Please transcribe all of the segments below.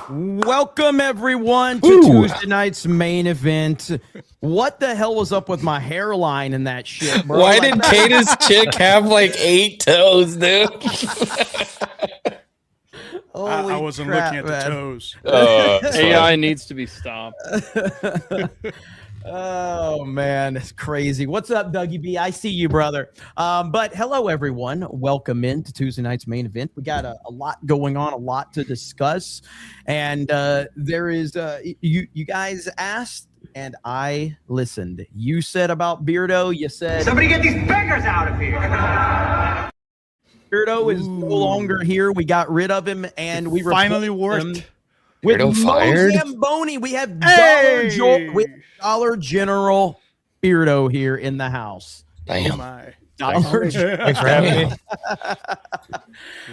Welcome everyone to Tuesday night's main event. What the hell was up with my hairline and that shit, bro? Why did Kata's chick have like 8 toes, dude? I wasn't looking at the toes. AI needs to be stopped. Oh man, it's crazy. What's up, Dougie B? I see you, brother. But hello everyone. Welcome into Tuesday night's main event. We got a lot going on, a lot to discuss. And there is you guys asked and I listened. You said about Beardo, you said somebody get these beggars out of here. Beardo is no longer here. We got rid of him and we finally worked. With Mo fired? Zamboni, we have Dollar General Beardo here in the house. Damn. Dollar Thanks for having me.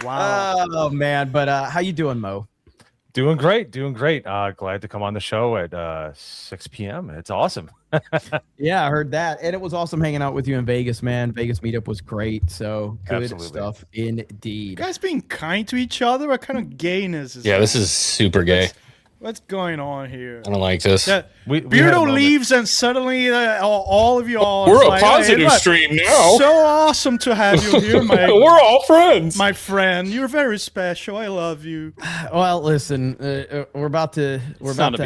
Wow. Oh man, but how you doing, Mo? Doing great. Glad to come on the show at 6 p.m. It's awesome. Yeah, I heard that, and it was awesome hanging out with you in Vegas, man. Vegas meetup was great, so good Absolutely. stuff indeed. You guys being kind to each other? What kind of gayness is Yeah, that? this is super gay. What's going on here? I don't like this. Yeah, We had a Beardo moment. leaves and suddenly all of you all We're are a like, positive "Hey, look, stream now. So awesome to have you here, We're all friends. my friend. You're very special. I love you. Well, listen, we're about to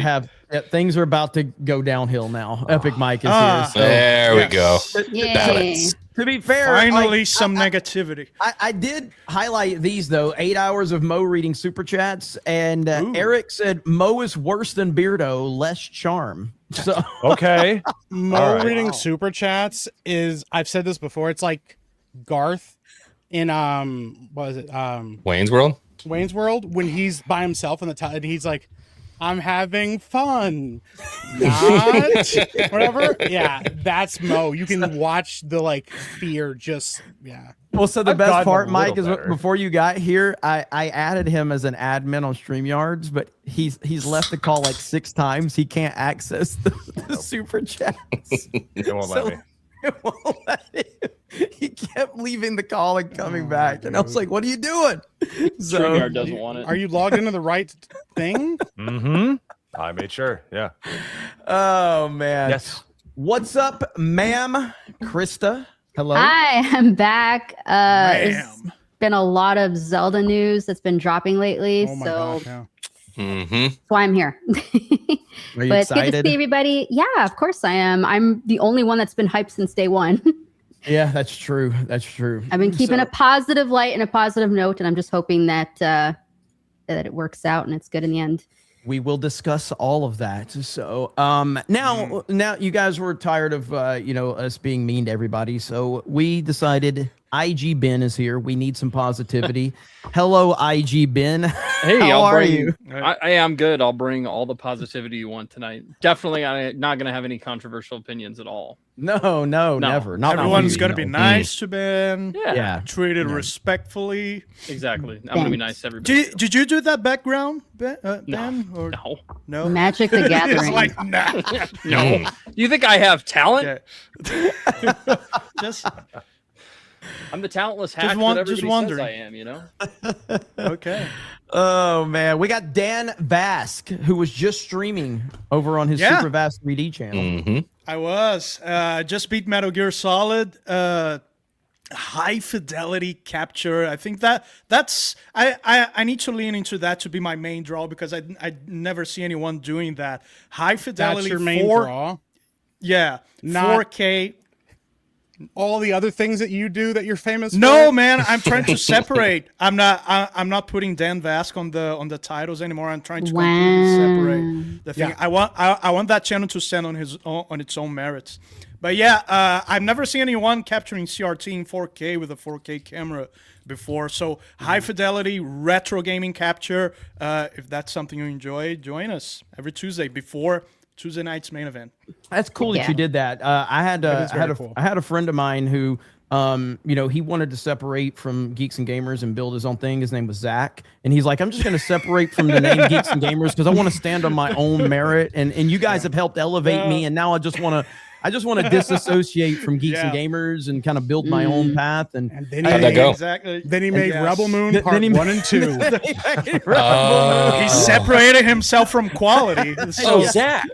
have things are about to go downhill now. Epic Mike is here. So. There we go. Yay. Balance. To be fair, Finally, like, some negativity. I did highlight these though. 8 hours of Mo reading super chats, and Eric said Mo is worse than Beardo, less charm. So Okay. Mo All right. reading super chats is, I've said this before, it's like Garth in what is it, Wayne's World? Wayne's World, when he's by himself in the and he's like, I'm having fun, not whatever. Yeah, that's Mo. You can watch the like fear just well, so the I've best gotten part, a Mike, is little better. before you got here, I added him as an admin on StreamYards, but he's left the call like 6 times. He can't access the super chats. It won't let me. It won't let him. He kept leaving the call and coming back, and I was like, "What are you doing?" So, StreamYard doesn't want it. Are you logged into the right thing? Mm-hmm. I made sure. Yeah. oh man, Yes. What's up, ma'am? Krista, hello. Hi, I'm back. There's Ma'am. been a lot of Zelda news that's been dropping lately, Oh my so gosh, yeah. Mm-hmm. that's why I'm here. Are you But it's good to excited? see everybody. Yeah, of course I am. I'm the only one that's been hyped since day one. Yeah, that's true. That's true. I've been keeping So- a positive light and a positive note, and I'm just hoping that that it works out and it's good in the end. We will discuss all of that. So, now you guys were tired of us being mean to everybody. So we decided IG Ben is here. We need some positivity. Hello, IG Ben. Hey, How are bring, you? I am good. I'll bring all the positivity you want tonight. Definitely, I'm not going to have any controversial opinions at all. No, never. Not Everyone's you, going to be no. nice to Ben. Yeah. Treated respectfully. Exactly. I'm going to be nice to everybody. Did you do that background, Ben? Or No. Magic the It's Gathering. like, nah. No. You think I have talent? Okay. Just I'm the talentless hack won- that just everybody says wondering. I am, you know? okay. Oh man, we got Dan Vask, who was just streaming over on his Yeah. Super Vast 3D channel. Mm-hmm. I was just beat Metal Gear Solid. High fidelity capture. I think that's I need to lean into that to be my main draw because I never see anyone doing that. High fidelity. That's your main draw. Yeah, Not- 4K. All the other things that you do that you're famous No, for? man, I'm trying to separate. I'm not putting Dan Vask on the titles anymore. I'm trying to completely separate the thing. Yeah. I want that channel to stand on its own merits. But yeah, I've never seen anyone capturing CRT in 4K with a 4K camera before. So high fidelity retro gaming capture. If that's something you enjoy, join us every Tuesday before Tuesday night's main event. That's cool that Yeah. you did that. I had is very cool. I had a friend of mine who, he wanted to separate from Geeks and Gamers and build his own thing. His name was Zach, and he's like, I'm just going to separate from the name Geeks and Gamers because I want to stand on my own merit. And you guys have helped elevate me, and now I just want to I just want to disassociate from Geeks and Gamers and kind of build my own path. And then How'd that go? Exactly. Then he made Rebel Moon Then Part he 1 and 2. He separated himself from quality. So Zach.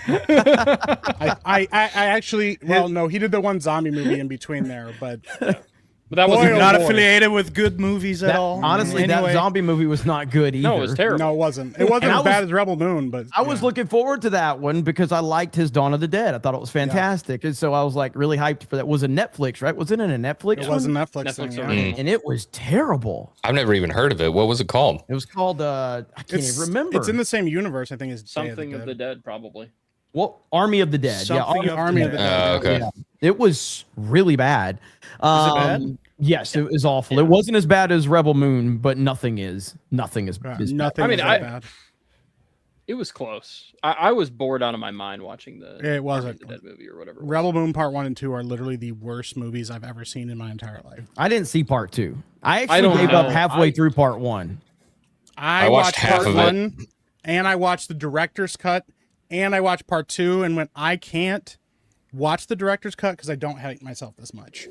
I actually, well, no, he did the one zombie movie in between there, but But that was Boy, oh not boy. affiliated with good movies at all. Honestly, that Anyway. zombie movie was not good either. no, it was terrible. no, it wasn't. It wasn't And I as bad was- as Rebel Moon, but I was looking forward to that one because I liked his Dawn of the Dead. I thought it was fantastic. And so I was like really hyped for that. Was it Netflix, right? Was it in a Netflix? it wasn't one? Netflix. Netflix thing, original. And it was terrible. I've never even heard of it. What was it called? It was called I can't even remember. It's in the same universe, I think, as Day Something of the Dead, probably. well, Army of the Dead. Something yeah, of Army of the Dead. Okay. Yeah. It was really bad. bad? Yes, it was awful. It wasn't as bad as Rebel Moon, but nothing is Nothing bad. is I mean, that bad. It was close. I was bored out of my mind watching the It wasn't. Army of the Dead movie or whatever. it was. Rebel Moon Part 1 and 2 are literally the worst movies I've ever seen in my entire life. I didn't see part 2. I actually don't gave up know. halfway through part 1. I watched watched half Part of it. 1, and I watched the director's cut, and I watched Part 2, and when I can't watch the director's cut because I don't hate myself this much.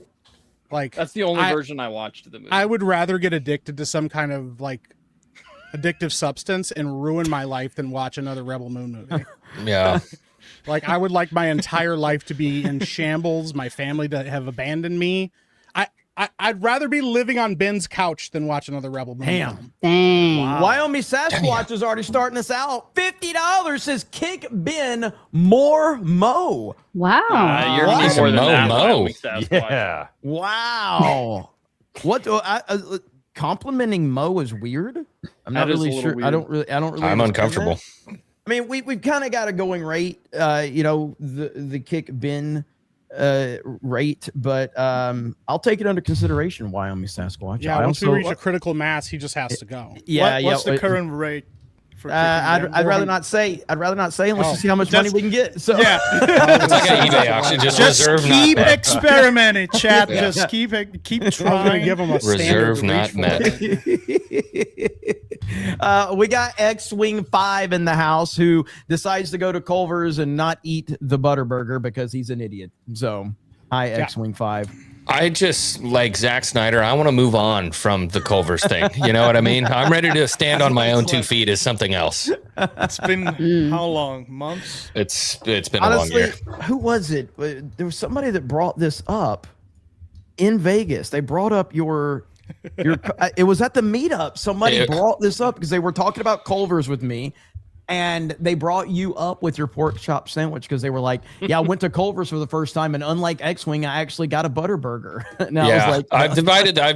Like That's the only I- version I watched of the movie. I would rather get addicted to some kind of like addictive substance and ruin my life than watch another Rebel Moon movie. Yeah. Like I would like my entire life to be in shambles, my family to have abandoned me. I'd rather be living on Ben's couch than watch another Rebel Moon Damn. film. Dang. Wyoming Sasquatch is already starting us out. $50 says kick Ben more Mo. Wow. You're gonna need more than Mo, that. Mo. Wyoming Sasquatch. Yeah. Wow. What? Complimenting Mo is weird. I'm not That is a really little sure. weird. I don't really. I'm understand uncomfortable. that. I mean, we've kind of got a going rate. The kick Ben rate, but I'll take it under consideration. Wyoming Sasquatch. Yeah, I once also, we reach a critical mass, he just has to go. yeah, What's yeah. the current rate? For I'd rather not say. I'd rather not say unless you see how much money we can get. So Yeah. It's like an eBay auction. Just reserve keep not met. experimenting, chat. Yeah. Just keep I'm gonna trying. give him a Reserve standard not to reach met. We got X-Wing 5 in the house who decides to go to Culver's and not eat the Butterburger because he's an idiot. So, hi, X-Wing 5. I just, like Zack Snyder, I want to move on from the Culver's thing. You know what I mean? I'm ready to stand on my own 2 feet as something else. It's been how long? Months? It's been a long Honestly, year. who was it? There was somebody that brought this up in Vegas. They brought up your it was at the meetup. Somebody Yeah. brought this up because they were talking about Culver's with me. And they brought you up with your pork chop sandwich because they were like, "Yeah, I went to Culver's for the first time, and unlike X-Wing, I actually got a Butterburger." And I Yeah, was like, I've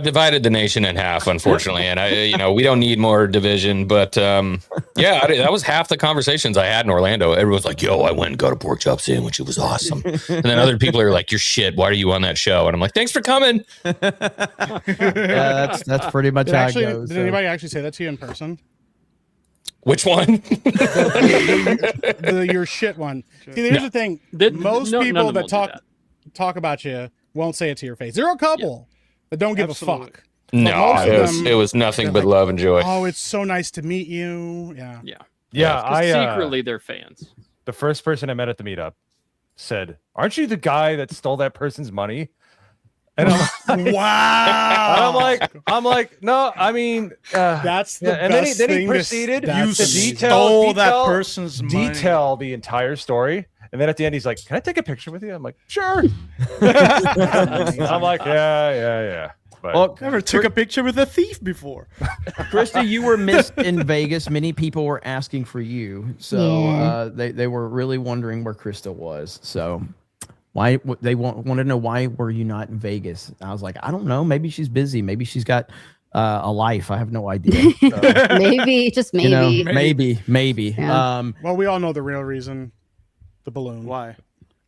divided the nation in half, unfortunately, and we don't need more division. But that was half the conversations I had in Orlando. Everyone's like, "Yo, I went and got a pork chop sandwich. It was awesome." And then other people are like, "You're shit. Why are you on that show?" And I'm like, "Thanks for coming." yeah, that's pretty much how it goes. Did so. anybody actually say that to you in person? Which one? Your shit one. See, here's the thing. Most none people of them that will do talk about you won't say it to your face. There are a couple that don't give Absolutely. a fuck. No, most of them, it was nothing they're but like, love and joy. Oh, it's so nice to meet you. Yeah. Yeah. Yeah. 'Cause secretly they're fans. The first person I met at the meetup said, "Aren't you the guy that stole that person's money?" And Wow. I'm like, no, I mean, That's the and best then he thing to- proceeded that's to amazing. stole that person's money. detail the entire story, and then at the end he's like, "Can I take a picture with you?" I'm like, "Sure." I'm like, yeah. But Well, Never took a picture with a thief before. Christy, you were missed in Vegas. Many people were asking for you, so Yeah. they were really wondering where Krista was. So why they want to know why were you not in Vegas? And I was like, I don't know. Maybe she's busy. Maybe she's got a life. I have no idea. So, Maybe, just maybe. you know, maybe. Yeah. Well, we all know the real reason. The balloon. Why?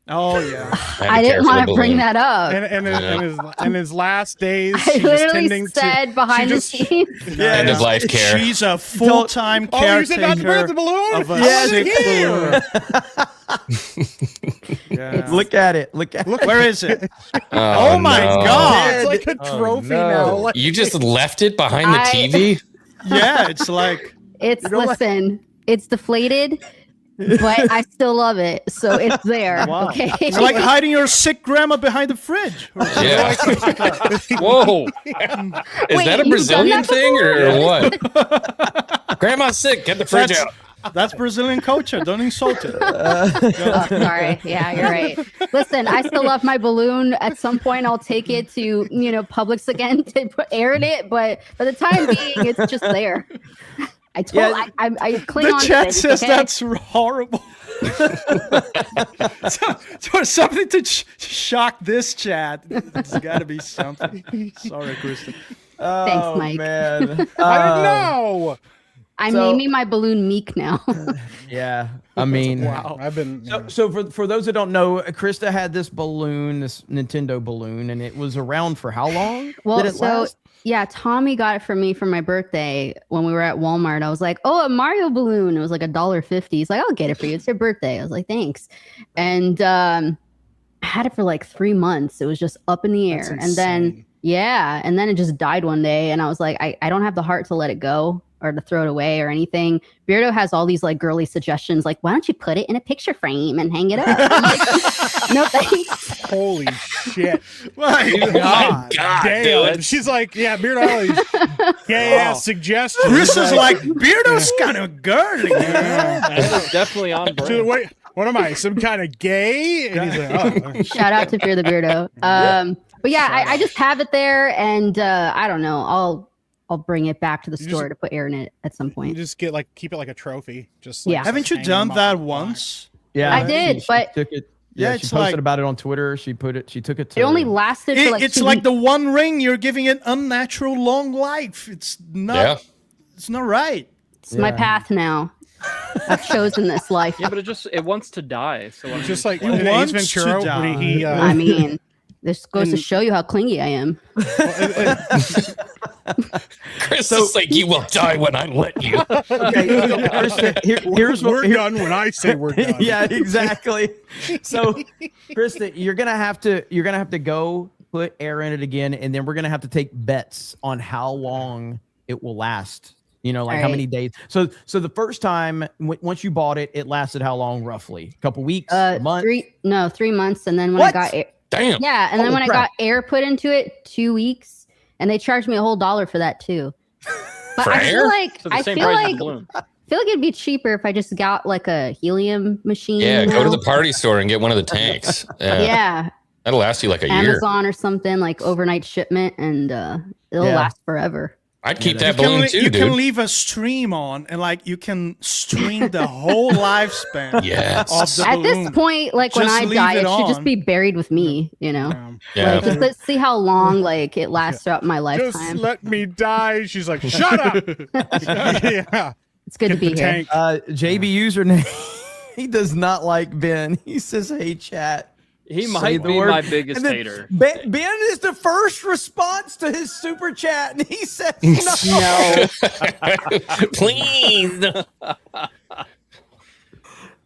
Oh yeah. I didn't want to bring that up. And his last days, I she was literally tending said behind the she just- scenes. End of life care. She's a full-time Oh, you said not to bring up caretaker the balloon? of a Yes, sick here. balloon. Yeah. Look at it. Look at it. Where is it? Oh, my no. God. It's like a Oh, trophy no. now. Like, You just left it behind the I- TV? Yeah, it's like It's, listen, it's deflated. but I still love it. So it's there. Wow. Okay. It's like hiding your sick grandma behind the fridge. Yeah. Whoa. Is Wait, that a you've Brazilian done that thing or before? what? Grandma's sick. Get the fridge That's- out. That's Brazilian culture. Don't insult it. Oh, sorry. Yeah, you're right. Listen, I still love my balloon. At some point, I'll take it to Publix again to air in it. But for the time being, it's just there. I cling The on chat to it. says Okay? that's horrible. so something to shock this chat. It's got to be something. Sorry, Kristen. Oh, Mike. man. I didn't know. I'm So- naming my balloon Meek now. Yeah. I mean, Wow. I've been. so for those that don't know, Krista had this balloon, this Nintendo balloon, and it was around for how long? Well, Did it so last? yeah, Tommy got it for me for my birthday when we were at Walmart. I was like, "Oh, a Mario balloon!" It was like $1.50. He's like, "I'll get it for you. It's your birthday." I was like, "Thanks," and I had it for like 3 months. It was just up in the air, That's and then insane. and then it just died one day, and I was like, I don't have the heart to let it go or to throw it away or anything. Beardo has all these like girly suggestions, like, why don't you put it in a picture frame and hang it up? I'm like, no thanks. Holy shit. My Oh my God, Damn. dude. She's like, yeah, Beard Ollie's gay ass suggestions. Chris is like, Beardo's kind of girly. That is definitely on Dude, brand. wait, what am I? Some kind of gay? And he's like, oh. Shout out to Fear the Beardo. But yeah, I just have it there, and I don't know. I'll bring it back to the You store just- to put air in it at some You point. just keep it like a trophy. Just Yeah. Haven't you hang done them up that on the wall. once? Yeah, I did, but- took it. Yeah, Yeah, it's she posted like- about it on Twitter. She took it to. It only lasted for like It's 2 like weeks. the One Ring. You're giving it unnatural long life. It's not. Yeah. It's not right. It's my Yeah. path now. I've chosen this life. Yeah, but it wants to die. So It's just like He in Ace wants to Ventura when he I mean, this goes to and- show you how clingy I am. Chris is like, you will die when I let you. Okay, so Krista, here's what we're done when I say we're done. yeah, exactly. So, Krista, you're gonna have to go put air in it again, and then we're gonna have to take bets on how long it will last. Like All how right. many days. So the first time, once you bought it, it lasted how long roughly? A couple weeks, a month? 3 months, and then when What? I got air, Damn. yeah, and then Holy when I crap. got air put into it, 2 weeks, and they charged me a whole $1 for that too. But For I air? feel like So the I same feel price as like the balloon. it'd be cheaper if I just got like a helium machine. Yeah, go to now. the party store and get one of the tanks. Yeah, That'll last you like a year. Amazon or something, like overnight shipment, and it'll Yeah. last forever. I'd keep You that can, balloon le- too, you can dude. leave a stream on, and like you can stream the whole lifespan Yes. of the At balloon. this point, like when Just I leave die, it it should just on. be buried with me. Yeah. Like, just let's see how long like it lasts throughout my Just lifetime. let me die. She's like, shut up. yeah. It's good to Get be the here. tank. JB username. He does not like Ben. He says, "Hey, chat." He Say might the be word. my biggest And then hater. Ben is the first response to his super chat, and he says, "No." Please.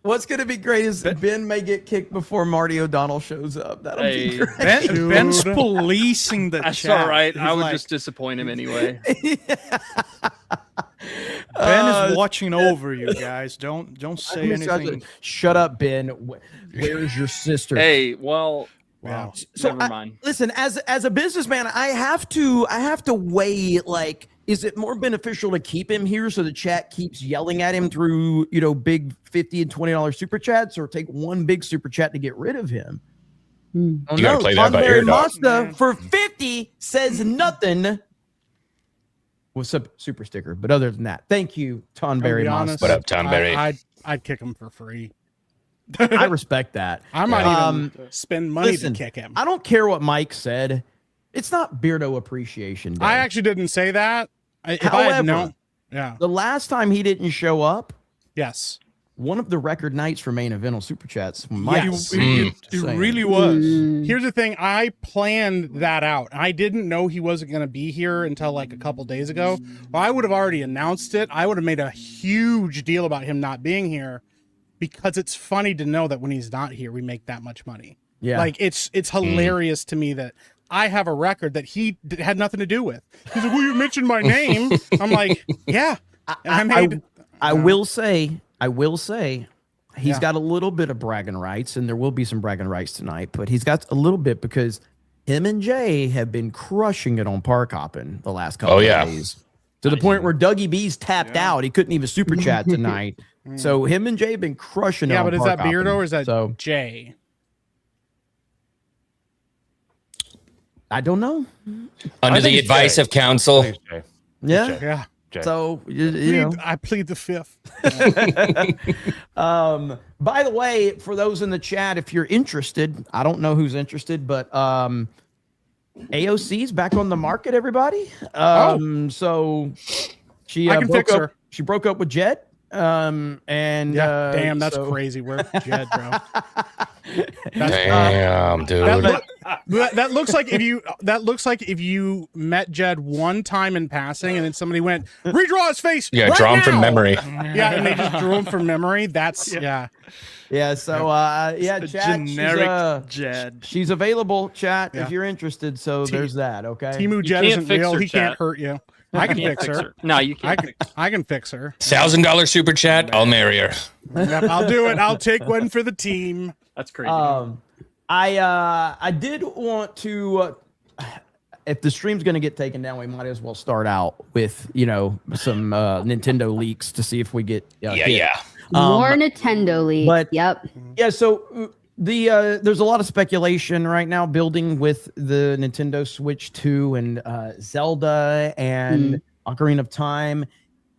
What's going to be great is Ben may get kicked before Marty O'Donnell shows up. That'll be Hey. great. Ben's policing the That's chat. all right. He's I would like, just disappoint him anyway. Ben is watching over you guys. Don't say anything. Shut up, Ben. Where's your sister? Hey, well, Wow. So never mind. listen, as a businessman, I have to weigh, like, is it more beneficial to keep him here so the chat keeps yelling at him through big $50 and $20 super chats, or take one big super chat to get rid of him? Oh, You gotta play that by Thunberry ear, dog. Mazda for 50 says nothing. What's up, super sticker? But other than that, thank you, Tonberry I'll be honest, What up, Tom Berry? I'd kick him for free. I respect that. I might Um, even spend money listen, to kick him. I don't care what Mike said. It's not Beardo Appreciation Day. I actually didn't say that. If I However, had known, yeah, the last time he didn't show up, yes, one of the record nights for main event on Super Chats. Mike, Yes. It saying. really was. Mm. here's the thing. I planned that out. I didn't know he wasn't going to be here until like a couple days ago. Well, I would have already announced it. I would have made a huge deal about him not being here, because it's funny to know that when he's not here, we make that much money. Yeah. Like it's hilarious to me that I have a record that he had nothing to do with. He's like, well, you mentioned my name. I'm like, yeah. And I made I will say, he's Yeah. got a little bit of bragging rights, and there will be some bragging rights tonight, but he's got a little bit because him and Jay have been crushing it on park hopping the last couple Oh, yeah. of days. To the point where Dougie B's tapped out. He couldn't even super chat tonight. So him and Jay have been crushing it Yeah, on but is park that Beardo hopping. or is that So Jay? I don't know. Under I think the it's advice Jay. of counsel. Thanks, Jay. Yeah. Jay. Yeah. Jay. So you know. I plead the fifth. By the way, for those in the chat, if you're interested, I don't know who's interested, but AOC's back on the market, everybody. So she I can broke fix up, her. She broke up with Jed. And Yeah, damn, that's so- crazy. Where's Jed, bro? Damn, dude. That looks like if you met Jed one time in passing, and then somebody went redraw his face. Yeah, right draw him from now!" memory. Yeah, and they just drew him from memory. That's yeah. Yeah. So yeah, chat, Generic Jed. she's available, chat, Yeah. if you're interested. So there's that. Okay. Timu Jed can't isn't fix real. her, He can't chat. hurt you. I can fix her. No, you I can't. can. I can fix her. $1,000 super chat. I'll marry her. Yep, I'll do it. I'll take one for the team. That's crazy. I did want to if the stream's going to get taken down, we might as well start out with some Nintendo leaks to see if we get hit. More Nintendo leaks. but- Yep. Yeah, so there's a lot of speculation right now building with the Nintendo Switch 2 and Zelda and Ocarina of Time.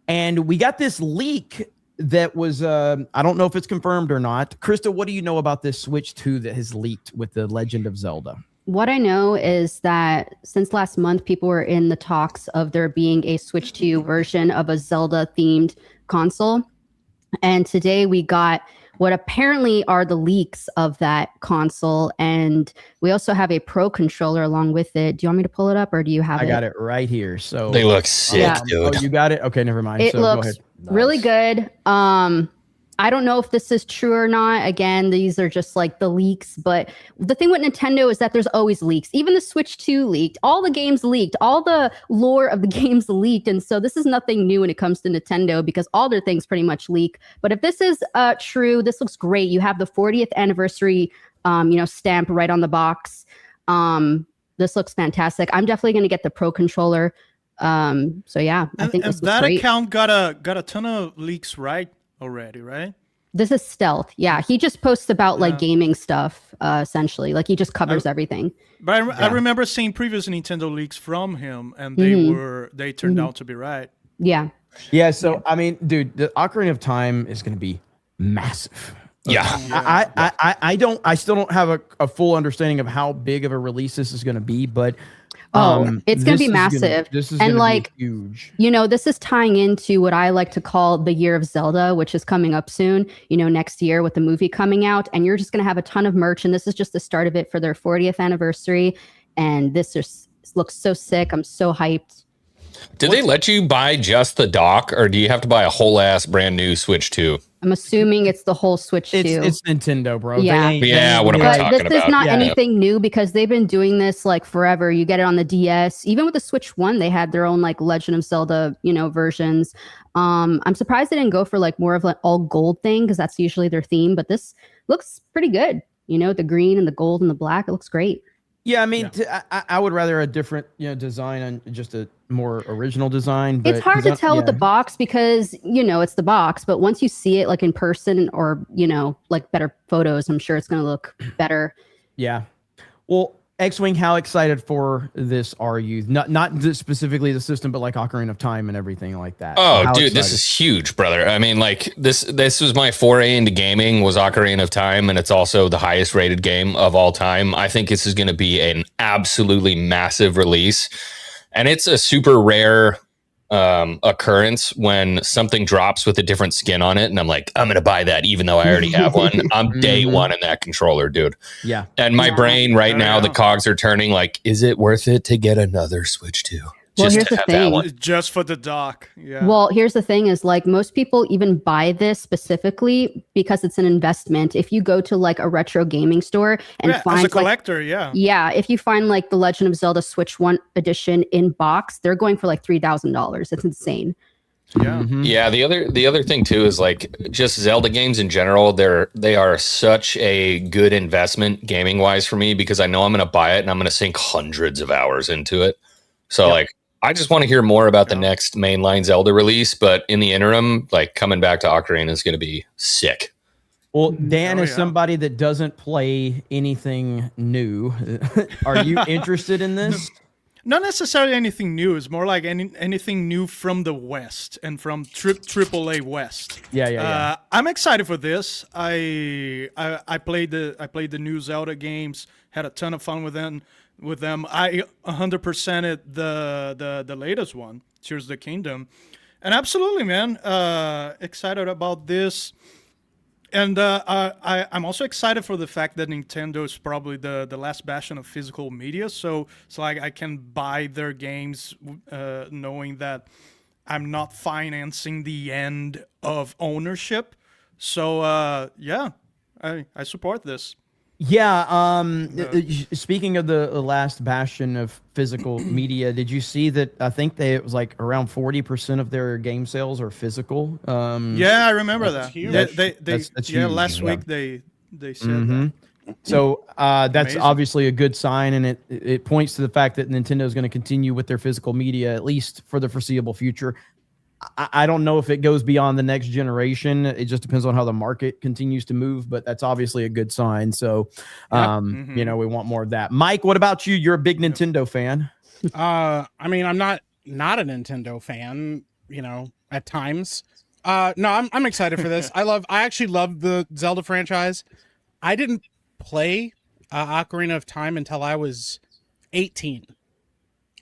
And we got this leak that was I don't know if it's confirmed or not. Krista, what do you know about this Switch 2 that has leaked with the Legend of Zelda? What I know is that since last month, people were in the talks of there being a Switch 2 version of a Zelda themed console. And today we got what apparently are the leaks of that console. And we also have a Pro controller along with it. Do you want me to pull it up or do you have it? I got it right here. So They look sick, Yeah. dude. Oh, you got it? Okay, never mind. It So go looks ahead. really good. I don't know if this is true or not. Again, these are just like the leaks. But the thing with Nintendo is that there's always leaks. Even the Switch 2 leaked. All the games leaked. All the lore of the games leaked. And so this is nothing new when it comes to Nintendo because all their things pretty much leak. But if this is true, this looks great. You have the 40th anniversary, stamp right on the box. This looks fantastic. I'm definitely going to get the Pro controller. So yeah, I think this And looks that great. account got a ton of leaks already, right? This is stealth. Yeah, he just posts about like gaming stuff, essentially. Like he just covers everything. But I remember seeing previous Nintendo leaks from him, and they turned out to be right. Yeah. Yeah, so I mean, dude, the Ocarina of Time is going to be massive. Yeah. I still don't have a full understanding of how big of a release this is going to be, but it's going to be massive. This is and gonna like be huge. This is tying into what I like to call the year of Zelda, which is coming up soon, next year with the movie coming out. And you're just going to have a ton of merch. And this is just the start of it for their 40th anniversary. And this just looks so sick. I'm so hyped. Did they let you buy just the dock, or do you have to buy a whole ass brand new Switch 2? I'm assuming it's the whole Switch 2. It's Nintendo, bro. Yeah. Yeah, what am I But talking this is about? not Yeah. anything new because they've been doing this like forever. You get it on the DS. Even with the Switch 1, they had their own like Legend of Zelda, versions. I'm surprised they didn't go for like more of an all gold thing because that's usually their theme. But this looks pretty good. The green and the gold and the black. It looks great. Yeah, I mean, I would rather a different design and just a more original design. But It's hard to tell with the box because it's the box. But once you see it like in person or like better photos, I'm sure it's going to look better. Yeah. Well, X-Wing, how excited for this are you? Not specifically the system, but like Ocarina of Time and everything like that. Oh, How dude, this excited? is huge, brother. I mean, like this was my foray into gaming was Ocarina of Time, and it's also the highest rated game of all time. I think this is going to be an absolutely massive release, and it's a super rare occurrence when something drops with a different skin on it, and I'm like, I'm going to buy that even though I already have one. I'm day one in that controller, dude. Yeah. And my brain right now, yeah. the cogs are turning like, is it worth it to get another Switch 2? Well, Just here's to the have that thing. one. Just for the dock. Yeah. Well, here's the thing is like most people even buy this specifically because it's an investment. If you go to like a retro gaming store and as find a collector, yeah, if you find like the Legend of Zelda Switch 1 edition in box, they're going for like $3,000. It's insane. Yeah. Mhm. Yeah, the other thing too is like just Zelda games in general. They are such a good investment gaming wise for me because I know I'm going to buy it and I'm going to sink hundreds of hours into it. So Yep. like I just want to hear more about the Yeah. next mainline Zelda release, but in the interim, like coming back to Ocarina is going to be sick. Well, Dan Oh, is yeah. somebody that doesn't play anything new. Are you interested in this? Not necessarily anything new. It's more like anything new from the West and from AAA West. Yeah. I'm excited for this. I played the new Zelda games. Had a ton of fun with them. I 100%ed the latest one, Tears of the Kingdom, and absolutely, man, excited about this. And I'm also excited for the fact that Nintendo is probably the last bastion of physical media. So like I can buy their games knowing that I'm not financing the end of ownership. So yeah, I support this. Yeah. Speaking of the last bastion of physical media, did you see that? I think it was like around 40% of their game sales are physical. Yeah, I remember that. huge. That's Yeah, huge, last yeah. week they said Mhm. that. So that's Amazing. obviously a good sign, and it points to the fact that Nintendo is going to continue with their physical media at least for the foreseeable future. I don't know if it goes beyond the next generation. It just depends on how the market continues to move, but that's obviously a good sign. So, you know, we want more of that. Mike, what about you? You're a big Nintendo fan. I mean, I'm not a Nintendo fan, you know, at times. No, I'm excited for this. I actually love the Zelda franchise. I didn't play Ocarina of Time until I was 18.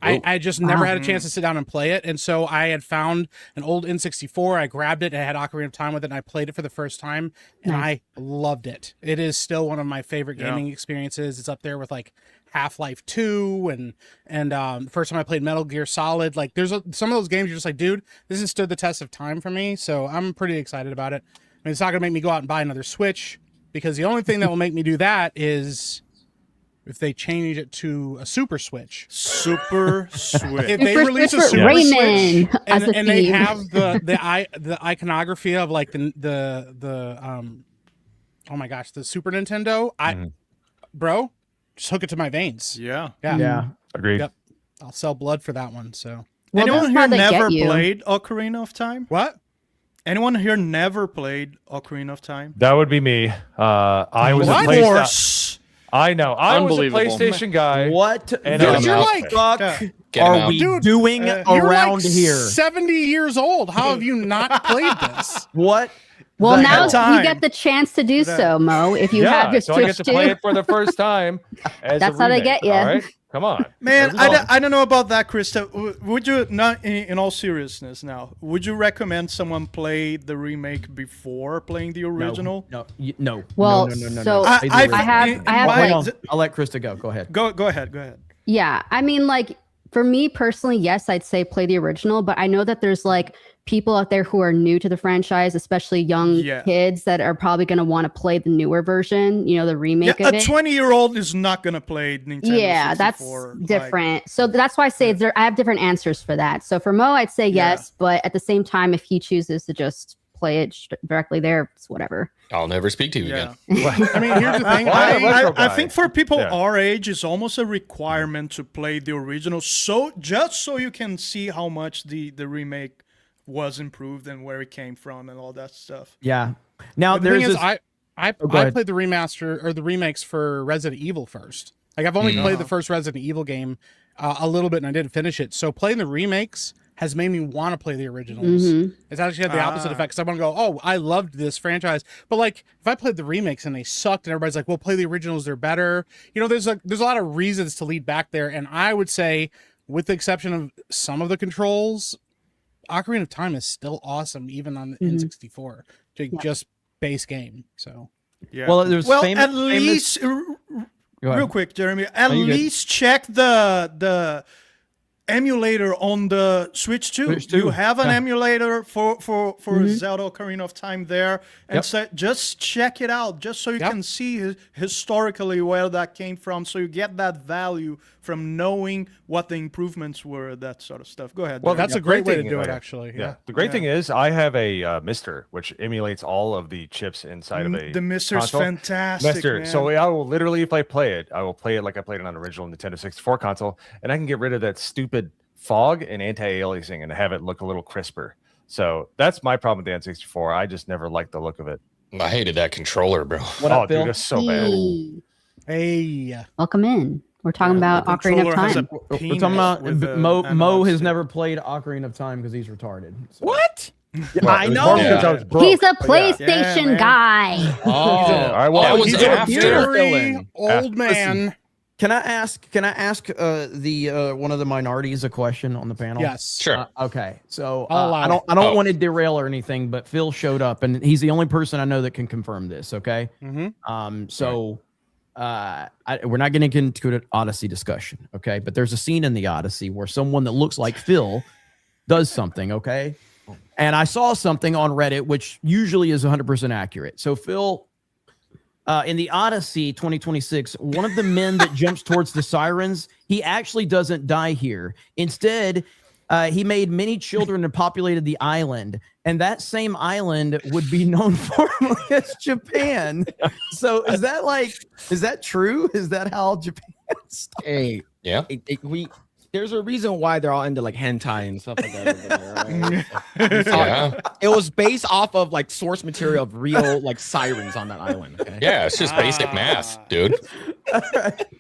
I just never had a chance to sit down and play it. And so I had found an old N64. I grabbed it. I had Ocarina of Time with it, and I played it for the first time, and I loved it. It is still one of my favorite gaming experiences. It's up there with like Half-Life 2 and the first time I played Metal Gear Solid. Like there's some of those games you're just like, dude, this has stood the test of time for me. So I'm pretty excited about it. I mean, it's not going to make me go out and buy another Switch because the only thing that will make me do that is if they change it to a Super Switch. Super Switch. If they Super release a Switch Super Rayman Switch as a and they theme. have the iconography of like the oh my gosh, the Super Nintendo, bro, just hook it to my veins. Yeah. Yeah. Agreed. Yep. I'll sell blood for that one. So Well, Anyone that's how here they get never you. played Ocarina of Time? what? Anyone here never played Ocarina of Time? That would be me. I was What? a Of PlayStation. course. I know. I was a Unbelievable. PlayStation guy. What And the I'm you're out like- fuck Yeah. Get 'em are out. we Dude, doing You're around like here? 70 years old. How have you not played this? What? Well, the now hell? time. you get the chance to do so, Mo. If you Yeah, have your so I get Switch to play too. it for the first time. As That's a how they remake, get ya. All right, come on, Man, There's one. I don't know about that, Krista. Would you, not in all seriousness now, would you recommend someone play the remake before playing the original? No. Well, no. so Play the I original. I have my- like I'll let Krista go. Go ahead. Go ahead. Yeah, I mean, like for me personally, yes, I'd say play the original, but I know that there's like people out there who are new to the franchise, especially young Yeah. kids that are probably going to want to play the newer version, you know, the Yeah, remake a of it. 20-year-old is not gonna play Nintendo. Yeah, that's 64, different. So that's why I say I have different answers for that. So for Mo, I'd say Yeah. yes, but at the same time, if he chooses to just play it directly there, it's whatever. I'll never speak to you Yeah. again. I mean, here's the thing. Why am I- retro I guy. think for people Yeah. our age, it's almost a requirement to play the original, so just so you can see how much the remake was improved and where it came from and all that stuff. Yeah. Now But the thing there's is, this. I go ahead. played the remaster or the remakes for Resident Evil first. Like I've only played the first Resident Evil game a little bit, and I didn't finish it. So playing the remakes has made me want to play the originals. It's actually had the opposite effect because I want to go, oh, I loved this franchise, but like if I played the remakes and they sucked, and everybody's like, well, play the originals, they're better. You know, there's a lot of reasons to lead back there, and I would say, with the exception of some of the controls, Ocarina of Time is still awesome, even on the N64, just base game. So Yeah. Well, there's well, famous- at least Go ahead. real quick, Jeremy. At No, you're good. least check the emulator on the Switch too. Switch too. You have an Yeah. emulator for Zelda Ocarina of Time there, and Yep. so just check it out, just so you can see historically where that came from, so you get that value from knowing what the improvements were, that sort of stuff. Go ahead. Well, Derek. That's a great way to thing- do it, yeah. actually. Yeah. Yeah. The great thing is I have a Mister, which emulates all of the chips inside of a the Mister's console. fantastic. Mister. Man. So I will literally, if I play it, I will play it like I played it on the original Nintendo 64 console, and I can get rid of that stupid fog and anti-aliasing and have it look a little crisper. So that's my problem with the N64. I just never liked the look of it. I hated that controller, bro. What oh, up, Phil? dude, it's so bad. Hey. Welcome in. We're talking about the Ocarina of controller has a Time. We're penis talking about with the Mo analog has stick. never played Ocarina of Time because he's retarded. So. What? Well, I it was know. more because I was broke, He's a but yeah. PlayStation man. guy. Oh, All right, well, That was He's a after. very old man. Can I ask the one of the minorities a question on the panel? Yes. Sure. Okay. So I'll allow I don't Oh. want to derail or anything, but Phil showed up and he's the only person I know that can confirm this. Okay. Mhm. So we're not going to get into an Odyssey discussion. Okay. But there's a scene in the Odyssey where someone that looks like Phil does something. Okay. And I saw something on Reddit, which usually is 100% accurate. So Phil, in the Odyssey 2026, one of the men that jumps towards the sirens, he actually doesn't die here. Instead, he made many children and populated the island, and that same island would be known formerly as Japan. So is that true? Is that how Japan started? hey, Yeah. there's a reason why they're all into like hentai and stuff like that. Over there, right? Yeah. It was based off of like source material of real like sirens on that island. Okay? Yeah. It's just basic math, dude.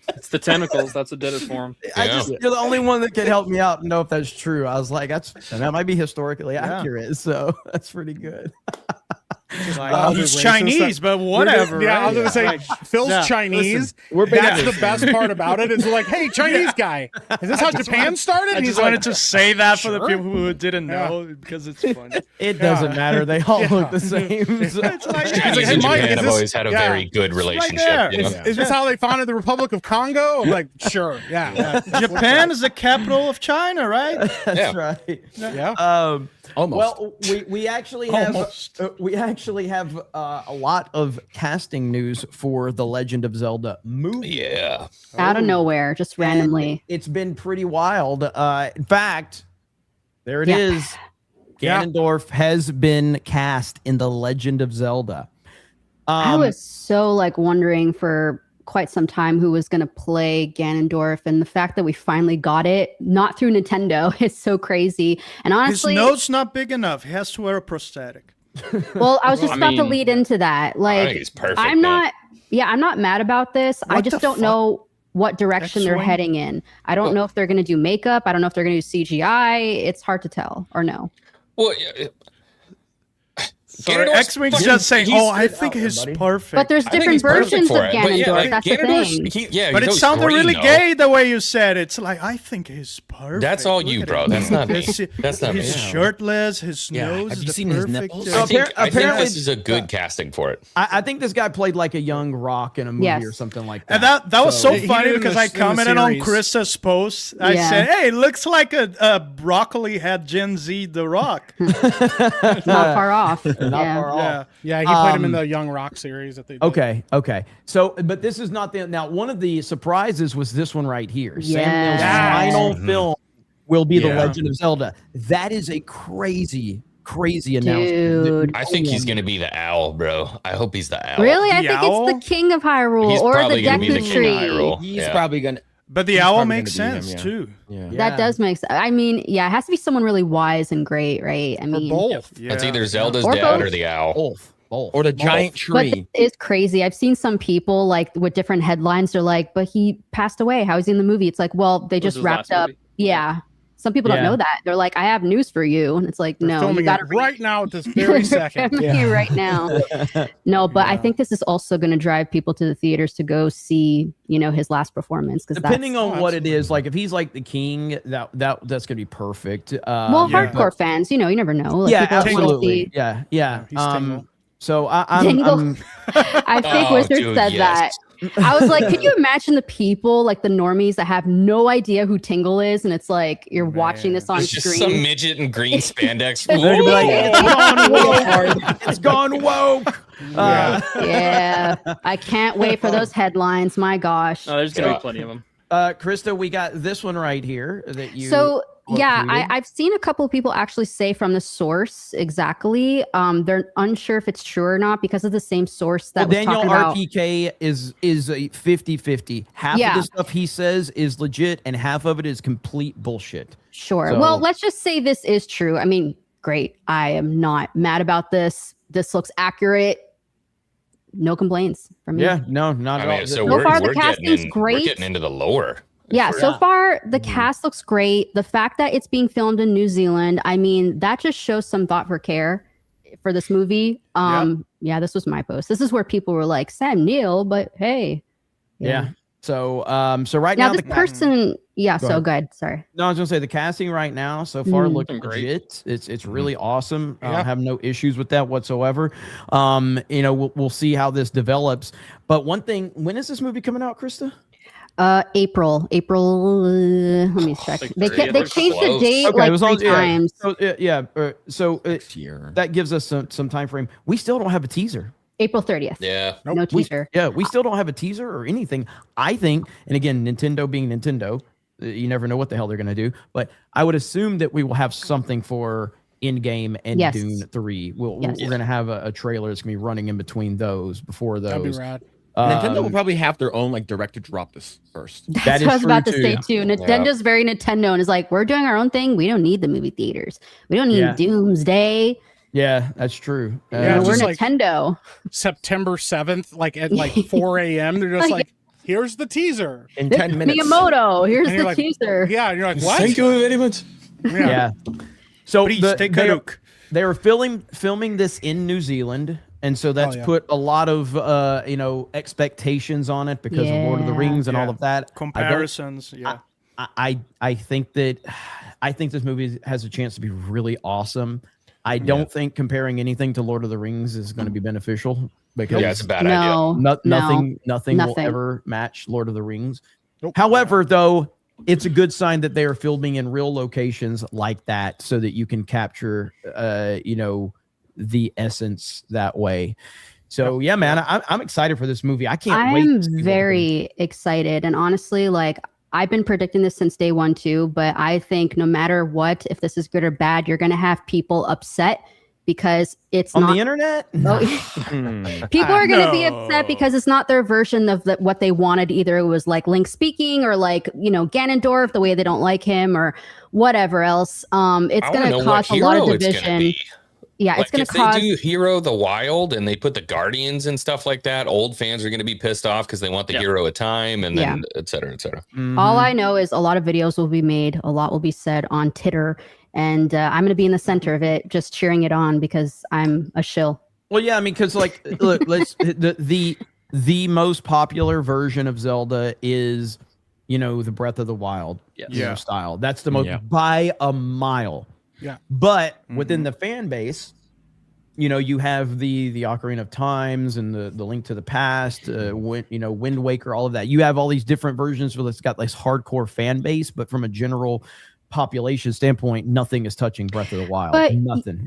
It's the tentacles. That's what did it for him. You're the only one that can help me out and know if that's true. I was like, that might be historically accurate. So that's pretty good. He's Chinese, but whatever. Yeah, I was right? gonna say Phil's yeah, Chinese. We're That's big the best part about it. Is like, hey, Chinese guy. Is this how Japan started? I And just he's wanted like, to say that for the sure. people who didn't know because it's funny. It doesn't matter. They all look the same. So- It's like, He's Chinese like, hey, and Mike, Japan is have this- always had a yeah. very good there. relationship. You know? is this how they founded the Republic of Congo? I'm like, sure, yeah. Japan is the capital of China, right? That's Yeah. right. Yeah. Almost. Well, we actually have a lot of casting news for the Legend of Zelda movie. Yeah. Out of nowhere, just randomly. It's been pretty wild. In fact, there it Yeah. is. Ganondorf has been cast in the Legend of Zelda. I was so like wondering for quite some time who was going to play Ganondorf, and the fact that we finally got it, not through Nintendo, is so crazy. And honestly, His nose not big enough. He has to wear a prosthetic. well, I was just I about to mean, lead into that. I Like, think he's perfect. I'm man. not mad about this. I What just the don't fuck? know what direction they're X-Wing? heading in. I don't know if they're going to do makeup. I don't know if they're going to do CGI. It's hard to tell or no. Well, Sorry, Ganondorf's X-Wing's fucking- just saying, he's "Oh, I good think out there, he's buddy. perfect." But there's I think different he's perfect versions of for it. But Ganondorf. yeah, like, That's the Ganondorf's- thing. But it he's sounded green, really though. gay the way you said it. It's like, I think he's perfect. That's all Look you, at bro. him. That's not me. He's- That's not me. He's Yeah. shirtless. His Yeah. nose Have is you the seen his perfect. nipples? I think Apparently- this is a good casting for it. I think this guy played like a young Rock in a movie Yes. or something like that. And that was so He funny did in because the- I in the commented on series. Krista's post. I Yeah. said, "Hey, it looks like a broccoli had Gen Z The Rock." Not far off. Not Yeah. far off. Yeah. Yeah, he played him in the Young Rock series that they did. Okay. So, but this is not the now. One of the surprises was this one right here. Sam Neill's Yes. final film will be The Yeah. Legend of Zelda. That is a crazy announcement. Dude. I think he's gonna be the owl, bro. I hope he's the owl. Really? I The think owl? it's the King of Hyrule He's or probably the gonna be the Deku king Tree. of Hyrule. He's Yeah. probably gonna. But the He's owl probably makes gonna be him, sense yeah. too. Yeah. That does make sense. I mean, yeah, it has to be someone really wise and great, right? I Or mean, both. Yeah. It's either Zelda's Or dad both. or the owl. Both. Or the giant but tree. it's crazy. I've seen some people like with different headlines. They're like, but he passed away. How is he in the movie? It's like, well, they Was just his wrapped last up. movie. Yeah. Some people don't Yeah. know that. They're like, I have news for you. And it's like, They're no, you filming got to it right now at this very second. right now. No, but I think this is also going to drive people to the theaters to go see, his last performance. Because Depending Oh, on what it is, like if he's like the king, that's gonna be perfect. well, Yeah. hardcore fans, you never know. Like, Yeah, people that wanna absolutely. see- Yeah. He's Tingle. So I'm Tingle. I think Oh, Wizard dude, said yes. I was like, could you imagine the people, like the normies that have no idea who Tingle is, and it's like you're watching this on It's just stream. some midget in green spandex. They're gonna be like, it's gone woke. It's gone woke. Yeah, I can't wait for those headlines. My gosh. No, there's gonna be plenty of them. Krista, we got this one right here that you. So yeah, tweeted. I've seen a couple of people actually say from the source exactly. They're unsure if it's true or not because of the same source that was Daniel talking about. RPK is a 50-50. Half of the stuff he says is legit, and half of it is complete bullshit. Sure. So- Well, let's just say this is true. I mean, great. I am not mad about this. This looks accurate. No complaints from me. Yeah, no, not I at all. mean, so So we're, far, the we're casting's getting great. We're getting into the lore. Yeah, so Yeah. far the cast looks great. The fact that it's being filmed in New Zealand, I mean, that just shows some thought for care for this movie. Yeah, this was my post. This is where people were like, Sam Neill, but hey. Yeah. So right Now now this person, Go so ahead. go ahead. Sorry. No, I was gonna say the casting right now so far Mhm. looks Great. legit. It's really awesome. I Yeah. have no issues with that whatsoever. We'll see how this develops. But one thing, when is this movie coming out, Krista? April. Let me check. Like They 30th they or changed the close. date Okay, like it was on 3 times. So Next year. that gives us some time frame. We still don't have a teaser. April 30th. Yeah. No teaser. We still don't have a teaser or anything. I think, and again, Nintendo being Nintendo, you never know what the hell they're going to do. But I would assume that we will have something for in-game and Yes. Dune 3. We're Yes. going to have a trailer that's going to be running in between those, before That'd be those. rad. Nintendo will Um, probably have their own like direct to drop this first. That That's is what I was about to true, say too. too. Nintendo's very Nintendo and is like, we're doing our own thing. We don't need the movie theaters. We don't need Yeah. Doomsday. Yeah, that's true. Yeah, We're just like- Nintendo. September 7th, like at like 4 a.m. They're just like, here's the teaser. In This 10 is minutes. Miyamoto. Here's And you're the like, teaser. Yeah, and you're like, what? you very much. Yeah. So Please the- take they- a look. They were filming this in New Zealand, and so that's yeah. put a lot of expectations on it because of Lord of the Yeah. Rings and all Yeah. of that. Comparisons. Yeah. I think this movie has a chance to be really awesome. I don't think comparing anything to Lord of the Rings is going to be beneficial because Yeah, it's a bad idea. No, nothing will nothing. ever match Lord of the Rings. Nope. However, though, it's a good sign that they are filming in real locations like that so that you can capture the essence that way. So yeah, man, I'm excited for this movie. I can't wait. I'm to see what very excited. And honestly, like I've been predicting this since day one too, but I think no matter what, if this is good or bad, you're going to have people upset because it's on not the internet. Oh, people are going to be upset because it's not their version of what they wanted. Either it was like Link speaking or like, Ganondorf, the way they don't like him or whatever else. It's going to cause a lot of division. Yeah, Like it's going if to cause. they do Hero the Wild and they put the Guardians and stuff like that, old fans are going to be pissed off because they want the hero of time and then et cetera, et cetera. All I know is a lot of videos will be made, a lot will be said on Twitter, and I'm going to be in the center of it, just cheering it on because I'm a shill. Well, yeah, I mean, because like, look, the most popular version of Zelda is, the Breath of the Wild style. That's the most by a mile. Yeah. But within the fan base, you have the Ocarina of Times and the Link to the Past, Wind Waker, all of that. You have all these different versions where it's got this hardcore fan base, but from a general population standpoint, nothing is touching Breath of the Wild. But Nothing.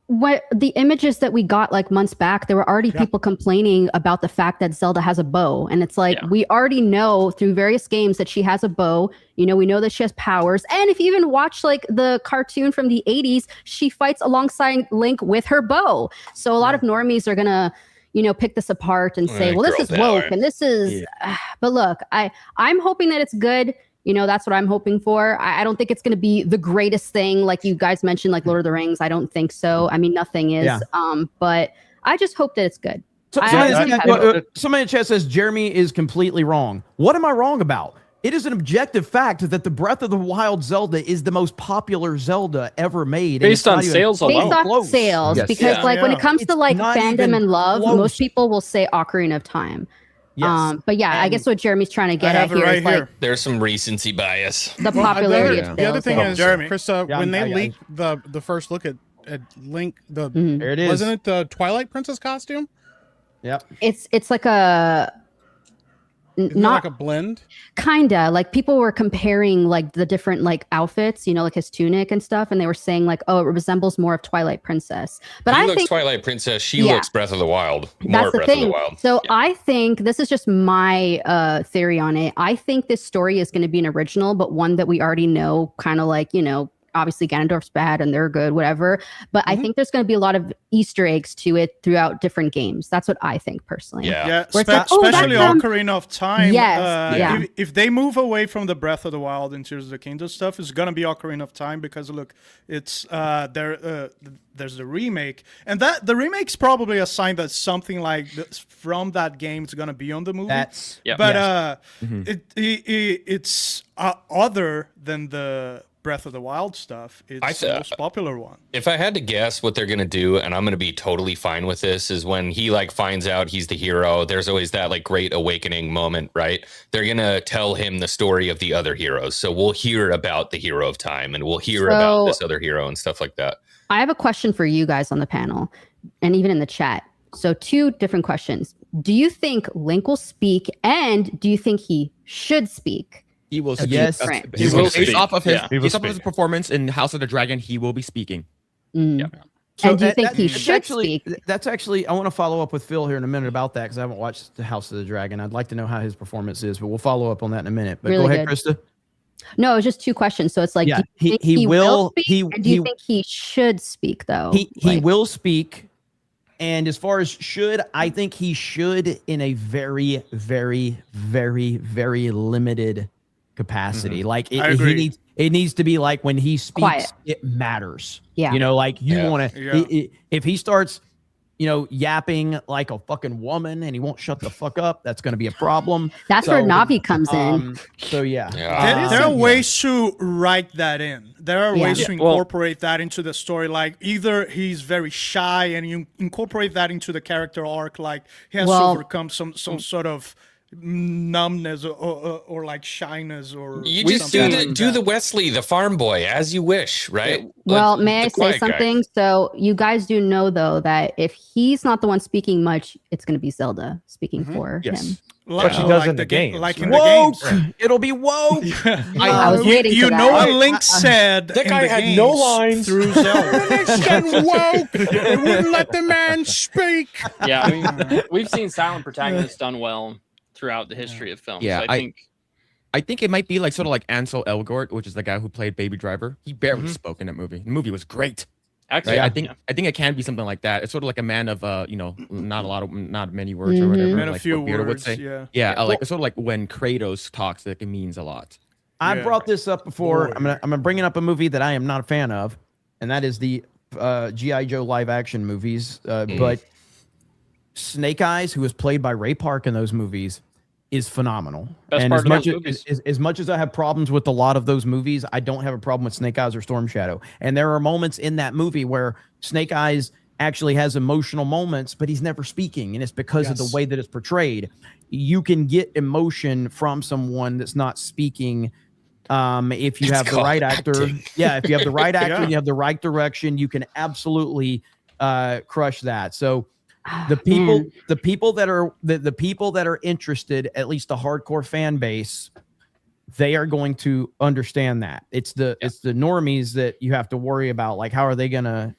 What the images that we got like months back, there were already people complaining about the fact that Zelda has a bow, and it's like we already know through various games that she has a bow. We know that she has powers, and if you even watch like the cartoon from the 80s, she fights alongside Link with her bow. So a lot of normies are gonna pick this apart and say, well, this is woke and this is but look, I'm hoping that it's good. That's what I'm hoping for. I don't think it's going to be the greatest thing, like you guys mentioned, like Lord of the Rings. I don't think so. I mean, nothing is. Yeah. But I just hope that it's good. Somebody in chat says Jeremy is completely wrong. What am I wrong about? It is an objective fact that the Breath of the Wild Zelda is the most popular Zelda ever made. Based on sales alone. Based off sales, Yes. because when it comes to like not fandom even and love, close. most people will say Ocarina of Time. Yes. But yeah, I guess what Jeremy's trying to get I at have it here right is like here. There's some recency bias. the popularity of sales. The other thing is, Jeremy. Krista, Yeah, when they I- leaked the first look at Link, There it is. wasn't it the Twilight Princess costume? Yep. It's like a Isn't it not like a blend. kinda like people were comparing like the different like outfits, you know, like his tunic and stuff, and they were saying like, oh, it resembles more of Twilight Princess. But He I looks think Twilight Princess. She Yeah. looks Breath of the Wild. More that's the Breath of the thing. Wild. So Yeah. I think this is just my theory on it. I think this story is going to be an original, but one that we already know, kind of like, you know, obviously Ganondorf's bad and they're good, whatever. But I think there's going to be a lot of Easter eggs to it throughout different games. That's what I think personally. Yeah. Yeah, Where it's like, oh, especially that's, Ocarina of Time. Yes, yeah. If they move away from the Breath of the Wild and Tears of the Kingdom stuff, it's gonna be Ocarina of Time because look, it's there's the remake, and that the remake's probably a sign that something like this from that game is gonna be on the movie. That's Yeah. But it's other than the Breath of the Wild stuff. It's the most popular one. If I had to guess what they're going to do, and I'm going to be totally fine with this, is when he like finds out he's the hero, there's always that like great awakening moment, right? They're going to tell him the story of the other heroes. So we'll hear about the hero of time and we'll hear about this other hero and stuff like that. I have a question for you guys on the panel and even in the chat. So 2 different questions. Do you think Link will speak, and do you think he should speak? He will speak. Yes. Right. He will speak. based off of his, Yeah. based off of his performance in House of the Dragon, he will be speaking. Mm. Yeah. And do you that- think that- he that's should actually, speak? That's actually, I want to follow up with Phil here in a minute about that because I haven't watched the House of the Dragon. I'd like to know how his performance is, but we'll follow up on that in a minute. But Really go ahead, good. Krista. No, it's just 2 questions. So it's like, Yeah, do you think he he will- speak, he- and do you he- think he should speak though? He Like, will speak. And as far as should, I think he should in a very, very, very, very limited capacity. Like I agree. it needs to be like when he speaks, Quiet. it matters. Yeah. You know, like you Yeah. want to, Yeah. if he starts, you know, yapping like a fucking woman and he won't shut the fuck up, that's going to be a problem. That's where So, Navi comes in. So yeah. Yeah. There are ways to write that in. There are Yeah. ways Yeah, to well- incorporate that into the story. Like either he's very shy and you incorporate that into the character arc, like he has to Well- overcome some sort of numbness or like shyness or You just something like do that. the Wesley, the farm boy, as you wish, right? Well, Like, may I the say quiet guy. something? So you guys do know though that if he's not the one speaking much, it's going to be Zelda speaking for Yes. him. like, But she does in the game, games, like in right? the games. Woke. It'll be woke. I was waiting You for know that. what Link said That in guy the had games no lines. through Zelda. Nixon woke. They wouldn't let the man speak. Yeah, I mean, we've seen silent protagonists done well throughout the history of film. Yeah, so I think I think it might be like sort of like Ansel Elgort, which is the guy who played Baby Driver. He barely spoke in that movie. The movie was great. actually, Right? yeah, I think it can be something like that. It's sort of like a man of you know, not many words or whatever. And a like few what Beardo would words, say. yeah. Yeah, like it's sort of like when Kratos talks, like it means a lot. I Yeah. brought this up before. Boy. I'm gonna bring up a movie that I am not a fan of, and that is the GI Joe live action movies. But Snake Eyes, who was played by Ray Park in those movies, is phenomenal. Best and part as of much those as, movies. as much as I have problems with a lot of those movies, I don't have a problem with Snake Eyes or Storm Shadow. And there are moments in that movie where Snake Eyes actually has emotional moments, but he's never speaking, and it's because of the Yes. way that it's portrayed. You can get emotion from someone that's not speaking. If you It's have the called right actor, acting. yeah, if you have the right actor, Yeah. and you have the right direction, you can absolutely crush that. So the people that are the people that are interested, at least the hardcore fan base, they are going to understand that. It's the normies that you have to worry about. Like, how are they gonna,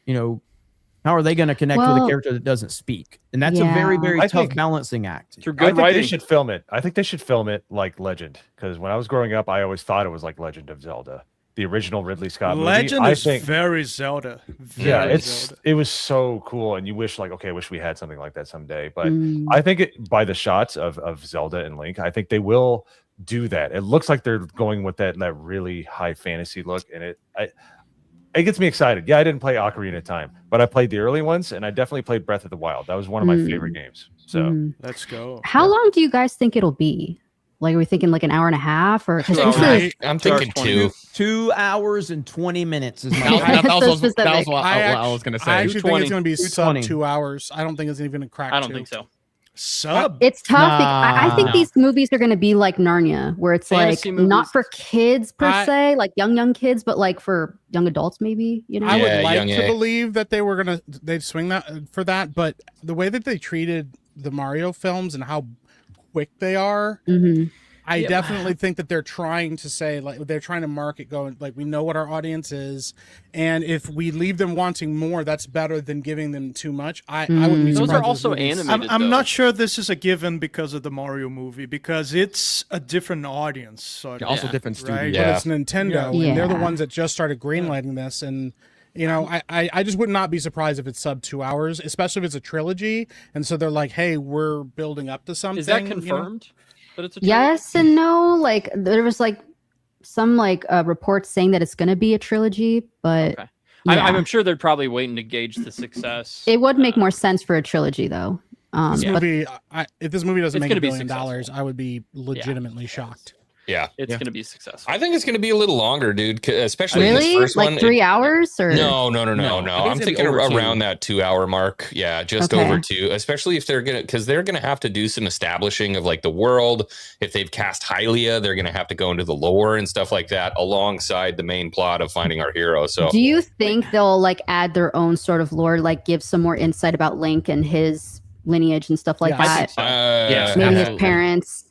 how are they gonna connect with a Well, character that doesn't speak? And that's a very, yeah. very I tough think- balancing act. through I good think they writing. should film it. I think they should film it like Legend, because when I was growing up, I always thought it was like Legend of Zelda, the original Ridley Scott Legend movie. I is think, very Zelda. yeah, Very it's Zelda. it was so cool, and you wish like, okay, I wish we had something like that someday. But Mm. I think by the shots of Zelda and Link, I think they will do that. It looks like they're going with that really high fantasy look, and it gets me excited. Yeah, I didn't play Ocarina of Time, but I played the early ones, and I definitely played Breath of the Wild. That was one of my favorite games. So Mhm. Let's go. How long do you guys think it'll be? Like, are we thinking like an hour and a half, or 'cause Well, this is- right. I'm thinking 20. 2. 2 hours and 20 minutes is my That was, guess. that was So what specific. what I was gonna I say. actually think 220. it's going to be sub 220. 2 hours. I don't think it's even going to crack. I don't 2. think so. Sub. It's tough. I think Nah. these movies are going to be like Narnia, where it's Fantasy like not movies. for kids per I- se, like young kids, but like for young adults, maybe. You know, I Yeah, would like young to A. believe that they'd swing that for that, but the way that they treated the Mario films and how quick they are. Mhm. I Yeah. definitely think that they're trying to say, like, they're trying to market going, like, we know what our audience is, and if we leave them wanting more, that's better than giving them too much. I wouldn't be Those surprised are if also movies- animated. I'm though. not sure this is a given because of the Mario movie, because it's a different audience. So Also Yeah. different studio. Right. But Yeah. it's Nintendo, and they're the Yeah. ones that just started greenlighting this. And you know, I just would not be surprised if it's sub 2 hours, especially if it's a trilogy. And so they're like, hey, we're building up to something. Is that you know? confirmed? That it's a Yes and no. Like there was like some like reports saying that it's going to be a trilogy, but Okay. yeah. I'm sure they're probably waiting to gauge the success. it would make more sense for a trilogy though. This But movie, if this movie doesn't It's make gonna $1 be billion, successful. I would be legitimately shocked. Yeah. It's Yeah. going to be successful. I think it's going to be a little longer, dude. Especially really, this first like one. 3 hours or No. No, I think I'm it's thinking over around 2. that 2 hour mark. Yeah, just Okay. over 2. Especially if because they're gonna have to do some establishing of like the world. If they've cast Hylia, they're gonna have to go into the lore and stuff like that alongside the main plot of finding our hero. So Do you think they'll like add their own sort of lore, like give some more insight about Link and his lineage and stuff like Yes. I that? think so. yeah, Maybe his absolutely. parents.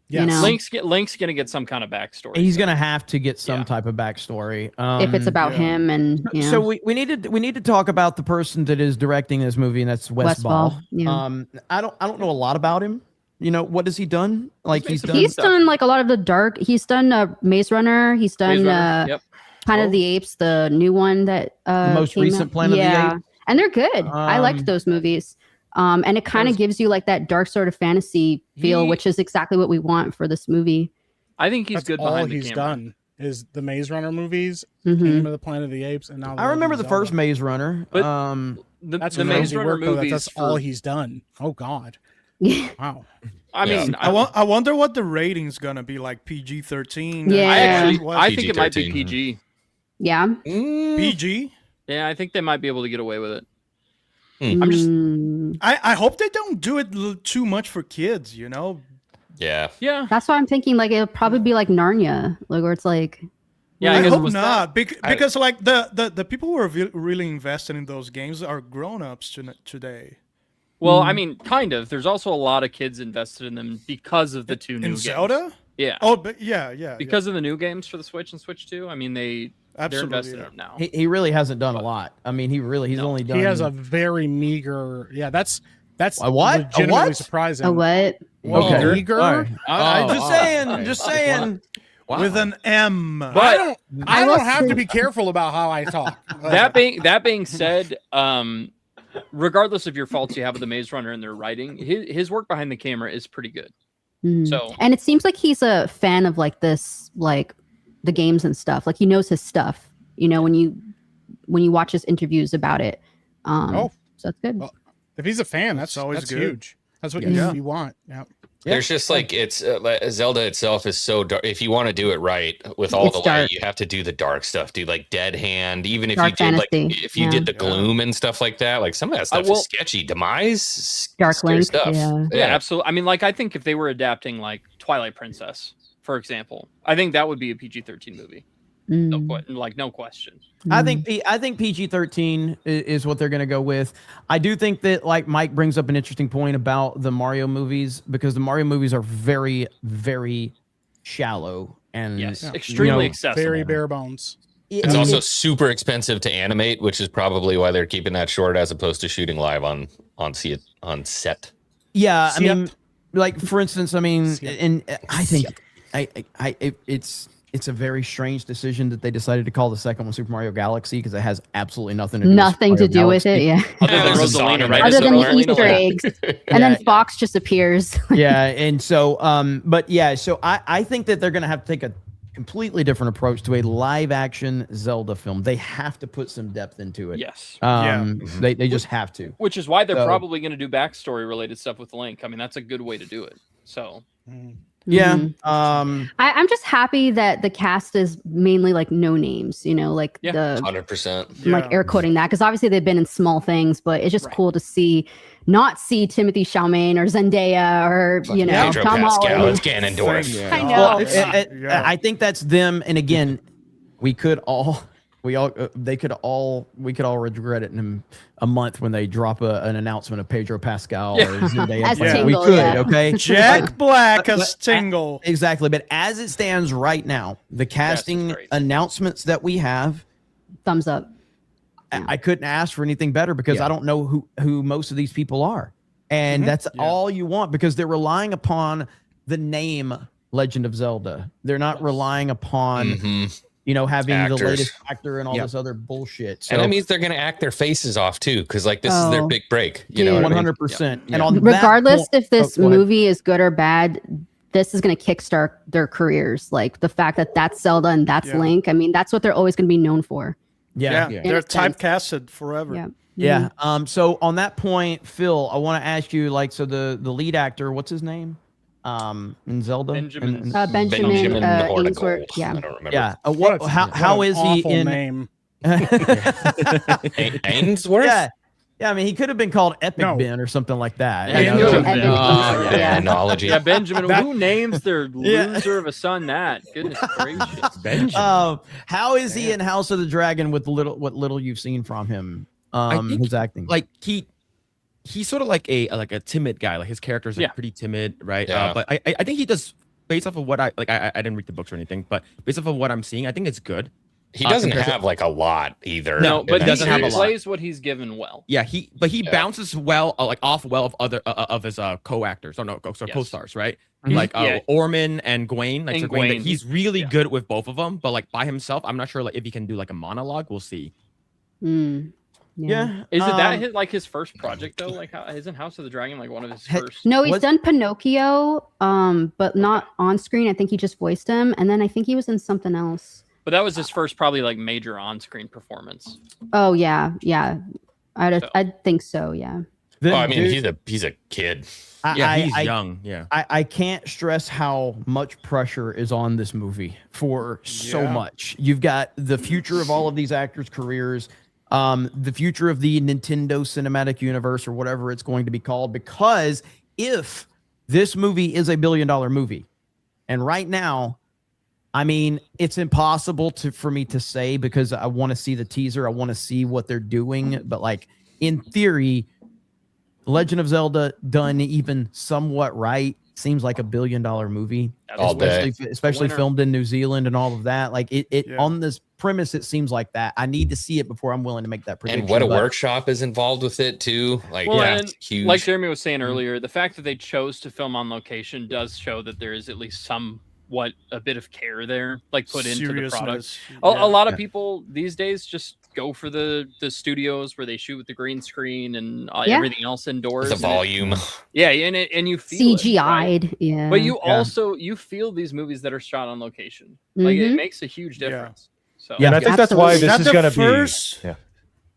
Yes. You know, Link's going to get some kind of backstory. He's going to have to get some Yeah. type of backstory. if it's about yeah. him and you know, So we need to talk about the person that is directing this movie, and that's Wes Ball. Ball, yeah. I don't know a lot about him. You know, what has he done? Like He's he's made done. he's done like a lot of the dark. He's done Maze Runner. He's done Maze Runner, yep. Planet of the Apes, the new one that The most came recent out. Planet of the yeah. Apes? And they're good. I liked those movies. And it kind of gives you like that dark sort of fantasy feel, He- which is exactly what we want for this movie. I think he's That's good all behind he's the camera. done is the Maze Runner movies, Mhm. Kingdom of the Planet of the Apes, and now I remember the Zelda. first Maze Runner. But- That's The Maze crazy Runner work, though. movies. That's all he's done. Oh God! Yeah. Wow. I mean, I wonder what the rating's gonna be, like PG-13. Yeah. I think it might be PG-13. PG. Yeah. PG. Yeah, I think they might be able to get away with it. I'm just- I hope they don't do it too much for kids. You know. yeah. Yeah. That's why I'm thinking like it'll probably be like Narnia, like where it's like Yeah, I because hope was not, that- because like the people who are really invested in those games are grown-ups today. Well, I mean, kind of. There's also a lot of kids invested in them because of the two new In games. Zelda? Yeah. Oh, but yeah. Because of the new games for the Switch and Switch 2. I mean, they're Absolutely, invested in yeah. them now. he really hasn't done a lot. I mean, he's only done. He has a very meager. Yeah, that's A what? A legitimately what? surprising. a what? Okay. Meager? All right. Oh, Just oh, saying. okay. Just saying. Wow. with an M. But I will don't have say- to be careful about how I talk. that being said, regardless of your faults you have with the Maze Runner and their writing, his work behind the camera is pretty good. Mhm. So And it seems like he's a fan of like this, like the games and stuff. Like he knows his stuff. You know, when you watch his interviews about it. Oh. So that's good. Well, if he's a fan, that's always that's good. huge. That's what Yeah. you want. Yeah. There's just like it's Zelda itself is so dark. If you want to do it right with all It's the light, dark. you have to do the dark stuff. Do like Dead Hand, even if Dark you did like fantasy, if you yeah. did the gloom and stuff like that. Like some of that stuff well- is sketchy. Demise, Dark scary Link, stuff. yeah. absolutely. I mean, like I think if they were adapting like Twilight Princess, for example, I think that would be a PG-13 movie. No, Mm. no question. I think PG-13 is what they're going to go with. I do think that like Mike brings up an interesting point about the Mario movies, because the Mario movies are very, very shallow and Yes, Yeah. extremely You know, accessible. Very bare bones. It's also super expensive to animate, which is probably why they're keeping that short as opposed to shooting live on set. yeah. I Yep. mean, like for instance, I mean, Yep. and I think it's a very strange decision that they decided to call the second one Super Mario Galaxy, because it has absolutely nothing to do Nothing with to Super do Mario with it. Galaxy. Yeah. Other than There's a song Rosalina, in right? there. Other than the Rosalina, Easter like- eggs. And then Yeah. Fox just appears. Yeah, and so but yeah, so I think that they're gonna have to take a completely different approach to a live action Zelda film. They have to put some depth into it. Yes. They just have to. Which is why they're So- probably going to do backstory related stuff with Link. I mean, that's a good way to do it. So Yeah. Mhm. I'm just happy that the cast is mainly like no names, you know, like Yeah. the 100%. I'm like air quoting that, because obviously they've been in small things, but it's just Right. cool to not see Timothy Chalamet or Zendaya or you know Pedro Tom Pascal, Holland. it's Ganondorf. Yeah. I know. Well, Yeah. I think that's them. And again, we could all we could all regret it in a month when they drop an announcement of Pedro Pascal or Zendaya. As playing. Tingle, We could, yeah. okay. Jack Black as but- Tingle. Exactly, but as it stands right now, the casting great. announcements that we have, Thumbs up. I couldn't ask for anything better because Yeah. I don't know who most of these people are, and that's all you want because they're relying upon the name Legend of Zelda. They're not relying upon having Actors. the latest actor and all Yep. this other bullshit. So And that means they're going to act their faces off too, because like this is their Oh, big break. You know what I mean? 100%. Yeah. And on that Regardless point- if this go ahead. movie is good or bad, this is going to kickstart their careers. Like the fact that that's Zelda and that's Yeah. Link. I mean, that's what they're always going to be known for. Yeah, Yeah. they're In a sense. typecasted forever. Yeah. Yeah. So on that point, Phil, I want to ask you, like, so the lead actor, what's his name? In Zelda? Benjamin. Benjamin Benjamin Ainsworth. Hornigold. Yeah. I don't remember. Yeah. What How an is he awful in? name? Ainsworth? Yeah. Yeah, I mean, he could have been called Epic No. Ben or something like that. Yeah, you he know? could've been. Oh, yeah, Yeah. analogy. Yeah, Benjamin. That- Who names their Yeah. loser of a son that? Goodness gracious. Benjamin. How is he in House of the Dragon with what little you've seen from him? think, His acting. Like he's sort of like a timid guy. Like his character's like Yeah. pretty timid, right? Yeah. But I think he does, based off of what I didn't read the books or anything, but based off of what I'm seeing, I think it's good. He doesn't compared to- have like a lot either. No, in but that he doesn't have a series. lot. plays what he's given well. Yeah, he bounces well, like off well of other of his co-actors, Yes. co-stars, right? Mhm. Like Yeah. Orman and Gwaine. Like And so Gwaine, Gwaine, he's really yeah. good with both of them, but like by himself, I'm not sure like if he can do like a monologue. We'll see. Mm. yeah. Is it that his first project though? Like, isn't House of the Dragon like one of his He- first? No, he's What- done Pinocchio, but not on screen. I think he just voiced him, and then I think he was in something else. But that was his first, probably like major on-screen performance. Oh yeah. I'd So- I'd think so. Yeah. Then, Oh, I mean, dude, he's a kid. Yeah, I, he's I, young. Yeah. I can't stress how much pressure is on this movie for so Yeah. much. You've got the future of all of these actors' careers, the future of the Nintendo Cinematic Universe or whatever it's going to be called. Because if this movie is a $1 billion movie, and right now, I mean, it's impossible for me to say because I want to see the teaser. I want to see what they're doing. But like in theory, Legend of Zelda done even somewhat right seems like a $1 billion movie, All day. especially Winner. filmed in New Zealand and all of that. Like it Yeah. on this premise, it seems like that. I need to see it before I'm willing to make that prediction. And what a but- workshop is involved with it too. Like, Well, yeah, and it's huge. like Jeremy was saying earlier, the fact that they chose to film on location does show that there is at least somewhat a bit of care there, like put into the product. Seriousness. A Yeah. lot of people these days just go for the studios where they shoot with the green screen and Yeah. everything else indoors. the and it- volume. yeah, and you feel it, right? CGI'd. Yeah. But you Yeah. also you feel these movies that are shot on location. Like it Mhm. makes a huge Yeah. difference. So Yeah. And I think that's why Absolutely. this Is is that going the to be. first? Yeah.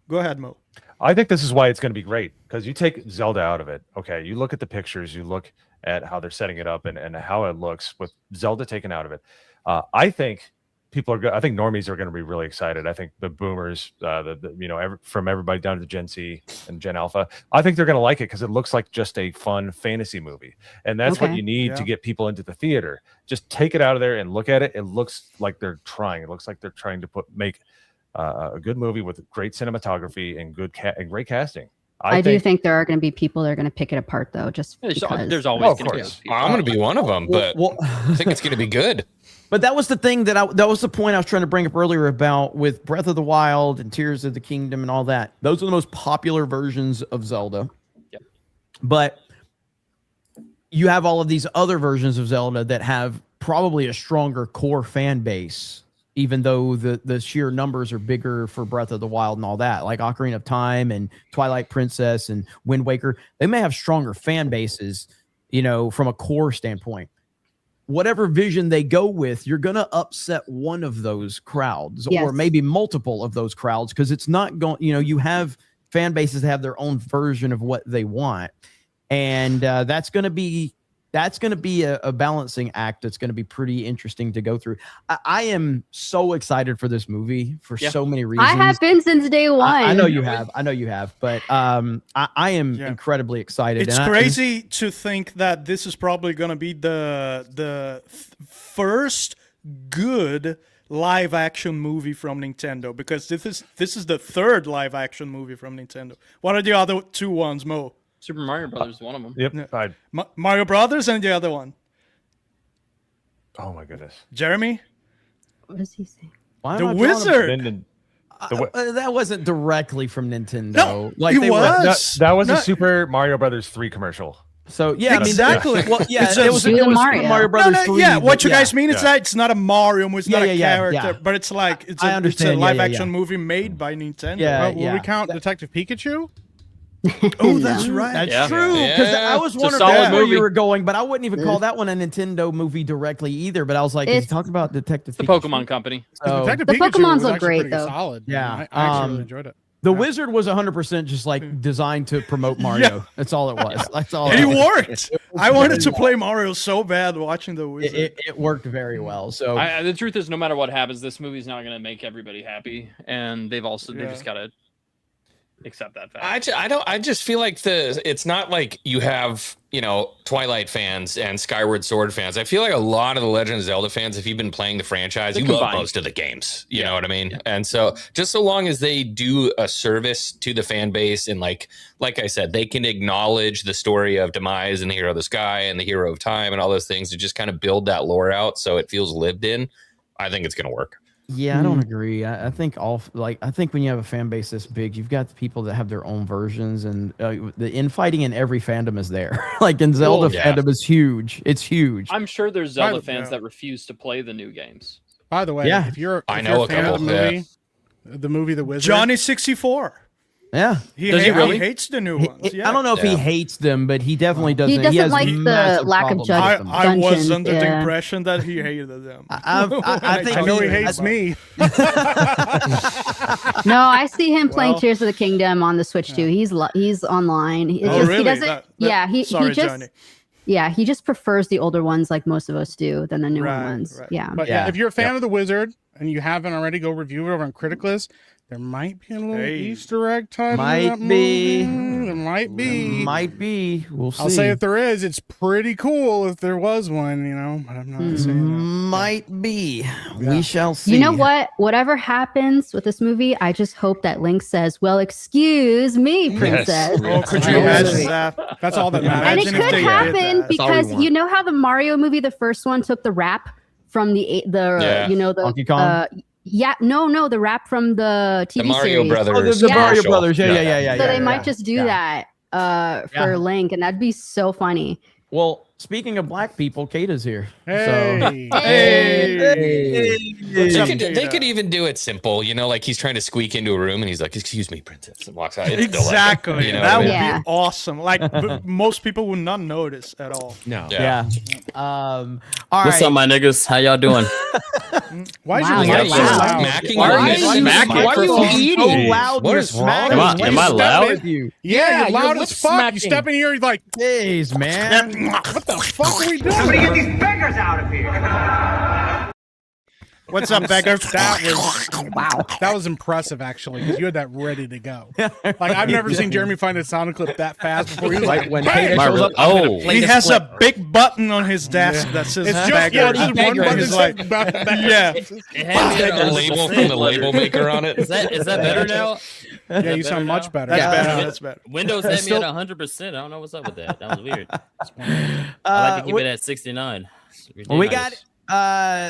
Go ahead, Mo. I think this is why it's going to be great because you take Zelda out of it. Okay. You look at the pictures, you look at how they're setting it up and how it looks with Zelda taken out of it. I think people are, I think normies are going to be really excited. I think the boomers, from everybody down to Gen Z and Gen Alpha, I think they're going to like it because it looks like just a fun fantasy movie. And that's what Okay. you need to Yeah. get people into the theater. Just take it out of there and look at it. It looks like they're trying. It looks like they're trying to make a good movie with great cinematography and great casting. I do think there are going to be people that are going to pick it apart though, just there's, because. there's always of going to be course. those people. I'm going to be one of them, but Well, I think it's going to be good. but that was the thing that was the point I was trying to bring up earlier about with Breath of the Wild and Tears of the Kingdom and all that. Those are the most popular versions of Zelda. Yep. But you have all of these other versions of Zelda that have probably a stronger core fan base, even though the sheer numbers are bigger for Breath of the Wild and all that, like Ocarina of Time and Twilight Princess and Wind Waker. They may have stronger fan bases, from a core standpoint. Whatever vision they go with, you're going to upset one of those crowds or Yes. maybe multiple of those crowds because it's not going, you have fan bases that have their own version of what they want. And that's going to be a balancing act that's going to be pretty interesting to go through. I am so excited for this movie for Yeah. so many reasons. I have been since day one. I know you have. But I am Yeah. incredibly excited. It's And crazy to think that this is probably going to be the first good live action movie from Nintendo? Because this is the third live action movie from Nintendo. What are the other two ones, Mo? Super Mario Brothers is one of them. Yep. Mario Brothers and the other one. Oh my goodness. Jeremy? What does he say? Why am The I drawing a- Wizard. that wasn't directly from Nintendo. No, like it they were. was. That was No. a Super Mario Brothers 3 commercial. So yeah, Exactly. I mean, well, yeah, It's it a- was Do the Super Mario. Mario No, Brothers no, 3. yeah. What you but guys mean is that it's not a Mario, it's not a character, yeah. but it's like it's I a understand, live yeah, action yeah. movie made by Nintendo. Yeah. Will we count Detective Pikachu? Oh, that's right. That's Yeah. true. Because Yeah. I was It's a wondering solid where movie. you were going, but I wouldn't even call that one a Nintendo movie directly either. But I was like, is he It's- talking about Detective The Pikachu? Pokemon Company. So, Detective The Pikachu Pokemons was look actually great, pretty though. solid. Yeah, I actually really um, enjoyed it. the Wizard was 100% just like designed to promote Mario. That's all it was. That's all. It was. worked. I wanted to play Mario so bad watching The Wizard. It worked very well. So The truth is, no matter what happens, this movie's not going to make everybody happy, and they just got to accept that fact. I just feel like it's not like you have, Twilight fans and Skyward Sword fans. I feel like a lot of the Legend of Zelda fans, if you've been playing the franchise, They're you love combined. most of the games. You know what I mean? And so just so long as they do a service to the fan base and like I said, they can acknowledge the story of Demise and the Hero of the Sky and the Hero of Time and all those things to just kind of build that lore out so it feels lived in, I think it's going to work. yeah, I don't agree. I think I think when you have a fan base this big, you've got the people that have their own versions, and the infighting in every fandom is there. Like in Zelda, fandom is huge. It's huge. I'm sure there's Zelda Right, fans yeah. that refuse to play the new games. By the way, Yeah. if you're I if know you're a a fan of couple, the movie The Wizard, Johnny 64. Yeah. Does he really? He hates the new ones. Yeah. I don't know if he hates them, but he definitely doesn't. He doesn't has like the massive lack of problems judgment. with them. I was Dungeons, under the yeah. impression that he hated them. I think I know he he- hates me. No, I see him playing Well- Tears of the Kingdom on the Switch too. He's online. He Oh, really? He doesn't. Sorry, he just. Johnny. Yeah, he just prefers the older ones like most of us do than the newer Right, ones. right. Yeah. But Yeah. if you're a fan of The Wizard and you haven't already, go review it over on Criticlist. There might be a little Hey. Easter egg tied Might to that be. movie. There might be. Might be. We'll see. I'll say if there is, it's pretty cool if there was one, but I'm not saying that. Might be. We shall see. You know what? Whatever happens with this movie, I just hope that Link says, "Well, excuse me, princess." Oh, could you I know. imagine that? That's all that matters. And it Imagine if could they did happen that. That's all we because want. you know how the Mario movie, the first one, took the rap from the Yeah. the Donkey Kong? the rap from the TV The Mario series. Brothers. the Yeah. Mario commercial. Brothers. Yeah. So they yeah. might just do that for Yeah. Link, and that'd be so funny. Well, speaking of black people, Kata's here. Hey. Hey. What's up, They could Kata? even do it simple, like he's trying to squeak into a room and he's like, "Excuse me, princess," and walks out. It's still like- Exactly. you know That what I would mean? Yeah. be awesome. Like most people would not notice at all. No. Yeah. All What's right. up, my niggas? How y'all doing? Why is Wow, your you're mic so loud. loud? Smacking Why your are you lips. smacking Why are you microphones? so loud? What You're is wrong? smacking. Am I- What am I is loud? with you? Yeah, you're loud you're as lip fuck. smacking. You step in here, you're like, Jeez, man. what the fuck are we Somebody doing? get these beggars out of here. What's up, Becker? That was impressive, actually, because you had that ready to go. Like I've never seen Jeremy find a sound clip that fast before. He was like, when "Hey!" Kata Am I shows really- up, I'm gonna Oh. play He the has clip. a big button on his desk that says It's just Beggar. yeah, just one Beggar. button He's that like, says Beggar. yeah. It had me at The label from the label maker on it. Is that better now? Yeah, you sound much better. That's Yeah. better. That's better. Windows had me Still- at 100%. I don't know what's up with that. That was weird. I like to keep it at 69. It's Well, we ridiculous. got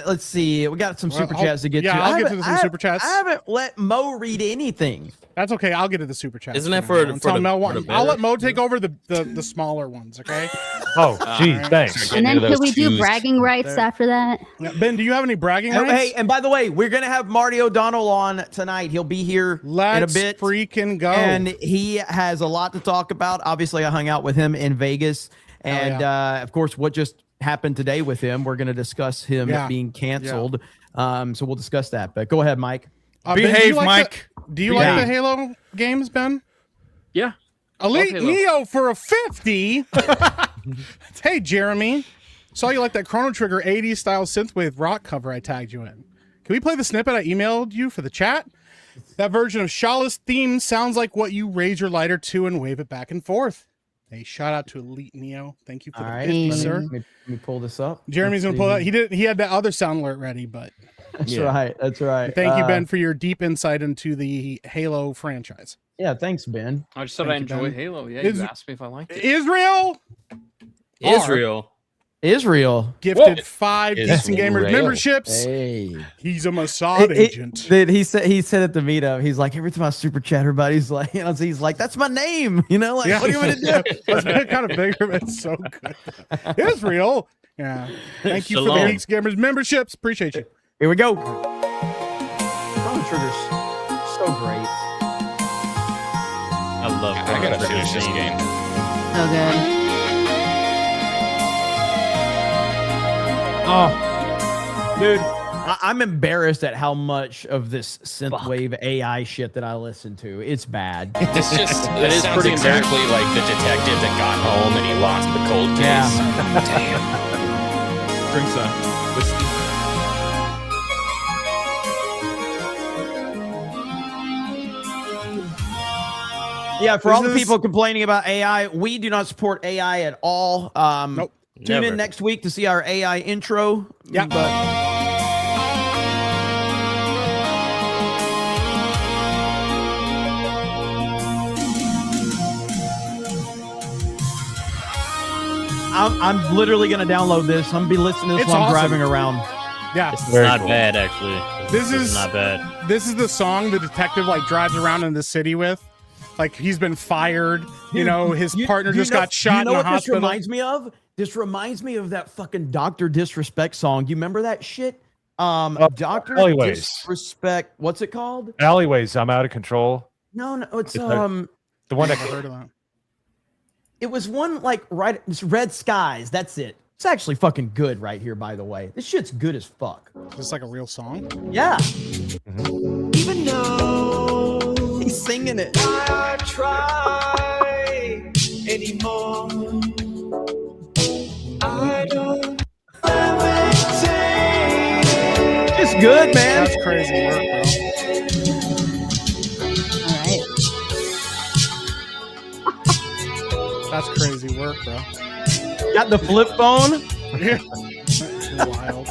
let's see. We got some super I'll- chats to get yeah, to. I'll I get haven't- to some I- super chats. I haven't let Mo read anything. That's okay. I'll get to the super chat. Isn't that for Mel the I'll better? let Mo take over the smaller ones. Okay. Oh, geez, thanks. And then into could those we do twos. bragging rights after that? Yeah, Ben, do you have any bragging Oh, rights? hey, and by the way, we're gonna have Marty O'Donnell on tonight. He'll be here Let's in a bit. freaking go. And he has a lot to talk about. Obviously, I hung out with him in Vegas, and of course, what just happened today with him. We're going to discuss him Yeah. being canceled. So we'll discuss that. But go ahead, Mike. Ben, do you Behave, like Mike. Do you Yeah. like the Halo games, Ben? Yeah. Elite Halo. Neo for a 50. Hey, Jeremy. Saw you like that Chrono Trigger 80s style synthwave rock cover I tagged you in. Can we play the snippet I emailed you for the chat? That version of Shala's theme sounds like what you raise your lighter to and wave it back and forth. Hey, shout out to Elite Neo. Thank you for All the right, 50, let sir. me pull this up. Jeremy's Let's gonna pull see. that. He had that other sound alert ready, but That's Yeah. right. That's right. Thank you, Ben, for your deep insight into the Halo franchise. Yeah, thanks, Ben. I just said Thank I you, enjoy Ben. Halo. Yeah, Is- you asked me if I liked it. Israel Israel. Israel. gifted Whoa. 5 Decent Gamers Israel. memberships. Hey. He's a Mossad agent. He said at the meetup, he's like, every time I super chat everybody, he's like, he's like, that's my name. You know, like, Yeah. what do you want me to do? That's been kind of bigger. It's so good. Israel. Yeah. Thank you for the Shalom. Geeks Gamers memberships. Appreciate you. Here we go. Chrono Trigger's so great. I love I gotta Chrono finish this Trigger's game. So good. Oh, dude, I'm embarrassed at how much of this synthwave AI shit that I listen to. It's bad. It's just It it is sounds pretty exactly like the detective that got home and he lost the cold case. Yeah. Damn. Drink some. Whiskey. Yeah, for all the This is- people complaining about AI, we do not support AI at all. Nope. Tune Never. in next week to see our AI intro. Yeah. But I'm literally gonna download this. I'm gonna be listening to this It's while I'm awesome. driving around. Yeah. It's Very not cool. bad, actually. This is- not bad. This is the song the detective like drives around in the city with. Like he's been fired. You Dude, know, his partner just know- got shot You know in the what hospital. this reminds me of? This reminds me of that fucking Doctor Disrespect song. You remember that shit? Doctor Alleyways. Disrespect. What's it called? Alleyways, I'm out of control. No, it's It's a- The one that Never heard of that. it was one like right. It's Red Skies. That's it. It's actually fucking good right here. By the way, this shit's good as fuck. Is this like a real song? Yeah. Even though he's singing it. I try anymore. I don't It's good, man. That's crazy work, bro. All right. That's crazy work, bro. Got the flip phone. Wild.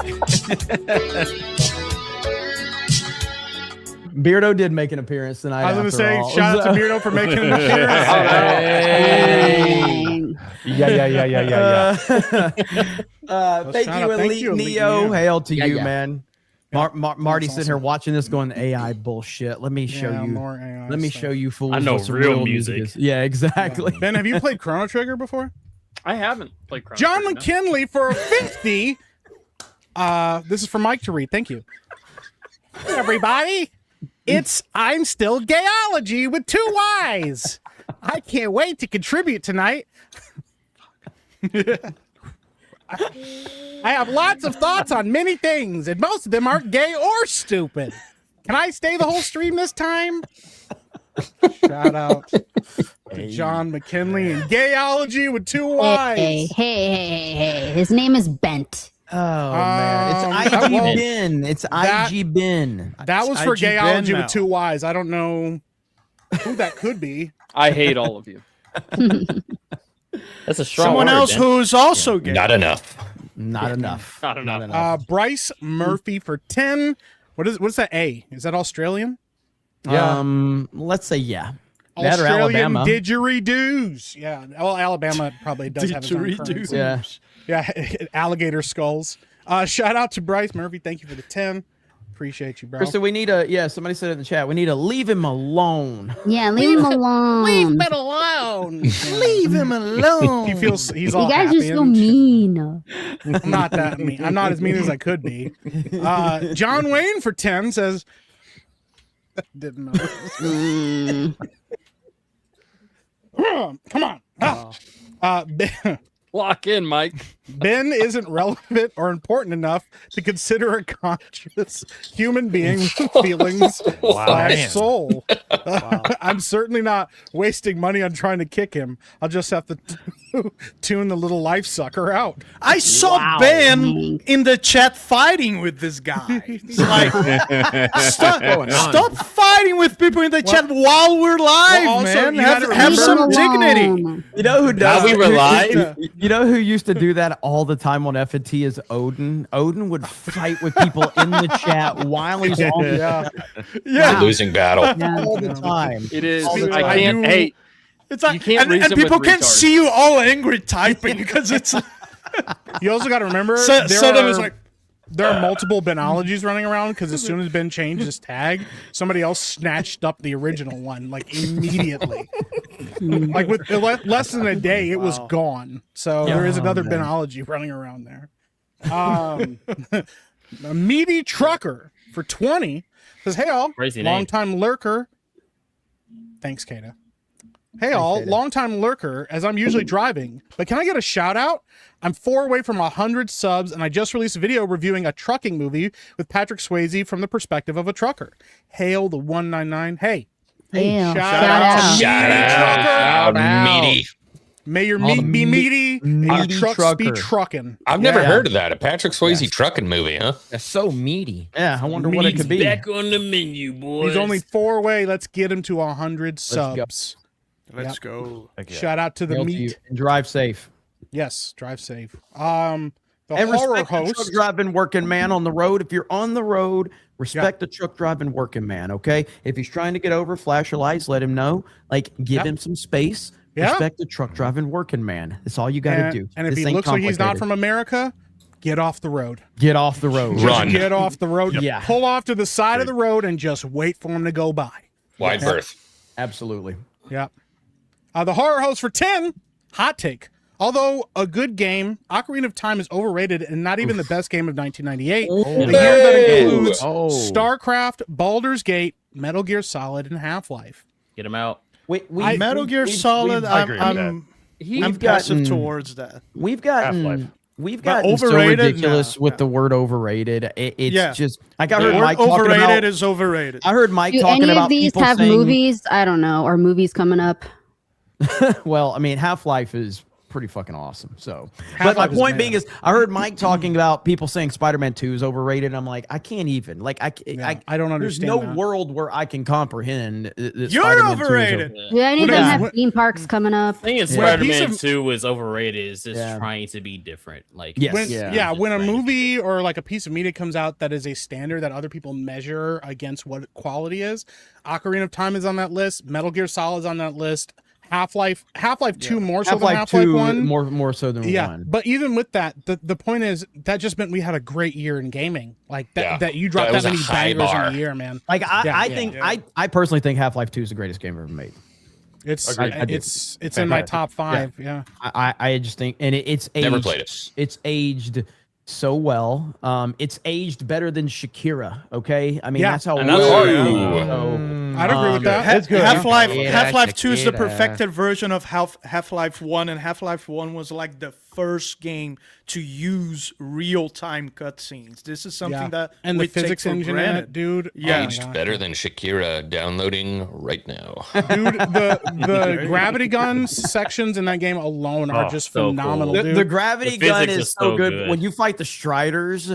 Beardo did make an appearance tonight. I was gonna after say, all. shout out to Beardo for making an appearance. Dang. yeah. Thank shout you, out- thank Elite you, Elite Neo. Neo. Hail to Yeah, you, yeah. man. Marty sitting here watching this, going AI bullshit. Let me show Yeah, you. more AI Let me stuff. show you fools. I know what some real music. is. Yeah, exactly. Ben, have you played Chrono Trigger before? I haven't played Chrono John Trigger, no. McKinley for a 50. This is for Mike to read. Thank you. Hey, everybody. It's I'm Still Gayology with 2 Y's. I can't wait to contribute tonight. I have lots of thoughts on many things, and most of them aren't gay or stupid. Can I stay the whole stream this time? Shout out to John McKinley and Gayology with 2 Y's. Hey. His name is Bent. Oh man, it's that IG won't- Ben. It's that- IG Ben. That was for IG Ben Gayology now. with 2 Y's. I don't know who that could be. I hate all of you. That's a strong Someone word, else man. who's also gay. Not enough. Not enough. Not enough. Bryce Murphy for 10. What's that A? Is that Australian? Yeah. Let's say yeah. That or Australian Alabama. didgeridoos. Yeah. Well, Alabama probably does have its own currency. Yeah. Yeah. Alligator skulls. Shout out to Bryce Murphy. Thank you for the 10. Appreciate you, bro. Krista, we need somebody said it in the chat. We need to leave him alone. Yeah, leave him alone. it alone. Leave him alone. He feels he's all You guys happy are so and shit. mean. I'm not that mean. I'm not as mean as I could be. John Wayne for 10 says, didn't know. Mm. Come on. Lock in, Mike. Ben isn't relevant or important enough to consider a conscious human being with feelings man. soul. I'm certainly not wasting money on trying to kick him. I'll just have to tune the little life sucker out. I saw Ben in the chat fighting with this guy. It's like, stop fighting with people in the chat while we're live, Well, also, man. you gotta Have some remember- dignity. You know who does? Now we were live. You know who used to do that all the time on FNT is Odin. Odin would fight with people in the chat while he's on the Yeah. Losing battle. all the time. It is. All the I time. can't. Hey, It's like, You can't and reason people with can retards. see you all angry typing because it's You also got to remember Sudden is like, there are multiple Benologies running around because as soon as Ben changed his tag, somebody else snatched up the original one like immediately. Like with less than a day, it was gone. So there is another Benology running around there. A meaty trucker for 20 says, "Hey all, Crazy name. long-time lurker." Thanks, Kata. Hey all, long-time lurker, as I'm usually driving, but can I get a shout out? I'm 4 away from 100 subs, and I just released a video reviewing a trucking movie with Patrick Swayze from the perspective of a trucker. Hail the 199. Hey, Hail. shout out. Shout out, meaty. May your All the meat be meaty and your meaty trucks be trucker. trucking. I've never Yeah. heard of that. A Patrick Swayze trucking movie, huh? That's so meaty. Yeah, I wonder what it He's could be. back on the menu, boys. He's only 4 away. Let's get him to 100 go. subs. let's go. Thank you. Shout out to the Hail to you, meat. and drive safe. Yes, drive safe. The And horror respect the truck host. driving working man on the road. If you're on the road, respect the truck driving working man. Okay, if he's trying to get over, flash your lights, let him know. Like, give Yep. him some space. Yeah. Respect the truck driving working man. That's all you got to do. And if This he ain't looks like he's not complicated. from America, get off the road. Get off the road. Run. Get off the road. Yeah. Pull off to the side of the road and just wait for him to go by. Wide berth. Absolutely. Yep. The horror host for 10, hot take. Although a good game, Ocarina of Time is overrated and not even the best game of 1998. The year that includes StarCraft, Baldur's Gate, Metal Gear Solid, and Half-Life. Get him out. Metal Gear Solid, I agree with I'm We've passive gotten- towards that. We've Half-Life. gotten we've But gotten so overrated? ridiculous No, with no. the word overrated. It's Yeah. just like I The heard word Mike talking overrated about. is overrated. I heard Mike Do talking any about of these people have saying, movies? I don't know, or movies coming up? Well, I mean, Half-Life is pretty fucking awesome. So, but my Half-Life is point being amazing. is, I heard Mike talking about people saying Spider-Man 2 is overrated. I'm like, I can't even. Like, I don't There's understand no that. world where I can comprehend. That You're Spider-Man 2 is overrated. Do any of them Yeah. have theme parks coming up? I think it's Yeah. Spider-Man Piece of- 2 is overrated. Is just Yeah. trying to be different. Like Yes. When, Yeah. when a Just trying to be movie or like a piece of media comes out that is a standard that other people measure against what quality is, Ocarina of Time is on that list. Metal Gear Solid is on that list. Half-Life 2 more so than Half-Life Half-Life 2 1. more so than Yeah, 1. but even with that, the point is that just meant we had a great year in gaming. Like that, Yeah. that you dropped That that was a many high bangers bar. in a year, man. Like Yeah. think I personally think Half-Life 2 is the greatest game ever made. It's Agreed. I do. it's in my top 5. Yeah. I just think, and it's aged, Never played it. It's aged so well. It's aged better than Shakira. Okay, I mean Yeah. that's how. And that's well- hard. So, I'd agree with that. It's good. Half-Life Yeah, Half-Life 2 is the Shakira. perfected version of Half-Life 1, and Half-Life 1 was like the first game to use real-time cutscenes. This is something Yeah. that And the we take physics for engine in granted. it, dude. Yeah. Oh my Aged God. better than Shakira. Downloading right now. Dude, the gravity gun sections in that game alone are Oh, just so phenomenal, cool. dude. the gravity The gun physics is is so so good. good. When you fight the Striders,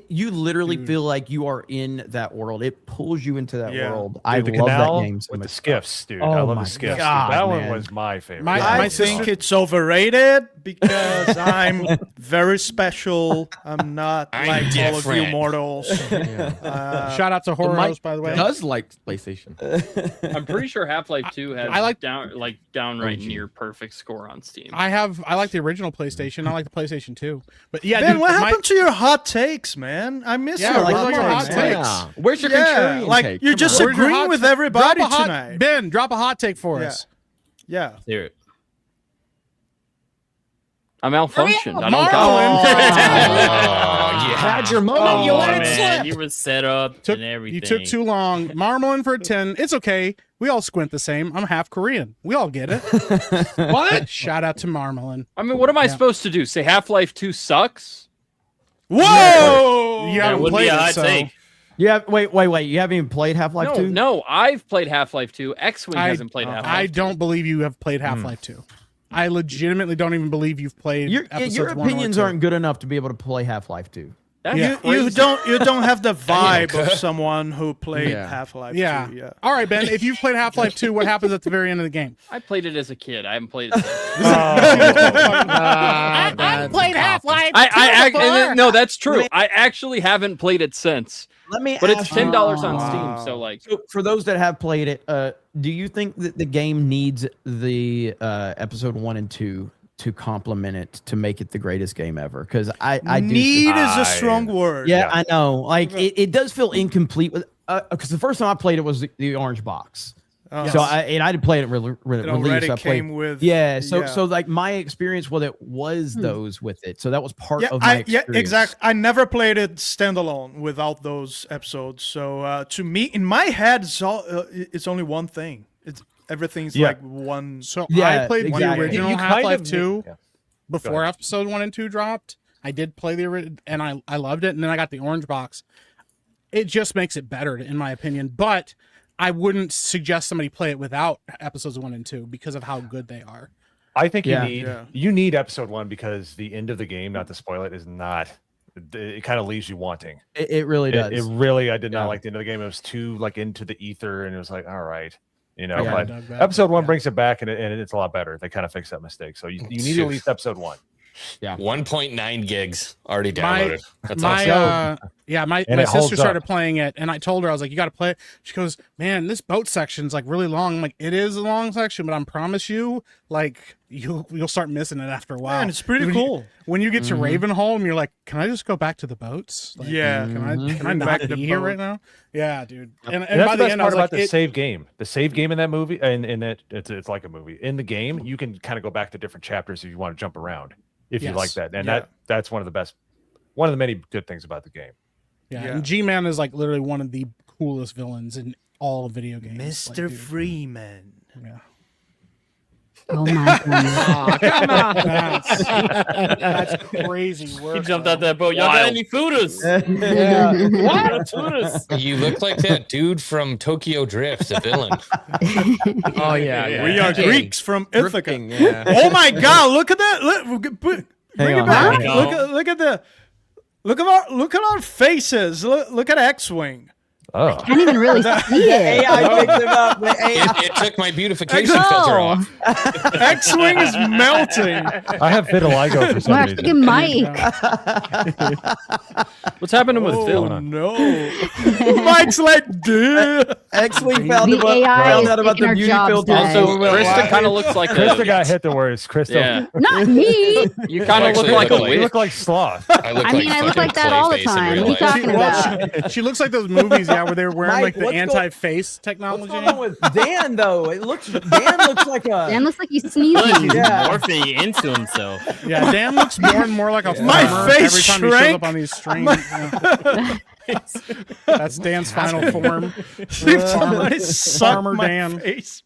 you literally feel like you are in that world. It pulls you into that Yeah. world. Dude, I the love canal that game so with the much. skiffs, dude. Oh I love my the skiffs. dude. God, That man. one was my favorite. My- I think it's overrated because I'm very special. I'm not I'm like all of you different. mortals. Shout out to Horror Mike Host, by the way. Does like PlayStation. I'm pretty sure Half-Life 2 has I like- downright near perfect score on Steam. I like the original PlayStation. I like the PlayStation 2. But yeah, Ben, dude, what my- happened to your hot takes, man? I miss Yeah, your where's hot all your hot takes. takes? man. Yeah. Where's your Yeah, contrarian like take? you're Come just on. Where's your agreeing hot with take? everybody Drop a hot- tonight. Ben, drop a hot take for Yeah. us. Yeah. Hear it. I malfunctioned. I don't Marlon. Oh, you had your moment. Oh, you let it man, slip. you were set up Took- and everything. You took too long. Marmalin for a 10. It's okay. We all squint the same. I'm half Korean. We all get it. What? Shout out to Marmalin. I mean, what am I supposed to do? Say Half-Life 2 sucks? Whoa! You That haven't would be played a it, hot so take. Yeah, wait. You haven't even played Half-Life 2? No, I've played Half-Life 2. X-Wing hasn't played Half-Life I 2. don't believe you have played Half-Life 2. I legitimately don't even believe you've played. Your episodes 1 or opinions 2. aren't good enough to be able to play Half-Life 2. That's You crazy. don't have the vibe of someone who played Yeah. Half-Life 2. Yeah. Yeah. All right, Ben. If you've played Half-Life 2, what happens at the very end of the game? I played it as a kid. I haven't played it since. I played Half-Life. No, that's true. I actually haven't played it since. Let me But it's ask you- $10 on Wow. Steam. So like, So for those that have played it, do you think that the game needs the episode 1 and 2 to complement it to make it the greatest game ever? Because I do. Need is a strong word. Yeah, I know. Like it does feel incomplete with because the first time I played it was the orange box. So I did play it at It release. already So I played, came with. So like my experience with it was those with it. So that was part of my Yeah, experience. exactly. I never played it standalone without those episodes. So to me, in my head, it's only one thing. Everything's Yeah. like one. So Yeah, I played exactly. the original You kind Half-Life of 2 yeah. before ahead. episode 1 and 2 dropped. I did play the original, and I loved it. And then I got the orange box. It just makes it better, in my opinion. But I wouldn't suggest somebody play it without episodes 1 and 2 because of how good they are. I think Yeah. you need episode 1 because the end of the game, not to spoil it, is not. It kind of leaves you wanting. It really does. It really, I did not Yeah. like the end of the game. It was too like into the ether, and it was like, all right, Yeah. But Dug back. episode 1 brings it back, and it's a lot better. They kind of fixed that mistake. So you need at least episode 1. 1.9 gigs already My- downloaded. That's my awesome. my And it sister holds started up. playing it, and I told her, I was like, you got to play it. She goes, man, this boat section's like really long. I'm like, it is a long section, but I promise you, like you'll start missing it after a while. Man, it's pretty When cool. when you get to Ravenholm, you're like, can I just go back to the boats? Like, Yeah. can I Bring not back be the here boat. right now? Yeah, dude. And And that's by the the best end, I part was about like, the save game. The save game in that movie, and in it, it's like a movie. In the game, you can kind of go back to different chapters if you want to jump around, if you Yes. like that. And Yeah. that's one of the many good things about the game. yeah. Yeah. And G-Man is like literally one of the coolest villains in all of video games. Like, Mr. dude, Freeman. yeah. Oh my goodness. That's crazy work. He jumped out that boat. Y'all got any fooders? What? You look like that dude from Tokyo Drift, the villain. Oh yeah. We are Drifting. Greeks from Ithaca. Drifting, yeah. Oh my God! Look at that! Bring Hang it on, back. hang on. Look at our faces. Look at X-wing. Oh, Can't even really see it. AI picked him up. The AI. It took my beautification filter No. off. X-wing is melting. I have vitiligo for some Wow, reason. freaking Mike. what's happening with Phil? Oh no! Mike's like, duh. X-Wing found The AI found is out about taking the our beauty jobs filter. today. Also, Krista kind of looks like Krista a. got hit the worst. Krista, Yeah, Not me. you kind of look Actually, like a look you witch. look like Sloth. I look I mean, I look fucking like that all the Clayface in time. real What are you life. talking about? She looks like those movies, where they were wearing Mike, like the what's going- anti-face What's technology. going on with Dan though? Dan looks like a. Dan looks like he's Look, sneezing. he's Yeah. morphing into himself. Yeah, Dan looks more and more like a My farmer face every time he shows shrank. up on these streams. Yeah. That's Dan's final form. I suck Farmer my Dan. face.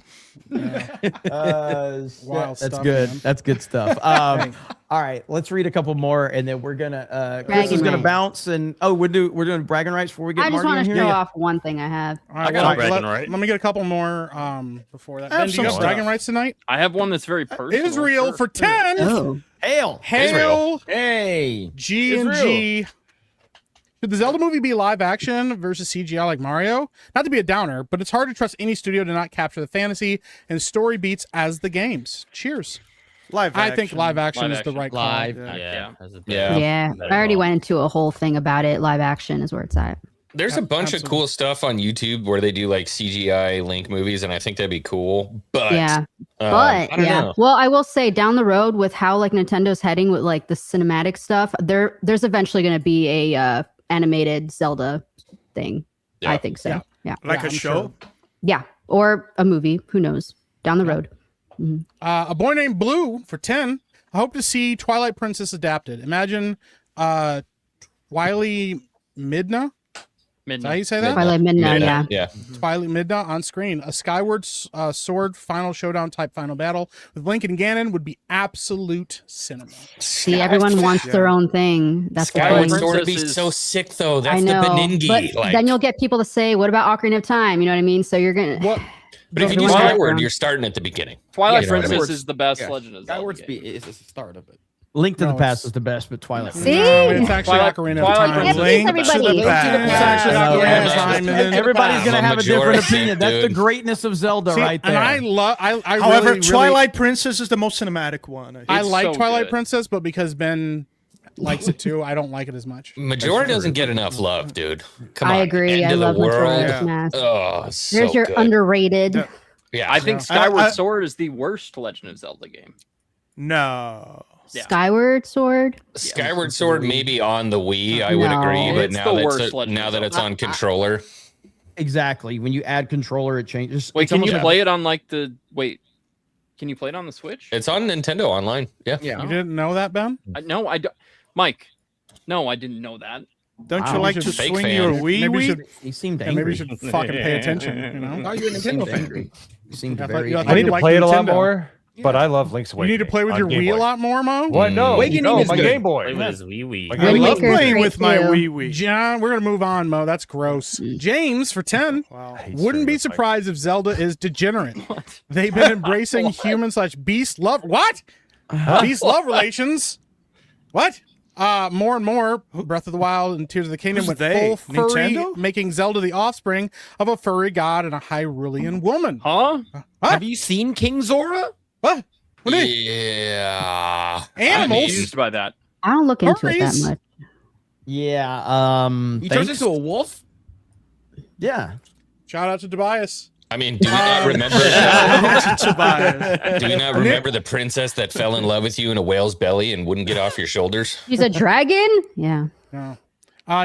Shit. Wild That's stuff, good. man. That's good stuff. All right, let's read a couple more, and then we're gonna. Chris Bragging is gonna rights. bounce, and we're doing bragging rights before we get I just Marty want in to here. show off one thing I have. All right, I got well, a bragging right. Let me get a couple more before that. I have Ben, do you got some bragging stuff. rights tonight? I have one that's very personal. Israel Sure. for 10. Oh. Hail, Hail hey, G and G. Should the Zelda movie be live action versus CGI like Mario? Not to be a downer, but it's hard to trust any studio to not capture the fantasy and story beats as the games. Cheers. Live I think action. live action Live is the action. right call. Live. Yeah. Yeah. That's a Yeah. Yeah, better I already call. went into a whole thing about it. Live action is where it's at. There's a bunch of Absolutely. cool stuff on YouTube where they do like CGI Link movies, and I think that'd be cool. But Yeah. I But don't yeah, know. well, I will say down the road with how like Nintendo's heading with like the cinematic stuff, there's eventually going to be a animated Zelda thing. Yeah. I think so. Yeah. Yeah. Like Yeah, a I'm show. sure. Yeah, or a movie. Who knows? Down the road. A Boy Named Blue for 10. I hope to see Twilight Princess adapted. Imagine Twilight Midna. Is that how you say that? Twilight Midnight. Yeah. Yeah. Twilight Midna on screen. A Skyward Sword final showdown type final battle with Link and Ganon would be absolute cinema. See, everyone wants their own thing. That's the Skyward thing. Sword would be Princess so sick though. I That's know, the Beningi. but Like, then you'll get people to say, "What about Ocarina of Time?" You know what I mean? So you're gonna. What But if you do Twilight Skyward, one. you're starting at the beginning. Twilight You know what I Princess mean? is the best Yeah. Legend of Zelda Skyward's game. is the start of it. Link to No, the Past it's- is the best, but Twilight. See? No, it's actually Twilight- Ocarina of Twilight Time. Princess. Yes, Link everybody. to the It's actually Past. Ocarina of Yeah. Time. and then- Everybody's gonna I'm a have a different majority, opinion. That's the dude. greatness of Zelda, See, right there. And I love. I However, really, Twilight Princess is the most cinematic one. I It's like so Twilight good. Princess, but because Ben likes it too, I don't like it as much. Majora doesn't get enough love, dude. Come on. I agree. End I of the love world. Majora's Mask. Oh, so There's your good. underrated. Yeah. Yeah. I think Yeah. Skyward Sword is the worst Legend of Zelda game. No. Yeah. Skyward Sword. Skyward Sword maybe on the Wii, I would No. agree, but It's now the that's worst Legend now of that it's Zelda. on controller, Exactly. When you add controller, it changes. Wait, It's can you almost play it on like the wait? Can you play it on the Switch? it's on Nintendo Online. Yeah. Yeah. You didn't know that, Ben? No, I don't. Mike, no, I didn't know that. Don't Wow. you like Maybe to should- swing Fake your fan. Wii? Maybe you Wii? should, He seemed yeah, angry. maybe you should fucking pay attention. You know, Oh, you're a He seemed Nintendo fan. angry. He seemed I thought very you- I I thought need you to like play it a lot Nintendo. more, but I love Link's you Awakening. need to play with on your Game Wii a Boy. lot more, Mo. What? No, Awakening no, is my good. Game Boy. Play with his Wii Wii. Like, I Wind love Waker's playing great with my too. Wii Wii. John, we're gonna move on, Mo. That's gross. James for 10. Wow. I hate Wouldn't be serious, like- surprised if Zelda is degenerate. What? They've been embracing human/beast love. What? Beast love relations. What? More and more, Breath of the Wild and Tears of the Kingdom Who's went they? full furry, Nintendo? making Zelda the offspring of a furry god and a Hyrulean woman. Huh? Have you seen King Zora? What? What do you- Yeah. I'm Animals? confused by that. I don't look into it that Furries? much. Yeah. He turns thanks. into a wolf. Yeah. Shout out to Tobias. I mean, do we not remember? Tobias. Do we not remember the princess that fell in love with you in a whale's belly and wouldn't get off your shoulders? She's a dragon. Yeah. No.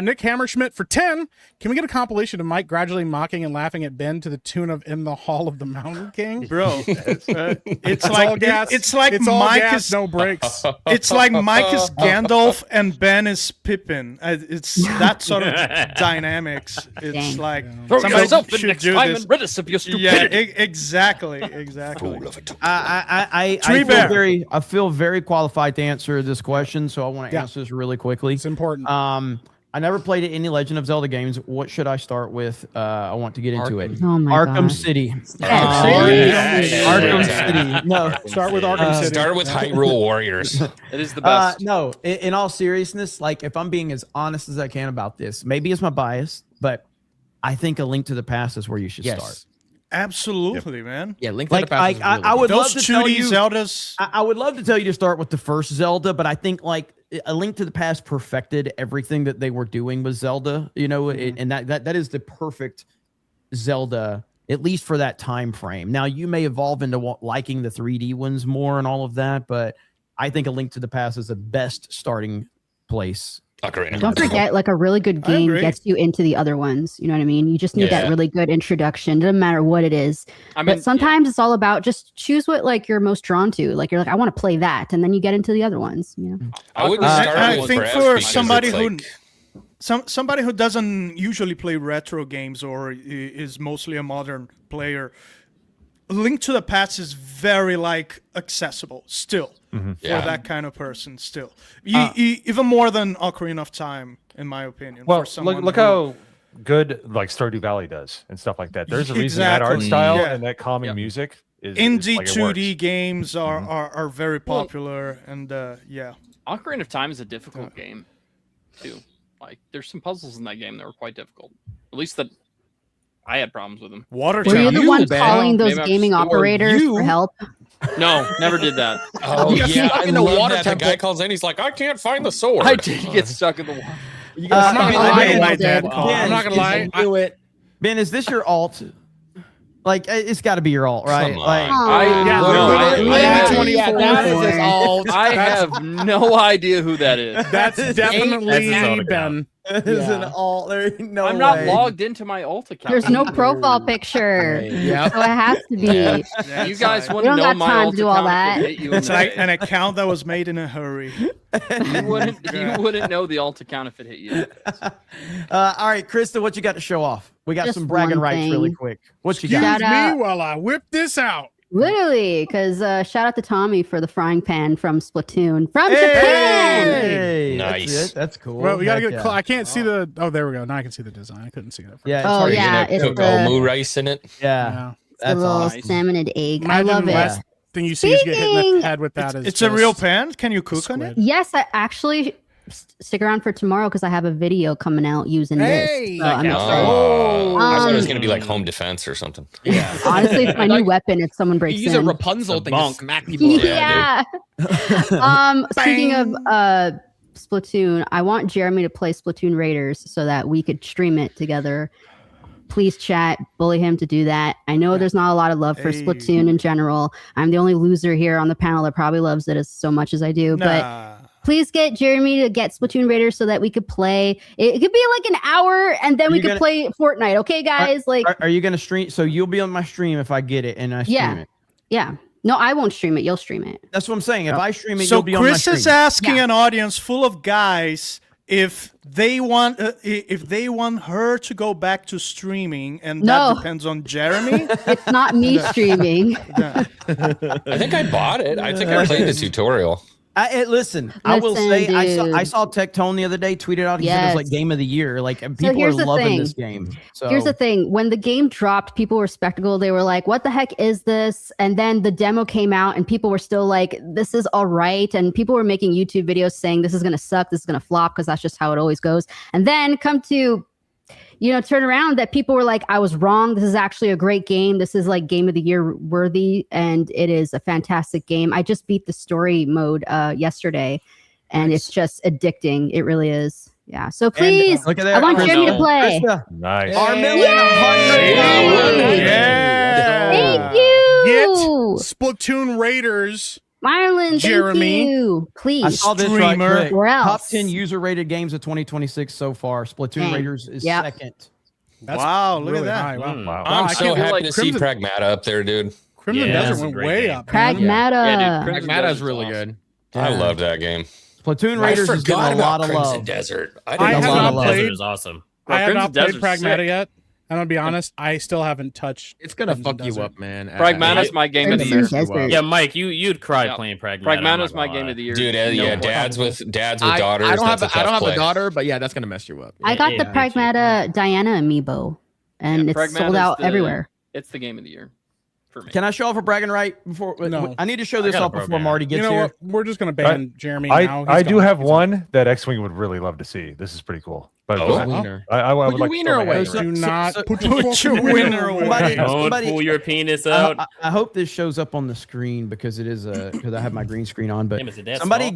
Nick Hammerschmidt for 10. Can we get a compilation of Mike gradually mocking and laughing at Ben to the tune of "In the Hall of the Mountain King"? Bro, it's It's like all gas. it's like it's all Mike gas, is no brakes. it's like Mike is Gandalf and Ben is Pippin. It's that sort of dynamics. It's Dang. like Throw somebody yourself in should next do time this. and rid us of your Yeah, stupidity. exactly. I Tree feel Bear. I feel very qualified to answer this question, so I want to Yeah. answer this really quickly. It's important. I never played any Legend of Zelda games. What should I start with? I want to get into it. Oh my Arkham God. City. Yeah, Arkham Yeah. City. No. Start with Arkham City. Start with Hyrule Warriors. It is the best. No, in all seriousness, like if I'm being as honest as I can about this, maybe it's my bias, but I think A Link to the Past is where you should start. Yes. Absolutely, man. Yeah, Link to the Like Past. I would love Those to tell 2D you. Zeldas. I would love to tell you to start with the first Zelda, but I think like A Link to the Past perfected everything that they were doing with Zelda, you know, and that is the perfect Zelda, at least for that time frame. Now you may evolve into liking the 3D ones more and all of that, but I think A Link to the Past is the best starting place. Ocarina. Don't forget, like a really good I game agree. gets you into the other ones. You know what I mean? You just need Yeah. that really good introduction. Doesn't matter what it is. I mean, But sometimes it's all about just choose what like you're most drawn to. Like you're like, I want to play that, and then you get into the other ones. You know? I wouldn't I start with think Brass for because somebody it's who like- somebody who doesn't usually play retro games or is mostly a modern player, Link to the Past is very like accessible still for Yeah. that kind of person. Still, even more than Ocarina of Time, in my opinion. Well, for someone look who- how good like Stardew Valley does and stuff like that. There's a reason that art Exactly. style Yeah. and that calming music is indie like, it 2D works. games are very popular, and yeah. Ocarina of Time is a difficult game, too. Like, there's some puzzles in that game that were quite difficult. At least that I had problems with them. Water Were you the Town. one Ben. calling those Maybe I'm gaming just- or operators you. for help? No, never did that. Oh You got yeah, stuck I in the love water that. The temple. guy calls in. He's like, I can't find the sword. I did get stuck in the water. I'm not gonna Ben, lie. Ben, my dad did. called. I'm not gonna lie. Do it. Ben, is this your alt? Like, it's got to be your alt, right? Come on. Like, Yeah, No, literally, I- maybe I- 24. that is his alt. I have no idea who that is. That's definitely That's Ben. it is an alt. There ain't no I'm not way. logged into my alt account. There's no profile picture, Yep. so it has to be. You guys We wouldn't don't know got my time alt to do all account if that. it hit you in It's the like face. an account that was made in a hurry. You wouldn't know the alt account if it hit you. All right, Krista, what you got to show off? We got Just some bragging one rights really thing. quick. What you Excuse got? Shout me while I whip this out. Literally, because shout out to Tommy for the frying pan from Splatoon from Japan. Hey, Nice. That's, that's cool. Well, we gotta Heck get. yeah. I can't see the. Oh, there we go. Now I can see the design. I couldn't see it. Yeah. It's Oh, hard to yeah, get it's a- Cook the- omu rice in it. yeah. Yeah. a little awesome. salmon and egg. Imagine I love the it. last thing you see is get hit in the Speaking- head with that. It's a real pan. Can you cook on it? Yes, I actually stick around for tomorrow because I have a video coming out using Hey! this. So I'm That excited. I thought it was Um, going to be like home defense or something. Yeah. Honestly, it's my new weapon if someone You breaks use a in. Rapunzel thing to bonk. smack people. over the head, Yeah. Speaking of Splatoon, I want Jeremy to play Splatoon Raiders so that we could stream it together. Please chat, bully him to do that. I know there's not a lot of love for Hey. Splatoon in general. I'm the only loser here on the panel that probably loves it as so much as I do. But Nah. please get Jeremy to get Splatoon Raiders so that we could play. It could be like an hour and then we You could gonna- play Fortnite. Okay, guys? Are you gonna stream? So you'll be on my stream if I get it and I stream Yeah. it. Yeah. No, I won't stream it. You'll stream it. That's what I'm saying. If I stream it, So you'll be on my Chris stream. is asking Yeah. an audience full of guys if they want her to go back to streaming, and No. that depends on Jeremy. It's not me streaming. I think I bought it. I think I played the tutorial. Listen, I will Listen, say I dude. saw Tectone the other day tweeted out. He said it was Yes. like game of the year. Like and people are here's the loving thing. this game. So Here's the thing. When the game dropped, people were skeptical. They were like, what the heck is this? And then the demo came out and people were still like, this is all right. And people were making YouTube videos saying this is going to suck. This is going to flop because that's just how it always goes. And then come to, turn around that people were like, I was wrong. This is actually a great game. This is like game of the year worthy. And it is a fantastic game. I just beat the story mode yesterday and it's just addicting. It really is. Yeah. So please, look at that. I want Jeremy to play. Krista, Nice. $1,100,000. Yeah. Thank you. Get Splatoon Raiders. Marlon, Jeremy. thank you. Please. I saw this right Streamer. quick. Or else. Top 10 user-rated games of 2026 so far. Splatoon Dang. Raiders is Yep. second. That's Wow, look at really that. high. Wow. Wow. I'm I so can't- happy like to see Crimson- Pragmata up there, dude. Crimson Yeah, Desert that's a went great way game. up. man. Pragmata. Yeah, dude, Crimson Pragmata's Desert's really awesome. good. I love that game. Splatoon I Raiders is getting forgot a lot about of Crimson love. Desert. I a have lot not of love. Desert played. is awesome. I have Crimson not played Desert's Pragmata sick. yet. I'm gonna be honest. I still haven't touched. It's gonna Crimson fuck you Desert. up, man. Pragmata's my game of the year. Crimson Desert. Yeah, Mike, you'd cry Yeah. playing Pragmata. Pragmata's my game of the year. Dude, No yeah, question. dads with daughters. I don't have that's I a don't tough have a play. daughter, but yeah, that's gonna mess you up. I got Yeah, the me too. Pragmata Diana amiibo, and Yeah, it's Pragmata's sold out the- everywhere. It's the game of the year for me. Can I show off a bragging right before? No. I need to show this got a off before program. Marty You gets know here. what? We're just gonna ban Jeremy now. I He's do gone. have He's one that X-Wing would really love to see. This is pretty cool. But Oh. Wiener. I would Put your like to wiener throw my away. hand Do around. not so- put Put your winner away. Somebody- Don't somebody- pull your penis out. I hope this shows up on the screen because it is because I have my green screen on. But Damn, is it that somebody small?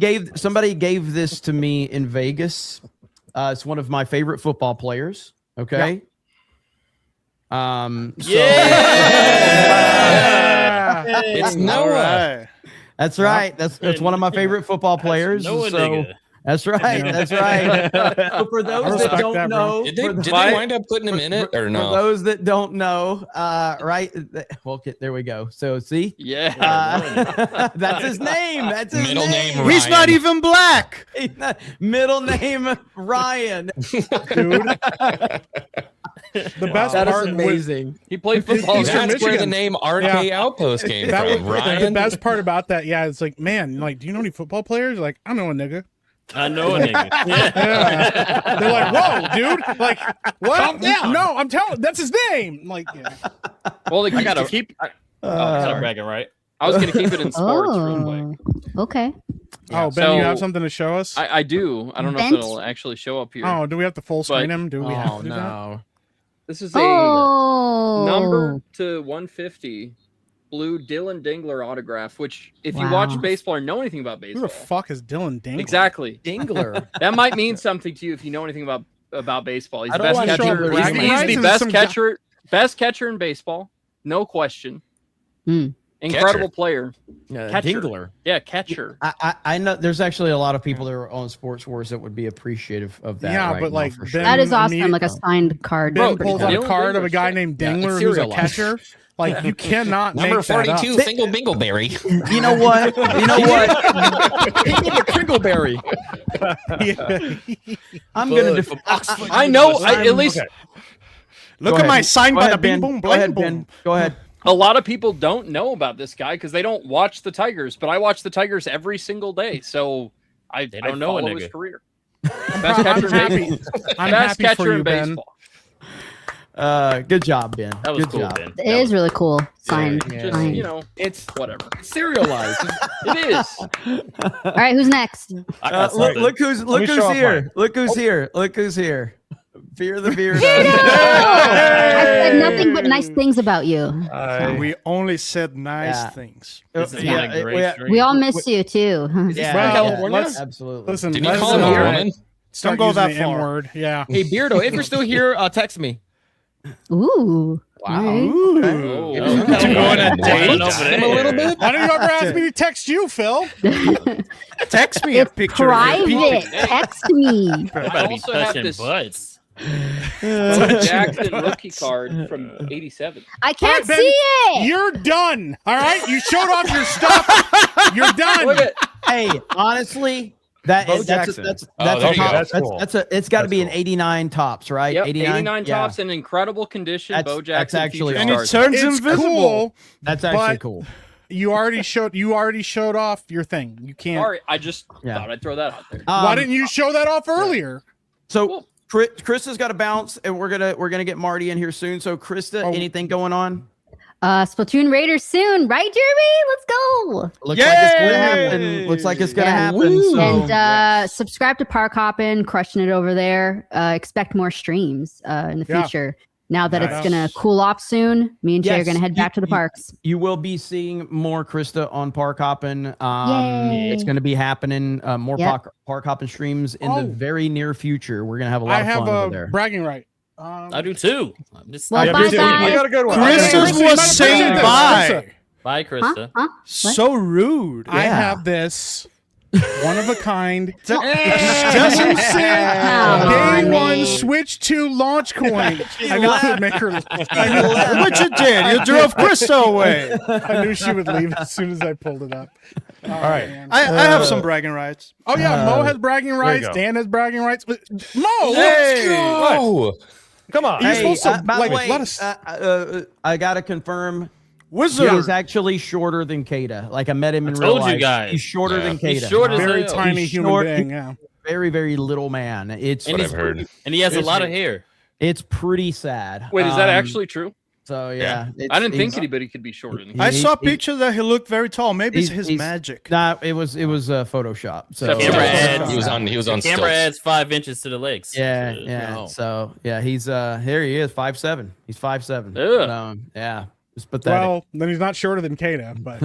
gave this to me in Vegas. It's one of my favorite football players. Okay. So- Yeah. It's All Noah. right. That's right. That's one of my favorite football players. Noah so nigga. that's right. That's right. So for those that respect don't that, bro. know, Did they, for the- did they wind up putting him in it or for no? those that don't know, right? Well, okay, there we go. So see, Yeah. that's his name. That's his Middle name name. He's not Ryan. even black. Middle name Ryan. Dude. The best That is part was amazing. He played football. Eastern That's where the Michigan. name RK Outpost came that was from. the Ryan. best part about that. Yeah, it's like, man, like, do you know any football players? Like, I know a nigga. I know a nigga. Yeah. They're like, whoa, dude. Like, what? Calm down. No, I'm telling. That's his name. Like, yeah. Well, I gotta keep. keep. Gotta bragging, right? I was gonna keep it in sports real quick. Oh, okay. Oh, Ben, So- you have something to show us? I do. I don't know if Bench? it'll actually show up here. Oh, do we have to full screen But- him? Do we have Oh to do that? no. This is a Oh, number to 150 blue Dylan Dingler autograph. Which, if you watch Wow. baseball or know anything about Who baseball, the fuck is Dylan Dingler? exactly, Dingler. that might mean something to you if you know anything about baseball. He's I the don't best wanna show catcher. up He's, bragging he's rights the and best some best catcher in baseball, no question. Hmm. Incredible player. Catcher. Dingler. Yeah, catcher. I know there's actually a lot of people that are on Sports Wars that would be appreciative of that. Yeah, right but now, like, for sure. Ben- that is awesome. immediate- Like a signed card. Ben Bro, pulls out a Dylan card of a Dingler's guy sick. named Yeah, Dingler it's who's a serialized. catcher. Like, you cannot Number make that up. 42, Fingal Bingleberry. You know what? You know what? Kringleberry. I'm gonna. I know. At least Okay. Look Go at ahead. my sign Go by ahead, the bing Ben. boom Go ahead, bling Ben. boom. Go ahead. a lot of people don't know about this guy because they don't watch the Tigers, but I watch the Tigers every single day, so I don't know a follow his nigga. career. I'm Best catcher in happy. baseball. I'm Best happy for catcher you, in Ben. baseball. Good job, Ben. That was Good cool, job. Ben. It is really cool. Sign. Just, Sign. you know, It's whatever. serialized. It is. All right, who's next? I got Look, something. look who's me show off here. mine. Look who's here. Look who's here. Fear the beard. I said nothing but nice things about you. We only said nice Yeah. things. This has been a great stream. We all miss you too. Yeah, Well, California? let's- absolutely. Listen, Did you let's call him a not woman? start Don't go using that the far. M-word. Yeah. Hey, Beardo, if you're still here, text me. Ooh. Wow. All right. Ooh. Oh, You go on a date? over A little bit. Why don't you ever ask me to text you, Phil? Text me a It's picture. of your private. penis. Text me. We're about to be also have touching this- butts. Bo Jackson rookie card from '87. I can't Ben, see it. You're done. All right? You showed off your stuff. You're done. Look at Hey, honestly, that's Bo a Jackson. that's Oh, that's there a you go. top. That's That's cool. that's a. It's got to That's be an cool. 89 tops, right? yep, 89 89 tops in incredible condition. That's- Bo that's Jackson actually feature And it stars. turns It's invisible. cool. That's actually but- cool. You already showed off your thing. You can't. Sorry, I just Yeah. thought I'd throw that out there. Why didn't you show that off earlier? So Chris has got to bounce, and we're gonna get Marty in here soon. So Krista, Oh. anything going on? Splatoon Raiders soon, right, Jeremy? Let's go. Looks like it's gonna happen. Looks like it's gonna Yeah. happen. So And subscribe to Park Hoppin', crushing it over there. Expect more streams in the Yeah. future. Now that it's Nice. gonna cool off soon, me and Jay are Yes, gonna head back to the parks. you will be seeing more Krista on Park Hoppin'. Yay. It's going to be happening. More Yep. Park Hoppin' streams in the Oh. very near future. We're going to have a lot I of have fun a over there. bragging right. I do too. I'm just Well, Yeah, bye, me too. guys. I got a good one. Krista's Krista, was you might saying appreciate bye. this. Bye, Krista. Huh? So rude. I Yeah. have this one of a kind. Doesn't Oh, Day one, man. switch to launch coin. I knew it would make her. What you did? You drove Krista away. I knew she would leave as soon as I pulled it up. All right. I have some bragging rights. Oh yeah, Mo has bragging rights. go. Dan has bragging rights. But Mo, Hey, Oh, Come on. You're supposed to, by like, the way, let us- I got to confirm. Wizard. He is actually shorter than Kata. Like I met him in real told you life. guys. He's shorter Yeah. than Kata. He's short as very hell. tiny He's human short. being. Yeah. Very, very little man. It's And what he's I've heard. And he has a lot of hair. it's pretty sad. Wait, is that actually true? So yeah, I didn't think he's- anybody could be shorter than he- I saw he- pictures that he looked very tall. Maybe it's his he's- magic. Nah, it was Photoshop. So The camera adds- He was on. He was on. Camera stilts. adds 5 inches to the legs. Yeah, So, yeah. no. So yeah, he's here he is, 5'7". He's 5'7". Ugh. Yeah, it's pathetic. Well, then he's not shorter than Kata, but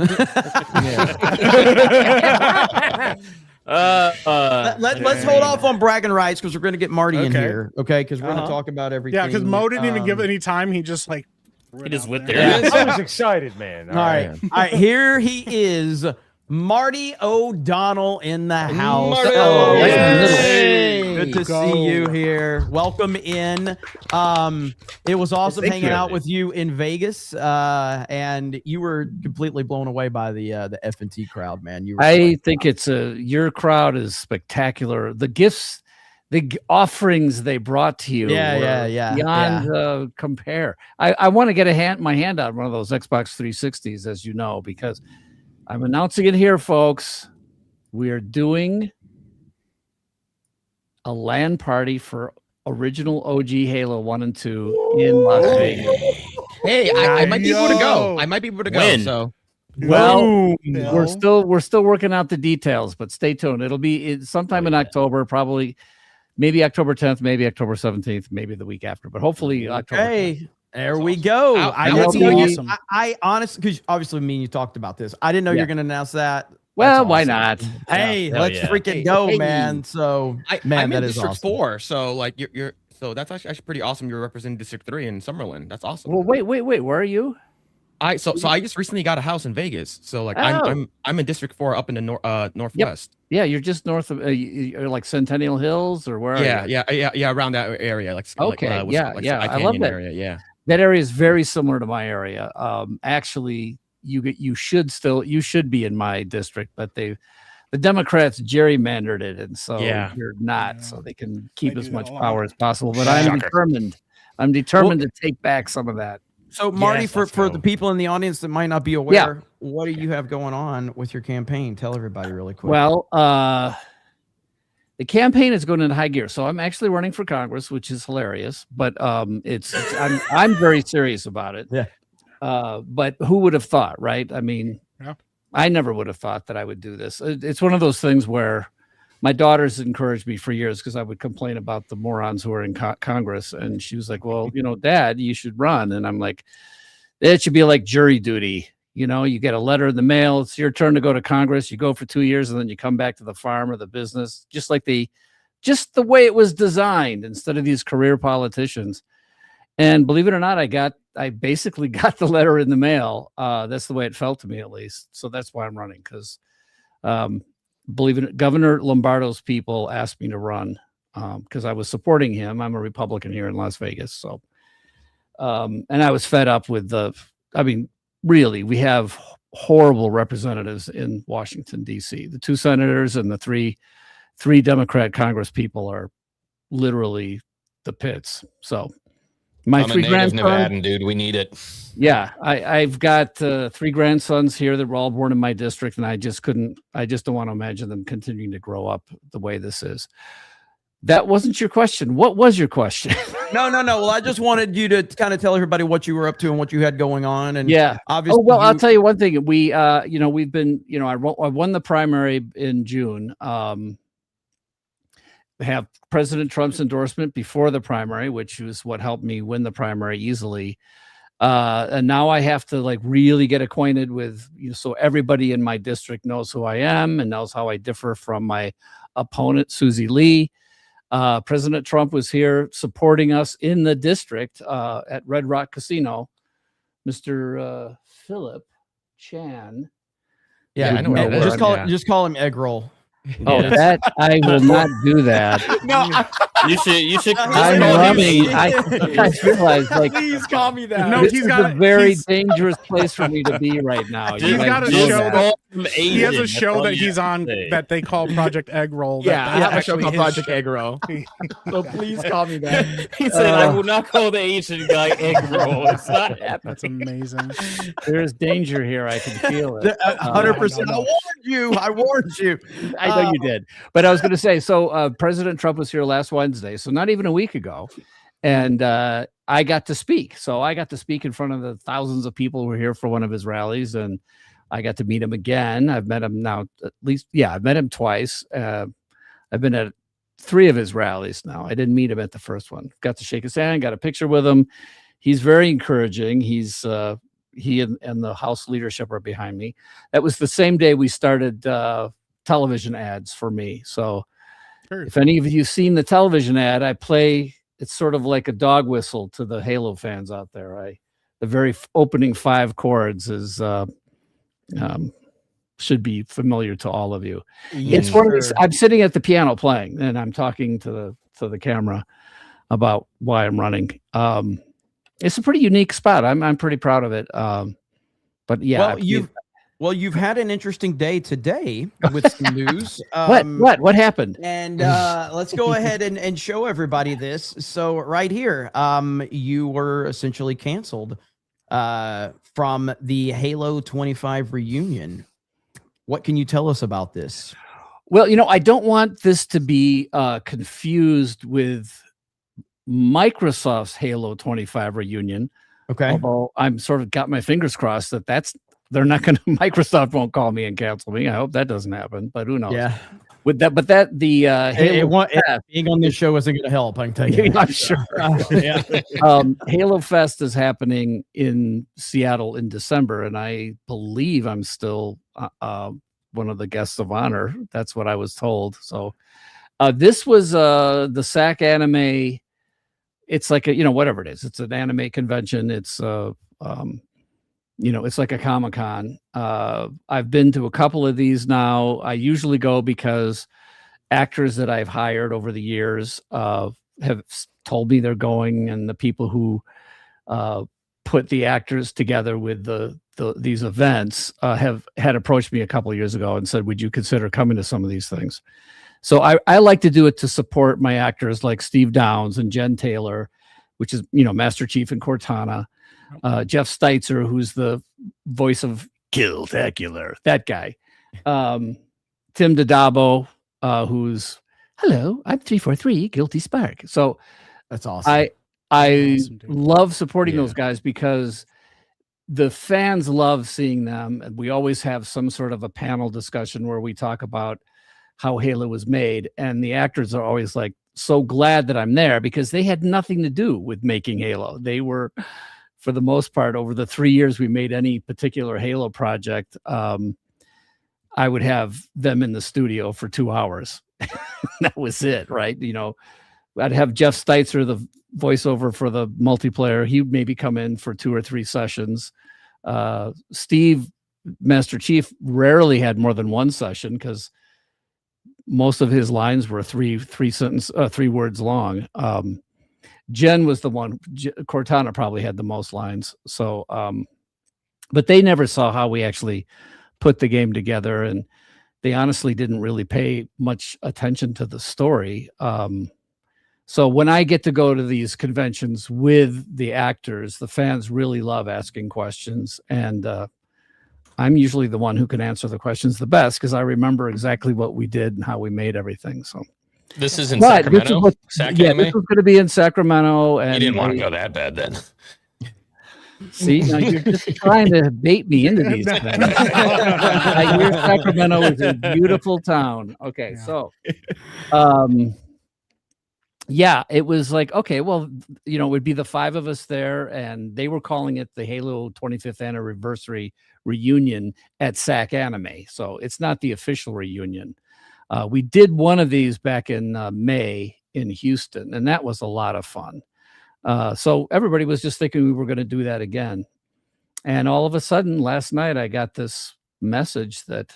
Let's hold off on bragging rights because we're going to get Marty in Okay. here, okay? Because we're going Uh-huh. to talk about everything. yeah, because Mo didn't even give um, any time. He just like He just went there. there. I was excited, man. All right, all right. Here he is, Marty O'Donnell in the house. Marty! Oh, Yay! good to Go. see you here. Welcome in. It was awesome Thank hanging you. out with you in Vegas, and you were completely blown away by the F&T crowd, man. You were I think it's your crowd is spectacular. The gifts, offerings they brought to you, Yeah, were beyond compare. I want to get my hand out on one of those Xbox 360s, as you know, because I'm announcing it here, folks. We are doing a LAN party for original OG Halo 1 and 2 in Las Vegas. Hey, I might be able to go. Yo. I might be able to go. When? So Well, Bill. we're still working out the details, but stay tuned. It'll be sometime in October, probably, maybe October 10th, maybe October 17th, maybe the week after, but hopefully October. 10th. Hey, there we go. I that didn't would know be you. awesome. I honestly, because obviously me and you talked about this. I didn't know Yeah. you're going to announce that. Well, That's why awesome. not? Hey, Hell let's yeah. freaking go, Hey. man. So, I'm man, that in is District awesome. 4, so like you're so that's actually pretty awesome. You're representing District 3 in Summerlin. That's awesome. Well, wait. Where are you? So I just recently got a house in Vegas. So like Oh. I'm in District 4 up in the northwest. Yeah, you're just north of you're like Centennial Hills or where? Are you? Yeah, around that area. Like Okay, what's it yeah, called? Like yeah, Sky I love Canyon that. area. Yeah. That area is very similar to my area. Actually, you should be in my district, but the Democrats gerrymandered it, and so Yeah. you're not. So they can keep They as do much that a lot. power as possible. But I'm Shocker. determined to take back some of that. So, Marty, Yes, for let's the go. people in the audience that might not be aware, what do you have going on with your campaign? Tell everybody really quick. Well, the campaign is going into high gear. So I'm actually running for Congress, which is hilarious, but I'm very serious about it. Yeah. But who would have thought, right? I mean, Yeah. I never would have thought that I would do this. It's one of those things where my daughter's encouraged me for years because I would complain about the morons who are in Congress. And she was like, well, Dad, you should run. And I'm like, it should be like jury duty. You get a letter in the mail. It's your turn to go to Congress. You go for 2 years and then you come back to the farm or the business, just the way it was designed instead of these career politicians. And believe it or not, I basically got the letter in the mail. That's the way it felt to me, at least. So that's why I'm running, because believe it, Governor Lombardo's people asked me to run because I was supporting him. I'm a Republican here in Las Vegas. So, and I was fed up with really, we have horrible representatives in Washington, D.C. The 2 senators and the three Democrat Congress people are literally the pits. So my I'm 3 a native grandsons, Nevadan, dude. We need it. yeah, I've got 3 grandsons here that were all born in my district, and I just don't want to imagine them continuing to grow up the way this is. That wasn't your question. What was your question? No. Well, I just wanted you to kind of tell everybody what you were up to and what you had going on. And yeah, obviously, I'll tell you one thing. We've been, I won the primary in June. Have President Trump's endorsement before the primary, which was what helped me win the primary easily. And now I have to really get acquainted with, so everybody in my district knows who I am and knows how I differ from my opponent, Susie Lee. President Trump was here supporting us in the district at Red Rock Casino. Mr. Philip Chan. Yeah, I know. Just call him egg roll. Oh, that I will not do that. No, you should. I'm running. I realize, please call me that. No, this is a very dangerous place for me to be right now. He's got a show that he has a show that he's on that they call Project Egg Roll. Yeah, I have a show called Project Egg Roll. So please call me that. He said, "I will not call the Asian guy Egg Roll." It's not happening. That's amazing. There's danger here. I can feel it. 100%. I warned you. I know you did. But I was going to say, so President Trump was here last Wednesday, so not even a week ago. And I got to speak. So I got to speak in front of the thousands of people who were here for one of his rallies. And I got to meet him again. I've met him now, I've met him twice. I've been at 3 of his rallies now. I didn't meet him at the first one. Got to shake his hand, got a picture with him. He's very encouraging. He and the House leadership are behind me. That was the same day we started television ads for me. So if any of you seen the television ad, I play, it's sort of like a dog whistle to the Halo fans out there. The very opening 5 chords is should be familiar to all of you. It's one of these, I'm sitting at the piano playing and I'm talking to the camera about why I'm running. It's a pretty unique spot. I'm pretty proud of it. But yeah, you've had an interesting day today with some news. What happened? And let's go ahead and show everybody this. So right here, you were essentially canceled from the Halo 25 reunion. What can you tell us about this? Well, I don't want this to be confused with Microsoft's Halo 25 reunion. Okay. Although I'm sort of got my fingers crossed they're not going to, Microsoft won't call me and cancel me. I hope that doesn't happen, but who knows? Yeah. With that, but the Halo being on this show isn't going to help. I can tell you. I'm sure. Yeah. Halo Fest is happening in Seattle in December, and I believe I'm still one of the guests of honor. That's what I was told. So this was the SAC anime. It's like whatever it is. It's an anime convention. It's it's like a Comic-Con. I've been to a couple of these now. I usually go because actors that I've hired over the years have told me they're going, and the people who put the actors together with these events have had approached me a couple of years ago and said, would you consider coming to some of these things? So I like to do it to support my actors like Steve Downs and Jen Taylor, which is, Master Chief and Cortana. Jeff Steitzer, who's the voice of Killtacular, that guy. Tim Dadabo, who's hello, I'm 343 Guilty Spark. So That's awesome. I Awesome, dude. love supporting Yeah. those guys because the fans love seeing them. And we always have some sort of a panel discussion where we talk about how Halo was made. And the actors are always like, so glad that I'm there because they had nothing to do with making Halo. They were, for the most part, over the 3 years we made any particular Halo project, I would have them in the studio for 2 hours. That was it, right? You know, I'd have Jeff Steitzer, the voiceover for the multiplayer. He'd maybe come in for 2 or 3 sessions. Steve, Master Chief, rarely had more than 1 session because most of his lines were three words long. Jen was the one. Cortana probably had the most lines. So, but they never saw how we actually put the game together, and they honestly didn't really pay much attention to the story. So when I get to go to these conventions with the actors, the fans really love asking questions, and I'm usually the one who can answer the questions the best because I remember exactly what we did and how we made everything. So This is in Sacramento. Yeah, this was going to be in Sacramento, and you didn't want to go that bad then. See, now you're just trying to bait me into these things. I hear Sacramento is a beautiful town. Okay, so, yeah, it was like, okay, well, you know, it would be the 5 of us there, and they were calling it the Halo 25th anniversary reunion at SAC Anime. So it's not the official reunion. We did one of these back in May in Houston, and that was a lot of fun. So everybody was just thinking we were going to do that again. And all of a sudden, last night, I got this message that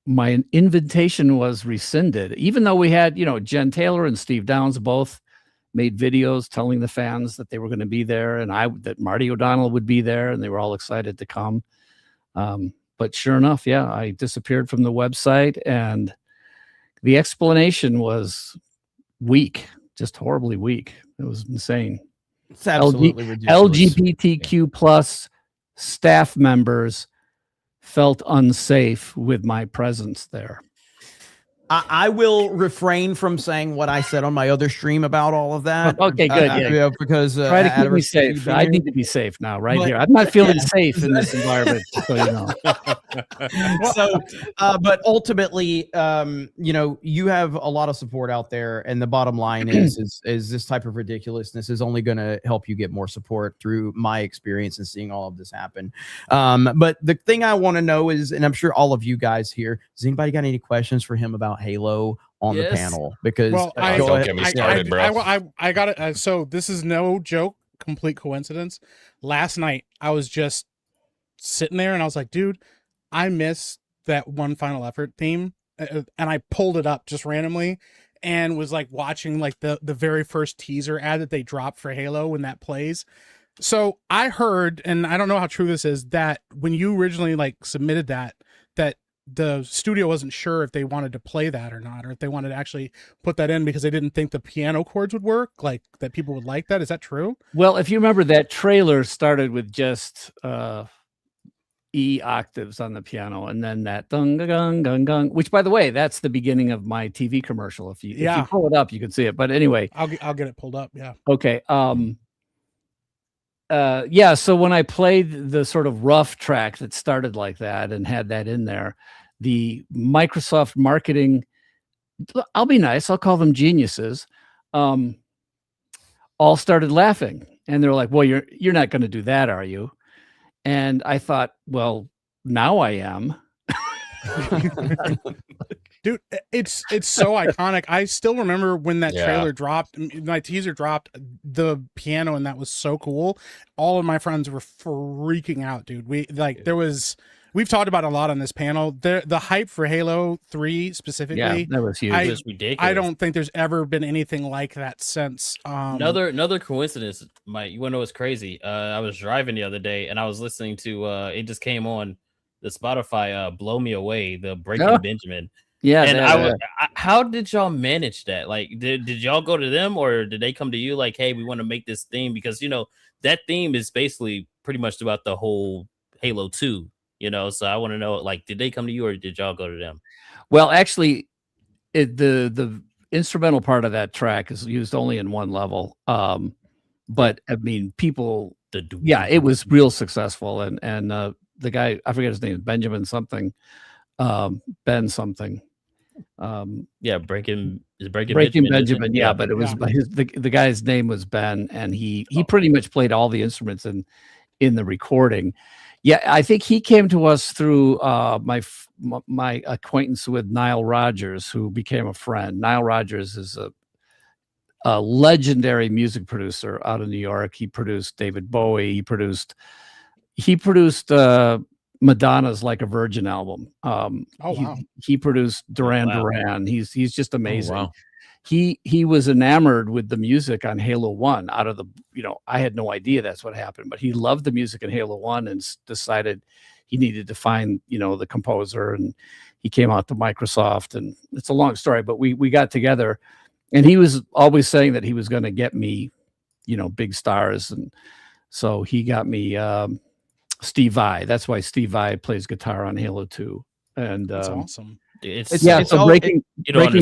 my invitation was rescinded, even though we had, you know, Jen Taylor and Steve Downs both made videos telling the fans that they were going to be there, and that Marty O'Donnell would be there, and they were all excited to come. But sure enough, yeah, I disappeared from the website, and the explanation was weak, just horribly weak. It was insane. It's absolutely ridiculous. LGBTQ plus staff members felt unsafe with my presence there. I will refrain from saying what I said on my other stream about all of that. Okay, good. Yeah. Because try to keep me safe. I need to be safe now, right here. I'm not feeling safe in this environment, so you know. So, but ultimately, you know, you have a lot of support out there, and the bottom line is this type of ridiculousness is only going to help you get more support through my experience and seeing all of this happen. But the thing I want to know is, and I'm sure all of you guys here, has anybody got any questions for him about Halo on the panel? Because don't get me started, bro. I got it. So this is no joke, complete coincidence. Last night I was just sitting there and I was like, dude, I miss that one Final Effort theme, and I pulled it up just randomly and was like watching like the very first teaser ad that they dropped for Halo when that plays. So I heard, and I don't know how true this is, that when you originally like submitted that the studio wasn't sure if they wanted to play that or not, or if they wanted to actually put that in because they didn't think the piano chords would work, like that people would like that. Is that true? Well, if you remember, that trailer started with just E octaves on the piano, and then that dung gung gung gung, which, by the way, that's the beginning of my TV commercial. If you pull it up, you can see it. But anyway, I'll get it pulled up. Yeah. Okay. Yeah, so when I played the sort of rough track that started like that and had that in there, the Microsoft marketing, I'll be nice, I'll call them geniuses, all started laughing. And they're like, well, you're not going to do that, are you? And I thought, well, now I am. Dude, it's so iconic. I still remember when that trailer dropped, my teaser dropped, the piano, and that was so cool. All of my friends were freaking out, dude. We've talked about a lot on this panel. The hype for Halo 3 specifically. Yeah, that was huge. It was ridiculous. I don't think there's ever been anything like that since. Another coincidence, Mike. You want to know what's crazy? I was driving the other day and I was listening to it just came on the Spotify "Blow Me Away," the Breaking Benjamin. Yeah, and how did y'all manage that? Like, did y'all go to them or did they come to you? Like, hey, we want to make this theme because you know that theme is basically pretty much throughout the whole Halo 2. You know, so I want to know, like, did they come to you or did y'all go to them? Well, actually, the instrumental part of that track is used only in one level. But I mean, people, it was real successful. And the guy, I forget his name, Benjamin something, Ben something. Breaking Benjamin. Yeah, but it was the guy's name was Ben, and he pretty much played all the instruments in the recording. Yeah, I think he came to us through my acquaintance with Nile Rodgers, who became a friend. Nile Rodgers is a legendary music producer out of New York. He produced David Bowie. He produced Madonna's "Like a Virgin" album. He produced Duran Duran. He's just amazing. Oh, wow. He was enamored with the music on Halo 1 out of the, I had no idea that's what happened, but he loved the music in Halo 1 and decided he needed to find, the composer, and he came out to Microsoft, and it's a long story, but we got together, and he was always saying that he was going to get me, big stars. And so he got me Steve Vai. That's why Steve Vai plays guitar on Halo 2. And that's awesome. So Breaking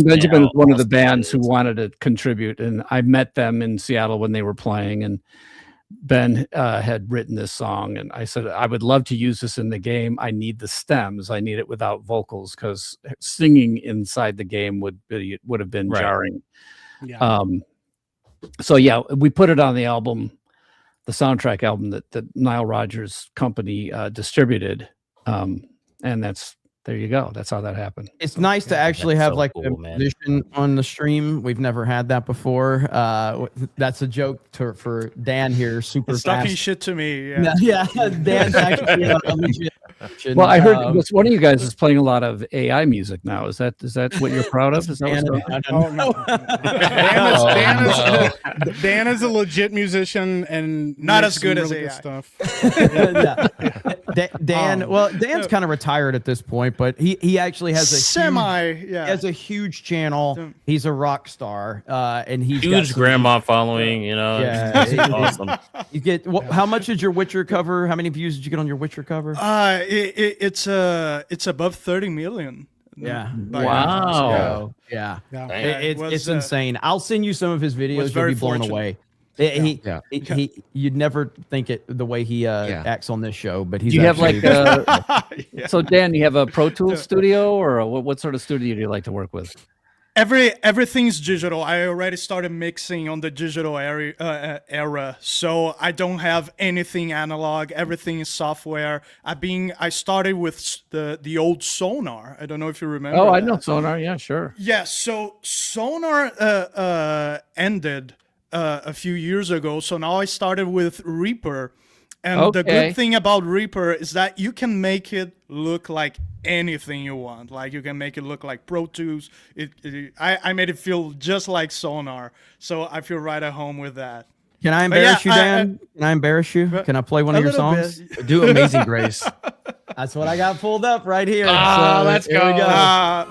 Benjamin is one of the bands who wanted to contribute, and I met them in Seattle when they were playing, and Ben had written this song, and I said, I would love to use this in the game. I need the stems. I need it without vocals, because singing inside the game would have been jarring. Yeah. So we put it on the album, the soundtrack album that Nile Rodgers company distributed, and there you go. That's how that happened. It's nice to actually have so a cool, musician on the stream. We've never had that before. That's a joke for Dan here. Super It's fast. talking shit to me. Yeah. Dan's actually a legit. Well, I heard one of you guys is playing a lot of AI music now. Is that what you're proud of? Is that Dan is a legit musician and not makes as good some as really AI stuff. Dan's kind of retired at this point, but he actually has a huge channel. He's a rock star, and he's huge grandma following. Yeah, awesome. You get how much did your Witcher cover? How many views did you get on your Witcher cover? It's above 30 million. Yeah. Wow. Yeah. It's insane. I'll send you some of his videos. You'll be blown away. You'd never think it the way he acts on this show, but he's. Do you have so Dan, you have a Pro Tools studio, or what sort of studio do you like to work with? Everything's digital. I already started mixing on the digital era, so I don't have anything analog. Everything is software. I started with the old Sonar. I don't know if you remember. Oh, I know Sonar. Yeah, sure. Yeah, so Sonar ended a few years ago, so now I started with Reaper. And the good thing about Reaper is that you can make it look like anything you want. Like you can make it look like Pro Tools. I made it feel just like Sonar, so I feel right at home with that. Can I embarrass you, Dan? Can I embarrass you? Can I play one of your songs? Do Amazing Grace. That's what I got pulled up right here. Let's go. We go.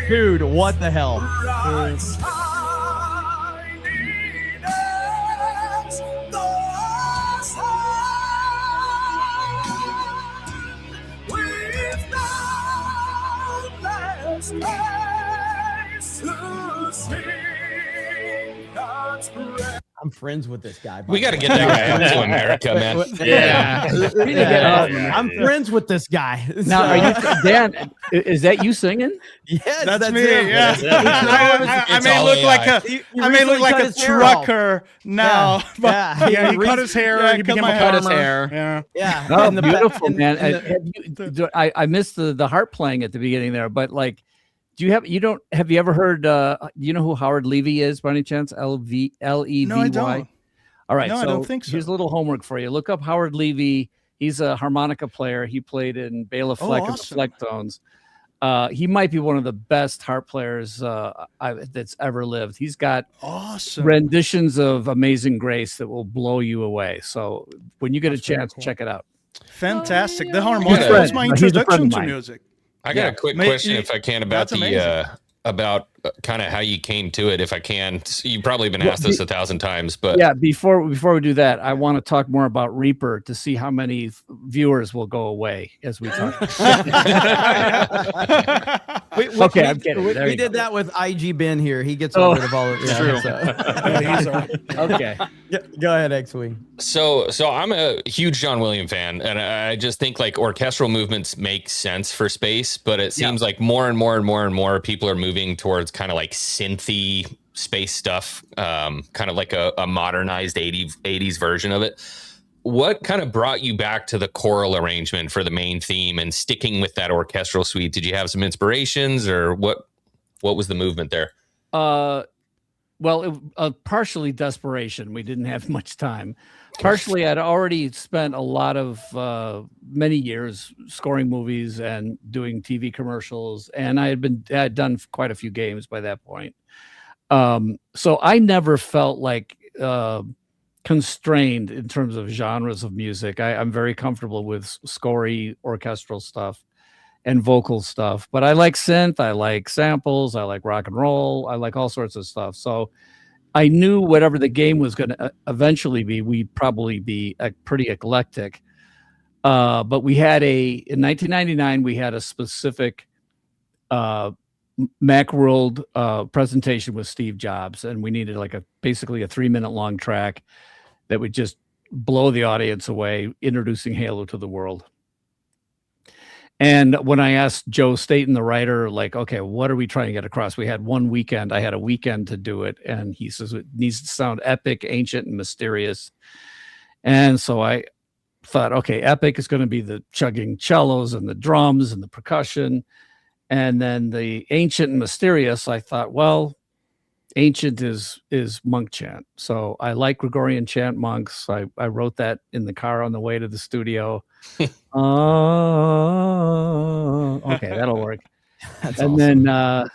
Dude, what the hell? I'm friends with this guy. We got to get that guy out to America, man. I'm friends with this guy. Now, are you Dan? Is that you singing? Yes, that's me. him. Yeah, I may look like a trucker now. Yeah, he cut his hair. He became a farmer. Yeah. Oh, beautiful, man. I missed the harp playing at the beginning there, but like. Have you ever heard, do you know who Howard Levy is by any chance? Levy? No, I don't. All right. No, I don't think so. Here's a little homework for you. Look up Howard Levy. He's a harmonica player. He played in Bela Fleck and the Flecktones. He might be one of the best harp players that's ever lived. He's got renditions of Amazing Grace that will blow you away. So when you get a chance, check it out. Fantastic. The harmonica was my introduction to music. I got a quick question, if I can, about that's about kind of how you came to it. If I can, you've probably been asked this 1,000 times, but yeah, before we do that, I want to talk more about Reaper to see how many viewers will go away as we talk. Okay, I'm kidding. We did that with IG Ben here. He gets rid of all of it. True. Okay. Go ahead, X-Wing. So I'm a huge John Williams fan, and I just think like orchestral movements make sense for space, but it seems like more and more people are moving towards kind of like synthy space stuff, kind of like a modernized 80s version of it. What kind of brought you back to the choral arrangement for the main theme and sticking with that orchestral suite? Did you have some inspirations, or what was the movement there? Well, partially desperation. We didn't have much time. Partially, I'd already spent a lot of many years scoring movies and doing TV commercials, and I had done quite a few games by that point. So I never felt like constrained in terms of genres of music. I'm very comfortable with scorey orchestral stuff and vocal stuff, but I like synth, I like samples, I like rock and roll, I like all sorts of stuff. So I knew whatever the game was going to eventually be, we'd probably be pretty eclectic. But we had in 1999, we had a specific Macworld presentation with Steve Jobs, and we needed like basically a 3-minute long track that would just blow the audience away, introducing Halo to the world. And when I asked Joe Staten, the writer, like, okay, what are we trying to get across? We had one weekend. I had a weekend to do it. And he says, it needs to sound epic, ancient, and mysterious. And so I thought, okay, epic is going to be the chugging cellos and the drums and the percussion. And then the ancient and mysterious, I thought, well, ancient is monk chant. So I like Gregorian chant monks. I wrote that in the car on the way to the studio. Okay, that'll work. That's and awesome. then I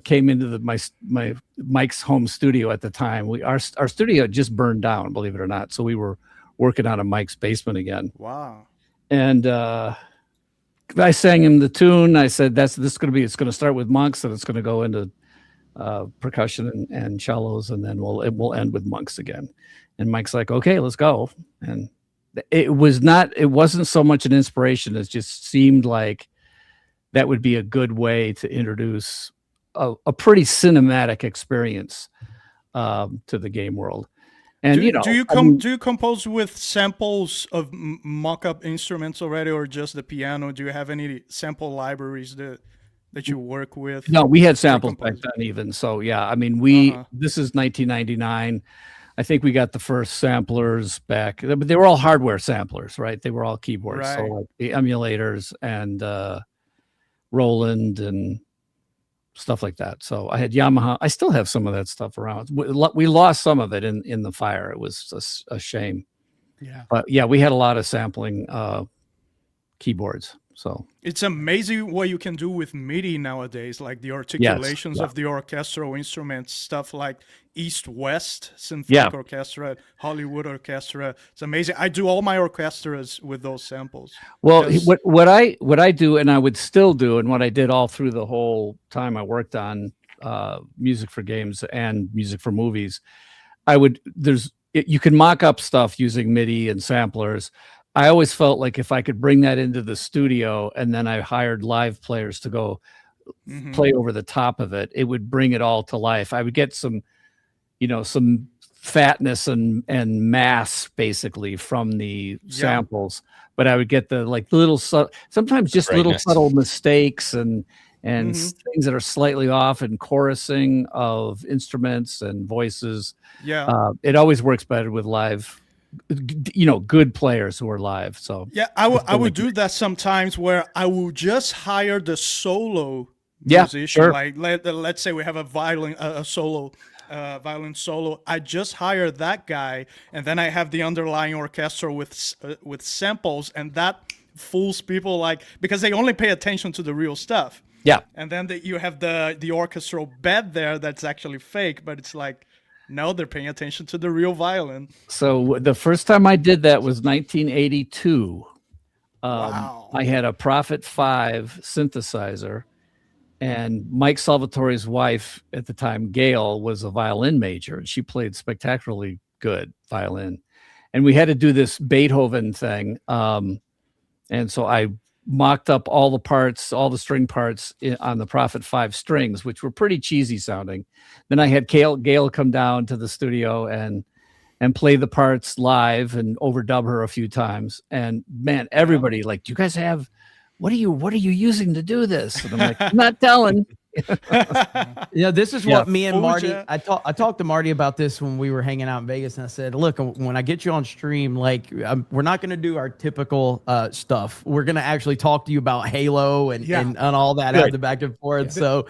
came into my Mike's home studio at the time. Our studio had just burned down, believe it or not. So we were working out of Mike's basement again. Wow. And I sang him the tune. I said, it's going to start with monks, and it's going to go into percussion and cellos, and then it will end with monks again. And Mike's like, okay, let's go. And it wasn't so much an inspiration as just seemed like that would be a good way to introduce a pretty cinematic experience to the game world. And do you compose with samples of mock-up instruments already, or just the piano? Do you have any sample libraries that you work with? No, we had samples back then even. So yeah, I mean, this is 1999. I think we got the first samplers back, but they were all hardware samplers, right? They were all keyboards. Right. So like the emulators and Roland and stuff like that. So I had Yamaha. I still have some of that stuff around. We lost some of it in the fire. It was a shame. Yeah. But yeah, we had a lot of sampling keyboards. So it's amazing what you can do with MIDI nowadays, like the articulations of the orchestral instruments, stuff like East-West Symphonic Orchestra, Hollywood Orchestra. It's amazing. I do all my orchestras with those samples. Well, what I do, and I would still do, and what I did all through the whole time I worked on music for games and music for movies, you can mock up stuff using MIDI and samplers. I always felt like if I could bring that into the studio and then I hired live players to go play over the top of it, it would bring it all to life. I would get some fatness and mass basically from the samples, but I would get the little sometimes just little subtle mistakes and things that are slightly off and chorusing of instruments and voices. Yeah. It always works better with live, good players who are live. So yeah, I would do that sometimes, where I will just hire the solo musician. Sure. Like let's say we have a violin solo. Violin solo. I just hire that guy, and then I have the underlying orchestra with samples, and that fools people, because they only pay attention to the real stuff. Yeah. And then you have the orchestral bed there that's actually fake, but it's like, no, they're paying attention to the real violin. So the first time I did that was 1982. Wow. I had a Prophet 5 synthesizer, and Mike Salvatore's wife at the time, Gail, was a violin major, and she played spectacularly good violin. And we had to do this Beethoven thing. And so I mocked up all the parts, all the string parts on the Prophet 5 strings, which were pretty cheesy sounding. Then I had Gail come down to the studio and play the parts live and overdub her a few times. And man, everybody like, do you guys have, what are you using to do this? And I'm like, I'm not telling. This is what me and Food Marty, jet. I talked to Marty about this when we were hanging out in Vegas, and I said, look, when I get you on stream, like we're not going to do our typical stuff. We're going to actually talk to you about Halo and all that, have the back and forth. So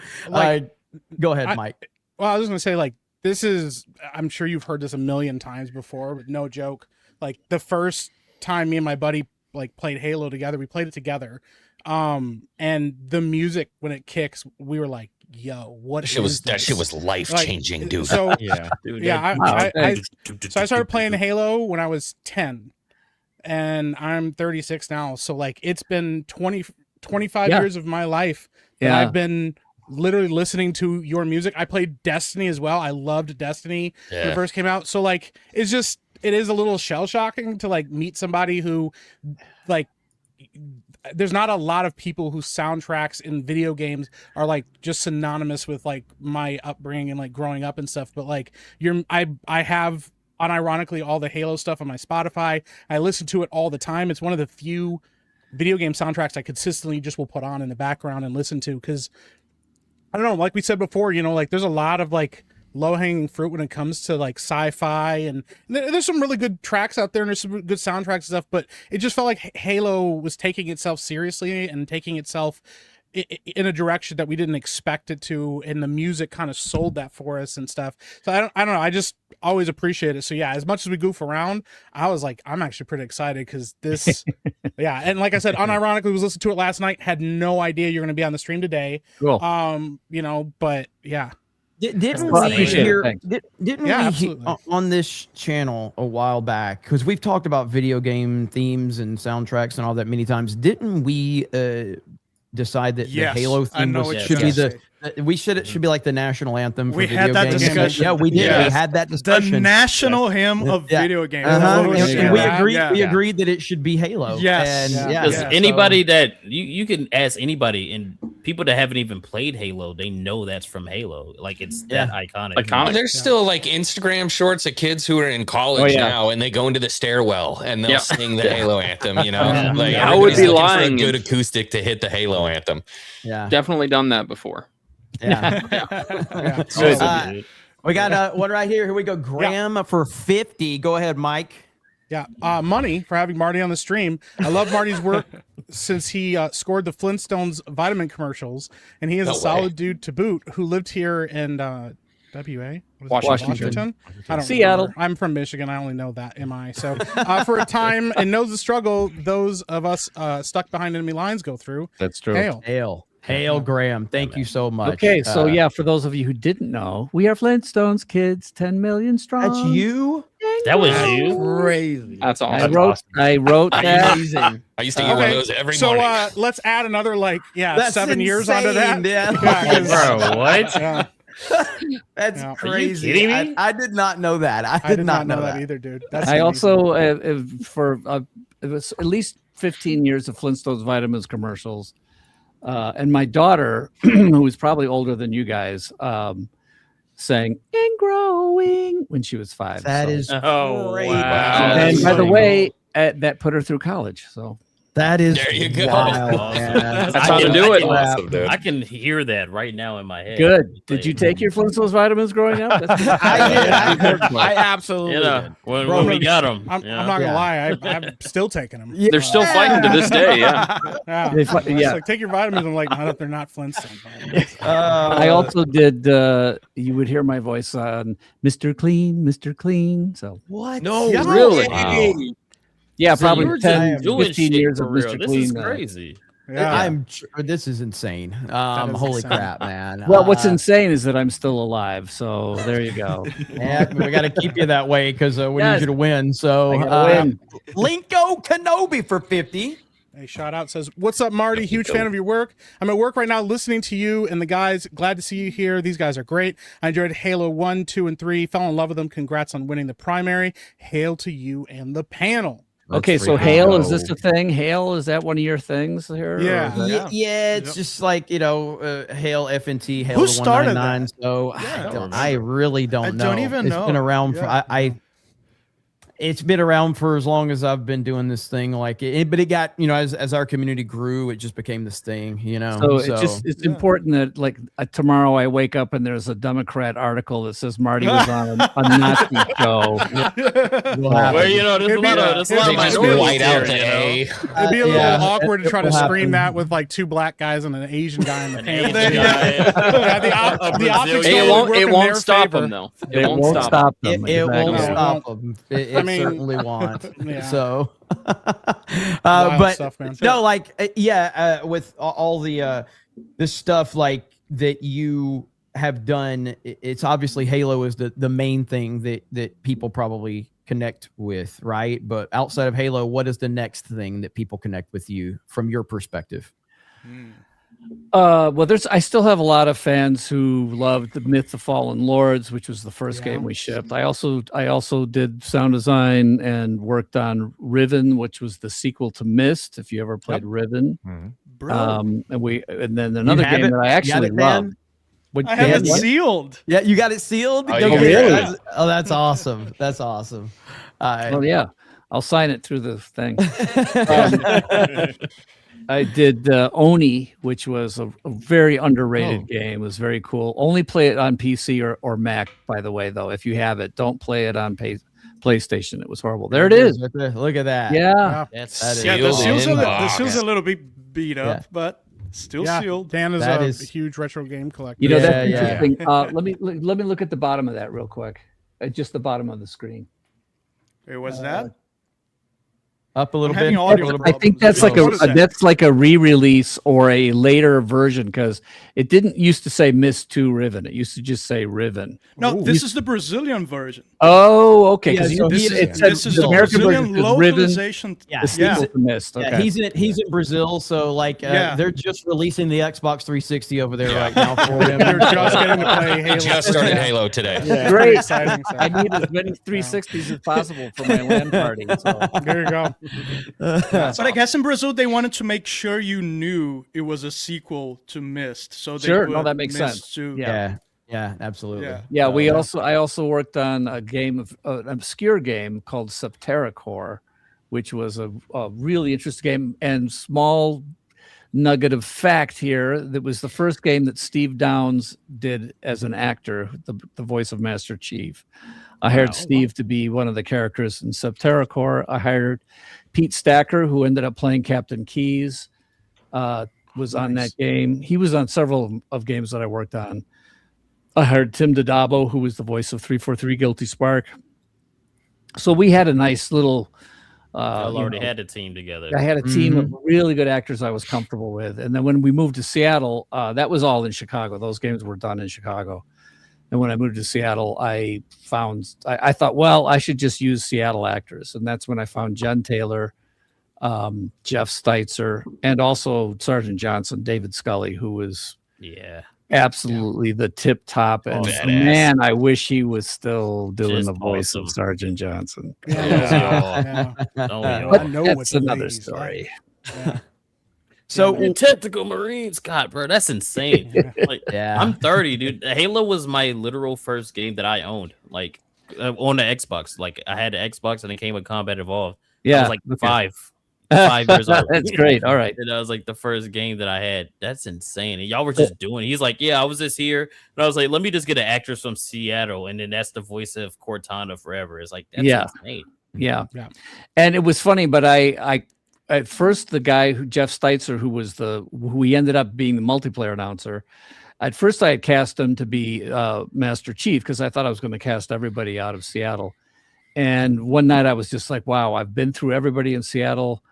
go ahead, Mike. Well, I was going to say, like, this is, I'm sure you've heard this a million times before, but no joke. Like, the first time me and my buddy like played Halo together, we played it together. And the music, when it kicks, we were like, yo, that shit was life changing, like, dude. So Dude, so I started playing Halo when I was 10, and I'm 36 now. So like, it's been 25 years of my life that I've been literally listening to your music. I played Destiny as well. I loved Destiny when it first came out. So like, it is a little shell shocking to like meet somebody who like, there's not a lot of people whose soundtracks in video games are like just synonymous with like my upbringing and like growing up and stuff. But like I have unironically all the Halo stuff on my Spotify. I listen to it all the time. It's one of the few video game soundtracks I consistently just will put on in the background and listen to. Cause I don't know, like we said before, you know, like there's a lot of like low-hanging fruit when it comes to like sci-fi, and there's some really good tracks out there and there's some good soundtracks and stuff, but it just felt like Halo was taking itself seriously and taking itself in a direction that we didn't expect it to, and the music kind of sold that for us and stuff. So I don't know, I just always appreciate it. So yeah, as much as we goof around, I was like, I'm actually pretty excited because this and like I said, unironically was listening to it last night, had no idea you're going to be on the stream today. Cool. You know, but yeah. Didn't Well, I we appreciate it. hear Thanks. didn't Yeah, we absolutely. on this channel a while back, because we've talked about video game themes and soundtracks and all that many times, didn't we decide that Yes, the Halo I theme know what should you're be gonna the it should be like the national anthem for We video had that games? discussion. Yeah, we did. Yes. We had that The discussion. national hymn of Yeah. video games. Uh-huh. That's what we And should we have. agreed. Yeah. We agreed that it should be Halo. Yes. And Yeah. Because Yeah. anybody that you can ask anybody, and people that haven't even played Halo, they know that's from Halo. Like it's that iconic. Iconic. There's still like Instagram shorts of kids who are in college now, and they go into the stairwell and they'll sing the Halo anthem. You know, like I would everybody's be looking for a lying good if- acoustic to hit the Halo anthem. Yeah. Definitely done that before. Yeah. Yeah. We got one right here. Here we go. Graham for 50. Go ahead, Mike. Yeah, money for having Marty on the stream. I love Marty's work since he scored the Flintstones vitamin commercials, and he is No a way. solid dude to boot who lived here in WA? What is it, Washington. I don't Seattle. remember. I'm from Michigan. I only know that. Am I? So for a time, and knows the struggle those of us stuck behind enemy lines go through. That's true. Hail. Graham. Thank you so much. Okay, so for those of you who didn't know, we are Flintstones kids, 10 million strong. That's you. That was you. Crazy. That's I awesome. wrote that. Amazing. I used to eat one of those every So morning. let's add another That's 7 years onto that. insane, Yeah, 'cause- Bro, what? yeah. That's Yeah. Are you crazy. kidding me? I did not know that. I did not know that either, dude. That's I amazing. also, it was at least 15 years of Flintstones vitamins commercials. And my daughter, who was probably older than you guys, sang "And Growing" when she was 5. That so. is Oh, great. wow. And by the funny. way, that put her through college. So That is There you go. wild, man. That's how to do it. Awesome, dude. I can hear that right now in my head. good. Did you take your Flintstones vitamins growing up? That's I absolutely You know, did. when we got them. I'm not gonna lie. I'm still taking them. They're still fighting to this day. Yeah. Yeah. They fi- It's yeah. like, take your vitamins. I'm like, not if they're not Flintstone vitamins. I also did. You would hear my voice on "Mr. Clean, Mr. Clean." So What? No, Yeah. really. Wow. yeah, So you probably were 10, just doing 15 shit years for of real. Mr. This Clean. is crazy. Yeah. This is insane. is Holy insane. crap, man. Well, what's insane is that I'm still alive. So there you go. Yeah, we got to keep you that way because we Yes. need you to win. So, I gotta win. Linko Kenobi for 50. A shout out says, "What's up, Marty? Huge fan of your work. I'm at work right now listening to you and the guys. Glad to see you here. These guys are great. I enjoyed Halo 1, 2, and 3. Fell in love with them. Congrats on winning the primary. Hail to you and the panel." Okay, so Hail, is this a thing? Hail, is that one of your things here? Yeah. Yeah, it's just like, Hail FNT, Hail Who to started 199. So I really don't know. don't even know. It's been around Yeah. it's been around for as long as I've been doing this thing. But it got, as our community grew, it just became this thing, So it's important that tomorrow I wake up and there's a Democrat article that says Marty was on a Nazi show. There's a lot of minorities white out here, the A. It'd be a little awkward to try to scream that with like 2 black guys and an Asian guy in the panel. The optics Hey, don't work it in won't their stop favor. them though. It won't stop them. It won't exactly. stop them. It certainly won't. Yeah. So, Wild but stuff, man. no, with all the this stuff that you have done, it's obviously Halo is the main thing that people probably connect with, right? But outside of Halo, what is the next thing that people connect with you from your perspective? I still have a lot of fans who loved the Myth of Fallen Lords, which was the first game we shipped. I also did sound design and worked on Riven, which was the sequel to Myst. If you ever played Riven, and then another game that I actually loved. I have it sealed. Yeah, you got it sealed. Oh, really? That's awesome. That's awesome. Well, yeah, I'll sign it through the thing. I did Oni, which was a very underrated game. It was very cool. Only play it on PC or Mac, by the way, though. If you have it, don't play it on PlayStation. It was horrible. There it is. Right there. Look at that. Yeah. The seal's a little bit beat up, but still sealed. Dan is That a is- huge retro game collector. That's interesting. Let me look at the bottom of that real quick. Just the bottom of the screen. Wait, what's that? Up a little I'm having bit. audio Up a little I bit. think that's What is that? that's like a re-release or a later version because it didn't used to say Myst 2 Riven. It used to just say Riven. No, this is the Brazilian version. Oh, okay. Yeah, so This is the American Brazilian version is Riven. localization. Yeah. The sequel to Myst. Okay. Yeah, he's in Brazil, so they're just releasing the Xbox 360 over there right now for him. You're just getting to play Halo. Just started Halo today. Yeah, Great. exciting. I need as many 360s as possible for my LAN party. So. There you go. But I guess in Brazil they wanted to make sure you knew it was a sequel to Myst. So they Sure, no, put that makes Myst sense. 2. Yeah, absolutely. Yeah. Yeah, I also worked on a game of an obscure game called Subterracore, which was a really interesting game. And small nugget of fact here, that was the first game that Steve Downes did as an actor, the voice of Master Chief. I hired Steve to be one of the characters in Subterracore. I hired Pete Stacker, who ended up playing Captain Keyes, was on that game. He was on several of games that I worked on. I hired Tim Dodabo, who was the voice of 343 Guilty Spark. So we had a nice little... I already had a team together. I had a team of really good actors I was comfortable with. And then when we moved to Seattle, that was all in Chicago. Those games were done in Chicago. And when I moved to Seattle, I thought, well, I should just use Seattle actors. And that's when I found Jen Taylor, Jeff Steitzer, and also Sergeant Johnson, David Scully, who was absolutely the tip top. And man, I wish he was still doing Just the voice awesome. of Sergeant Johnson. Yeah. But I know that's what the another ladies story. like. So Tactical Marines, God, bro, that's insane. Like, I'm 30, dude. Halo was my literal first game that I owned, like on the Xbox. Like I had the Xbox and it came with Combat Evolved. I was like 5 years old. That's great. All right. And that was like the first game that I had. That's insane. And y'all were just doing it. He's like, yeah, I was just here. And I was like, let me just get an actress from Seattle. And then that's the voice of Cortana forever. It's like, that's insane. Yeah. And it was funny, but I at first the guy Jeff Steitzer, who he ended up being the multiplayer announcer. At first I had cast him to be Master Chief because I thought I was going to cast everybody out of Seattle. And one night I was just like, wow, I've been through everybody in Seattle.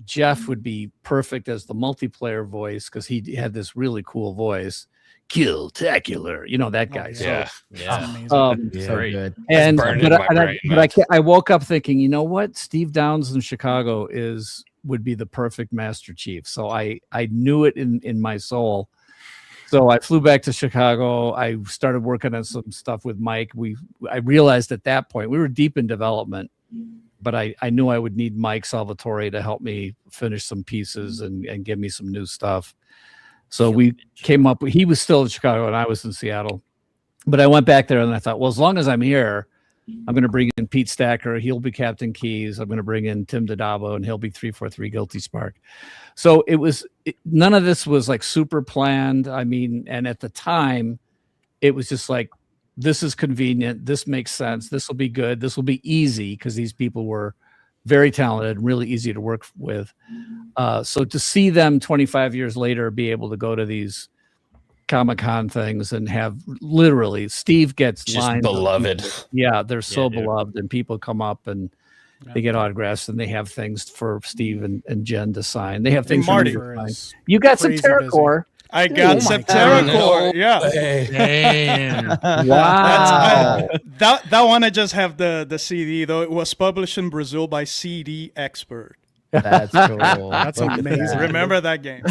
Jeff would be perfect as the multiplayer voice because he had this really cool voice. Kill-tacular, that guy. Yeah. so good. And burned in my brain, I woke up thinking, you know what? Steve Downes in Chicago is would be the perfect Master Chief. So I knew it in my soul. So I flew back to Chicago. I started working on some stuff with Mike. I realized at that point we were deep in development, but I knew I would need Mike Salvatore to help me finish some pieces and give me some new stuff. So we came up. He was still in Chicago and I was in Seattle. But I went back there and I thought, well, as long as I'm here, I'm going to bring in Pete Stacker. He'll be Captain Keys. I'm going to bring in Tim Dodabo, and he'll be 343 Guilty Spark. So none of this was like super planned. I mean, and at the time, it was just like, this is convenient. This makes sense. This will be good. This will be easy because these people were very talented and really easy to work with. So to see them 25 years later be able to go to these Comic-Con things and have literally Steve gets Just lines beloved. Yeah, they're so beloved, and people come up and they get autographs and they have things for Steve and Jen to sign. They have things for Marty. me to sign. You got some TerraCore. I got some TerraCore. Yeah. Damn. Wow. That one I just have the CD, though it was published in Brazil by CD Expert. That's cool. That's amazing. Remember that game?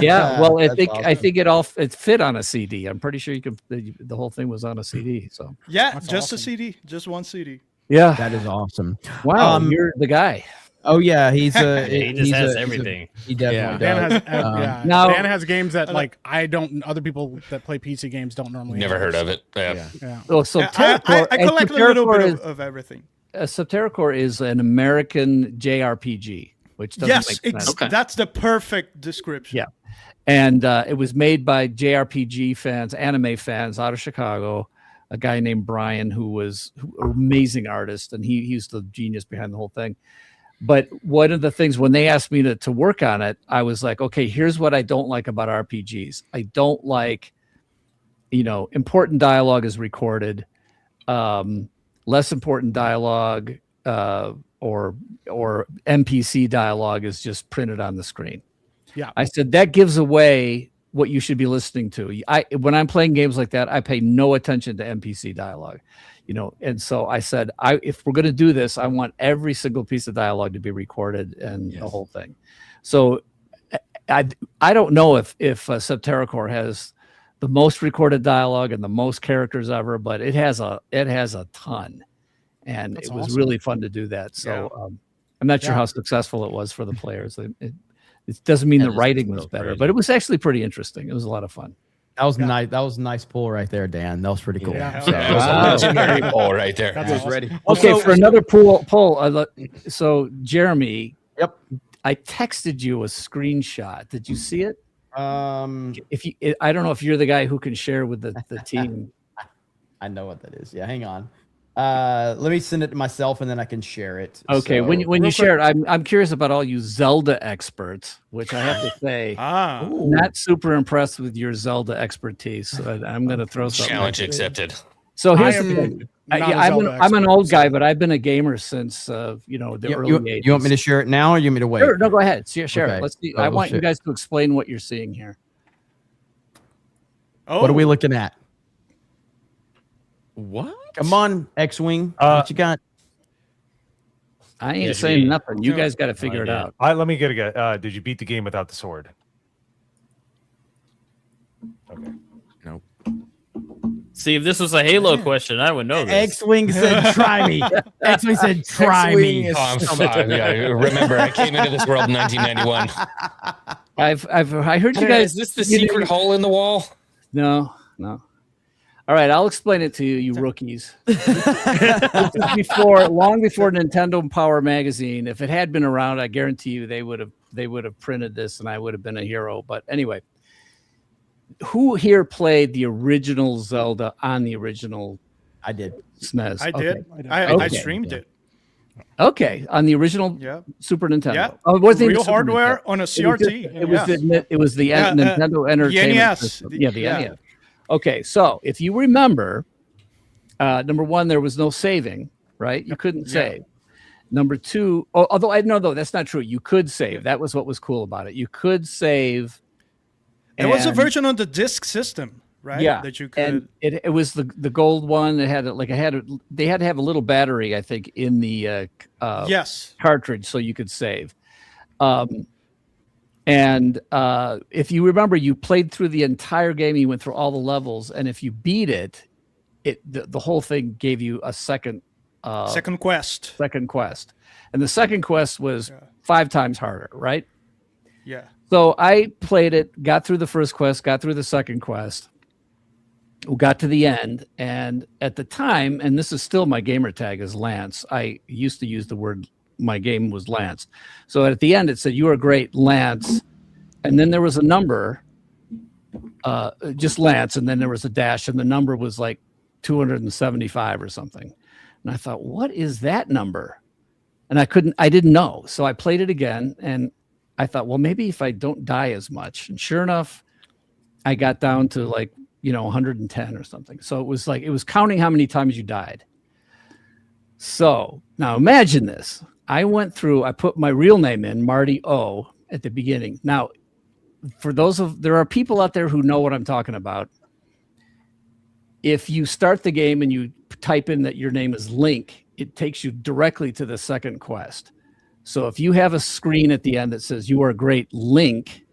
Yeah, well, I That's think awesome. it fit on a CD. I'm pretty sure you could. The whole thing was on a CD. So Yeah, That's just a awesome. CD, just one CD. yeah, That is awesome. wow, you're the guy. Oh yeah, he's He just has he's everything. He definitely Dan does. has Now- Dan has games that like other people that play PC games don't normally. Never have. heard of it. Yeah. Yeah. Oh, so I TerraCore, collect a little bit of everything. So TerraCore is an American JRPG, which doesn't Yes, make sense. that's the perfect description. Yeah. And it was made by JRPG fans, anime fans out of Chicago. A guy named Brian, who was an amazing artist, and he's the genius behind the whole thing. But one of the things when they asked me to work on it, I was like, okay, here's what I don't like about RPGs. I don't like, important dialogue is recorded, less important dialogue or NPC dialogue is just printed on the screen. Yeah. I said that gives away what you should be listening to. When I'm playing games like that, I pay no attention to NPC dialogue. And so I said, if we're going to do this, I want every single piece of dialogue to be recorded and the whole thing. So I don't know if TerraCore has the most recorded dialogue and the most characters ever, but it has a ton, and That's it was awesome. really fun to do that. So I'm not sure how successful it was for the players. It doesn't mean the writing was better, but it was actually pretty interesting. It was a lot of fun. That was nice. That was a nice pull right there, Dan. That was pretty cool. Yeah. So, That was a legendary poll right there. That's awesome. ready. Okay, for another poll. So Jeremy, Yep. I texted you a screenshot. Did you see it? If I don't know if you're the guy who can share with the team. I know what that is. Yeah, hang on. Let me send it to myself and then I can share it. Okay, So- when you share it, I'm curious about all you Zelda experts, which I have to say, not super impressed with your Zelda expertise. So I'm going to throw something. Challenge accepted. So here's I the am thing. not a I'm Zelda an expert, old guy, so- but I've been a gamer since the early 80s. You want me to share it now or you want me to wait? Sure, no, go ahead. Share Okay. it. Let's see. Oh, I want you shit. guys to explain what you're seeing here. What are we looking at? What? Come on, X-Wing. What you got? I ain't Yeah, saying me. nothing. You guys got to figure it idea. out. Let me get a guess. Did you beat the game without the sword? Okay. Nope. See, if this was a Halo question, I would know this. X-Wing said, "Try me." X-Wing said, "Try X-Wing me." is- Remember, I came into this world in 1991. I heard you guys. Is this the you know- secret hole in the wall? No. All right, I'll explain it to you, you rookies. This is long before Nintendo Power Magazine. If it had been around, I guarantee you they would have printed this, and I would have been a hero. But anyway, who here played the original Zelda on the original I did. SNES? I Okay. did. I Okay. streamed it. Okay, on the original Yeah. Super Nintendo. Yeah. Oh, it wasn't even Real Super hardware Nintendo. on a It was CRT. just- It was the Yeah, Nintendo Entertainment NES. System. The- Yeah, the yeah. NES. Okay, so if you remember, number one, there was no saving, right? You couldn't save. Number two, although I know though that's not true. You could save. That was what was cool about it. You could save. There was a and- version on the disc system, right? Yeah, That you and could. it was the gold one. It had they had to have a little battery, I think, in the Yes. cartridge so you could save. And if you remember, you played through the entire game, you went through all the levels, and if you beat it, the whole thing gave you a second quest. Second quest. And the second quest was 5 times harder, right? Yeah. So I played it, got through the first quest, got through the second quest, got to the end, and at the time, and this is still my gamer tag is Lance. I used to use the word, my game was Lance. So at the end it said, "You are great, Lance," and then there was a number, just Lance, and then there was a dash, and the number was like 275 or something. And I thought, what is that number? And I didn't know. So I played it again, and I thought, well, maybe if I don't die as much. And sure enough, I got down to like, 110 or something. So it was counting how many times you died. So now imagine this. I put my real name in, Marty O, at the beginning. Now, there are people out there who know what I'm talking about. If you start the game and you type in that your name is Link, it takes you directly to the second quest. So if you have a screen at the end that says "You are great, Link,"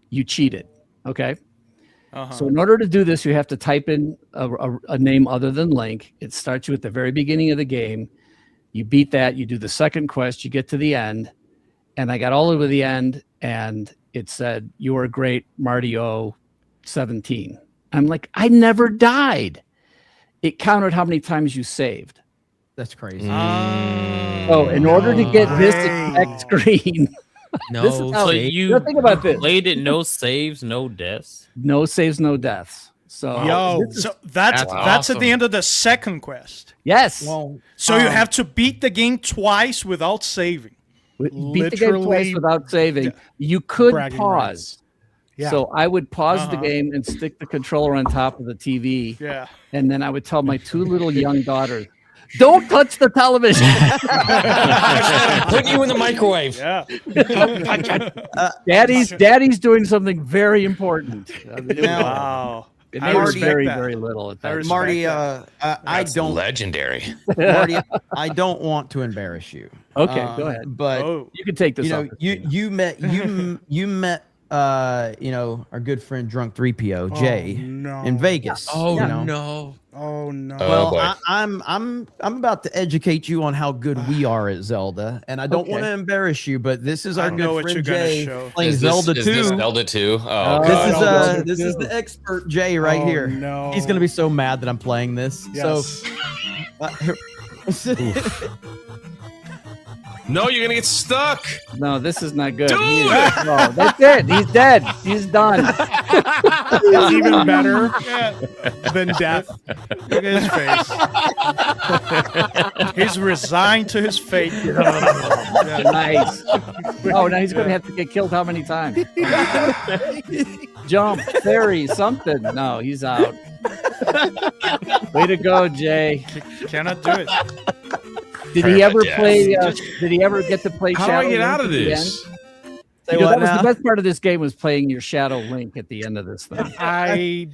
you cheated. Okay. So in order to do this, you have to type in a name other than Link. It starts you at the very beginning of the game. You beat that. You do the second quest. You get to the end. And I got all over the end, and it said, "You are great, Marty O, 17." I'm like, I never died. It counted how many times you saved. That's crazy. So in order to get this exact screen, So you think about this. played it, no saves, no deaths. No saves, no deaths. So that's awesome. at the end of the second quest. Yes. Well, So you have to beat the game twice without saving. Beat the game twice without saving. You could bragging pause. rights. Yeah. So I would pause the game and stick the controller on top of the TV. Yeah. And then I would tell my 2 little young daughters, "Don't touch the television." Put you in the microwave. Yeah. Daddy's doing something very important. Wow. And I they were respect very, that. very little at that. respect Marty, that. I don't, Legendary. Marty, I don't want to embarrass you. Okay, go ahead. But You can take this. you know, opportunity. you met our good friend Drunk 3PO Jay no. in Vegas. Oh you know? no. Oh no. Well, boy. I'm about to educate you on how good we are at Zelda, and I don't want to embarrass you, but this is our I know good what you're friend gonna Jay show. playing Is Zelda this 2. Zelda 2? Oh, This This God. is this is the expert Jay right Oh, here. no. He's gonna be so mad that I'm playing this. Yes. So No, you're gonna get stuck. No, this is not good. Do it! No, that's it. He's dead. He's done. It's even better than death. Look at his face. He's resigned to his fate. Nice. Oh, now he's going to have to get killed how many times? Jump, fairy, something. No, he's out. Way to go, Jay. Cannot do it. Did he ever Yes. play? Did he ever get to play How do Shadow I get Link out of at the this? end? Say You know, what that was now? the best part of this game was playing your Shadow Link at the end of this thing. I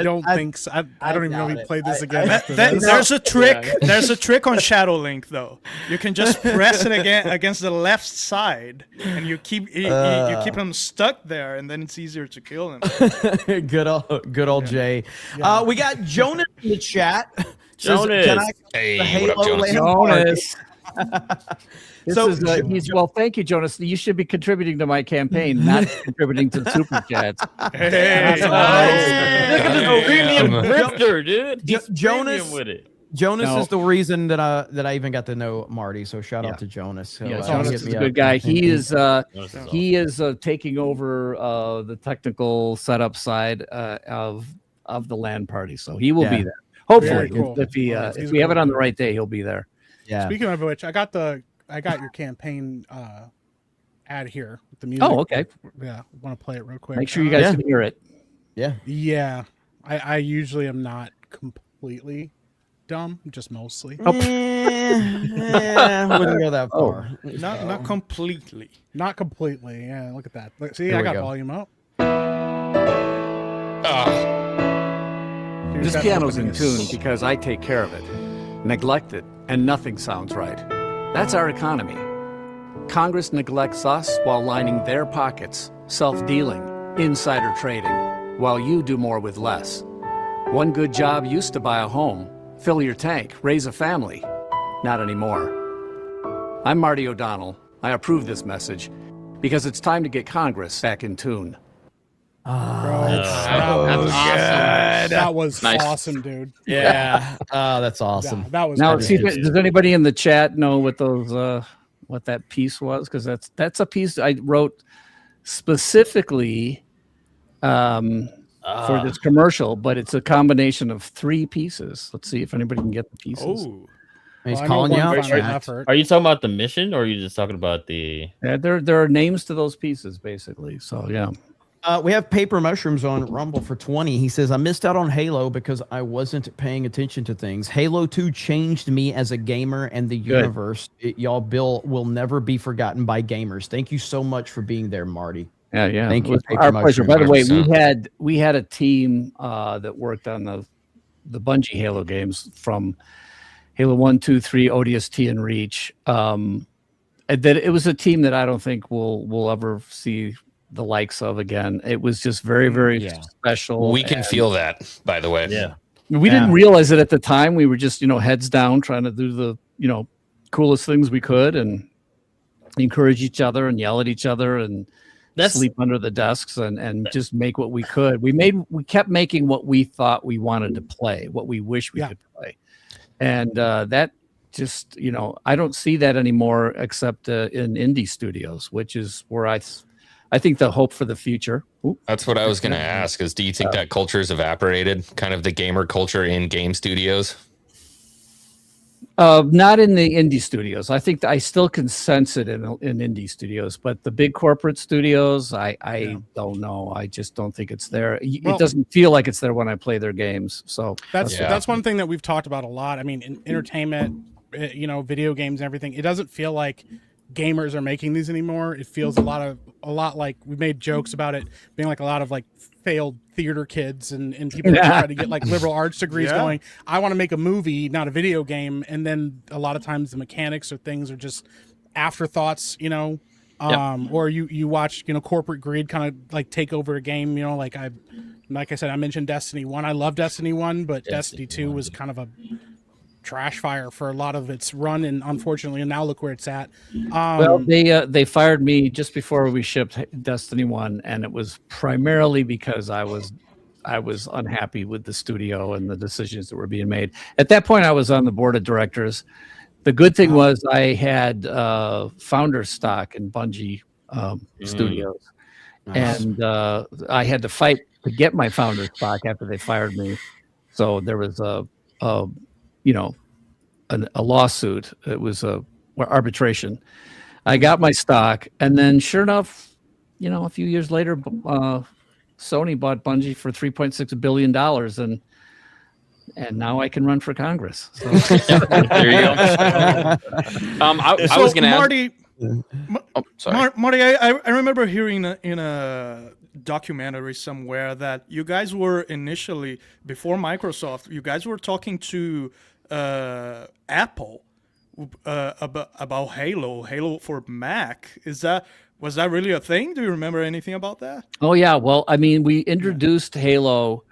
don't I- think so. I don't even know if doubt he it. played this I- again. after this. There's a trick. There's a trick on Shadow Link though. You can just press it against the left side, and you keep him stuck there, and then it's easier to kill him. good old Jay. We got Jonas in the chat. Says, Jonas. "Can I Hey, the what up, Halo Jonas? Land Jonas. This So, is well, thank you, Jonas. You should be contributing to my campaign, not contributing to super chats. Hey, Look at this premium grifter, dude. He's Jonas- premium with it. Jonas No. is the reason that I even got to know Marty. So shout out to Jonas. So, Yeah, hit Jonas is me a up. good guy. He is He taking over the technical setup side of the LAN party. So he will Yeah. be there. Hopefully, Very cool. if He's we a have good it on guy. the right day, he'll be there. Yeah. Speaking of which, I got your campaign ad here with the music. Oh, okay. Yeah, I want to play it real quick. Make sure you guys Yeah. can hear it. Yeah. Yeah, I usually am not completely dumb, just mostly. Yeah, wouldn't go that Oh. far. not completely. Not completely. Yeah, look at that. Look, see, Here I we got go. volume up. This piano's in tune because I take care of it. Neglect it, and nothing sounds right. That's our economy. Congress neglects us while lining their pockets, self-dealing, insider trading, while you do more with less. One good job used to buy a home, fill your tank, raise a family. Not anymore. I'm Marty O'Donnell. I approve this message because it's time to get Congress back in tune. That was Nice. awesome, dude. Yeah. Oh, that's awesome. Yeah, that was Now, great. see, does anybody in the chat know what those what that piece was? Because that's a piece I wrote specifically for this commercial, but it's a combination of 3 pieces. Let's see if anybody can get the pieces. Oh, He's well, I know calling you one out. final Chat. effort. Are you talking about the mission, or are you just talking about the? Yeah, there are names to those pieces, basically. So yeah. We have Paper Mushrooms on Rumble for 20. He says, I missed out on Halo because I wasn't paying attention to things. Halo 2 changed me as a gamer and the universe. Y'all will never be forgotten by gamers. Thank you so much for being there, Marty. Yeah. Thank you. Paper Our pleasure. By the way, 100%. we had a team that worked on the Bungie Halo games from Halo 1, 2, 3, ODST, and Reach. That it was a team that I don't think we'll ever see the likes of again. It was just very, very special. We can feel that, by the way. Yeah. We didn't realize it at the time. We were just, heads down trying to do the, coolest things we could and encourage each other and yell at each other and sleep under the desks and just make what we could. We kept making what we thought we wanted to play, what we wish we could play. And that just, I don't see that anymore except in indie studios, which is where I think the hope for the future. Ooh. That's what I was going to ask is, do you think that culture's evaporated, kind of the gamer culture in game studios? Not in the indie studios. I think I still can sense it in indie studios, but the big corporate studios, I don't know. I just don't think it's there. It doesn't feel like it's there when I play their games. So that's one thing that we've talked about a lot. I mean, in entertainment, video games and everything, it doesn't feel like gamers are making these anymore. It feels a lot like we made jokes about it being like a lot of like failed theater kids and people that try to get like liberal arts degrees going, I want to make a movie, not a video game. And then a lot of times the mechanics or things are just afterthoughts, or you watch, corporate greed kind of like take over a game, like I said, I mentioned Destiny 1. I love Destiny 1, but Destiny 2 was kind of a trash fire for a lot of its run, and unfortunately, and now look where it's at. Well, they fired me just before we shipped Destiny 1, and it was primarily because I was unhappy with the studio and the decisions that were being made. At that point, I was on the board of directors. The good thing was I had founder stock in Bungie Studios, and I had to fight to get my founder stock after they fired me. So there was a lawsuit. It was arbitration. I got my stock, and then sure enough, a few years later, Sony bought Bungie for $3.6 billion, and now I can run for Congress. So. There you go. I was going to Marty, sorry. Marty, I remember hearing in a documentary somewhere that you guys were initially, before Microsoft, you guys were talking to Apple about Halo for Mac. Was that really a thing? Do you remember anything about that? Oh yeah, well, I mean, we introduced Halo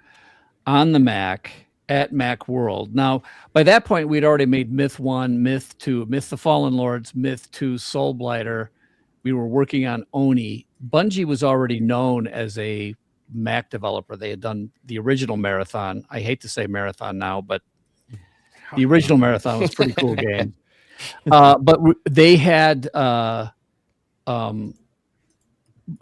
on the Mac at Mac World. Now, by that point, we'd already made Myth 1, Myth 2, Myth the Fallen Lords, Myth 2, Soul Blighter. We were working on Oni. Bungie was already known as a Mac developer. They had done the original Marathon. I hate to say Marathon now, but the original Marathon was a pretty cool game. But they had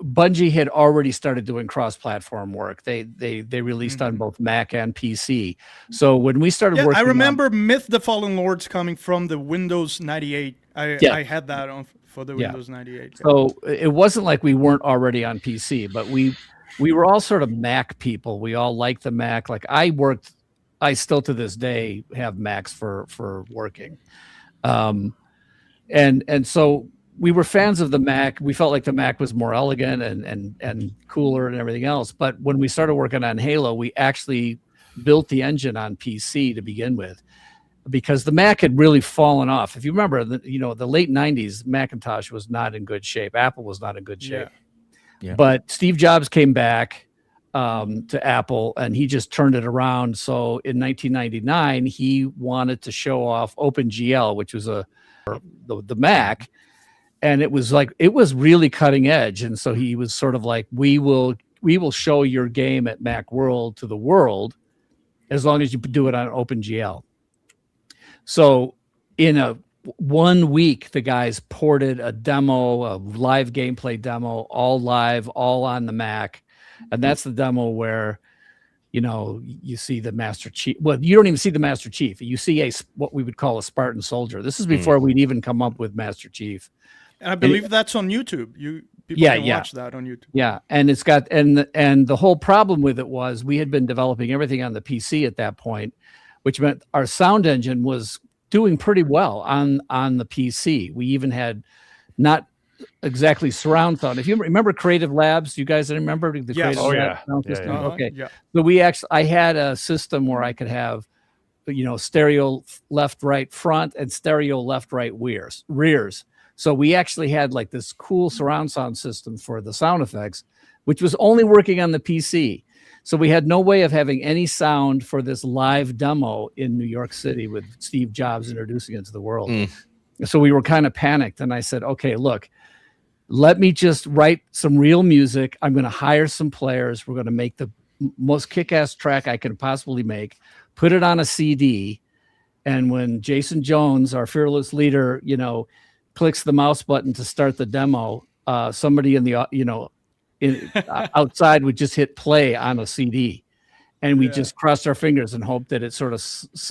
Bungie had already started doing cross-platform work. They released on both Mac and PC. So when we started working, I remember Myth the Fallen Lords coming from the Windows 98. I had that on for the Windows 98. So it wasn't like we weren't already on PC, but we were all sort of Mac people. We all liked the Mac. Like I still to this day have Macs for working. And so we were fans of the Mac. We felt like the Mac was more elegant and cooler and everything else. But when we started working on Halo, we actually built the engine on PC to begin with. because the Mac had really fallen off. If you remember, the late 90s, Macintosh was not in good shape. Apple was not in good shape. Yeah. But Steve Jobs came back to Apple, and he just turned it around. So in 1999, he wanted to show off OpenGL, which was the Mac, and it was really cutting edge. And so he was sort of like, we will show your game at Macworld to the world as long as you do it on OpenGL. So in 1 week, the guys ported a demo, a live gameplay demo, all live, all on the Mac. And that's the demo where, you see the Master Chief. Well, you don't even see the Master Chief. You see what we would call a Spartan soldier. This is before we'd even come up with Master Chief. And I believe that's on YouTube. People can watch that on YouTube. Yeah, and it's got and the whole problem with it was we had been developing everything on the PC at that point, which meant our sound engine was doing pretty well on the PC. We even had not exactly surround sound. If you remember Creative Labs, you guys remember the Creative Labs sound system? Okay. So I had a system where I could have, stereo left, right, front, and stereo left, right, rears. So we actually had like this cool surround sound system for the sound effects, which was only working on the PC. So we had no way of having any sound for this live demo in New York City with Steve Jobs introducing it to the world. So we were kind of panicked. And I said, okay, look, let me just write some real music. I'm going to hire some players. We're going to make the most kick-ass track I can possibly make, put it on a CD. And when Jason Jones, our fearless leader, clicks the mouse button to start the demo, somebody in the, outside would just hit play on a CD. And we just crossed our fingers and hoped that it sort of,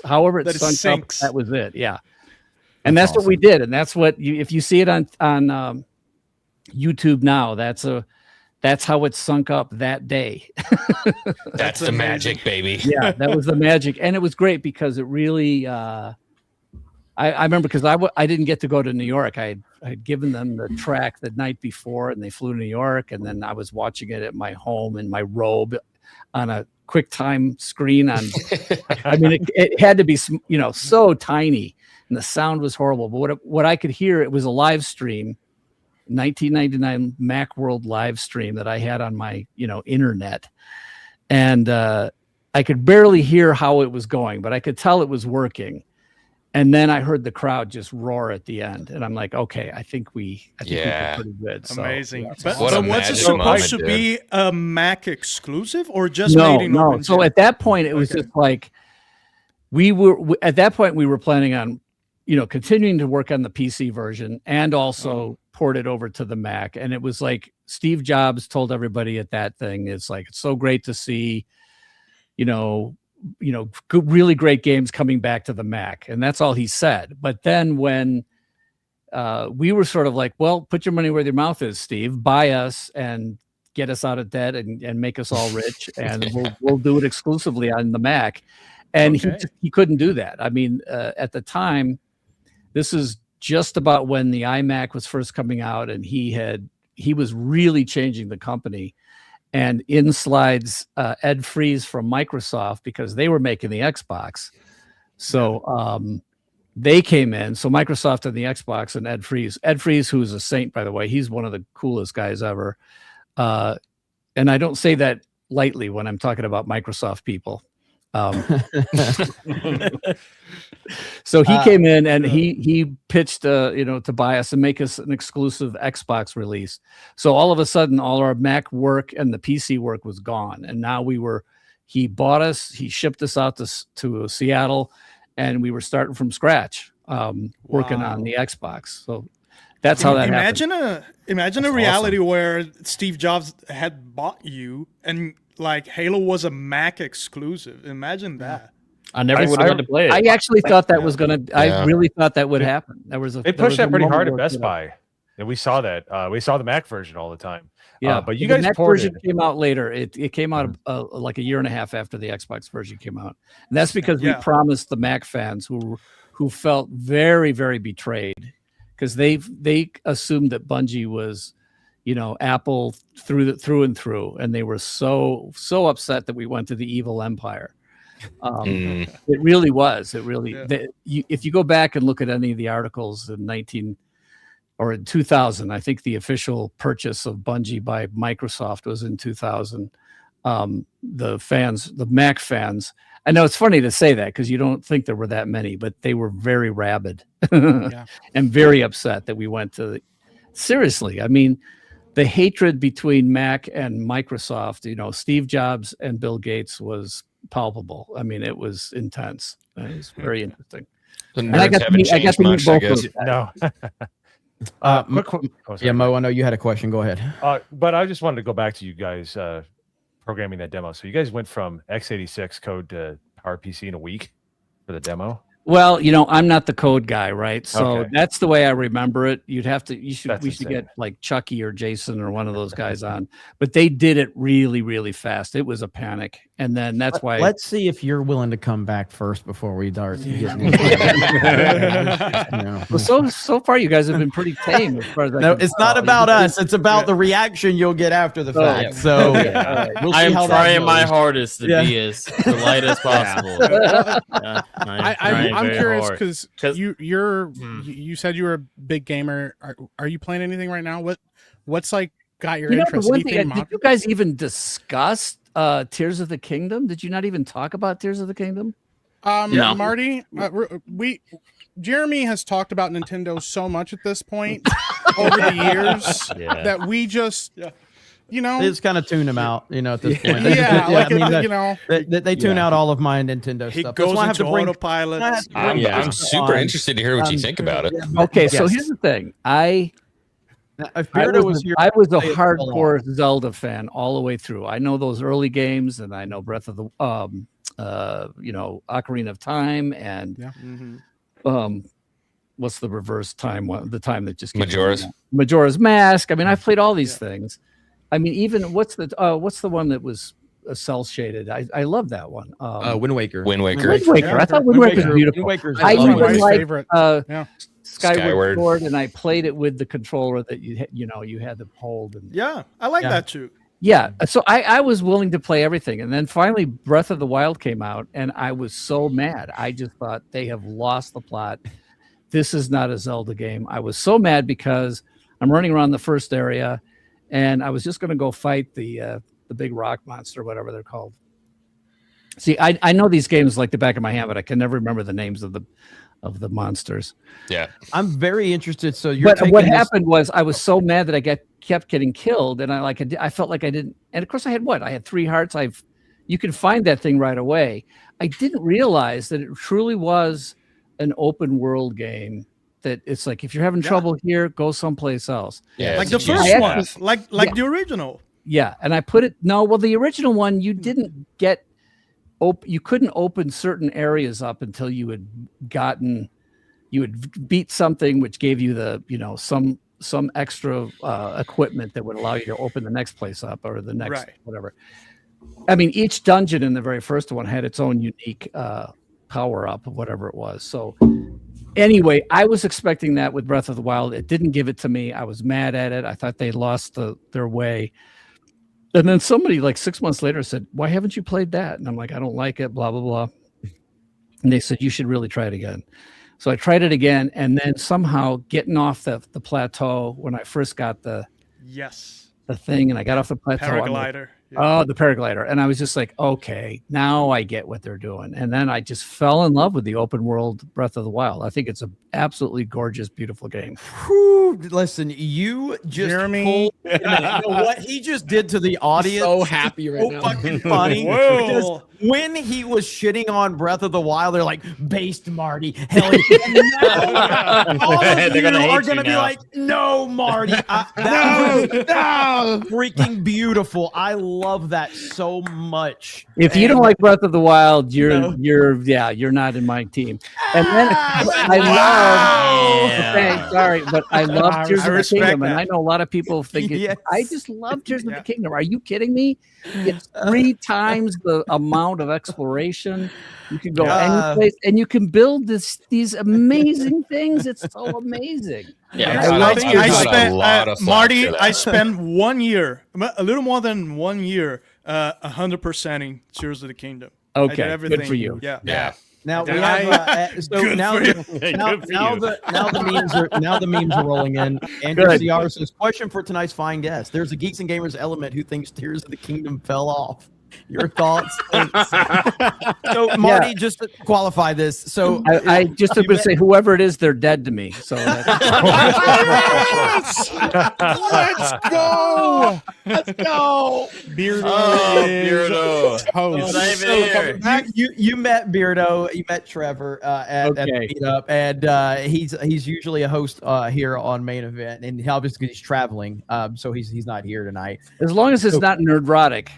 however it sunk up, that was it. Yeah. And that's what we did. And that's what if you see it on YouTube now, that's how it sunk up that day. That's the magic, baby. Yeah, that was the magic. And it was great because it really, I remember because I didn't get to go to New York. I had given them the track the night before and they flew to New York. And then I was watching it at my home in my robe on a QuickTime screen. I mean, it had to be, so tiny and the sound was horrible. But what I could hear, it was a live stream, 1999 Macworld live stream that I had on my, internet. And I could barely hear how it was going, but I could tell it was working. And then I heard the crowd just roar at the end, and I'm like, "Okay, I think we're pretty good." So, amazing. Yeah. But was it supposed to be a Mac exclusive or just made in No. So at that point, it was just like we were planning on, continuing to work on the PC version and also port it over to the Mac. And it was like Steve Jobs told everybody at that thing, it's like it's so great to see, good, really great games coming back to the Mac. And that's all he said. But then when we were sort of like, well, put your money where your mouth is, Steve, buy us and get us out of debt and make us all rich. And we'll do it exclusively on the Mac. And he couldn't do that. I mean, at the time, this is just about when the iMac was first coming out, and he was really changing the company. And in slides Ed Fries from Microsoft, because they were making the Xbox. So they came in. So Microsoft and the Xbox and Ed Fries, who is a saint, by the way, he's one of the coolest guys ever. And I don't say that lightly when I'm talking about Microsoft people. So he came in and he pitched, to buy us and make us an exclusive Xbox release. So all of a sudden, all our Mac work and the PC work was gone. And now he bought us, he shipped us out to Seattle, and we were starting from scratch, working on the Xbox. So that's how that happened. Imagine a reality where Steve Jobs had bought you and like Halo was a Mac exclusive. Imagine that. I never would have had to play it. I actually thought that was gonna. I really thought that would happen. They pushed that pretty hard at Best Buy, and we saw that. We saw the Mac version all the time. Yeah, but you the guys Mac ported. version came out later. It came out like a year and a half after the Xbox version came out, and that's because we promised the Mac fans who felt very, very betrayed because they assumed that Bungie was, Apple through and through, and they were so upset that we went to the evil empire. It really was. It really. If you go back and look at any of the articles in 2000, I think the official purchase of Bungie by Microsoft was in 2000. The Mac fans. I know it's funny to say that because you don't think there were that many, but they were very rabid and very upset that we went to. Seriously, I mean, the hatred between Mac and Microsoft, Steve Jobs and Bill Gates was palpable. I mean, it was intense. It was very interesting. And I got to meet both of them. No. Mo, I know you had a question. Go ahead. But I just wanted to go back to you guys programming that demo. So you guys went from x86 code to PowerPC in a week for the demo? Well, I'm not the code guy, right? So that's the way I remember it. We should get like Chucky or Jason or one of those guys on. But they did it really, really fast. It was a panic. And then that's why. Let's see if you're willing to come back first before we start getting Well, so far you guys have been pretty tame as far as it's not about us. It's about the reaction you'll get after the fact. So we'll see I'm how trying that my goes. hardest to be as polite as possible. I'm curious because you said you were a big gamer. Are you playing anything right now? What's like got your interest? Did you guys even discuss Tears of the Kingdom? Did you not even talk about Tears of the Kingdom? No. Marty, Jeremy has talked about Nintendo so much at this point over the years that we just. They just kind of tune them out, at this point. They tune out all of my Nintendo stuff. Goes into autopilot. I'm super interested to hear what you think about it. Okay, so here's the thing. I was a hardcore Zelda fan all the way through. I know those early games, and I know Breath of the, Ocarina of Time, and what's the reverse time one? The time that just Majora's Mask. I mean, I've played all these things. I mean, even what's the one that was cell shaded? I love that one. Wind Waker. Wind Waker. I thought Wind Waker was beautiful. I even liked Skyward Sword, and I played it with the controller that you had to hold. And, I like that too. Yeah, so I was willing to play everything, and then finally Breath of the Wild came out, and I was so mad. I just thought they have lost the plot. This is not a Zelda game. I was so mad because I'm running around the first area. And I was just going to go fight the big rock monster, whatever they're called. See, I know these games like the back of my hand, but I can never remember the names of the monsters. Yeah, I'm very interested. So what happened was I was so mad that I kept getting killed, and I felt like I didn't. And of course, I had 3 hearts. You can find that thing right away. I didn't realize that it truly was an open world game. That it's like if you're having trouble here, go someplace else. Yeah, like the first one, like the original. Yeah, and I put it. No, well, the original one you didn't get. You couldn't open certain areas up until you had beat something which gave you the some extra equipment that would allow you to open the next place up or the next whatever. I mean, each dungeon in the very first one had its own unique power up, whatever it was. So. Anyway, I was expecting that with Breath of the Wild. It didn't give it to me. I was mad at it. I thought they lost their way. And then somebody like 6 months later said, "Why haven't you played that?" And I'm like, "I don't like it, blah, blah, blah." And they said, "You should really try it again." So I tried it again. And then somehow getting off the plateau when I first got the thing and I got off the plateau. Paraglider. Oh, the paraglider. And I was just like, okay, now I get what they're doing. And then I just fell in love with the open world Breath of the Wild. I think it's an absolutely gorgeous, beautiful game. Whew, listen, you just Jeremy. what he just did to the audience. So happy right now. Fucking funny. Just when he was shitting on Breath of the Wild, they're like, based Marty. Hell yeah. All of you are going to be like, no, Marty. That was freaking beautiful. I love that so much. If you don't like Breath of the Wild, you're not in my team. And then I love Tears of the Kingdom, and I know a lot of people think I just love Tears of the Kingdom. Are you kidding me? It's 3 times the amount of exploration. You can go any place, and you can build these amazing things. It's so amazing. Yeah, Marty, I spent 1 year, a little more than 1 year, 100%ing Tears of the Kingdom. I did Okay, everything. good for you. Yeah. Yeah. Now we Good have so Good now for the, you. now, Good for now you. the memes are rolling in. Andrew Good. CR says, question for tonight's fine guest. There's a Geeks and Gamers element who thinks Tears of the Kingdom fell off. Your thoughts? Thanks. So Marty, just to qualify this. So I just you going to met- say, whoever it is, they're dead to me. So Let's go. let's go. Beardo Oh, is Beardo. toast. It's not even here. You met Beardo, you met Trevor at the Okay. meetup, and he's usually a host here on Main Event, and obviously he's traveling, so he's not here tonight. as long as it's not nerdrotic.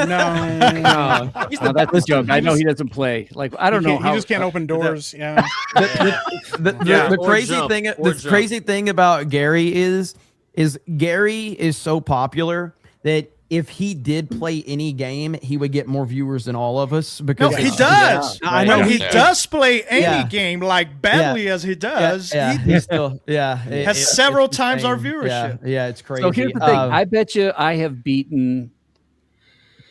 No. No, that's a joke. I know he doesn't play. Like I don't know He how just can't open doors. Yeah. The Or crazy jump, thing, or the jump. crazy thing about Gary is Gary is so popular that if he did play any game, he would get more viewers than all of us. Because No, he does. Yeah, I know He Yeah. does play any Yeah. game like badly as he does. Yeah, He he's still has several times our insane. viewership. Yeah, it's crazy. So here's the thing. I bet you I have beaten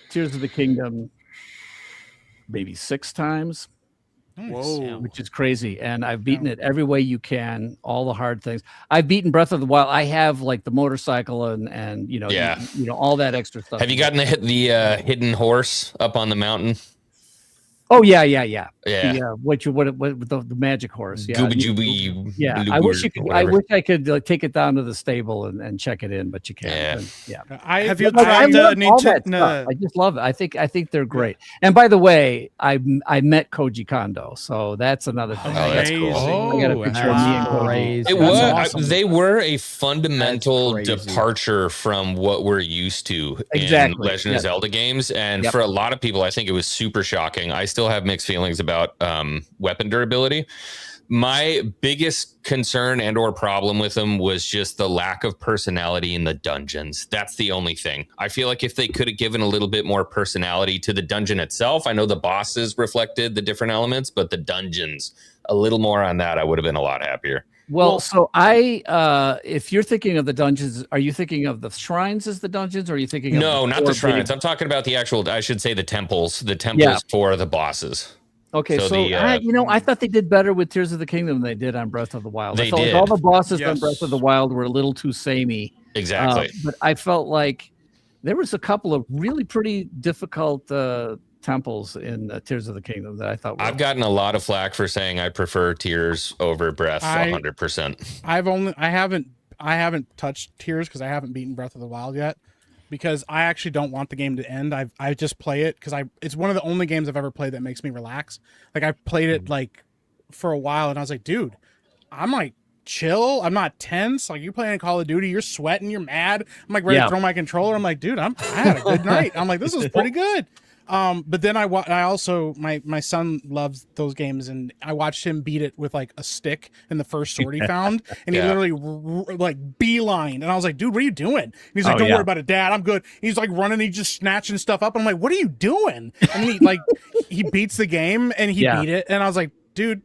Tears of the Kingdom maybe 6 times, Whoa. which is crazy. And I've beaten it every way you can, all the hard things. I've beaten Breath of the Wild. I have like the motorcycle and you know, Yeah. you know, all that extra stuff. Have you gotten the hidden horse up on the mountain? Oh yeah. Yeah. What the magic horse? Yeah. Gooby Jooby. Yeah, Blue I wish Bird, you could. I whatever. wish I could take it down to the stable and check it in, but you can't. Yeah. And, yeah. Have you But I tried love all that Nintendo? stuff. I just love it. I think they're great. And by the way, I met Koji Kondo, so that's another thing. Oh, that's cool. I got a picture of me and Koji. crazy. It That's was. awesome. They were a fundamental That's crazy. departure from what we're used to Exactly. in Legend of Yep. Zelda games, and Yep. for a lot of people, I think it was super shocking. I still have mixed feelings about weapon durability. My biggest concern and or problem with them was just the lack of personality in the dungeons. That's the only thing. I feel like if they could have given a little bit more personality to the dungeon itself, I know the bosses reflected the different elements, but the dungeons, a little more on that, I would have been a lot happier. Well, so if you're thinking of the dungeons, are you thinking of the shrines as the dungeons, or are you thinking? No, of not the core shrines. video- I'm talking about the actual, I should say the temples. The temples for the bosses. Okay, So so, the, I thought they did better with Tears of the Kingdom than they did on Breath of the Wild. I They felt did. like all the bosses on Yes. Breath of the Wild were a little too samey. Exactly. But I felt like there was a couple of really pretty difficult temples in Tears of the Kingdom that I thought were I've gotten a lot of flack for saying I prefer Tears over Breath 100%. I haven't touched Tears because I haven't beaten Breath of the Wild yet. Because I actually don't want the game to end. I just play it because it's one of the only games I've ever played that makes me relax. Like I played it like for a while and I was like, dude, I'm like chill. I'm not tense. Like you playing Call of Duty, you're sweating, you're mad. I'm like ready to throw my controller. I'm like, dude, I had a good night. I'm like, this is pretty good. But then I also my son loves those games and I watched him beat it with like a stick in the first sword he found and he literally like beeline and I was like, dude, what are you doing? And he's like, don't worry about it, Dad, I'm good. He's like running, he's just snatching stuff up. I'm like, what are you doing? And he like he beats the game and he beat it and I was like, dude,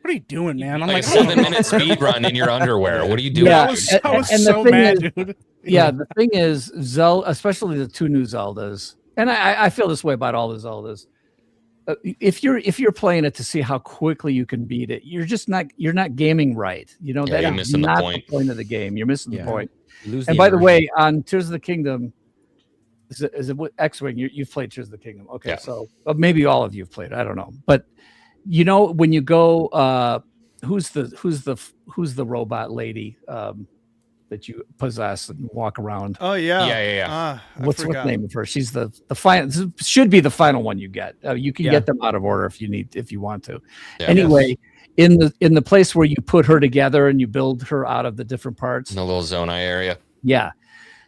what are you doing, man? I'm Like like, a 7-minute speed run in your underwear. What are you doing? Yeah. I was and the so thing mad, is- dude. Yeah, the thing is, Zelda, especially the 2 new Zeldas, and I feel this way about all the Zeldas. If you're playing it to see how quickly you can beat it, you're not gaming right. You know Yeah, you're that is missing the not point. the point of the game. You're missing the Yeah. point. Lose And the by the immersion. way, on Tears of the Kingdom, is it X-Wing? You've played Tears of the Kingdom, okay? Yeah. So maybe all of you've played. I don't know, but you know when you go, who's the robot lady that you possess and walk around? Oh yeah. Yeah. What's the forgot. name of her? She's the final. Should be the final one you get. You can Yeah. get them out of order if you want to. Yeah. Anyway, in the place where you put her together and you build her out of the different parts. In the little Zonai area. Yeah,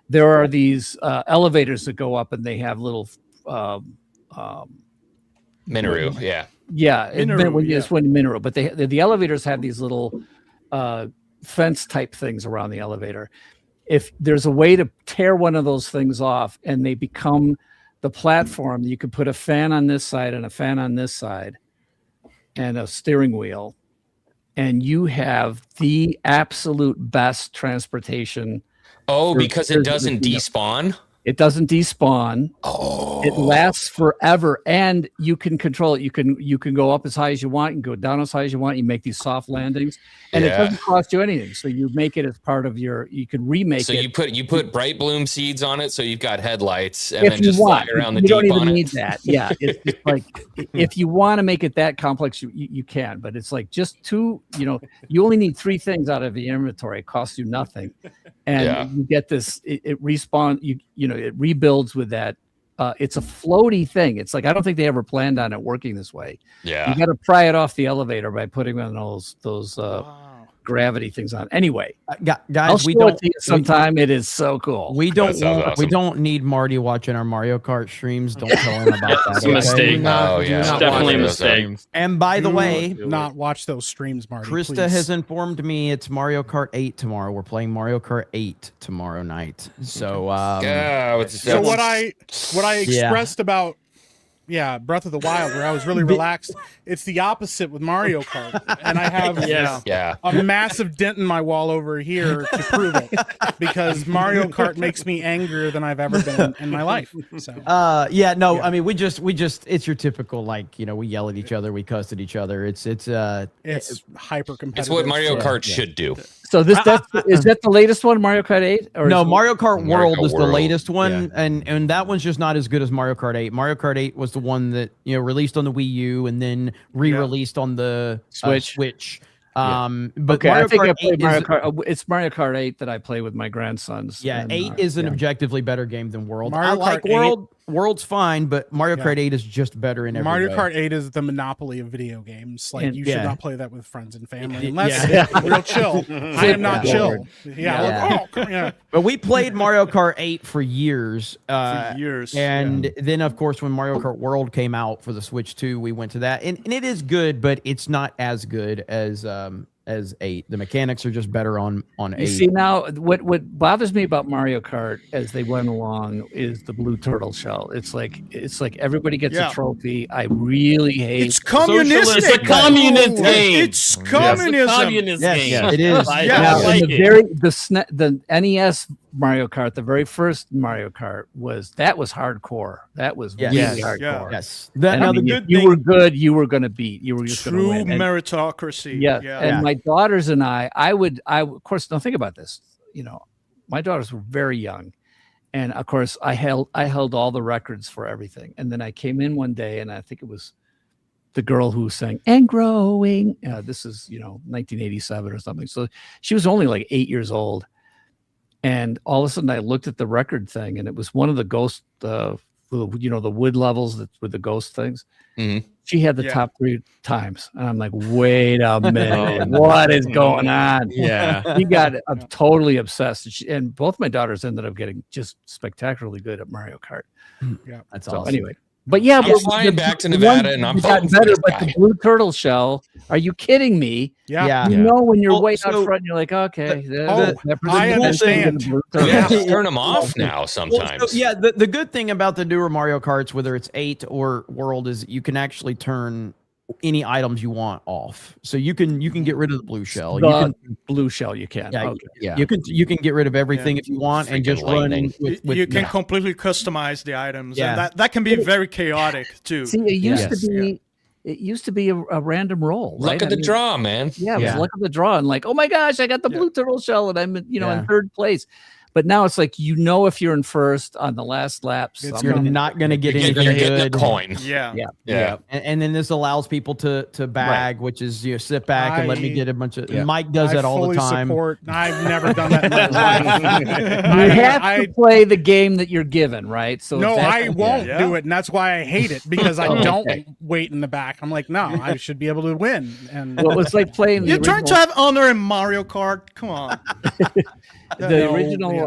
there are these elevators that go up and they have little. Minoru. Yeah. Yeah, Minoru, it's when Minoru, but the elevators have these little fence type things around the elevator. If there's a way to tear one of those things off and they become the platform, you could put a fan on this side and a fan on this side and a steering wheel, and you have the absolute best transportation. Oh, For because it Tears of the doesn't Kingdom. despawn? It doesn't despawn. It lasts forever, and you can control it. You can go up as high as you want, and go down as high as you want. You make these soft landings, and it doesn't cost you anything. So you make it as part of your. You can remake it. So you put bright bloom seeds on it, so you've got headlights, and If then you just want, fly around the you deep don't even on it. need that. Yeah, it's just like if you want to make it that complex, you can. But it's like just two. You only need 3 things out of the inventory. It costs you nothing, and you get this. It respawns. It rebuilds with that. It's a floaty thing. It's like I don't think they ever planned on it working this way. Yeah, you got to pry it off the elevator by putting on those gravity things on. Anyway, guys, I'll show it to you sometime. It is so cool. We don't need Marty watching our Mario Kart streams. Don't tell him about that. It's a mistake. It's definitely a mistake. And by the way, not watch those streams, Marty. Krista please. has informed me it's Mario Kart 8 tomorrow. We're playing Mario Kart 8 tomorrow night. So so what I expressed about Breath of the Wild, where I was really relaxed, it's the opposite with Mario Kart, and I have a massive dent in my wall over here to prove it, because Mario Kart makes me angrier than I've ever been in my life. So I mean, we just it's your typical, like, we yell at each other, we cuss at each other. It's hyper competitive. It's what Mario Kart should do. So is that the latest one, Mario Kart 8? Or no, Mario Kart World is the World. latest one, and that one's just not as good as Mario Kart 8. Mario Kart 8 was the one that released on the Wii U and then re-released on the Switch. But I think Kart I played 8 Mario Kart. It's Mario Kart 8 that I play with my grandsons. Yeah, and, 8 is an objectively better game than World. Mario I like Kart World. World's fine, but Mario Kart 8 is just better in every Mario way. Kart 8 is the monopoly of video games. Like, you should not play that with friends and family unless real chill. I am not chill. But we played Mario Kart 8 for years. And then, of course, when Mario Kart World came out for the Switch 2, we went to that. And it is good, but it's not as good as 8. The mechanics are just better on 8. You see, now what bothers me about Mario Kart as they went along is the blue turtle shell. It's like everybody gets a trophy. I really hate it's communistic. It's a communist game. It's communism. It's a communist game. Yeah, it is. now, like the NES Mario Kart, the very first Mario Kart was hardcore. That was really hardcore. Yes. You were good. You were going to beat. You were just going to true win. meritocracy. And my daughters and I of course, don't think about this. My daughters were very young, and of course, I held all the records for everything. And then I came in one day, and I think it was the girl who sang "And Growing." This is 1987 or something. So she was only like 8 years old. And all of a sudden, I looked at the record thing, and it was one of the ghost, the wood levels with the ghost things. Mm-hmm. She had the top 3 times, and I'm like, wait a minute, what is going on? Yeah, she got totally obsessed, and both my daughters ended up getting just spectacularly good at Mario Kart. Yeah, that's so awesome. Anyway. But yeah, I'm flying back to Nevada, and I'm got better. But the blue turtle shell, are you kidding me? Yeah. You know when you're way out front, you're like, okay, I understand. Turn them off now sometimes. The good thing about the newer Mario Karts, whether it's 8 or World, is you can actually turn any items you want off. So you can get rid of the blue shell. Blue shell you can. You can get rid of everything if you want and just run with you can completely customize the items. And that can be very chaotic too. See, it used to be a random roll. Right? Look at the draw, man. Yeah, it was look at the draw and like, oh my gosh, I got the blue turtle shell and I'm in third place. But now it's like, if you're in first on the last lap, you're not going to get anything you're good. The coin. Yeah. And then this allows people to bag, which is sit back and let me get a bunch of. Mike does that all the time. I've never done that in my life. You have to play the game that you're given, right? So no, I won't do it, and that's why I hate it, because I don't wait in the back. I'm like, no, I should be able to win. And it's like playing. You're trying to have honor in Mario Kart. Come on. The original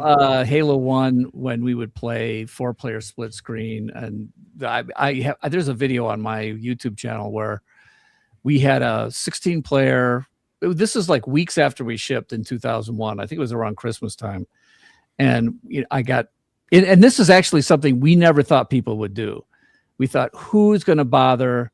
Halo 1, when we would play 4-player split screen, and there's a video on my YouTube channel where we had a 16-player. This is like weeks after we shipped in 2001. I think it was around Christmas time, and I got. And this is actually something we never thought people would do. We thought, who's going to bother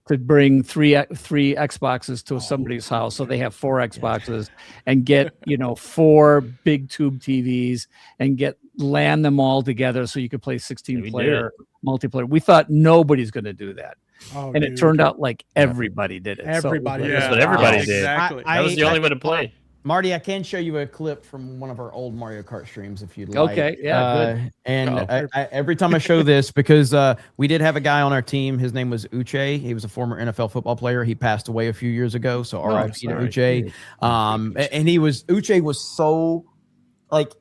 to bring three Xboxes to somebody's house, so they have 4 Xboxes, and get 4 big tube TVs and LAN them all together so you could play 16-player multiplayer. We thought nobody's going to do that, and it turned out like everybody did it. Everybody, so, That's what everybody did. Exactly. That was the only way to play. Marty, I can show you a clip from one of our old Mario Kart streams if you'd like. Okay, yeah, good. And every time I show this, because we did have a guy on our team, his name was Uche. He was a former NFL football player. He passed away a few years ago, so R.I.P. to Uche. And Uche was so,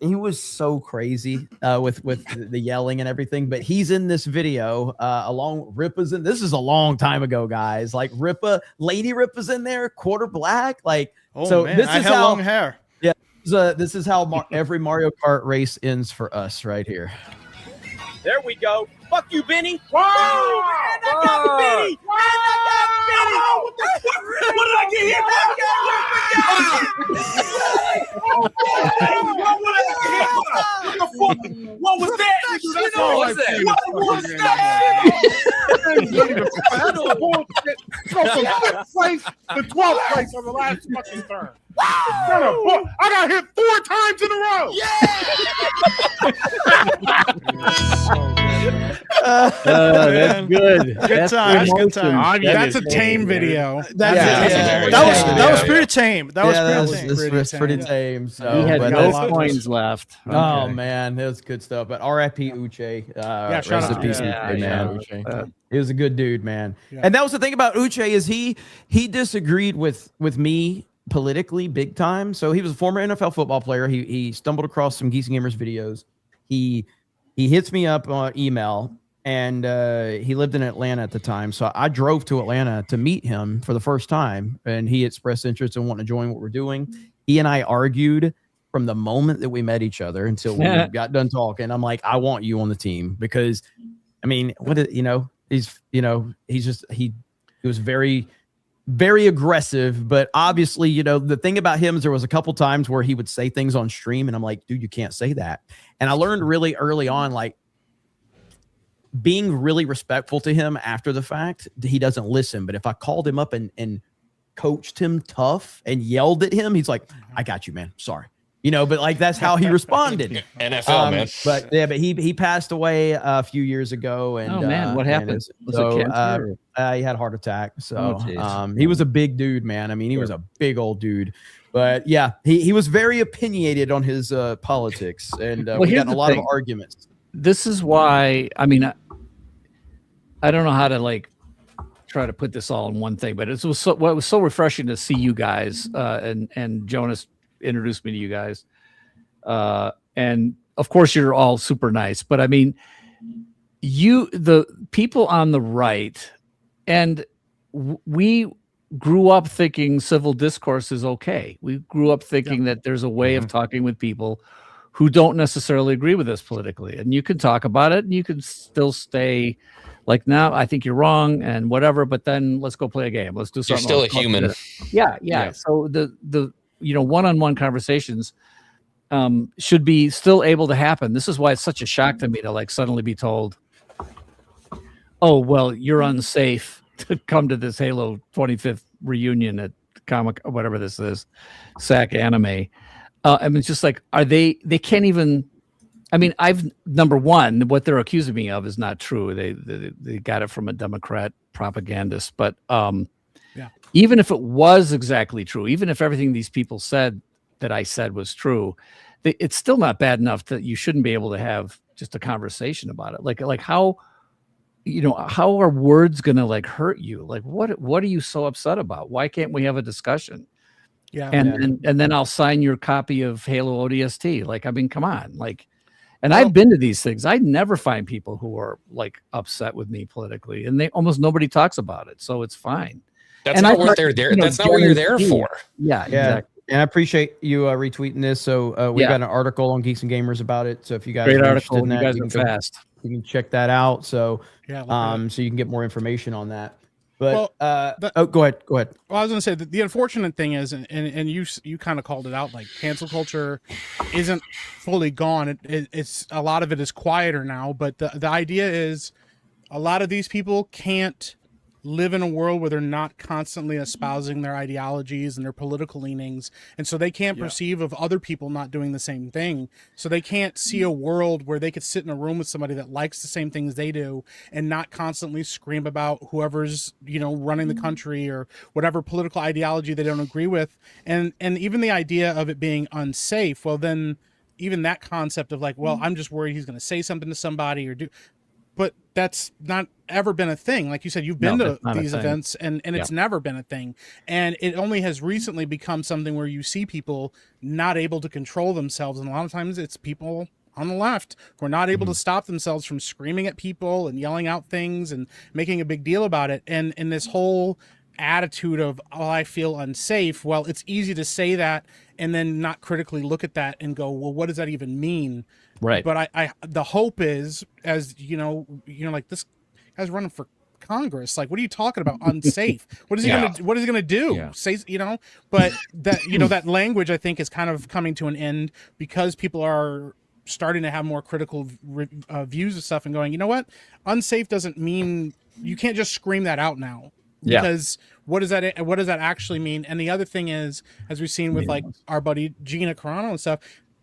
he was so crazy with the yelling and everything. But he's in this video along. Ripa's in. This is a long time ago, guys. Like Lady Ripa's in there, quarter black, So man, this I is had how long hair. Yeah, this is how every Mario Kart race ends for us right here. There we go. Fuck you, Benny. And I got Benny. And I got Benny. What did I get here? What was that? What was that? Place to 12th place on the last fucking turn. I got hit 4 times in a row. That's good. Good times. Good times. That's a tame video. That was pretty tame. That was pretty tame. So he had no coins left. Oh man, it was good stuff. But R.I.P. Uche. Rest in peace, Uche, man. He was a good dude, man. Yeah. And that was the thing about Uche is he disagreed with me politically big time. So he was a former NFL football player. He stumbled across some Geese and Gamers videos. He hits me up on email, and he lived in Atlanta at the time. So I drove to Atlanta to meet him for the first time, and he expressed interest in wanting to join what we're doing. He and I argued from the moment that we met each other until we got done talking. I'm like, I want you on the team because, I mean, he was very, very aggressive, but obviously, the thing about him is there was a couple times where he would say things on stream, and I'm like, dude, you can't say that. And I learned really early on, being really respectful to him after the fact. He doesn't listen, but if I called him up and coached him tough and yelled at him, he's like, I got you, man. Sorry. But that's how he responded. NFL, man. But he passed away a few years ago. And oh man, what happened? He had a heart attack. So he was a big dude, man. I mean, he was a big old dude. But yeah, he was very opinionated on his politics, and we got in a lot of arguments. This is why, I mean, I don't know how to try to put this all in one thing, but it was so refreshing to see you guys, and Jonas introduced me to you guys, and of course you're all super nice, but I mean, the people on the right, and we grew up thinking civil discourse is okay. We grew up thinking that there's a way of talking with people who don't necessarily agree with us politically, and you can talk about it and you can still stay like, no, I think you're wrong and whatever, but then let's go play a game. Let's do something. You're still a human. Yeah. So the one-on-one conversations should be still able to happen. This is why it's such a shock to me to suddenly be told, oh, well, you're unsafe to come to this Halo 25th reunion at Comic, whatever this is, SAC Anime. I mean, it's just they can't even, I mean, number one, what they're accusing me of is not true. They got it from a Democrat propagandist, but even if it was exactly true, even if everything these people said that I said was true, it's still not bad enough that you shouldn't be able to have just a conversation about it. Like how, how are words going to hurt you? What are you so upset about? Why can't we have a discussion? Yeah. And then I'll sign your copy of Halo ODST. I mean, come on. And I've been to these things. I never find people who are upset with me politically, and almost nobody talks about it. So it's fine. That's not what they're there. That's not what you're there for. Yeah, exactly. And I appreciate you retweeting this. So we got an article on Geeks and Gamers about it. So if you guys great are article, interested in that, you guys are fast. You can check that out. So so you can get more information on that. But go ahead. Well, I was going to say that the unfortunate thing is, and you kind of called it out, cancel culture isn't fully gone. It's a lot of it is quieter now. But the idea is, a lot of these people can't live in a world where they're not constantly espousing their ideologies and their political leanings, and so they can't perceive of other people not doing the same thing. So they can't see a world where they could sit in a room with somebody that likes the same things they do and not constantly scream about whoever's, you know, running the country or whatever political ideology they don't agree with. And even the idea of it being unsafe, well, then even that concept of like, well, I'm just worried he's going to say something to somebody or do, but that's not ever been a thing. Like you said, you've been to these events and it's never been a thing. And it only has recently become something where you see people not able to control themselves. And a lot of times it's people on the left who are not able to stop themselves from screaming at people and yelling out things and making a big deal about it. And this whole attitude of, oh, I feel unsafe. Well, it's easy to say that and then not critically look at that and go, well, what does that even mean? Right. But I the hope is, as you know, like this guy's running for Congress. Like, what are you talking about? Unsafe. What is he gonna do? Yeah. Say, you know, but that, you know, that language I think is kind of coming to an end because people are starting to have more critical views of stuff and going, you know what? Unsafe doesn't mean, you can't just scream that out now. Because what does that actually mean? And the other thing is, as we've seen with like our buddy Gina Carano and stuff,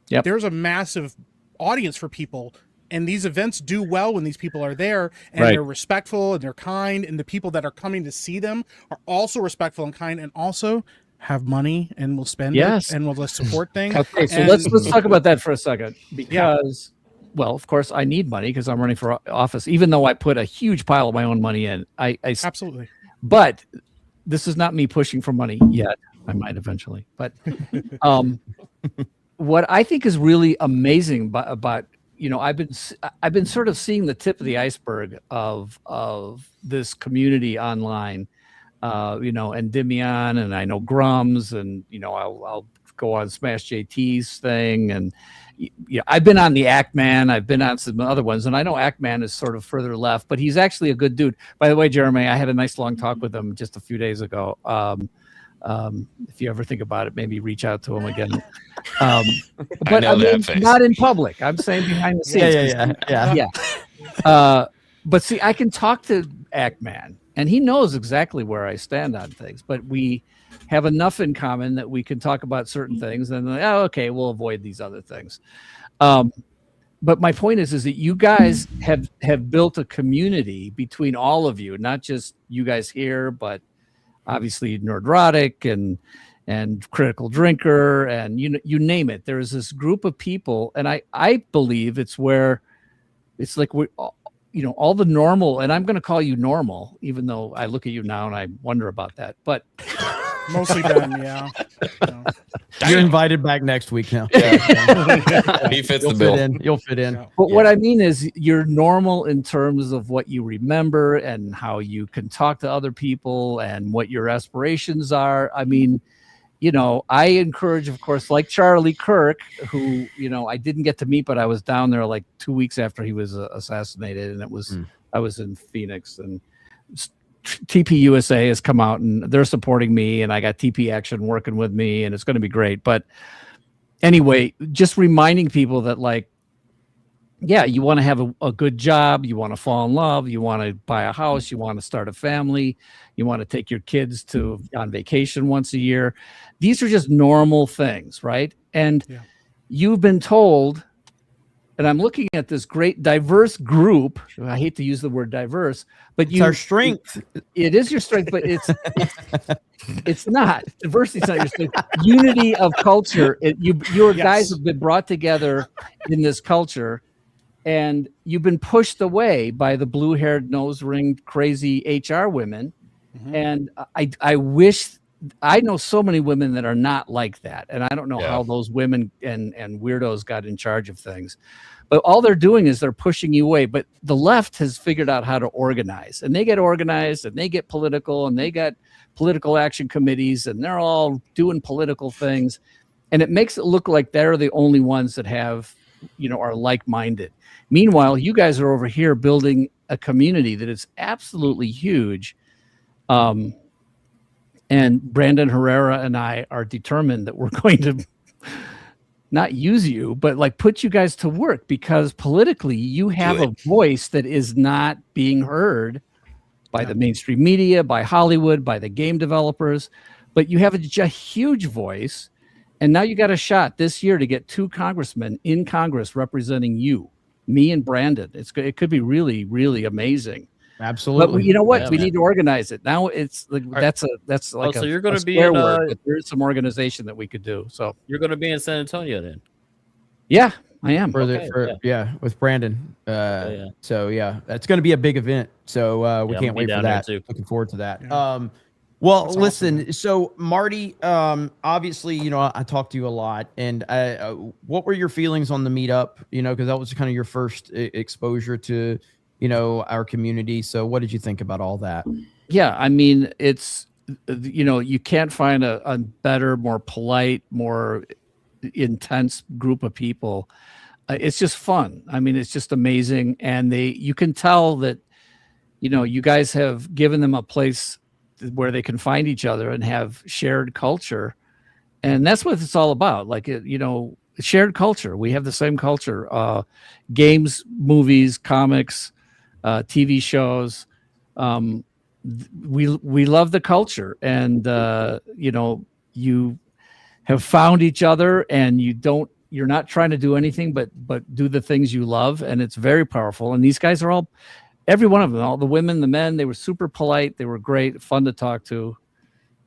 there's a massive audience for people, and these events do well when these people are there and they're respectful and they're kind, and the people that are coming to see them are also respectful and kind and also have money and will spend it and will support things. Okay, so let's talk about that for a second, because well, of course I need money because I'm running for office, even though I put a huge pile of my own money in. I absolutely. But this is not me pushing for money yet. I might eventually. But what I think is really amazing about, you know, I've been sort of seeing the tip of the iceberg of this community online, you know, and Dimion, and I know Grums, and you know, I'll go on Smash JT's thing, and yeah, I've been on the Ackman, I've been on some other ones, and I know Ackman is sort of further left, but he's actually a good dude. By the way, Jeremy, I had a nice long talk with him just a few days ago. If you ever think about it, maybe reach out to him again. But I mean, not in public. I'm saying behind the scenes. Yeah. But see, I can talk to Ackman, and he knows exactly where I stand on things, but we have enough in common that we can talk about certain things, and then, oh, okay, we'll avoid these other things. But my point is that you guys have built a community between all of you, not just you guys here, but obviously Nerdrotic and Critical Drinker, and you name it. There is this group of people, and I believe it's where it's like we, you know, all the normal, and I'm going to call you normal, even though I look at you now and I wonder about that, but. Mostly Ben, yeah. No. You're invited back next week now. He fits the bill. You'll fit in. But what I mean is you're normal in terms of what you remember and how you can talk to other people and what your aspirations are. I mean, you know, I encourage, of course, like Charlie Kirk, who, you know, I didn't get to meet, but I was down there like 2 weeks after he was assassinated, and it was I was in Phoenix, and TP USA has come out and they're supporting me, and I got TP Action working with me, and it's going to be great. But anyway, just reminding people that, like, yeah, you want to have a good job, you want to fall in love, you want to buy a house, you want to start a family, you want to take your kids on vacation once a year. These are just normal things, right? And you've been told, and I'm looking at this great diverse group. I hate to use the word diverse, but it's our strength. It is your strength, but it's not. Diversity is not your strength. Unity of culture. Your guys have been brought together in this culture, and you've been pushed away by the blue-haired, nose-ringed, crazy HR women. And I wish. I know so many women that are not like that, and I don't know how those women and weirdos got in charge of things. But all they're doing is they're pushing you away. But the left has figured out how to organize, and they get organized, and they get political, and they got political action committees, and they're all doing political things, and it makes it look like they're the only ones that have, you know, are like-minded. Meanwhile, you guys are over here building a community that is absolutely huge. And Brandon Herrera and I are determined that we're going to not use you, but like put you guys to work, because politically you have a voice that is not being heard by the mainstream media, by Hollywood, by the game developers, but you have a huge voice. And now you got a shot this year to get 2 congressmen in Congress representing you, me and Brandon. It could be really, really amazing. Absolutely. But you know what? Yeah, we man. need to organize it. Now it's like that's like so a, you're going a to be swear in, word, but there is some organization that we could do. So you're going to be in San Antonio then. yeah, I am. With Brandon. Yeah. So yeah, that's going to be a big event. So we I'm can't gonna be wait for down there that. too. Looking forward to that. Yeah. Well, That's listen. awesome. So Marty, obviously, I talked to you a lot, and what were your feelings on the meetup? Because that was kind of your first exposure to, our community. So what did you think about all that? Yeah, I mean, it's you can't find a better, more polite, more intense group of people. It's just fun. I mean, it's just amazing, and you can tell that you guys have given them a place where they can find each other and have shared culture, and that's what it's all about. Like shared culture. We have the same culture. Games, movies, comics, TV shows. We love the culture, and you have found each other, and you're not trying to do anything but do the things you love, and it's very powerful. And these guys are every one of them, all the women, the men, they were super polite. They were great, fun to talk to.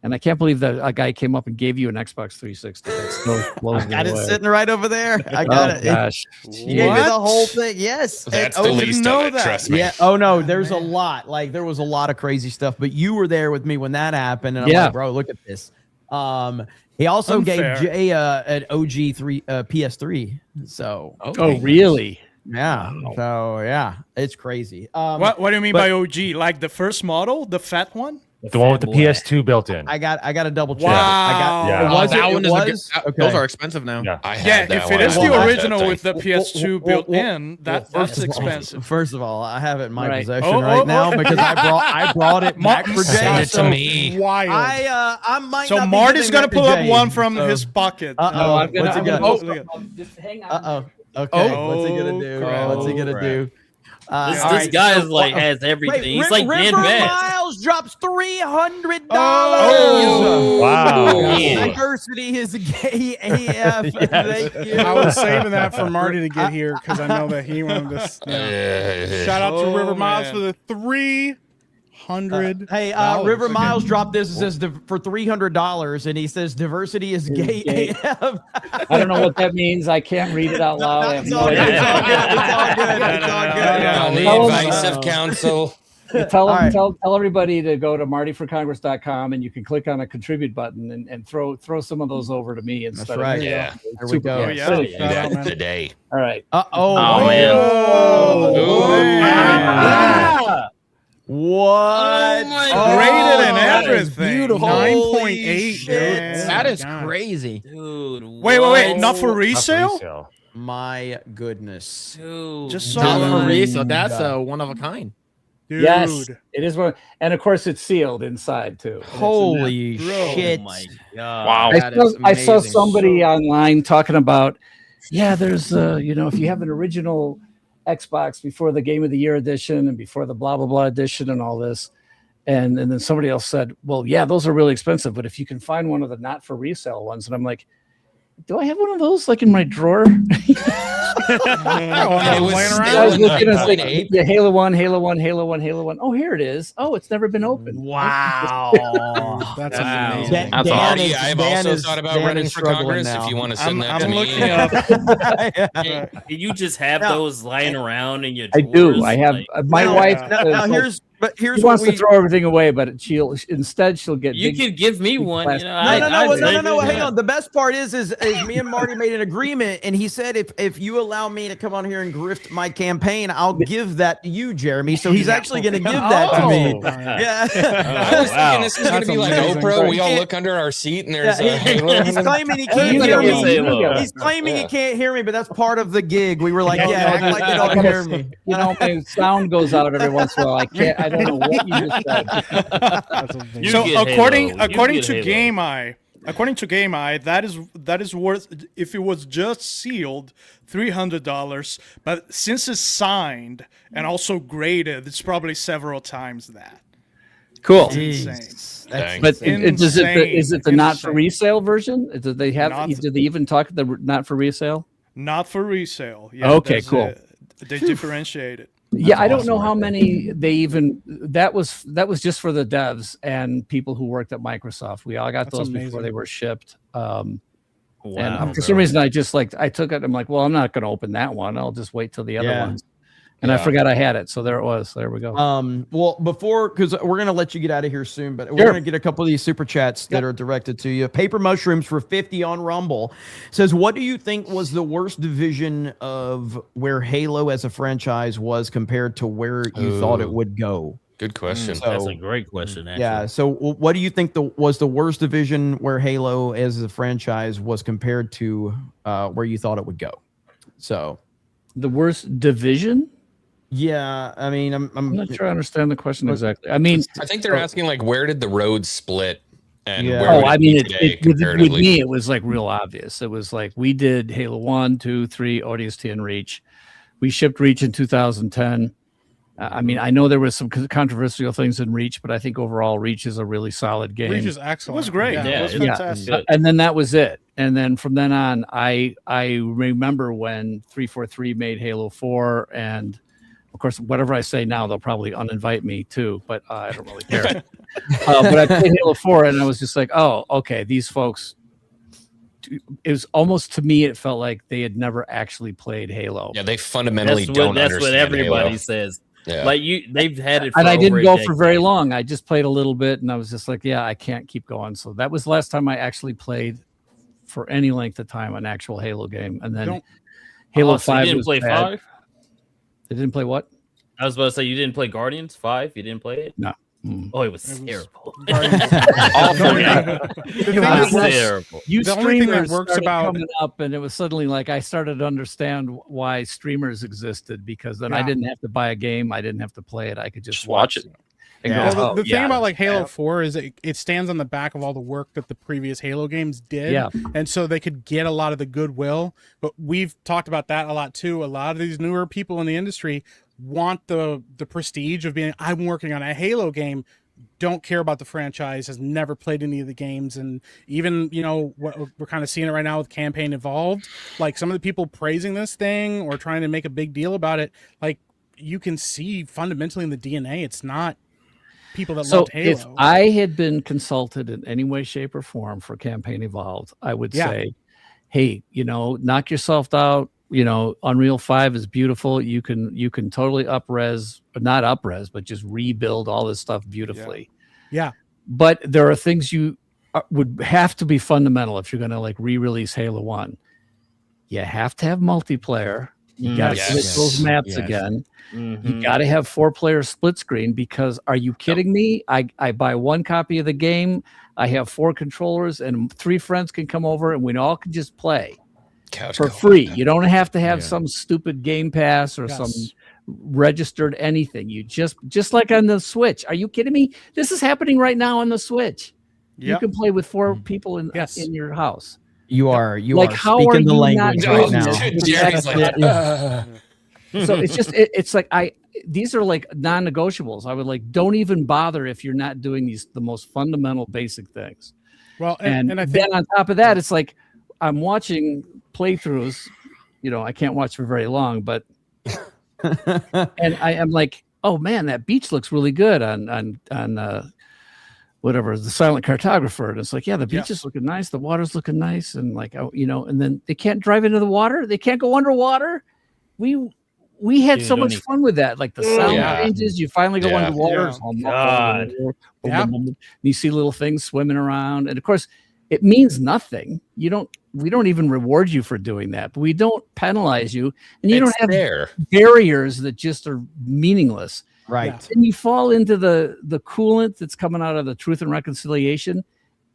And I can't believe that a guy came up and gave you an Xbox 360. That still blows I me got it away. sitting right over there. I got it. Gosh. You gave me the whole thing. Yes. That's the least of it. Trust me. Yeah. Oh no, there's a lot. Like there was a lot of crazy stuff, but you were there with me when that happened, and I'm like, bro, look at this. He also gave Jay an OG PS3. So. Oh, really? Yeah. Wow. So yeah, it's crazy. What do you mean by OG? Like the first model, the fat one? The one with the PS2 built in. I got a double check. Wow. Those are expensive now. Yeah, if it is the original with the PS2 built in, that's expensive. First of all, I have it in my possession right now because I brought it back for Jay. Send it to me. Wild. I might. So not be Marty's giving gonna that pull to up Jay, one from so. his pocket. What's he gonna? Just hang on. Okay. What's he gonna do? What's he gonna do? This guy is like has everything. He's like Dan River Bass. Miles drops $300. Oh, wow. Diversity is gay AF. Thank you. I was saving that for Marty to get here because I know that he wanted to. Shout out to River Miles for the $300. Hey, River Miles dropped this. It says for $300, and he says diversity is gay AF. I don't know what that means. I can't read it out loud. I have no idea. It's all good. On the advice of counsel. Tell everybody to go to martyforcongress.com, and you can click on a contribute button and throw some of those over to me instead. That's right. Yeah. There we go. Today. All right. Oh man. What? Graded and everything. Beautiful. 9.8. That is crazy. Dude. Wait. Not for resale? My goodness. Dude. Just Not so for resale. That's one of a kind. Dude. Yes, it is one, and of course it's sealed inside too. Holy shit! Oh my god. Wow. I saw somebody online talking about, there's if you have an original Xbox before the Game of the Year edition and before the blah blah blah edition and all this, and then somebody else said, well, yeah, those are really expensive, but if you can find one of the not for resale ones, and I'm like, do I have one of those like in my drawer? It was I was looking at like the Halo 1, Halo 1, Halo 1, Halo 1. Oh, here it is. Oh, it's never been opened. Wow. That's amazing. That's Marty, I've also thought about running for Congress. If you want to send that to me. Looking up. You just have those lying around in your I drawers. do. I have my wife. Here's she wants to throw everything away, but she'll get. You could give me one. plastic- No. Hang on. The best part is me and Marty made an agreement, and he said if you allow me to come on here and grift my campaign, I'll give that to you, Jeremy. So he's actually going to give that to me. Yeah. I was thinking this is going to be like amazing. Oprah. We all look under our seat, and there's a Halo. He's claiming he can't hear me. He's claiming he can't hear me, but that's part of the gig. We were like, act like you don't hear me. My sound goes out every once in a while. I can't. I don't know what you just said. So according to Halo. GameEye, that is worth, if it was just sealed, $300. But since it's signed and also graded, it's probably several times that. Cool. Jeez. That's But is it the not for Insane. resale version? Do they have? Not- Do they even talk the not for resale? Not for resale. Yeah, Okay, that's cool. it. They differentiate it. Yeah, I don't know how many they even. That was just for the devs and people who worked at Microsoft. We all got That's those amazing. before they were shipped. And Wow, for some reason, I took it. I'm like, well, I'm not going to open that one. I'll just wait till the other ones. And I forgot I had it. So there it was. There we go. Well, because we're going to let you get out of here soon, but we're Sure. going to get a couple of these super chats that are directed to you. Paper Mushrooms for 50 on Rumble says, what do you think was the worst division of where Halo as a franchise was compared to where you thought it would go? Good question. That's a great question. Actually. Yeah. So what do you think was the worst division where Halo as a franchise was compared to where you thought it would go? So the worst division? Yeah, I mean, I'm not sure I understand the question exactly. I mean, I think they're asking like, where did the roads split? And Yeah. where oh, would I it mean, be today with comparatively? me, it was like real obvious. It was like we did Halo 1, 2, 3, ODST, and Reach. We shipped Reach in 2010. I mean, I know there was some controversial things in Reach, but I think overall Reach is a really solid game. Reach is excellent. It was great. Yeah. It was fantastic. And then that was it. And then from then on, I remember when 343 made Halo 4, and of course, whatever I say now, they'll probably uninvite me too, but I don't really care. But I played Halo 4, and I was just like, oh, okay, these folks. It was almost, to me, it felt like they had never actually played Halo. Yeah, they fundamentally That's don't what understand everybody Halo. says. Yeah. Like they've had it, for And I didn't over a go for very decade. long. I just played a little bit, and I was just like, yeah, I can't keep going. So that was the last time I actually played for any length of time an actual Halo game. And then Halo Oh, so 5 you didn't was play bad. 5? They didn't play what? I was about to say you didn't play Guardians 5. You didn't play it. No. Oh, it was terrible. It was was terrible. You The only thing that streamers works started about coming up, and it was suddenly like I started to understand why streamers existed, because then I didn't have to buy a game, I didn't have to play it, I could just watch it. And Well, go, the "Oh, thing yeah, about like Halo yeah." 4 is it stands on the back of all the work that the previous Halo games did. Yeah. And so they could get a lot of the goodwill. But we've talked about that a lot too. A lot of these newer people in the industry want the prestige of being, I'm working on a Halo game, don't care about the franchise, has never played any of the games. And even, you know, what we're kind of seeing it right now with Campaign Evolved, like some of the people praising this thing or trying to make a big deal about it, like you can see fundamentally in the DNA, it's not people that So loved Halo. if I had been consulted in any way, shape, or form for Campaign Evolved, I would say, hey, you know, knock yourself out. You know, Unreal 5 is beautiful. You can totally not up-res, but just rebuild all this stuff beautifully. Yeah. But there are things you would have to be fundamental if you're going to like re-release Halo 1. You have to have multiplayer. You got to Yes. switch those maps Yes. again. Mm-hmm. You got to have 4-player split screen, because are you kidding me? I buy one copy of the game. I have 4 controllers, and 3 friends can come over, and we all can just play Couch for co-op. free. You don't have to have some stupid Game Pass or Yes. some registered anything. You just like on the Switch. Are you kidding me? This is happening right now on the Switch. You Yep. can play with 4 people in Yes. your house. you are Like, are how speaking are the you language not right doing now. this? Jerry's like, So it's just it's like these are like non-negotiables. I would like, don't even bother if you're not doing the most fundamental basic things. Well, And, and I think then on top of that, it's like I'm watching playthroughs. You know, I can't watch for very long, but and I am like, oh man, that beach looks really good on whatever, the Silent Cartographer. And it's like, yeah, the beach is looking nice, the water's looking nice, and like, oh, you know, and then they can't drive into the water, they can't go underwater. We had Dude, so don't much even- fun with that. Like the sound Yeah. changes, you finally go Yeah. underwater. Yeah. It's all God. and you see little things swimming around, and of course it means nothing. We don't even reward you for doing that, but we don't penalize you, and you it's don't have there. barriers that just are meaningless. Right. And you fall into the coolant that's coming out of the Truth and Reconciliation,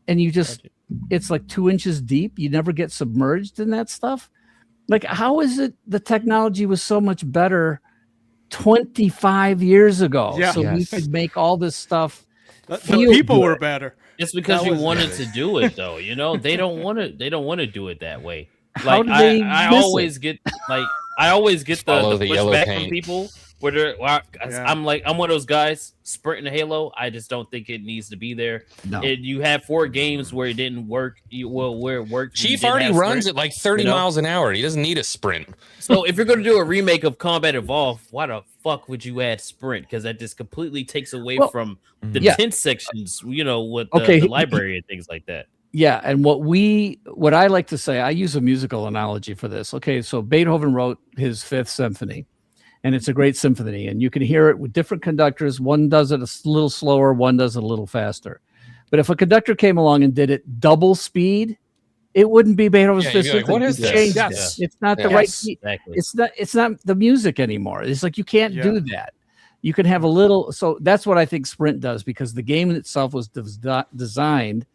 and you just it's like 2 inches deep. You never get submerged in that stuff. Like, how is it the technology was so much better 25 years ago? Yeah. So we Yes. could make all this stuff. The feel people good. were better. It's because That you was wanted better. to do it, though. You know, they don't want to. They don't want to do it that way. How Like do they I miss always get, like I always get Follow the the yellow pushback from paint. people I'm one of those guys. Sprint in Halo, I just don't think it needs to be there. No. You have 4 games where it didn't work. Where it worked. Chief already runs at like 30 miles an hour. He doesn't need a sprint. So if you're going to do a remake of Combat Evolved, why the fuck would you add sprint? Because that just completely takes away from the tent sections. With the library and things like that. Yeah, and what I like to say, I use a musical analogy for this. Okay, so Beethoven wrote his 5th symphony, and it's a great symphony, and you can hear it with different conductors. One does it a little slower, one does it a little faster. But if a conductor came along and did it double speed, it wouldn't be Beethoven's 5th symphony. Like, what is this? Yes. It's not the right speed. Exactly. It's not the music anymore. It's like you can't do that. You can have a little. So that's what I think Sprint does, because the game itself was designed.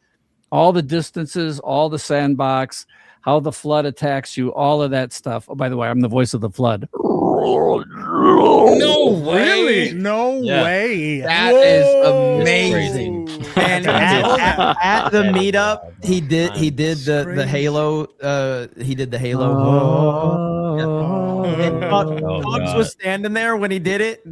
All the distances, all the sandbox, how the flood attacks you, all of that stuff. Oh, by the way, I'm the voice of the flood. No way. Really? No way. That is amazing. And at the meetup, he did the Halo. He did the Halo. And Tugs was standing there when he did it.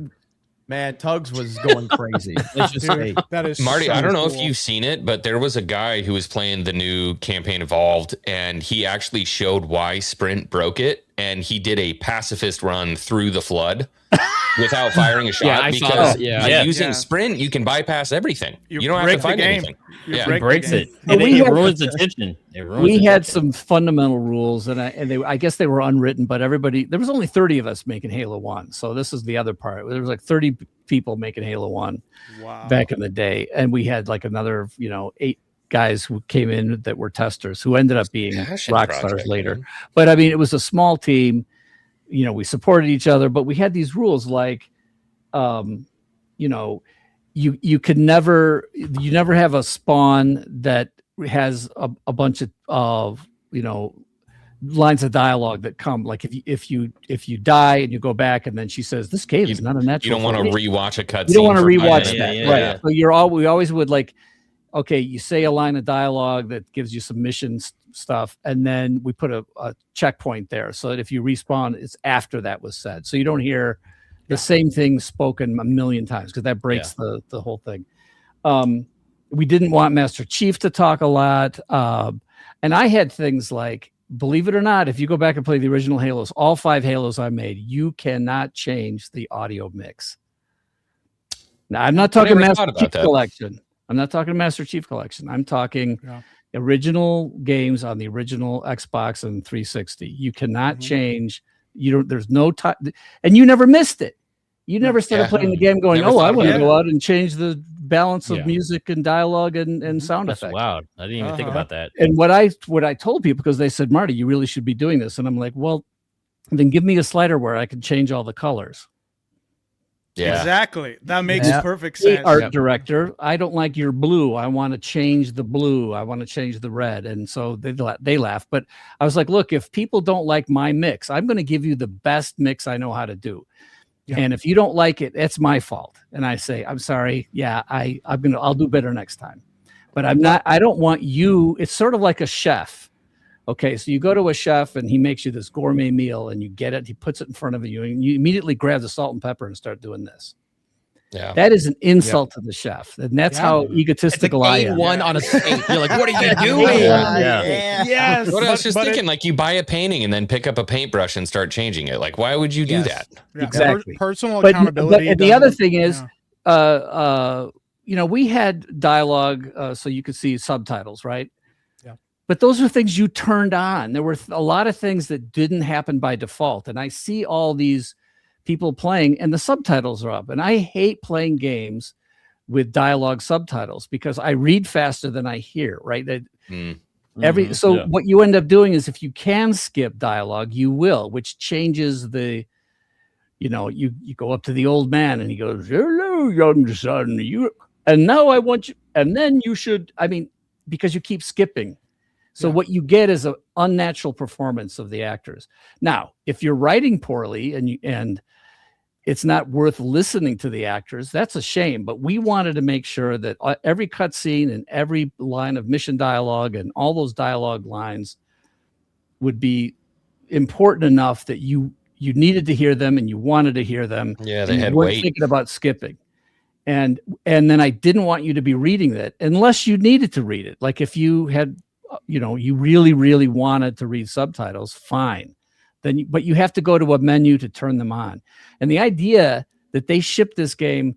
Man, Tugs was going crazy. Let's just say. That is Marty, so I don't know cool. if you've seen it, but there was a guy who was playing the new campaign Evolved, and he actually showed why Sprint broke it, and he did a pacifist run through the flood without firing a shot because by using Sprint, you can bypass everything. You don't have to find anything. It breaks it. And it ruins the tension. We had some fundamental rules, and I guess they were unwritten, but there was only 30 of us making Halo 1. So this is the other part. There was like 30 people making Halo 1 back in the day. And we had like another, 8 guys who came in that were testers who ended up being rock stars later. But I mean, it was a small team. We supported each other, but we had these rules like, you could never have a spawn that has a bunch of lines of dialogue that come, like if you die and you go back and then she says this cave is not a natural. You don't want to rewatch a cutscene. You don't want to rewatch that, right? So we always would like, okay, you say a line of dialogue that gives you some mission stuff, and then we put a checkpoint there so that if you respawn, it's after that was said, so you don't hear the same thing spoken a million times, because that breaks the whole thing. We didn't want Master Chief to talk a lot, and I had things like, believe it or not, if you go back and play the original Halos, all 5 Halos I made, you cannot change the audio mix. Now, I'm not talking Master Chief Collection. I'm not talking Master Chief Collection. I'm talking original games on the original Xbox and 360. You cannot change. There's no time, and you never missed it. You never started playing the game going, I want to go out and change the balance of music and dialogue and sound effects. Wow, I didn't even think about that. And what I told people, because they said, Marty, you really should be doing this, and I'm like, well, then give me a slider where I can change all the colors. Yeah, exactly. That makes perfect sense. Art director, I don't like your blue. I want to change the blue. I want to change the red. And so they laugh. But I was like, look, if people don't like my mix, I'm going to give you the best mix I know how to do. Yeah. And if you don't like it, it's my fault. And I say, I'm sorry. Yeah, I'll do better next time. But I don't want you. It's sort of like a chef. Okay, so you go to a chef and he makes you this gourmet meal and you get it. He puts it in front of you and you immediately grab the salt and pepper and start doing this. Yeah, that is an insult to the chef, and that's how egotistical I am. One on a steak. You're like, what are you doing? Yes. What I was just thinking, like, you buy a painting and then pick up a paintbrush and start changing it. Like, why would you do that? Yeah. Exactly. Personal accountability. But the other thing is, we had dialogue so you could see subtitles, right? But those are things you turned on. There were a lot of things that didn't happen by default. And I see all these people playing and the subtitles are up. And I hate playing games with dialogue subtitles because I read faster than I hear, right? What you end up doing is if you can skip dialogue, you will, which changes the, you go up to the old man and he goes, hello, young son, and now I want you, and then you should, because you keep skipping. So what you get is an unnatural performance of the actors. Now, if you're writing poorly and it's not worth listening to the actors, that's a shame. But we wanted to make sure that every cutscene and every line of mission dialogue and all those dialogue lines would be important enough that you you needed to hear them and you wanted to hear them. Yeah, they and had you weren't weight. thinking about skipping. And then I didn't want you to be reading that unless you needed to read it. Like if you had, you really, really wanted to read subtitles, fine. But you have to go to a menu to turn them on. And the idea that they ship this game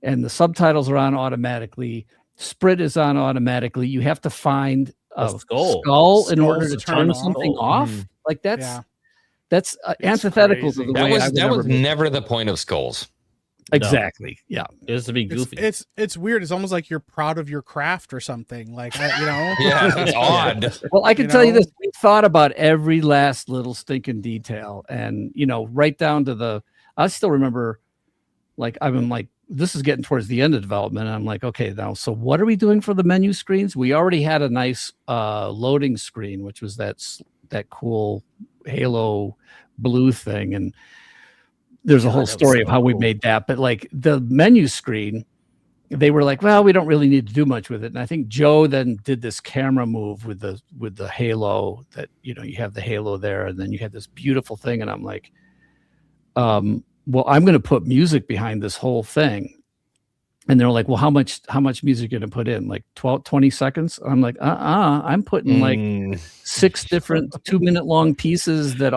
and the subtitles are on automatically, Sprit is on automatically. You have to find a skull in order to turn something off. Like that's antithetical to the way that was never the point of skulls. Exactly. Yeah. It was to be goofy. It's weird. It's almost like you're proud of your craft or something. Like Yeah, it's odd. Well, I can tell you this: we thought about every last little stinking detail, and right down to I still remember, this is getting towards the end of development, and I'm like, okay, now, so what are we doing for the menu screens? We already had a nice loading screen, which was that cool Halo blue thing, and there's a whole story of how we made that. But like the menu screen, they were like, well, we don't really need to do much with it. And I think Joe then did this camera move with the Halo that, you have the Halo there, and then you had this beautiful thing. And I'm like, well, I'm going to put music behind this whole thing. And they're like, well, how much music are you going to put in? Like 20 seconds? I'm like, I'm putting like 6 different 2-minute long pieces that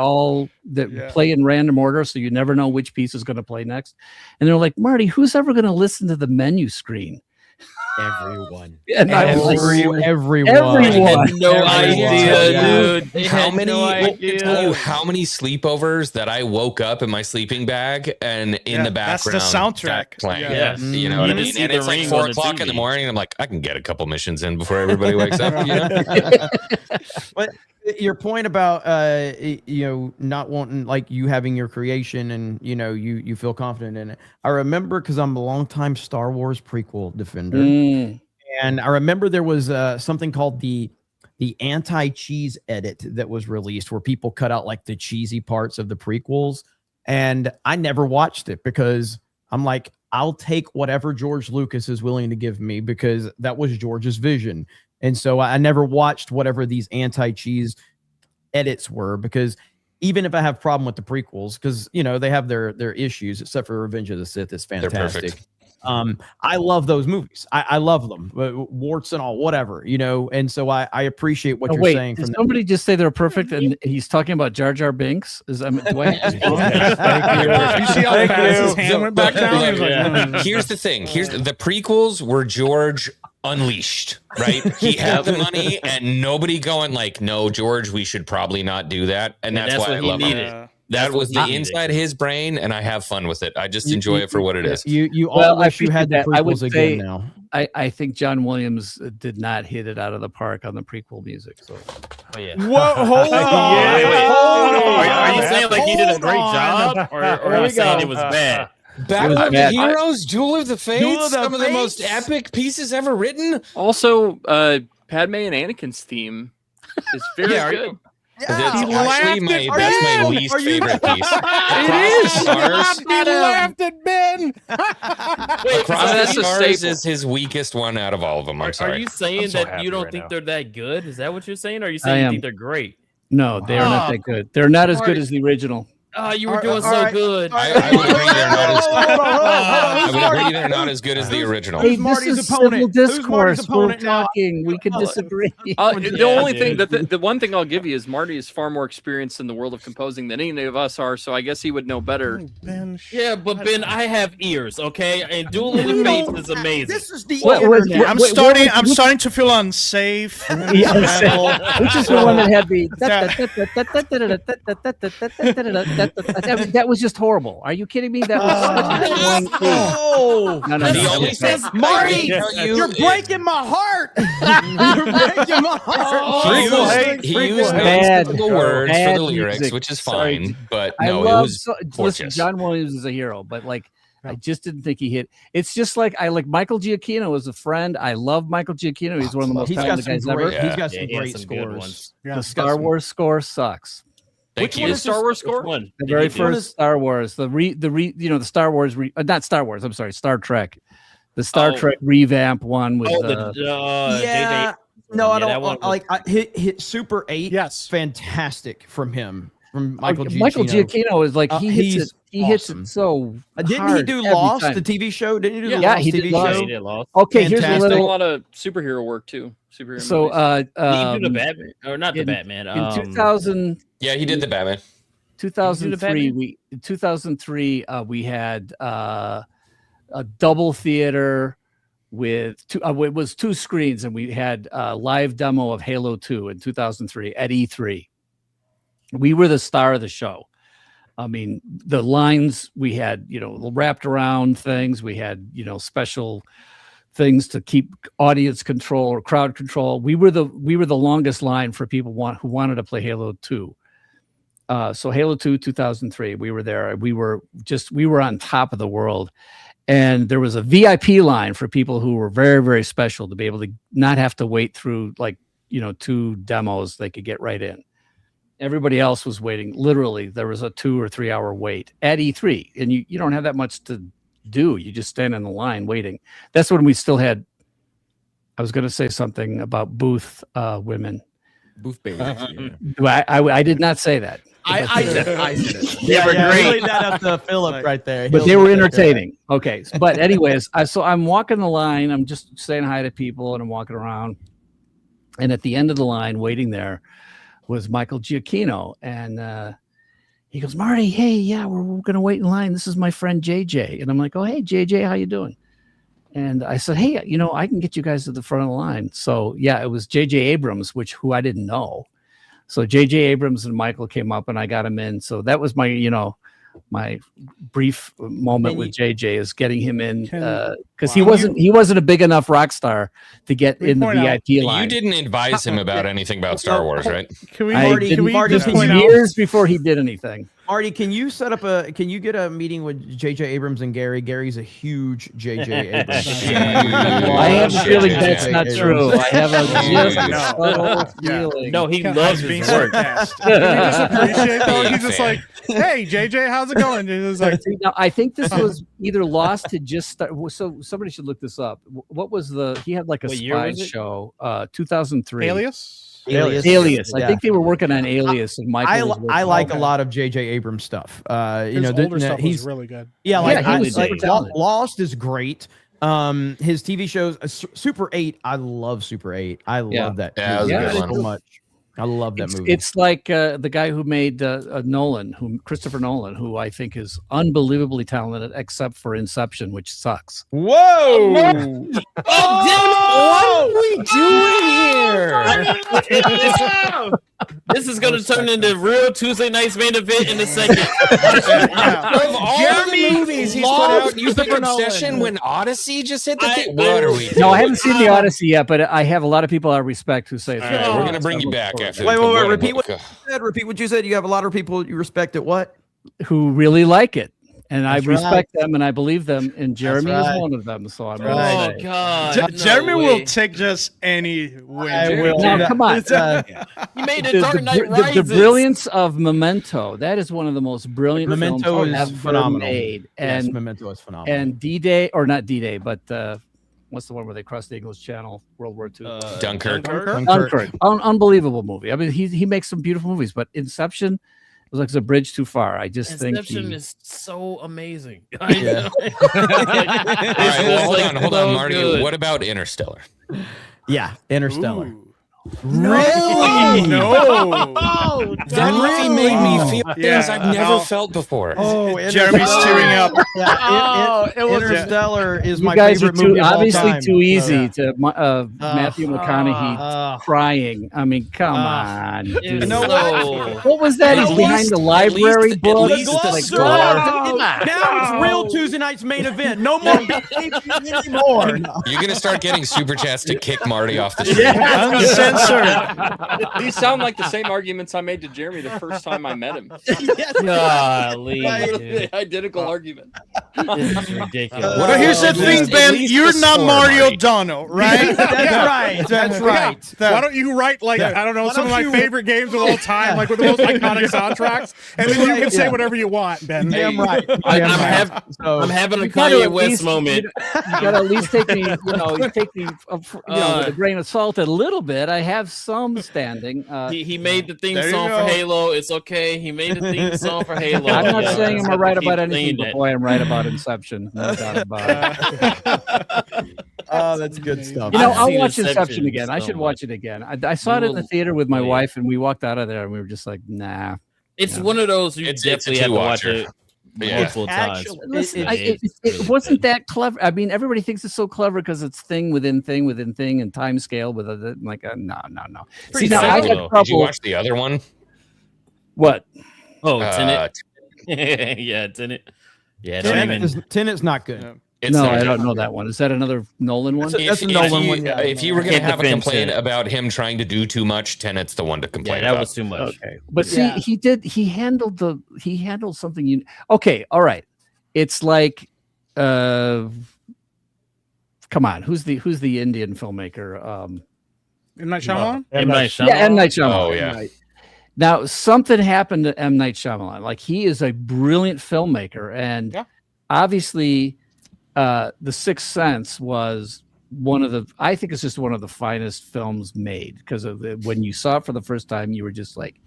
play in random order. So you never know which piece is going to play next. And they're like, Marty, who's ever going to listen to the menu screen? Everyone. And everyone. No idea, dude. How many sleepovers that I woke up in my sleeping bag and in the background that's the soundtrack playing. Yeah. You know what I mean? And it's like 4 o'clock in the morning. And I'm like, I can get a couple missions in before everybody wakes up. But your point about not wanting, like, you having your creation and you feel confident in it. I remember because I'm a longtime Star Wars prequel defender, and I remember there was something called the anti-cheese edit that was released where people cut out like the cheesy parts of the prequels, and I never watched it because I'm like, I'll take whatever George Lucas is willing to give me because that was George's vision. And so I never watched whatever these anti-cheese edits were, because even if I have a problem with the prequels, because they have their issues, except for Revenge of the Sith is fantastic. I love those movies. I love them, warts and all, whatever, and so I appreciate what you're saying. Did somebody just say they're perfect and he's talking about Jar Jar Binks? Do I you see how fast his hand went back down? Here's the thing. The prequels were George unleashed, right? He had the money and nobody going like, no, George, we should probably not do that. And that's why I love it. That was the inside his brain, and I have fun with it. I just enjoy it for what it is. You all wish you had the prequels again now. I think John Williams did not hit it out of the park on the prequel music. So. Oh yeah. Whoa, hold on. Wait. Are you saying like he did a great job, or are you saying it was bad? Battle of the Heroes, Duel of the Fates, some of the most epic pieces ever written. Also, Padme and Anakin's theme is very good. That's actually my least favorite piece. It is. He laughed at Ben. Across the Stars is his weakest one out of all of them. I'm sorry. Are you saying that you don't think they're that good? Is that what you're saying? Or are you saying you think they're great? No, they are not that good. They're not as good as the original. Oh, you were doing so good. I would agree they're not as good as the original. Hey, this is civil discourse. We're talking. We can disagree. The only thing the one thing I'll give you is Marty is far more experienced in the world of composing than any of us are, so I guess he would know better. Yeah, but Ben, I have ears, okay? And Duel of the Fates is amazing. This is the I'm starting to feel unsafe. Which is the one that had the that was just horrible. Are you kidding me? That was no. Marty, you're breaking my heart. You're breaking my heart. He used mystical words for the lyrics, which is fine. But no, it was listen, John Williams is a hero, but like I just didn't think he hit. It's just like I like Michael Giacchino as a friend. I love Michael Giacchino. He's one of the most talented guys ever. He's got some great scores. The Star Wars score sucks. Which one is Star Wars score? One. The very first Star Wars, the Star Wars, not Star Wars. I'm sorry, Star Trek, the Star Trek revamp one with no, I don't like hit Super 8. Yes, fantastic from him. from Michael Giacchino. Michael Giacchino is like he hits he's it. He hits awesome. it so. Didn't he hard do every Lost, time. the TV show? Didn't he do the Yeah, Lost he did TV Lost. show? He did Lost. Okay, here's a Fantastic. He's done a little. lot of superhero work too. Superhero So, movies. Did he do the Batman or not the in- Batman? in 2000, Yeah, he did the Batman. 2003, in 2003, we had a double theater with two. It was 2 screens, and we had a live demo of Halo 2 in 2003 at E3. We were the star of the show. I mean, the lines we had, wrapped around things. We had, special things to keep audience control or crowd control. We were the longest line for people who wanted to play Halo 2. So Halo 2, 2003, we were there. We were on top of the world. And there was a VIP line for people who were very, very special to be able to not have to wait through 2 demos. They could get right in. Everybody else was waiting. Literally, there was a 2 or 3 hour wait at E3. And you don't have that much to do. You just stand in the line waiting. That's when we still had, I was going to say something about booth women. Booth babies. I did not say that. I said it. Yeah, played that up to Philip right there. But they were entertaining. Okay. But anyways, so I'm walking the line. I'm just saying hi to people and I'm walking around. And at the end of the line, waiting there, was Michael Giacchino. And he goes, Marty, hey, yeah, we're going to wait in line. This is my friend JJ. And I'm like, oh, hey, JJ, how you doing? And I said, hey, I can get you guys to the front of the line. So, yeah, it was JJ Abrams, who I didn't know. So JJ Abrams and Michael came up and I got him in. So that was my, my brief moment with JJ is getting him in because he wasn't a big enough rock star to get in the VIP line. You didn't advise him about anything about Star Wars, right? Can we just years before he did anything. Marty, can you get a meeting with JJ Abrams and Gary? Gary's a huge JJ Abrams. I have a feeling that's not true. I have a feeling. No, he loves his work. Can you just appreciate though? He's just like, hey, JJ, how's it going? And it was like, now, I think this was either Lost had just started. So somebody should look this up. What was he had like a spy show, 2003. Alias. I think they were working on Alias, and Michael. I like a lot of J.J. Abrams stuff. his older stuff was really good. Yeah, super Lost is great. His TV shows, Super 8. I love Super 8. I love that. Yeah, that was a good one. So much. I love that movie. It's like the guy who made Christopher Nolan, who I think is unbelievably talented, except for Inception, which sucks. Whoa! What are we doing here? This is going to turn into real Tuesday Night's Main Event in a second. Of all the movies he's put out, you took obsession when Odyssey just hit the thing. What are we doing? No, I haven't seen the Odyssey yet, but I have a lot of people I respect who say it's All right, we're going to bring you back after. Wait, repeat what you said. Repeat what you said. You have a lot of people you respect at what? Who really like it. And That's I respect them and I believe them, and Jeremy is one of them. So I'm Oh God! Jeremy will take just any win. I will. No, come on. You made it Dark Knight Rises. The brilliance of Memento. That is one of the most brilliant Memento films is ever phenomenal. made. Yes, And Memento is phenomenal. and D-Day, or not D-Day, but what's the one where they crossed the English Channel? World War II. Dunkirk. Dunkirk. Unbelievable movie. I mean, he makes some beautiful movies, but Inception was like a bridge too far. I just think Inception is so amazing. Yeah. All right, well, hold on, Marty. good. What about Interstellar? Yeah, Interstellar. Ooh. Really? No. That movie made me feel things I've never felt before. Oh, Jeremy's tearing up. Yeah, Interstellar is you my guys are favorite movie of all obviously time. too easy to Matthew McConaughey crying. I mean, come on. Dude. You know what? What was that? He's behind the library book. At least the Like, score. Now it's real Tuesday Night's Main Event. No more anymore. You're going to start getting super chats to kick Marty off the show. Uncensored. These sound like the same arguments I made to Jeremy the first time I met him. Golly, The identical argument. this is ridiculous. But here's the thing, Ben. You're not Mario Dono, right? That's right. That's right. Why don't you write like I don't know some of my favorite games of all time, like with the most iconic soundtracks, and then you can say whatever you want, Ben. Damn right. I'm having a Kanye West moment. You gotta at least take me, take me, with a grain of salt a little bit. I have some standing. He made the theme There you song for go. Halo. It's okay. He made the theme song for Halo. I'm not Yeah, saying just I'm have to right keep about anything, saying but that. boy, I'm right about Inception. No doubt about it. Oh, that's good stuff. You know, I've I'll seen watch Inception Inception again. I so should much. watch it again. I saw it in the theater with my wife, and we walked out of there, and we were just like, nah. It's one of those you It's a definitely have to watch two-watcher. it Yeah. multiple times. Actually, Listen, It's it really wasn't good. that clever. I mean, everybody thinks it's so clever because it's thing within thing within thing and time scale with it. I'm like, no. Pretty See, now I simple, got Did you trouble. watch the other one? What? Oh, Uh, Tenet. Yeah, Tenet. Yeah, don't even. Tenet's not good. It's No, not I good. don't know that one. Is that another Nolan one? That's a If Nolan you- one, yeah. If you were going to Can't have a defend complaint Tenet. about him trying to do too much, Tenet's the one to Yeah, complain that about. was too much. Okay, but see, Yeah. he handled something. Okay, all right. It's like, come on, who's the Indian filmmaker? M. Night Shyamalan? M. Night Shyamalan. Yeah, M. Night Shyamalan. Oh, yeah. Now, something happened to M. Night Shyamalan. Like, he is a brilliant filmmaker, and obviously, The Sixth Sense was I think it's just one of the finest films made, because of when you saw it for the first time, you were just like,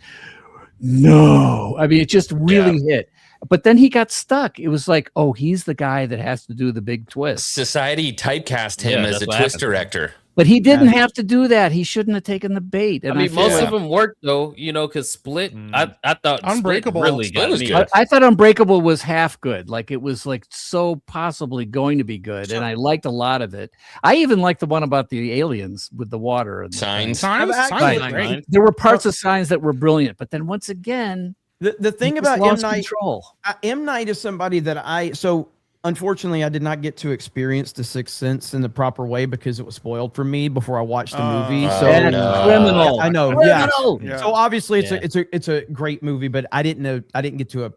no. I mean, it just really hit. But then he got stuck. It was like, oh, he's the guy that has to do the big twist. Society typecast him Yeah, as that's a what twist happened. director. But he didn't have to do that. He shouldn't have taken the bait. And I mean, feel most like- of them worked though, because Split. I thought Unbreakable. Split really Split got was me. good. I thought Unbreakable was half good. Like, it was like so possibly going to be good, and I liked a lot of it. I even liked the one about the aliens with the water and the Signs. Signs? I've Signs actually- was great. There were parts of Signs that were brilliant, but then once again, The thing he about just M. lost Night, control. M. Night is somebody that so unfortunately I did not get to experience The Sixth Sense in the proper way because it was spoiled for me before I watched the movie. So That's criminal. I know, Criminal. Yeah. So obviously Yeah. it's a great movie, but I didn't get to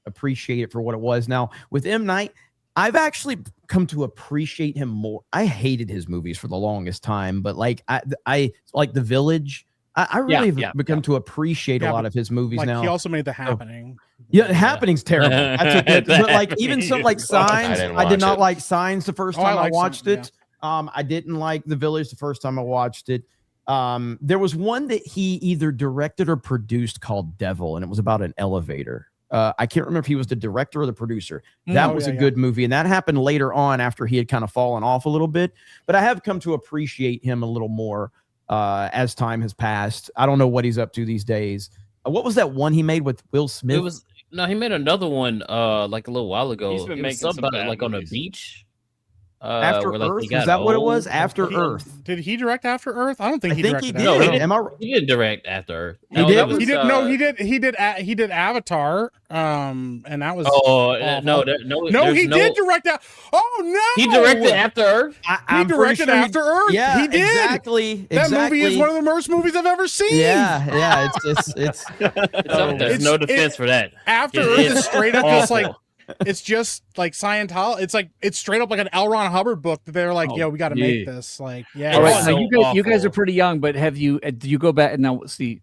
appreciate it for what it was. Now with M. Night, I've actually come to appreciate him more. I hated his movies for the longest time, but like I like The Village. I really have become to appreciate a lot of his movies Like, now. he also made The Happening. Yeah, Happening's terrible. That's a good, but like even some like Signs, didn't I did watch not it. like Signs the first Oh, I time I like watched Signs, it. I didn't like The Village the first time I watched it. There was one that he either directed or produced called Devil, and it was about an elevator. I can't remember if he was the director or the producer. That was a good movie, and that happened later on after he had kind of fallen off a little bit. But I have come to appreciate him a little more as time has passed. I don't know what he's up to these days. What was that one he made with Will Smith? He made another one like a little while ago. He's been It was making something some about, bad like on a movies. beach. After where, like, Earth? they Is got that what it was? old. After Earth. Did he direct After Earth? I don't think I he think directed he did. No, he After Earth. didn't. Am I? He didn't direct After Earth. He No, did? that was, He did. No, he did Avatar. And that was. Oh awful. no! No, there's he did direct that. Oh no! He directed After Earth. I'm He pretty directed sure After Earth. Yeah, He did. exactly. That movie is one of the worst movies I've ever seen. Yeah, it's It's up there. There's no defense for that. After It Earth is is straight up just like awful. it's just like Scientology. It's straight up like an L. Ron Hubbard book that they're like, we got to make this. Like, All right, It's now so you guys are awful. pretty young, but have you? Do you go back and now see?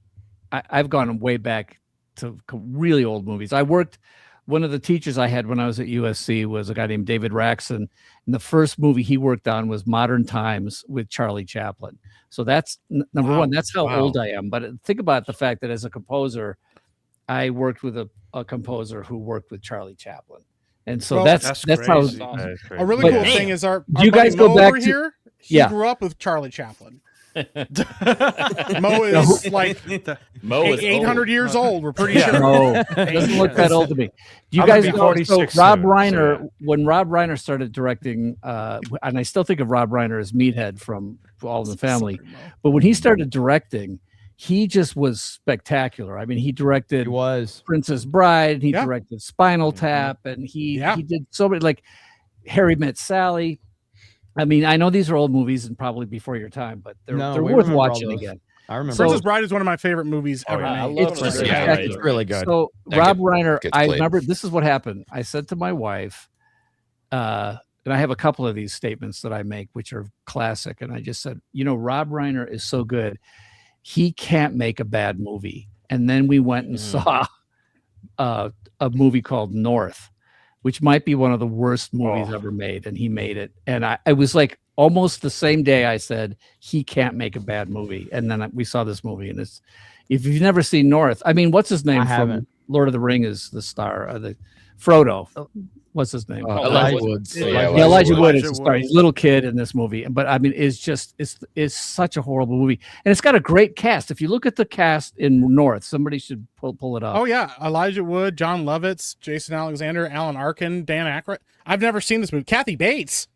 I've gone way back to really old movies. I worked. One of the teachers I had when I was at USC was a guy named David Raxon, and the first movie he worked on was Modern Times with Charlie Chaplin. So that's number one. That's how old I am. But think about the fact that as a composer, I worked with a composer who worked with Charlie Chaplin, and so Well, that's how. A That's really But- cool thing is our you guys buddy go Mo back over to- here. He Yeah. grew up with Charlie Chaplin. Mo is like Mo is 800 years old. We're pretty sure. No, doesn't look that old to me. Do you I'm guys gonna be know? So 46 Rob soon, so Reiner, yeah. when Rob Reiner started directing, and I still think of Rob Reiner as Meathead from All in the Family, but when he started directing, he just was spectacular. I mean, he directed He was. Princess Bride, he Yeah. directed Spinal Tap, and he did so many, like Harry Met Sally. I mean, I know these are old movies and probably before your time, but they're No, they're we worth remember all watching those. again. I remember. So- Princess Bride is one of my favorite movies ever I made. love It's Princess just Bride. spectacular. It's really good. So That Rob gets- Reiner, gets I played. remember this is what happened. I said to my wife, and I have a couple of these statements that I make, which are classic. And I just said, Rob Reiner is so good. He can't make a bad movie. And then we went and saw a movie called North which might be one of the worst movies ever made, and he made it. And I was like, almost the same day I said he can't make a bad movie, and then we saw this movie, and it's, if you've never seen North, I mean, what's his name from Lord of the Ring is the star, the Frodo. What's his name? Elijah Wood. Elijah Wood is the star. He's a little kid in this movie, but I mean, it's such a horrible movie, and it's got a great cast. If you look at the cast in North, somebody should pull it up. Oh yeah, Elijah Wood, John Lovitz, Jason Alexander, Alan Arkin, Dan Aykroyd. I've never seen this movie. Kathy Bates.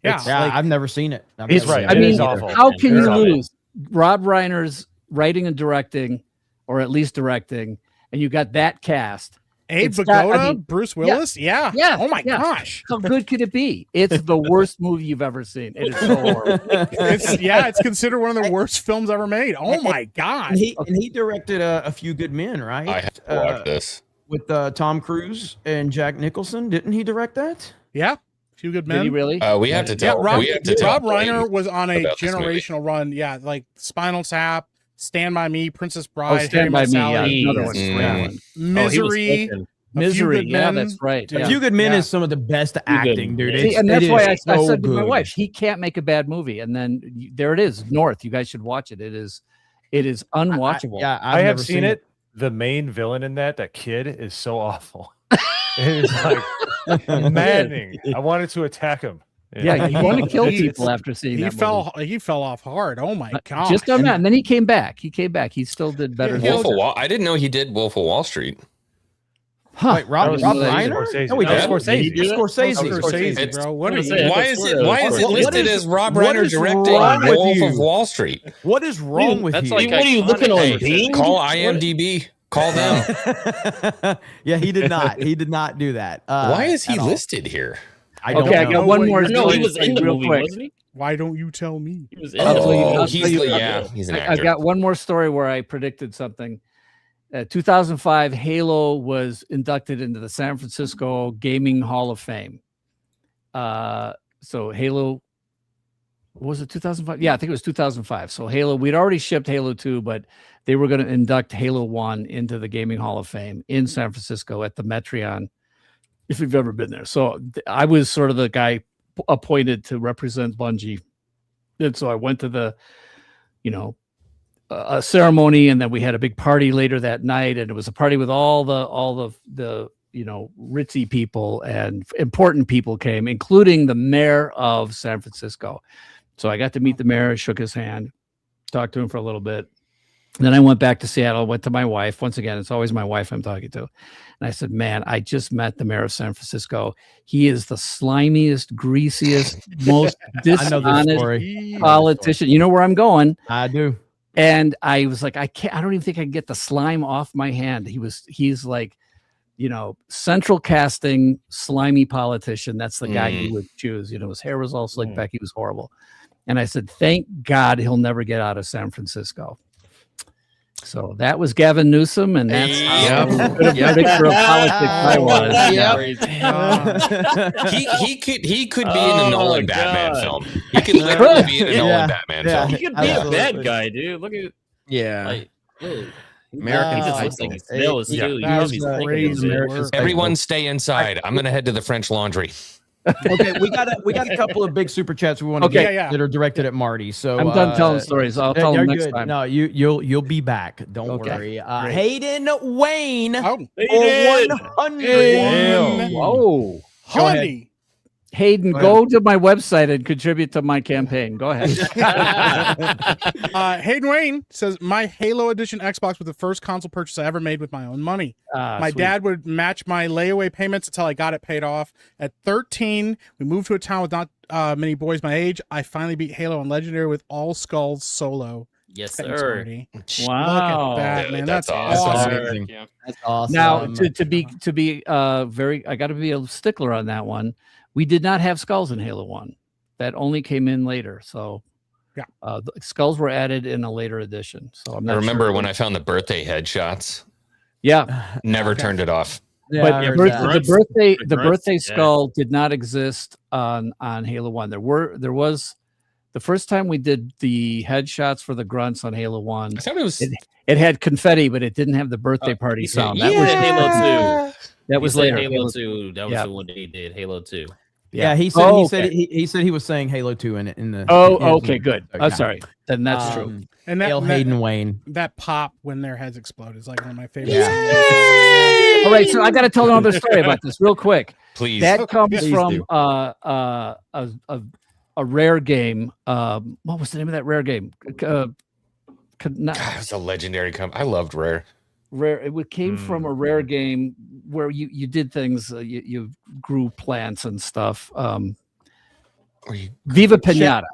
Yeah, I've never seen it. He's right. I mean, how can you lose? Rob Reiner's writing and directing, or at least directing, and you got that cast. Abe Vigoda, Bruce Willis, yeah. Oh my gosh, how good could it be? It's the worst movie you've ever seen. It is so horrible. It's considered one of the worst films ever made. Oh my god! And he directed a Few Good Men, right? I have to watch this with Tom Cruise and Jack Nicholson. Didn't he direct that? Yeah, Few Good Men. Did he really? We have to tell. Rob tell Reiner was on a generational run. Yeah, like Spinal Tap, Stand By Me, Princess Bride, Stand By Me, another one. Misery. Misery, yeah, that's right. A Few Good Men is some of the best acting, dude. See, and that's why I said to my wife, he can't make a bad movie. And then there it is, North. You guys should watch it. It is unwatchable. I have seen it. The main villain in that kid is so awful. It is like maddening. I wanted to attack him. Yeah, you want to kill people after seeing that movie. He fell off hard. Oh my god! Just on that, and then he came back. He still did better. I didn't know he did Wolf of Wall Street. Huh. Wait, Rob Reiner? No, he did Scorsese, bro. Why is it listed as Rob Reiner directing Wolf of Wall Street? What is wrong with you? What are you looking on? Bing? Call IMDb. Call them. Yeah, he did not. He did not do that. Why is he listed here? I don't know. I got one more. No, he was in the movie, wasn't he? Why don't you tell me? He was in he's an actor. I've got one more story where I predicted something. 2005, Halo was inducted into the San Francisco Gaming Hall of Fame. So Halo, was it 2005? Yeah, I think it was 2005. So Halo, we'd already shipped Halo 2, but they were going to induct Halo 1 into the Gaming Hall of Fame in San Francisco at the Metreon, if you've ever been there. So I was sort of the guy appointed to represent Bungie. And so I went to the, a ceremony, and then we had a big party later that night, and it was a party with all the ritzy people and important people came, including the mayor of San Francisco. So I got to meet the mayor, shook his hand, talked to him for a little bit. And then I went back to Seattle, went to my wife. Once again, it's always my wife I'm talking to. And I said, man, I just met the mayor of San Francisco. He is the slimiest, greasiest, most dishonest politician. You know where I'm going. I do. And I was like, I don't even think I can get the slime off my hand. He's like, central casting, slimy politician. That's the guy you would choose. His hair was all slicked back. He was horrible. And I said, thank God he'll never get out of San Francisco. So that was Gavin Newsom, and that's how good a predictor of politics I was. He could be in a Nolan Batman film. He could literally be in a Nolan Batman film. He could be a bad guy, dude. Look at American. He just looks like he's still too. Everyone stay inside. I'm gonna head to the French Laundry. Okay, we got a couple of big super chats we want to get that are directed at Marty. So I'm done telling stories. I'll tell them next time. No, you'll be back. Don't worry. Hayden Wayne, 100. Whoa, honey. Hayden, go to my website and contribute to my campaign. Go ahead. Hayden Wayne says, my Halo Edition Xbox was the first console purchase I ever made with my own money. My dad would match my layaway payments until I got it paid off. At 13, we moved to a town with not many boys my age. I finally beat Halo on Legendary with all skulls solo. Yes, Thanks, sir. Marty. Wow. Look at that, man. That's awesome. Yeah. That's awesome. Now, to be I got to be a stickler on that one. We did not have skulls in Halo 1. That only came in later. So, the skulls were added in a later edition. So I'm not I remember sure. when I found the birthday headshots. Yeah, never turned it off. But the birthday skull did not exist on Halo 1. There was the first time we did the headshots for the grunts on Halo 1. I thought it was it had confetti, but it didn't have the birthday party sound. That was Halo 2. That was He said later. Halo 2. That was Yeah. the one that he did. Halo 2. Yeah, he said he said he was saying Halo 2 in it in the. Okay, good. So, Oh, sorry. Then that's true. And Hail Hayden Wayne. That pop when their heads explode is like one of my favorites. Yeah. All right, so I got to tell another story about this real quick. Please. That comes Please from do. a rare game. What was the name of that rare game? God, it was a legendary company. I loved Rare. Rare. It came from a rare game where you did things. You grew plants and stuff. Viva Pinata.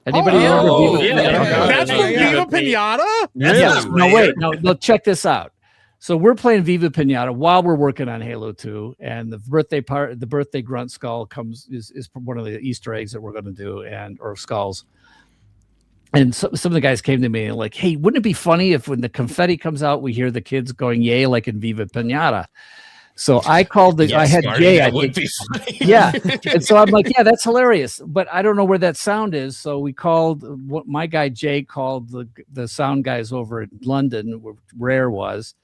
Anybody remember Viva Pinata? That's from Viva Pinata? Yes. No, wait. No, check this out. So we're playing Viva Pinata while we're working on Halo 2, and the birthday grunt skull is one of the Easter eggs that we're going to do, or skulls. And some of the guys came to me and like, hey, wouldn't it be funny if when the confetti comes out, we hear the kids going yay like in Viva Pinata? So I called I had Marty, Jay. that would be funny. Yeah. And so I'm like, yeah, that's hilarious. But I don't know where that sound is. So we called my guy Jay called the sound guys over in London, where Rare was,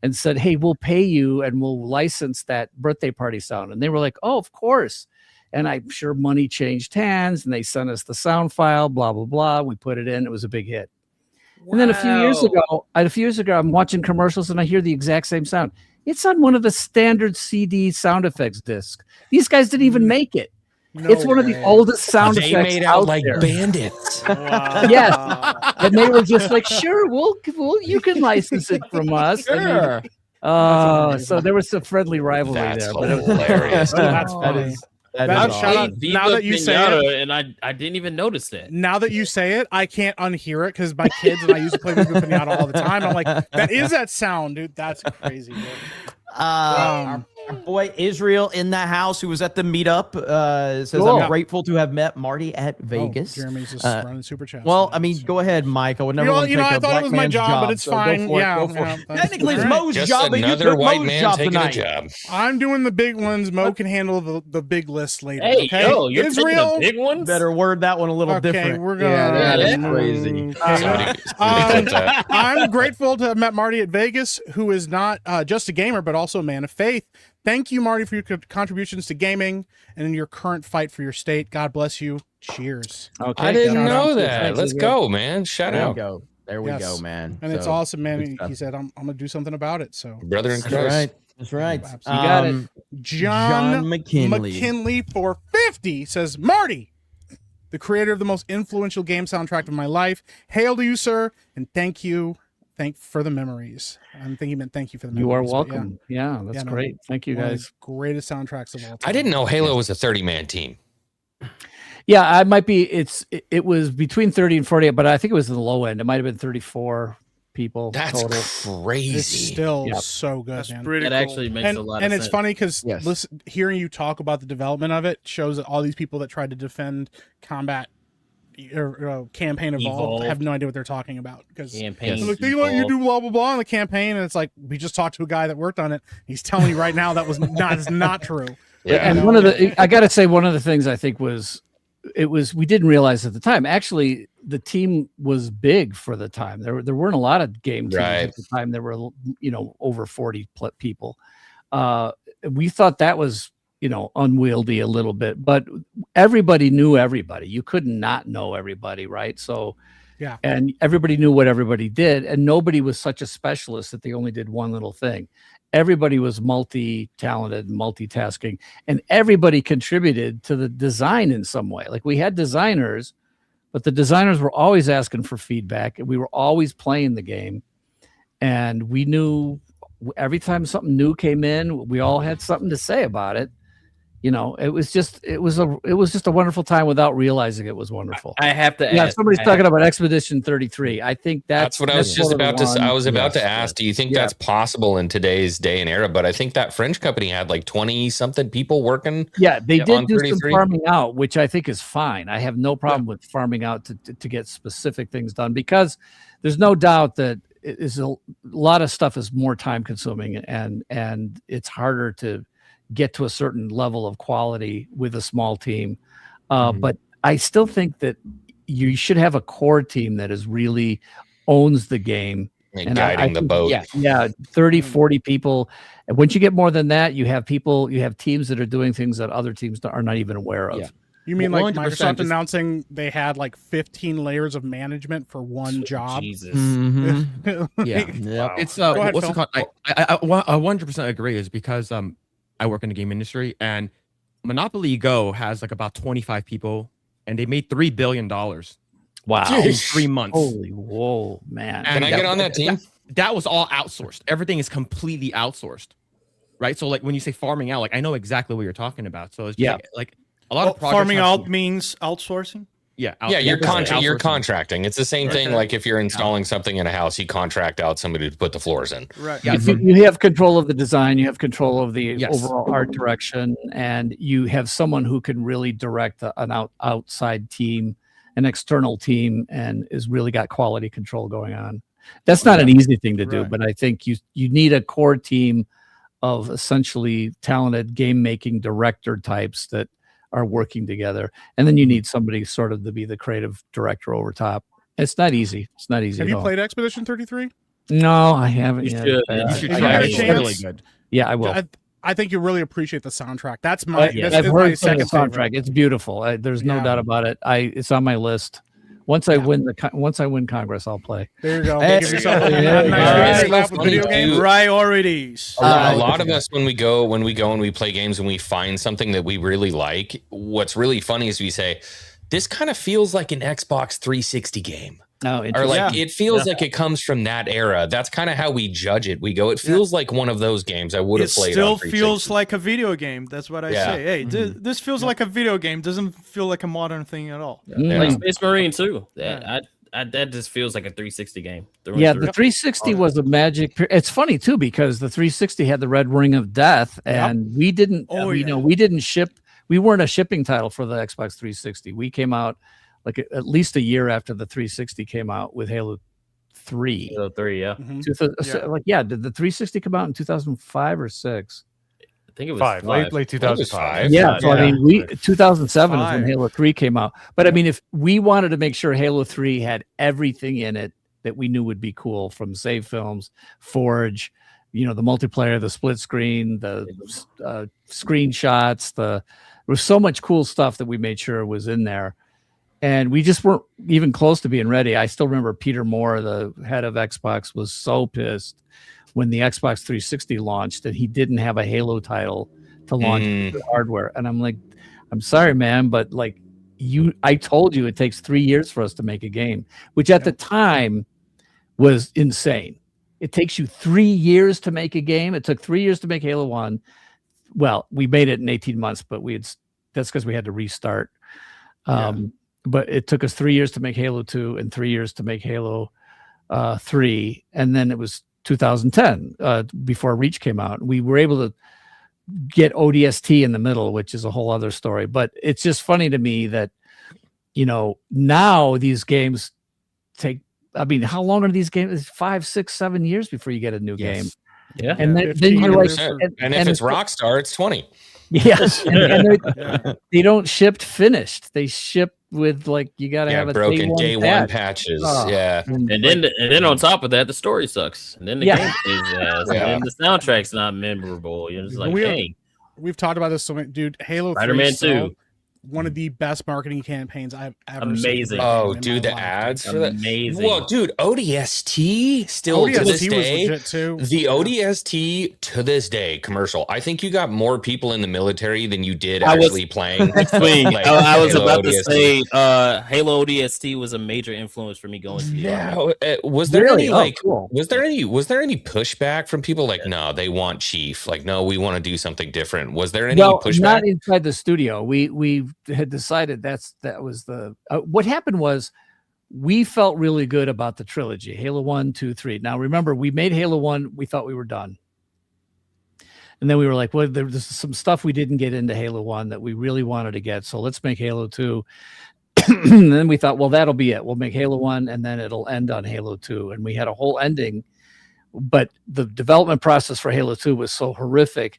and said, hey, we'll pay you and we'll license that birthday party sound. And they were like, oh, of course. And I'm sure money changed hands and they sent us the sound file, blah, blah, blah. We put it in. It was a big hit. Wow. And then a few years ago, I'm watching commercials and I hear the exact same sound. It's on one of the standard CD sound effects discs. These guys didn't even make it. No it's one of the oldest sound They effects made out out like there. bandits. Wow. Yes. And they were just like, sure, we'll you can license it from us. Sure. So there was some friendly rivalry That's there. But it was hilarious. That's That funny. is that That is shout awesome. out- Viva now that you say Pinata, and I didn't even notice that. Now that you say it, I can't unhear it because my kids and I used to play Viva Pinata all the time. I'm like, that is that sound, dude. That's crazy. Dude. Our boy Israel in the house who was at the meetup says, Cool. I'm grateful to have met Marty at Vegas. Jeremy's just running super chat. Well, I mean, go ahead, Mike. I would never want to take I a thought black it was my man's job, but it's so go fine. for it, Yeah, go for yeah, it. that's Technically, it's all right. Mo's Just job, but you another took white Mo's man job taking tonight. a job. I'm doing the big ones. Mo can handle the big list later. Hey, okay? yo, you're taking Israel. the big ones. Better word that one a little Okay, different. we're gonna. Yeah, that is Yeah. crazy. Okay. Somebody cut that. I'm grateful to have met Marty at Vegas, who is not just a gamer, but also a man of faith. Thank you, Marty, for your contributions to gaming and in your current fight for your state. God bless you. Cheers. Okay. I didn't shout out know to that. Thanks, Let's Israel. go, man. Shout There we out. go. There we Yes. go, man. And it's So, awesome, man. good He stuff. said, I'm going to do something about it. So, Brother in That's Christ. right. That's right. You got it. John McKinley. McKinley for 50 says, Marty, the creator of the most influential game soundtrack of my life. Hail to you, sir, and thank you. For the memories. I'm thinking he meant thank you for the memories. You are but welcome. Yeah, that's no, great. Thank you, one of guys. the greatest soundtracks of all time. I didn't know Halo was a 30-man team. Yeah, I might be. It was between 30 and 40, but I think it was in the low end. It might have been 34 people That's total. crazy. It's still Yep. so good, That's man. pretty That cool. actually makes a lot of And sense. it's funny because Yes. hearing you talk about the development of it shows that all these people that tried to defend combat or campaign evolved have no idea what they're talking about because Campaign like they let you Evolved. do blah blah blah in the campaign, and it's like we just talked to a guy that worked on it. He's telling you right now that was not true. Yeah. And one of the, I got to say, one of the things I think we didn't realize at the time. Actually, the team was big for the time. There weren't a lot of game teams at the time. There were over 40 people. We thought that was unwieldy a little bit, but everybody knew everybody. You could not know everybody, right? So Yeah. and everybody knew what everybody did, and nobody was such a specialist that they only did one little thing. Everybody was multi-talented, multitasking, and everybody contributed to the design in some way. Like we had designers, but the designers were always asking for feedback, and we were always playing the game. And we knew every time something new came in, we all had something to say about it. It was just a wonderful time without realizing it was wonderful. I have to Yeah, ask. somebody's talking about Expedition 33. I think That's what I was just about to say. I was about to ask, do you think Yeah. that's possible in today's day and era? But I think that French company had like 20 something people working. Yeah, they did on do 33. some farming out, which I think is fine. I have no problem with farming out to get specific things done, because there's no doubt that it is a lot of stuff is more time consuming, and it's harder to get to a certain level of quality with a small team. But I still think that you should have a core team that is really owns the game And guiding the boat. Yeah, 30, 40 people. And once you get more than that, you have teams that are doing things that other teams are not even aware of. Yeah. You mean like 100% Microsoft announcing they had like 15 layers of management for one job? Jesus. Yeah. It's Go ahead, what's it Phil. called? I 100% agree is because I work in the game industry and Monopoly Go has like about 25 people and they made $3 billion. Wow. In 3 months. Holy whoa, man. Can I get on that team? That was all outsourced. Everything is completely outsourced. Right? So like when you say farming out, like I know exactly what you're talking about. So it's just like a lot of projects farming have out to- means outsourcing. Yeah, Yeah, you're outsourcing. contracting. It's the same thing. Like if you're installing something in a house, you contract out somebody to put the floors in. Right. Yeah, You have control of the design, you have control of the Yes. overall art direction, and you have someone who can really direct an outside team, an external team, and is really got quality control going on. That's not an easy thing to do, Right. but I think you need a core team of essentially talented game making director types that are working together, and then you need somebody sort of to be the creative director over top. It's not easy. It's not easy. Have at you all. played Expedition 33? No, I haven't You yet. should. but You I- should I try gotta it. do It's it. really good. Yeah, I will. I think you really appreciate the soundtrack. That's my I've this is my heard some of the second soundtrack. favorite. It's beautiful. There's no Yeah. doubt about it. It's on my list. Once I win Congress, I'll play. There you go. Hey, Give yourself a yeah, nice yeah. game lap with video Funny, games. too. Priorities. A lot of us when we go and we play games and we find something that we really like, what's really funny is we say, this kind of feels like an Xbox 360 game. Oh, Or like Yeah. it feels like it comes from that era. That's kind of how we judge it. We go, it feels like one of those games I would have It played. still on 360. feels like a video game. That's what I Yeah. say. Hey, this feels like a video game. Doesn't feel like a modern thing at all. Like Space Marine too. That just feels like a 360 game. Yeah, the 360 was a magic. It's funny too because the 360 had the red ring of death, and we didn't. We didn't ship. We weren't a shipping title for the Xbox 360. We came out like at least a year after the 360 came out with Halo 3. Halo 3, yeah. Did the 360 come out in 2005 or 6? I think it was Five, five. late 2005. Yeah, so I mean, 2007 is when Five. Halo 3 came out. But I mean, if we wanted to make sure Halo 3 had everything in it that we knew would be cool, from save films, Forge, the multiplayer, the split screen, the screenshots, there was so much cool stuff that we made sure was in there. And we just weren't even close to being ready. I still remember Peter Moore, the head of Xbox, was so pissed when the Xbox 360 launched that he didn't have a Halo title to launch the hardware. And I'm like, I'm sorry, man, but like I told you it takes 3 years for us to make a game, which at the time was insane. It takes you 3 years to make a game. It took 3 years to make Halo 1. Well, we made it in 18 months, but that's because we had to restart. But it took us 3 years to make Halo 2 and 3 years to make Halo 3. And then it was 2010 before Reach came out. We were able to get ODST in the middle, which is a whole other story. But it's just funny to me that, now these games take, I mean, how long are these games? It's 5, 6, 7 years before you get a new game. Yeah. And then you're like, 100%. And if it's Rockstar, it's 20. Yes. And they don't ship finished. They ship with you got to have a broken day one patch. patches. Oh. Yeah. And then on top of that, the story sucks. And then the game is and Yeah. then the soundtrack's not memorable. It's like, hey, We've talked about this so much, dude. Halo 3 Spider-Man is still 2. one of the best marketing campaigns I've ever Amazing. seen. Oh, dude, the ads for that. Amazing. Well, dude, ODST still to this ODST was day. legit too. The ODST to this day commercial. I think you got more people in the military than you did I was- actually playing. Swing. like, I was Halo about to ODST. say Halo ODST was a major influence for me going to the Yeah, army. was there Really? any Oh, cool. was there any pushback from people like, no, they want Chief, like, no, we want to do something different? Was there any pushback? Not inside the studio. We had decided that was the what happened was we felt really good about the trilogy, Halo 1, 2, 3. Now remember, we made Halo 1, we thought we were done. And then we were like, well, there's some stuff we didn't get into Halo 1 that we really wanted to get. So let's make Halo 2. And then we thought, well, that'll be it. We'll make Halo 1 and then it'll end on Halo 2. And we had a whole ending, but the development process for Halo 2 was so horrific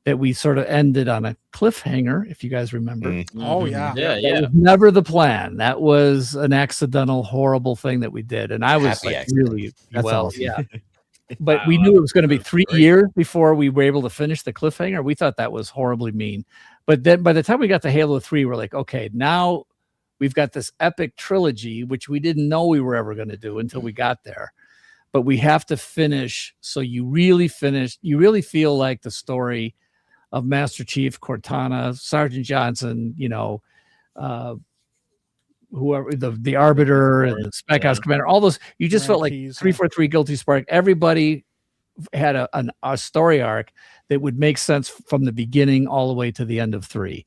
that we sort of ended on a cliffhanger, if you guys remember. Oh yeah. That was never the plan. That was an accidental, horrible thing that we did. And I was Happy like, accident. really, That's well, awesome. yeah. But we knew it was going to be 3 years before we were able to finish the cliffhanger. We thought that was horribly mean. But then by the time we got to Halo 3, we're like, okay, now we've got this epic trilogy, which we didn't know we were ever going to do until we got there. But we have to finish. So you really feel like the story of Master Chief, Cortana, Sergeant Johnson, whoever the Arbiter and the Spec House Commander, all those, you just felt like 343 Guilty Spark. Everybody had a story arc that would make sense from the beginning all the way to the end of 3.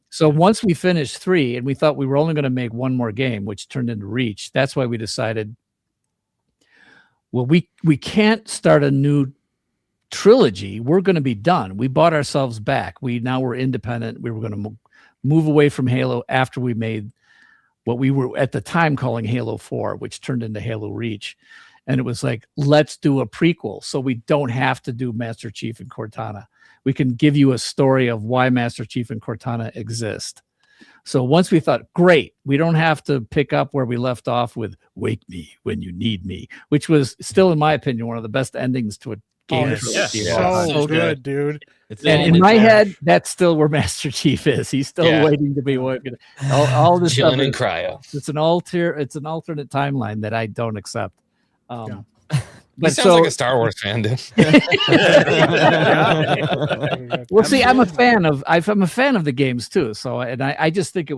So once we finished 3 and we thought we were only going to make one more game, which turned into Reach, that's why we decided, well, we can't start a new trilogy. We're going to be done. We bought ourselves back. Now we're independent. We were going to move away from Halo after we made what we were at the time calling Halo 4, which turned into Halo Reach. And it was like, let's do a prequel so we don't have to do Master Chief and Cortana. We can give you a story of why Master Chief and Cortana exist. So once we thought, great, we don't have to pick up where we left off with Wake Me When You Need Me, which was still, in my opinion, one of the best endings to a game. So good, dude. And in my head, that's still where Master Chief is. He's still waiting to be woken. All this Chilling stuff in cryo. It's an alternate timeline that I don't accept. But sounds like a Star Wars fan, dude. Well, see, I'm a fan of the games too. So, and I just think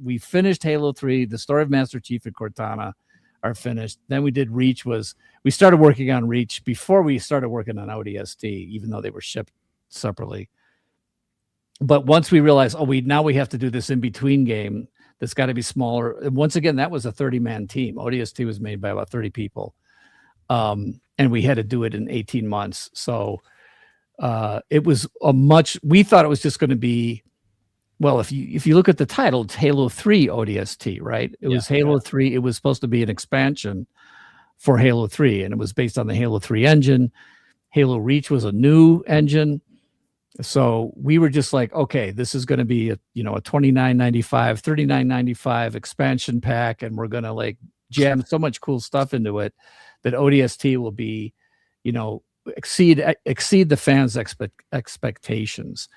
we finished Halo 3, the story of Master Chief and Cortana are finished. Then we did Reach. We started working on Reach before we started working on ODST, even though they were shipped separately. But once we realized, now we have to do this in between game that's got to be smaller. And once again, that was a 30-man team. ODST was made by about 30 people. And we had to do it in 18 months. So it was we thought it was just going to be, well, if you look at the title, it's Halo 3 ODST, right? It was Halo 3. It was supposed to be an expansion for Halo 3, and it was based on the Halo 3 engine. Halo Reach was a new engine. So we were just like, okay, this is going to be a $29.95, $39.95 expansion pack, and we're going to like jam so much cool stuff into it that ODST will be, exceed the fans' expectations.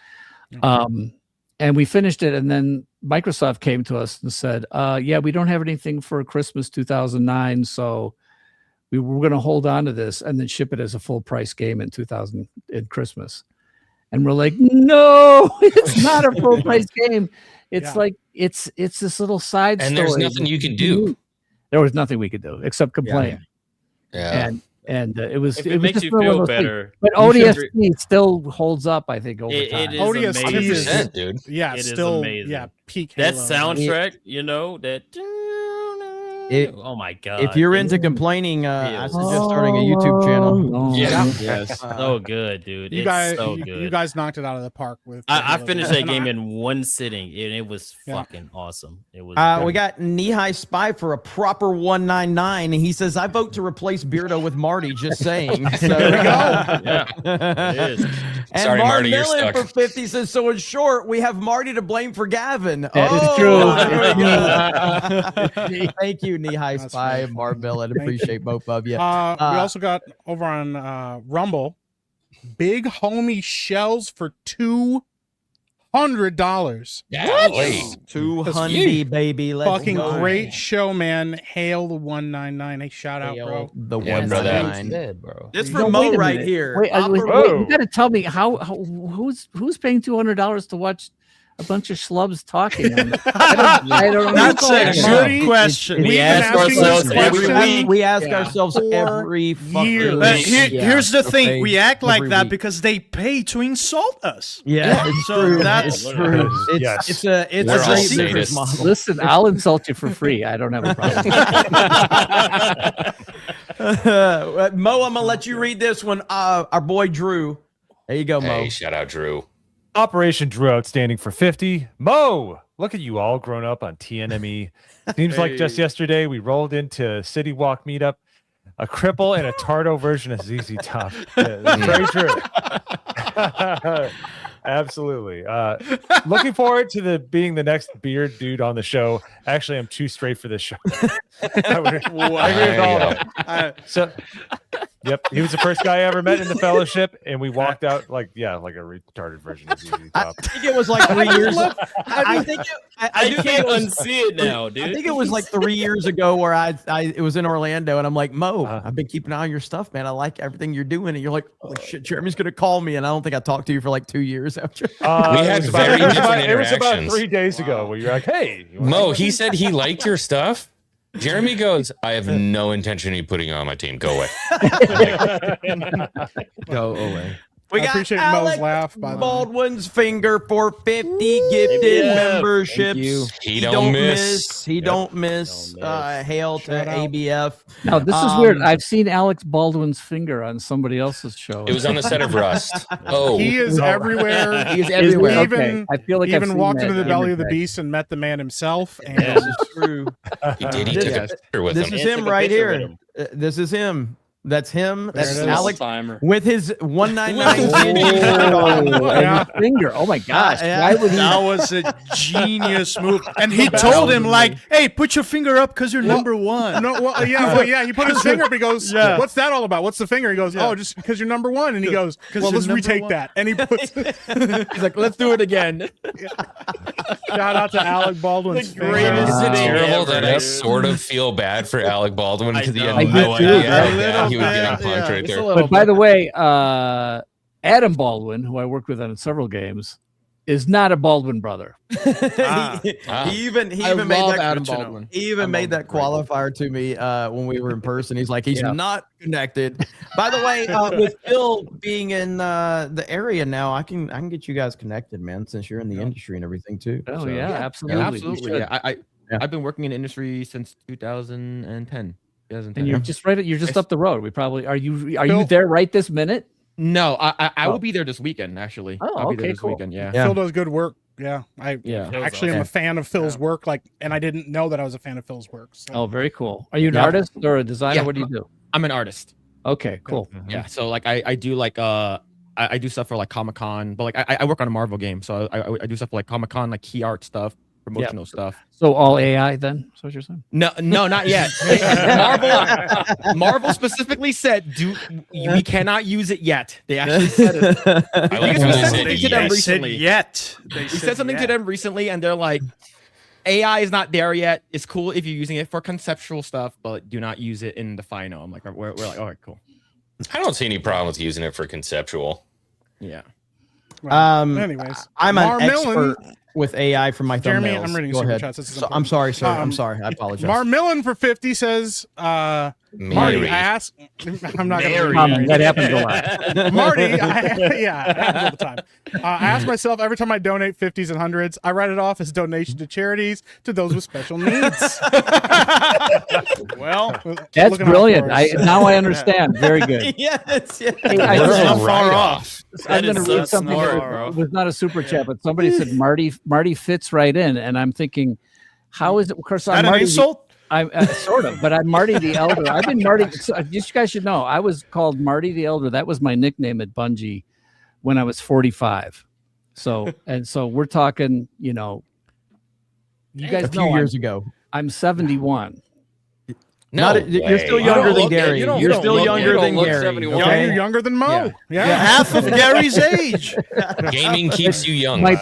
And we finished it, and then Microsoft came to us and said, we don't have anything for Christmas 2009, so we were going to hold on to this and then ship it as a full price game in Christmas. And we're like, no, it's not a full price game. It's like it's this little side story. And there's nothing you can do. There was nothing we could do except complain. Yeah. And it was. If it makes you feel better, but ODST still holds up. I think over time. It is ODST amazing, dude. Yeah, it still is amazing. Peak. That Halo. soundtrack, that. Oh my god! If you're into complaining, I suggest starting a YouTube channel. Yes, so good, dude. You guys knocked it out of the park with. I finished that game in one sitting, and it was fucking awesome. It was. We got Knee-High Spy for a proper 199, and he says, "I vote to replace Beardo with Marty." Just saying. So, there we go. Yeah, it is. And Sorry, Mark Marty, you're Millen stuck. for 50 says, "So in short, we have Marty to blame for Gavin." That is true. Thank you, Knee-High Spy and Mark Millen. Appreciate both of you. We also got over on Rumble, big homie shells for $200. What? 200, baby. Let's Fucking go. great show, man. Hail the 199. Hey, shout out, bro. The Yeah, 199. bro. This No, from Mo wait a right minute. here. Wait, you got to tell me who's paying $200 to watch a bunch of schlubs talking. I don't know. That's a good question. We ask ourselves every week. We ask ourselves every fucking But week. here's the thing: we act like every that week. because they pay to insult us. Yeah, it's So true. that's It's true. Yes. It's a We're all business sadists. model. Listen, I'll insult you for free. I don't have a problem. Mo, I'm gonna let you read this one. Our boy Drew. There you go, Mo. Hey, shout out Drew. Operation Drew Outstanding for 50. Mo, look at you all grown up on TNME. Seems like just yesterday we rolled into City Walk meetup, a cripple and a Tardo version of ZZ Top. Very true. Absolutely. Looking forward to being the next beard dude on the show. Actually, I'm too straight for this show. I agree with all of it. So, yep, he was the first guy I ever met in the fellowship, and we walked out like a retarded version of ZZ Top. I think it was like 3 years. I think I can't unsee it now, dude. I think it was like 3 years ago where it was in Orlando, and I'm like, Mo, I've been keeping an eye on your stuff, man. I like everything you're doing, and you're like, holy shit, Jeremy's gonna call me, and I don't think I talked to you for like 2 years after. We had very different It was about interactions. 3 days ago where you're like, hey, Mo, he said he liked your stuff. Jeremy goes, I have no intention of putting you on my team. Go away. Go away. We I got appreciate Alec Mo's laugh, by the way. Baldwin's finger for 50 gifted memberships. He don't miss. He don't miss. Hail to Shout out. ABF. Now this is weird. I've seen Alex Baldwin's finger on somebody else's show. It was on the set of Rust. Oh, He is everywhere. He is everywhere. Even, I feel like he I've even seen walked that into the belly of the image. beast and met the man himself. And This is true. he did. He took a picture with This him. is Yeah, him took a right picture with here. him. This is him. That's him. That's it is. Alex Timer. with his 199 Oh, and the finger. Oh my gosh. Why would he? That was a genius move. And he told him, like, hey, put your finger up because you're number one. no, yeah. He put his finger up. He goes, Yeah. "What's that all about? What's the finger?" He goes, "Oh, just because you're number one." And he goes, "Well, you're let's number retake one. that." And he puts. He's like, let's do it again. Shout out to Alec Baldwin's The greatest Is it thing terrible ever, that I dude. sort of feel bad for Alec Baldwin because he had I no do too, idea how right? bad he was getting Yeah. punked right there. But by the way, Adam Baldwin, who I worked with on several games, is not a Baldwin brother. he even I made love that Adam Baldwin. He even made that qualifier to me when we were in person. He's like, he's not connected. By the way, with Phil being in the area now, I can get you guys connected, man, since you're in the industry and everything too. Oh So, yeah, absolutely. Absolutely. Yeah, I've been working in the industry since 2010. And you're just right. You're just up the road. We probably are you there right this minute? No, I will be there this weekend. Actually, Oh, I'll be there okay, this cool. weekend. Yeah. Phil does good work. Yeah, I Yeah. actually am a fan of Phil's work. And I didn't know that I was a fan of Phil's work. So. Oh, very cool. Are you an artist or a designer? Yeah. What do you do? I'm an artist. Okay, cool. Yeah. So like I do like I do stuff for like Comic-Con, but like I work on a Marvel game, so I do stuff for like Comic-Con, like key art stuff, promotional stuff. So all AI then? That's what you're saying? No, not yet. Marvel specifically said, we cannot use it yet. They actually said it. I like Because when we they said said something to them yes. recently. Yet. We said something to them recently, and they're like, AI is not there yet. It's cool if you're using it for conceptual stuff, but do not use it in the final. I'm like, we're like, all right, cool. I don't see any problem with using it for conceptual. Yeah. Anyways, I'm an Millen- expert with AI for my Jeremy, thumbnails. I'm reading Go super ahead. chats. This is So, I'm important. sorry, sir. I'm sorry. I apologize. Mar Millen for 50 says, Marty, Mary. I asked. I'm not going to Common. That happens a lot. Marty, it happens all the time. I ask myself every time I donate 50s and 100s, I write it off as donation to charities to those with special needs. Well, That's looking out brilliant. for us. Now I understand. Very good. Yes. Hey, Where's I the saw- write-off? I'm That going to is so read something smart, that bro. was not a super chat, but somebody said Marty fits right in, and I'm thinking, how is it? Of course, I'm that an Marty. insult? I'm sort of, but I'm Marty the Elder. I've been Marty. So, you guys should know, I was called Marty the Elder. That was my nickname at Bungie when I was 45. So we're talking, you guys A few know years ago. I'm 71. No, you're still way. younger You don't than look- Gary. you don't You're look- still you younger don't than look Gary. 71. Okay? You're younger than Mo. Yeah. Yeah, half of Gary's age. Gaming keeps you young. My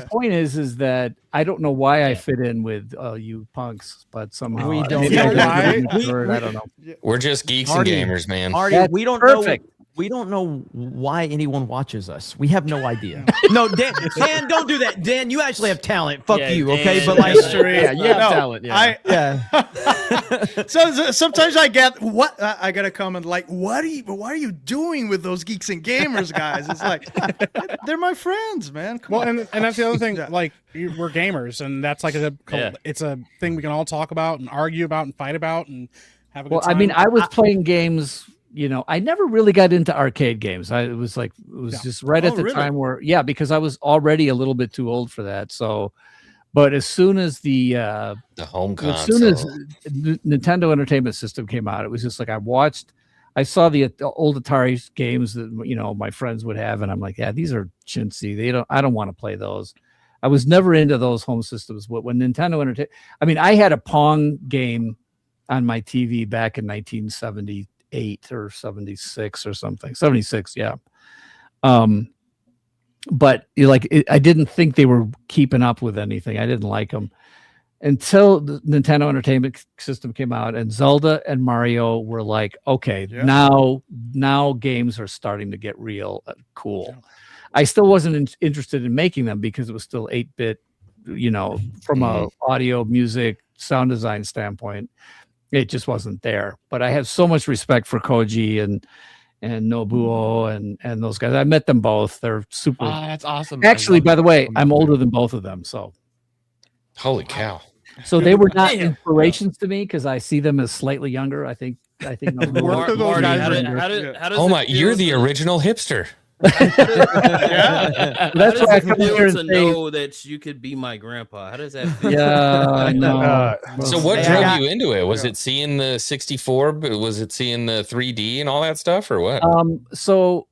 point is that I don't know why I fit in with you punks, but somehow We don't maybe know I why. I don't know. We're just geeks Marty. and gamers, man. Marty, That's we don't perfect. know. We don't know why anyone watches us. We have no idea. No, Dan, don't do that. Dan, you actually have talent. Fuck Yeah, you, okay? Dan. But like, Yeah, you have No, talent. Yeah. yeah. So sometimes I get what I got a comment like, why are you doing with those geeks and gamers guys? It's like they're my friends, man. Come Well, on. and that's the other thing. Like we're gamers, and that's like it's a thing we can all talk about and argue about and fight about and have a good Well, time. I mean, I was playing games. I never really got into arcade games. It was just right at the really? time where, because I was already a little bit too old for that. So, but as soon as the home as console. soon as Nintendo Entertainment System came out, it was just like I watched I saw the old Atari games that my friends would have, and I'm like, yeah, these are chintzy. I don't want to play those. I was never into those home systems. But when Nintendo Entertainment, I mean, I had a Pong game on my TV back in 1978 or 76 or something. 76, yeah. But I didn't think they were keeping up with anything. I didn't like them until the Nintendo Entertainment System came out, and Zelda and Mario were like, okay, now games are starting to get real cool. I still wasn't interested in making them because it was still 8-bit, from a audio, music, sound design standpoint. It just wasn't there. But I have so much respect for Koji and Nobuo and those guys. I met them both. They're super. That's awesome. Actually, by the way, I'm older than both of them. So, holy cow! So they were not inspirations to me because I see them as slightly younger. I think. Marty, how does oh my! You're the original hipster. Yeah, that's why I come here to know that you could be my grandpa. How does that feel? Yeah, no. So what drove you into it? Was it seeing the 64? Was it seeing the 3D and all that stuff, or what? So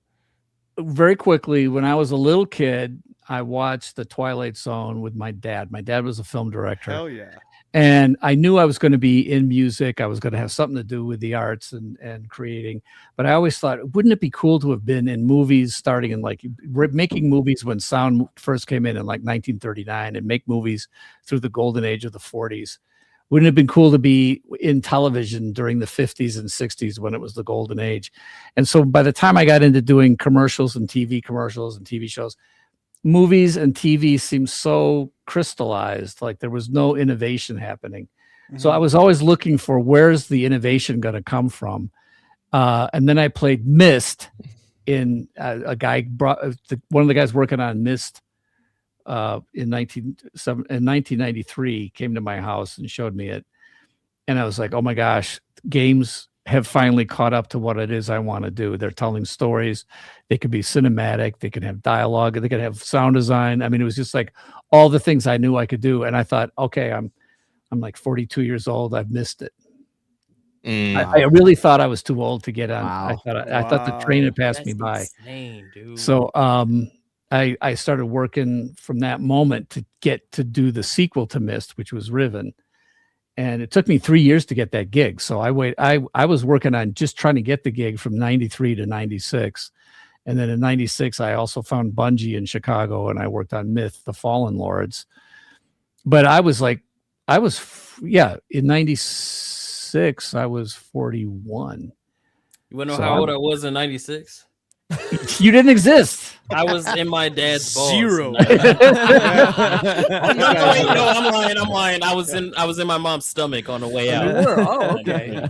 very quickly, when I was a little kid, I watched The Twilight Zone with my dad. My dad was a film director. Hell yeah. And I knew I was going to be in music. I was going to have something to do with the arts and creating. But I always thought, wouldn't it be cool to have been in movies starting in making movies when sound first came in 1939 and make movies through the golden age of the 40s? Wouldn't it have been cool to be in television during the 50s and 60s when it was the golden age? And so by the time I got into doing commercials and TV shows, movies and TV seemed so crystallized, like there was no innovation happening. So I was always looking for where's the innovation going to come from. And then I played Myst in a guy brought one of the guys working on Myst in 1993 came to my house and showed me it. And I was like, oh my gosh, games have finally caught up to what it is I want to do. They're telling stories. They could be cinematic. They could have dialogue. They could have sound design. I mean, it was just like all the things I knew I could do. And I thought, okay, I'm like 42 years old. I've missed it. I really thought I was too old to get on. I thought the train had passed me by. Insane, dude. So I started working from that moment to get to do the sequel to Myst, which was Riven. And it took me 3 years to get that gig. So I was working on just trying to get the gig from 93 to 96. And then in 96, I also found Bungie in Chicago and I worked on Myth, The Fallen Lords. But in 96, I was 41. You want to know how old I was in 96? You didn't exist. I was in my dad's balls. Zero. No, I'm lying. I was in my mom's stomach on the way out. You were? Oh, okay.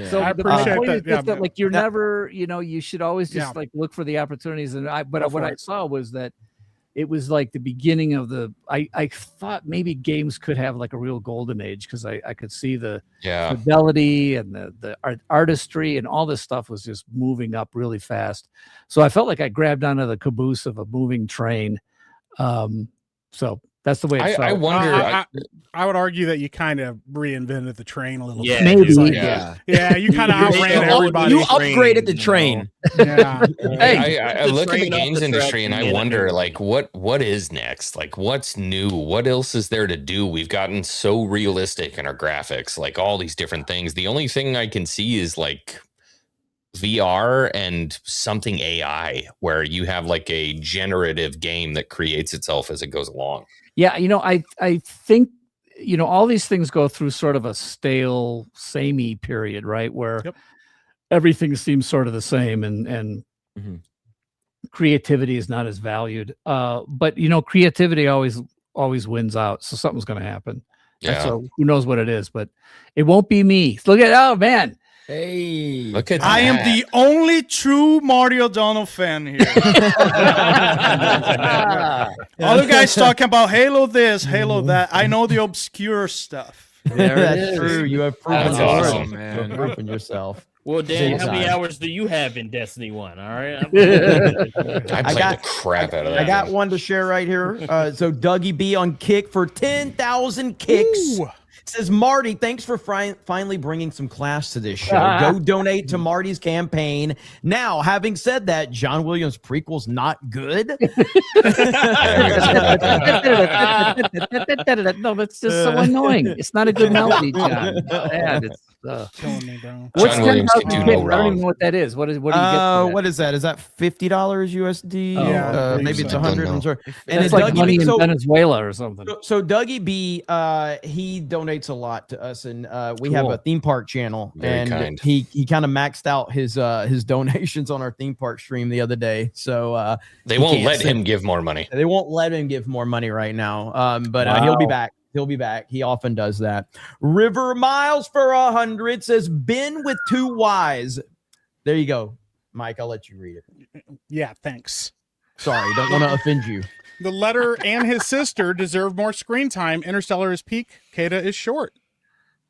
So I appreciate that. That like you're never, you should always just like look for the opportunities. And what I saw was that it was like the beginning of I thought maybe games could have like a real golden age because I could see the fidelity and the artistry and all this stuff was just moving up really fast. So I felt like I grabbed onto the caboose of a moving train. So that's the way it felt. I wonder. I would argue that you kind of reinvented the train a little bit. Maybe. Yeah, you kind of outran everybody. You upgraded the train. Yeah. Hey, I look at the games industry and I wonder, like, what is next? Like, what's new? What else is there to do? We've gotten so realistic in our graphics, like all these different things. The only thing I can see is like VR and something AI, where you have like a generative game that creates itself as it goes along. Yeah, I think all these things go through sort of a stale, samey period, right? Where everything seems sort of the same, and creativity is not as valued. But creativity always wins out, so something's going to happen. Yeah. So who knows what it is, but it won't be me. Look at man. Hey, look at I am the only true Mario O'Donnell fan here. Other guys talking about Halo this, Halo that. I know the obscure stuff. That's true. You have proven That's awesome, man. Proven yourself. Well, Dan, how many Bullseye. hours do you have in Destiny 1? All right. I played got- the crap out of that. I got game. one to share right here. So Dougie B on Kick for 10,000 kicks. Ooh. Says Marty, thanks for finally bringing some class to this show. Go donate to Marty's campaign. Now, having said that, John Williams' prequel's not good. No, that's just so annoying. It's not a good melody, John. Bad. It's Killing me, bro. what's John Williams 10,000 can do kicks? no I don't wrong. even know what that is. What do you get? For that? What is that? Is that $50 USD? Yeah, I believe maybe it's so. 100. Don't I'm know. sorry. And That's then like Dougie money B, in so, Venezuela or something. so Dougie B, he donates a lot to us, and we have Cool. a theme park channel, Very and kind. he kind of maxed out his donations on our theme park stream the other day. So They he won't can't let send- him give more money. They won't let him give more money right now. But he'll be back. He'll be back. He often does that. River Miles for 100 says Ben with 2 Y's. There you go, Mike. I'll let you read it. Yeah, thanks. Sorry, don't want to offend you. The letter and his sister deserve more screen time. Interstellar is peak. Kata is short.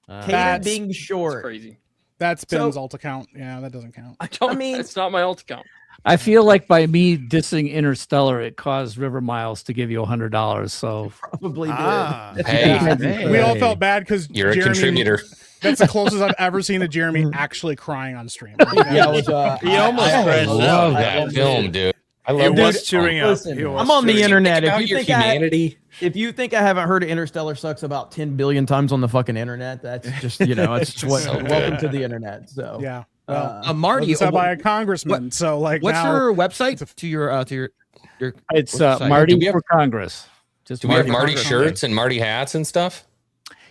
Kata That's- being It's short. crazy. That's So- Ben's alt account. Yeah, that doesn't count. I don't. I mean- it's not my alt account. I feel like by me dissing Interstellar, it caused River Miles to give you $100. So Probably did. Ah. Hey, We all felt bad because you're a contributor. That's the closest I've ever seen to Jeremy actually crying on stream. Yeah, it was, He almost I crashed love out. that film, dude. I It love that was film. cheering up. Listen, It was I'm on the cheering up. internet. About If you your think humanity. if you think I haven't heard of Interstellar sucks about 10 billion times on the fucking internet, that's just it's just what. So good. Welcome to the internet. So Yeah. Marty, Said by a congressman. So like, what's now, your website to your it's website? Marty Do we have- for Congress. Just Do we have for Marty Congress. shirts and Marty hats and stuff?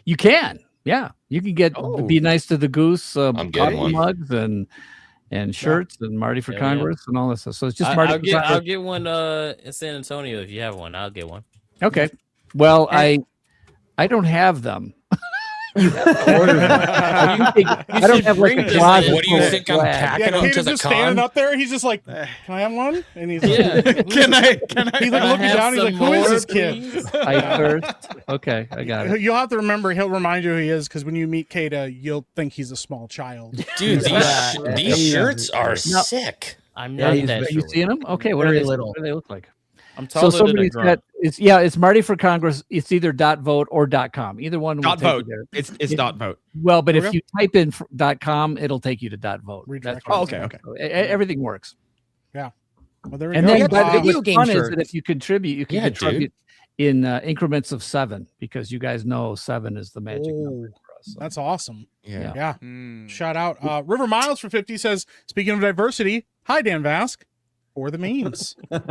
You can. Yeah. You can get Be Nice to the Goose I'm coffee getting one. mugs and shirts and Marty for Hell yeah. Congress and all this stuff. So it's just Marty I'll for get Congress. I'll get one in San Antonio if you have one. I'll get one. Okay. Well, I don't have them. You have to order them. I don't have like a bring them closet. in. What do you full of think I'm swag. packing yeah, them to Kata's the just standing con? up there. He's just like, can I have one? And he's like, Yeah. can I? He's like Can I looking have down. He's like, some who is more, this kid? please? I thirst. Okay, I got it. You'll have to remember. He'll remind you who he is because when you meet Kata, you'll think he's a small child. Dude, Yeah. these shirts are No. sick. I'm Yeah, not he's that Are you short. seeing them? Okay, what Very are they? little. What do they look like? I'm So taller than a somebody's grunt. got it's Marty for Congress. It's either .vote or .com. Either one will Dot take you vote. there. It's dot vote. Well, but if Okay. you type in .com, it'll take you to .vote. Redirect. That's what Oh, I'm okay, saying. okay. So, everything works. Well, there we And go. then, Yeah, but video what's game fun is shirt. that if you contribute, you can Yeah, contribute in increments of 7 because you guys know 7 is the magic number for us. So, That's awesome. Yeah. Yeah. Mm. Shout out. River Miles for 50 says, speaking of diversity, hi, Dan Vask. For the memes. Shout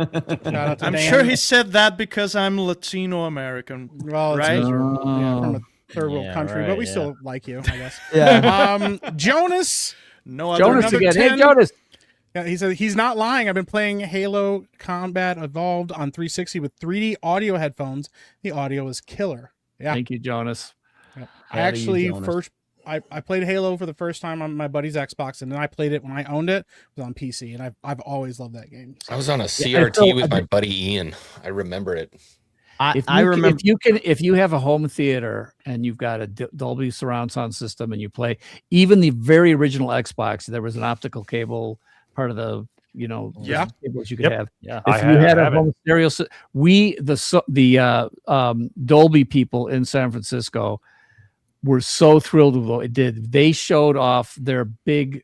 out to I'm Dan. sure he said that because I'm Latino American. Well, it's right? easier. Yeah, Oh. from a third world Yeah, country, right, but we yeah. still like you, I guess. Yeah. Jonas. No other Jonas another again. 10. Hey, Jonas. Yeah, he said he's not lying. I've been playing Halo Combat Evolved on 360 with 3D audio headphones. The audio is killer. Yeah. Thank you, Jonas. I Howdy, you, actually Jonas. I played Halo for the first time on my buddy's Xbox, and then I played it when I owned it. It was on PC, and I've always loved that game. I was on a Yeah, CRT so- with my buddy Ian. I remember it. I remember. If you have a home theater and you've got a Dolby surround sound system and you play even the very original Xbox, there was an optical cable part of the Yeah. cables you could Yep. have. Yeah. If you had a home stereo, the Dolby people in San Francisco were so thrilled with what it did. They showed off their big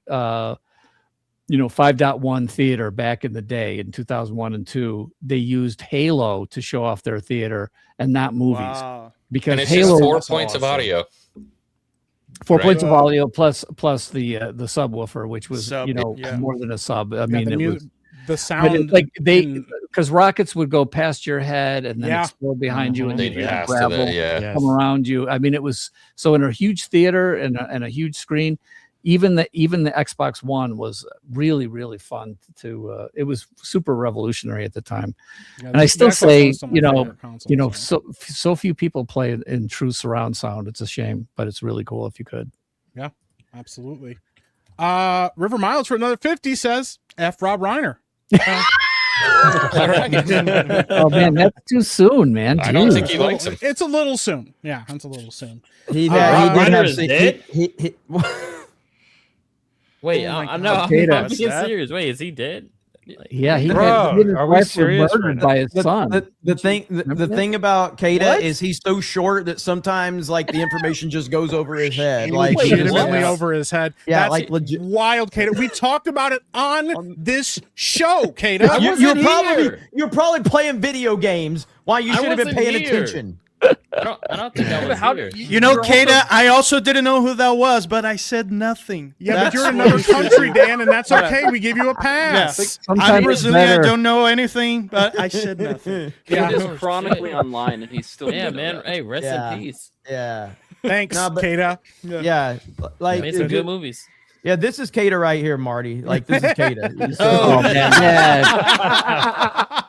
5.1 theater back in the day in 2001 and 2. They used Halo to show off their theater and not movies Wow. because And it's Halo just 4 That's points of awesome. audio. 4 right? points of audio plus the subwoofer, which was Sub, yeah. more than a sub. I Yeah, mean, the, it mu- was. the But sound. it's like in- because rockets would go past your head and then Yeah. explode behind you, and They'd you'd pass to gravel the, yeah. come around you. I mean, it was so in a huge theater and a huge screen. Even the Xbox One was really, really fun to. It was super revolutionary at the time, yeah, and I the still Xbox say, was some of my favorite consoles. so few people play in true surround sound. It's a shame, but it's really cool if you could. Absolutely. River Miles for another 50 says F Rob Reiner. Oh man, that's too soon, man. I don't Jeez. think he likes him. It's a little soon. Yeah, it's a little soon. He Rob did Reiner have is some- dead? Wait, Oh my I know. Kata. I'm being serious. Wait, is he dead? Yeah, he Bro, his are we wife was serious right murdered now? by his son. The thing remember that? thing about Kata What? is he's so short that sometimes like the information just goes over his head. Like Wait, he just- legitimately what? over his head. Yeah, That's like legit. wild, Kata. We talked about it on this show, Kata. You're probably playing video games while you I should have been wasn't paying here. attention. I don't think I was here. You know, Kata, I also didn't know who that was, but I said nothing. Yeah, That's but you're in what another you should country, do. Dan, and that's okay. We give you a pass. I'm Sometimes it's Brazilian. I better. don't know anything, but I said nothing. Yeah. Kate is chronically online, and he's still. Yeah, doing man. that. Hey, rest Yeah. in peace. Yeah, Thanks, No, but- Kata. yeah. Like Made some good movies. yeah, this is Kata right here, Marty. Like this is Kata. Oh man, yeah.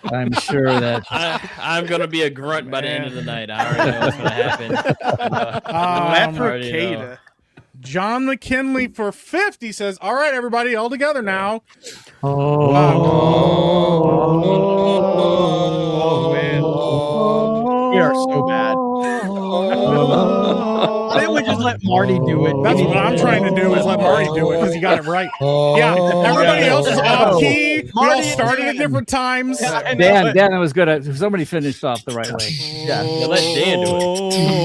I'm sure that I'm gonna be a grunt by the end of the night. I already know what's gonna happen. Leper Kata. John McKinley for 50 says, "All right, everybody, all together now." Oh man, we are so bad. I think we just let Marty do it. That's what I'm trying to do is let Marty do it because he got it right. Yeah, everybody else is off key. We all started at different times. Dan, that was good. Somebody finished off the right way. Yeah. Let Dan do it.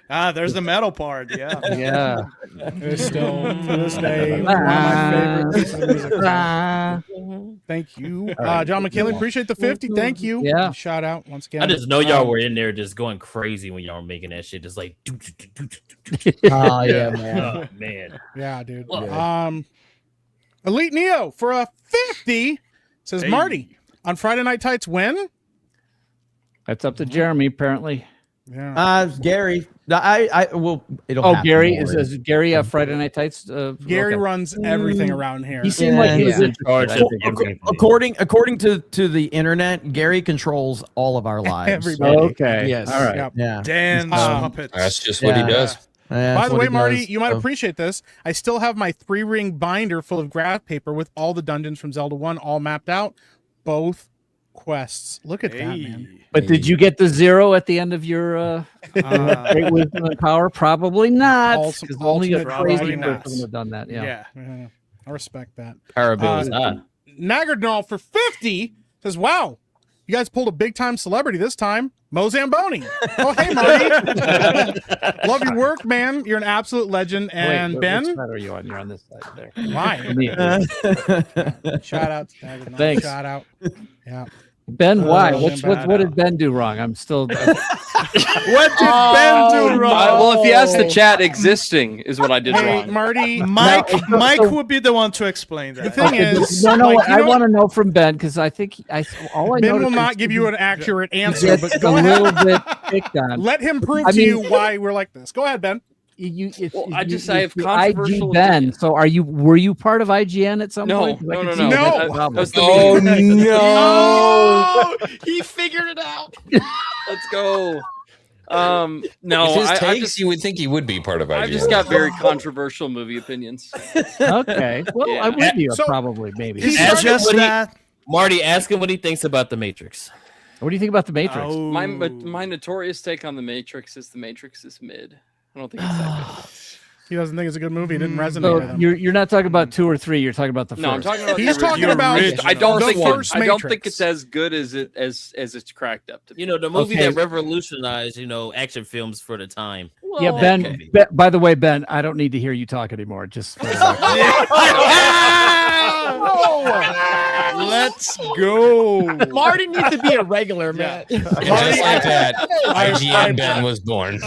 Ah, there's the metal part. Yeah. Yeah. It's still to this day one of my favorite pieces of music. Thank you, John McKinley. Appreciate the 50. Thank you. Yeah. Shout out once again. I just know y'all were in there just going crazy when y'all were making that shit. Just like, Oh yeah, man. oh man. Yeah, dude. Yeah. Elite Neo for a 50 says Marty on Friday Night Tights when? That's up to Jeremy, apparently. Yeah. Gary. I will. It'll. Oh, happen, Gary don't is worry. Gary Friday Night Tights. Gary okay. runs everything around here. He seemed like he was in charge. According to the internet, Gary controls all of our lives. Everybody. Okay. Yes. All right. Yep. Yeah. Dan's puppets. That's just what he does. By the way, Marty, you might have. appreciate this. I still have my 3-ring binder full of graph paper with all the dungeons from Zelda 1 all mapped out. Both quests. Look at that, man. But did you get the 0 at the end of your great wisdom and power? Probably not. Because only a crazy probably not. person would have done that. Yeah. Yeah. I respect that. Parabellum is not. Nagardnall for 50 says, "Wow, you guys pulled a big time celebrity this time. Mo Zamboni." Oh, hey, Marty. Love your work, man. You're an absolute legend. And Wait, Ben, which side are you on? You're on this side there. why? Shout out to Nagardnall. Thanks. Shout out. Yeah. Ben, why? Zamboni. What did Ben do wrong? I'm still. What did Ben do wrong? Well, if you ask the chat, existing is what I did Hey, wrong. Marty. Mike would be the one to explain that. The thing is, no, like, you I know- want to know from Ben because I think all I Ben noticed will not is give you an accurate he answer, gets but a go ahead. little bit picked on. Let him prove I to mean- you why we're like this. Go ahead, Ben. Well, I it's have the controversial IG Ben. opinions. So were you part of IGN at some No, point? 'Cause I no, can no, see no. you had No. problems. That's the Oh meeting. no! Oh, he figured it out. Let's go. No, With his I've takes, just, you would think he would be part of IGN. I've just got very controversial movie opinions. Okay. Well, Yeah. I'm with you. So- Probably, maybe. He's Ask him just what he- that. Marty, ask him what he thinks about the Matrix. What do you think about the Matrix? Oh. My notorious take on the Matrix is the Matrix is mid. I don't think it's that good. He doesn't think it's a good movie. It didn't resonate So with him. you're not talking about 2 or 3. You're talking about the first. No, I'm talking about. He's the talking original. about I don't the think. first I don't think Matrix. it's as good as it's cracked up to be. You know, the movie Okay. that revolutionized, action films for the time. Yeah, Well, Ben, okay. By the way, Ben, I don't need to hear you talk anymore. Just for the Let's go. Marty needs to be a regular, man. And just like that, IGN Ben was born.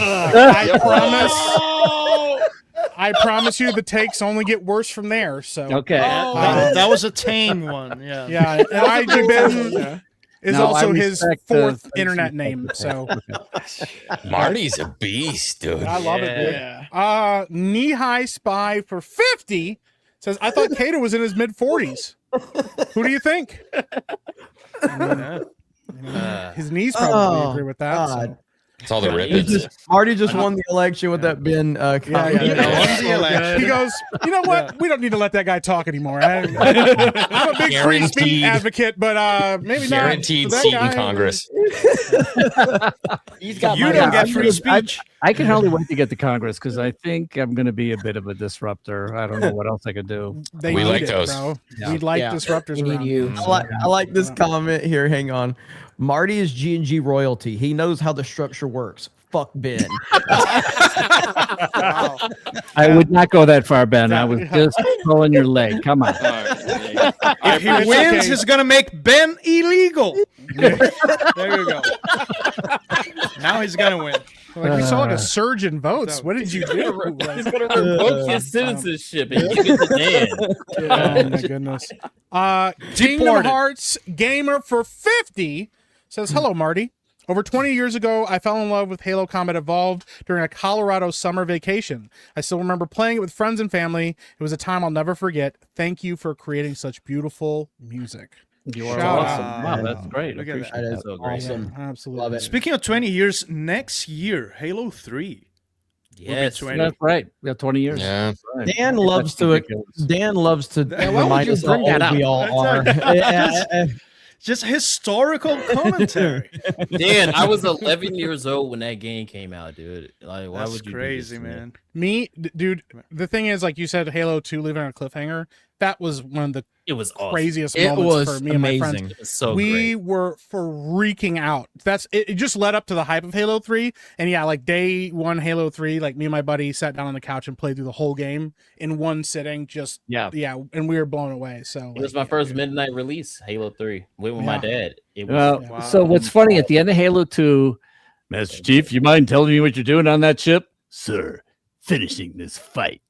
I promise you the takes only get worse from there. So okay. That was a tame one. Yeah. yeah, and IG Ben is No, also I his respect the- 4th internet name. So Marty's a beast, dude. I love it. Dude. Knee High Spy for 50 says, "I thought Kato was in his mid 40s. Who do you think?" His knees probably agree with that. So. It's all the ribbons. Marty just won the election with that Ben comment. He goes, you know what? We don't need to let that guy talk anymore. I'm a big free speech advocate, but maybe guaranteed not. seat in Congress. He's got You don't get free speech. I can hardly wait to get to Congress because I think I'm going to be a bit of a disruptor. I don't know what else I could do. We like those. Bro. Yeah. We like disruptors around you. I like this comment here. Hang on. Marty is G&G royalty. He knows how the structure works. Fuck Ben. I would not go that far, Ben. I was just pulling your leg. Come on. If he wins, he's gonna make Ben illegal. There you go. Now he's gonna win. Like we saw like a surge in votes. What did you do? He's gonna revoke his citizenship and give it to Dan. Oh my goodness. Kingdom Hearts Gamer for 50 says, hello, Marty. Over 20 years ago, I fell in love with Halo Combat Evolved during a Colorado summer vacation. I still remember playing it with friends and family. It was a time I'll never forget. Thank you for creating such beautiful music. You are awesome. Wow, that's great. Look at that. That is So great. awesome. Yeah, absolutely. Love it. Speaking of 20 years, next year, Halo 3. Yes. 20. That's right. We have 20 years. Yeah. Right. Dan loves to why would remind you us how bring that old we up? all are. Just historical commentary. Dan, I was 11 years old when that game came out, dude. Like, why That's would you crazy, do this to me? man. Dude, the thing is, like you said, Halo 2 leaving on a cliffhanger. That was one of the It was awesome. craziest It moments was for me and my friends. amazing. It was so We great. were freaking out. It just led up to the hype of Halo 3. And yeah, like day one Halo 3, like me and my buddy sat down on the couch and played through the whole game in one sitting. Just yeah, and we were blown away. So It was my first midnight release, Halo 3, with my dad. It was So what's funny, at the end of Halo 2, Master Chief, you mind telling me what you're doing on that ship? Sir, finishing this fight.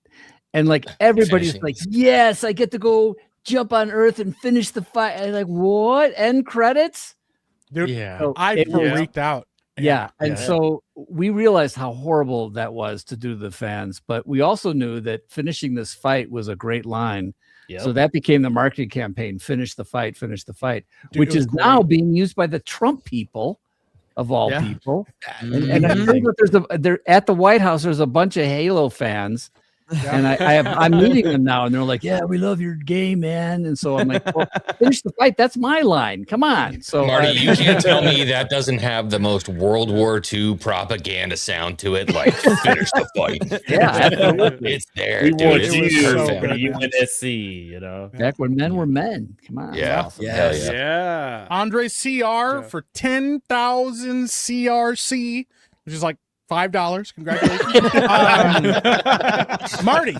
And like everybody's like, yes, I get to go jump on Earth and finish the fight. I'm like, what? End credits? Dude, So I it was- freaked out. Yeah. And so we realized how horrible that was to do to the fans, but we also knew that finishing this fight was a great line. Yep. So that became the marketing campaign, finish the fight, Dude, which it was is now being used by the Trump people of all people. And I think that there at the White House, there's a bunch of Halo fans. And I'm meeting them now, and they're like, "Yeah, we love your game, man." And so I'm like, well, "Finish the fight." That's my line. Come on. So Marty, you can't tell me that doesn't have the most World War II propaganda sound to it. Like, finish the fight. Yeah, absolutely. It's there, We dude. want It's you perfect. UNSC, you know. Back when men were men. Come on. Yeah. Awesome. Hell yeah. Yeah. Andre CR for 10,000 CRC, which is like $5. Congratulations. Marty,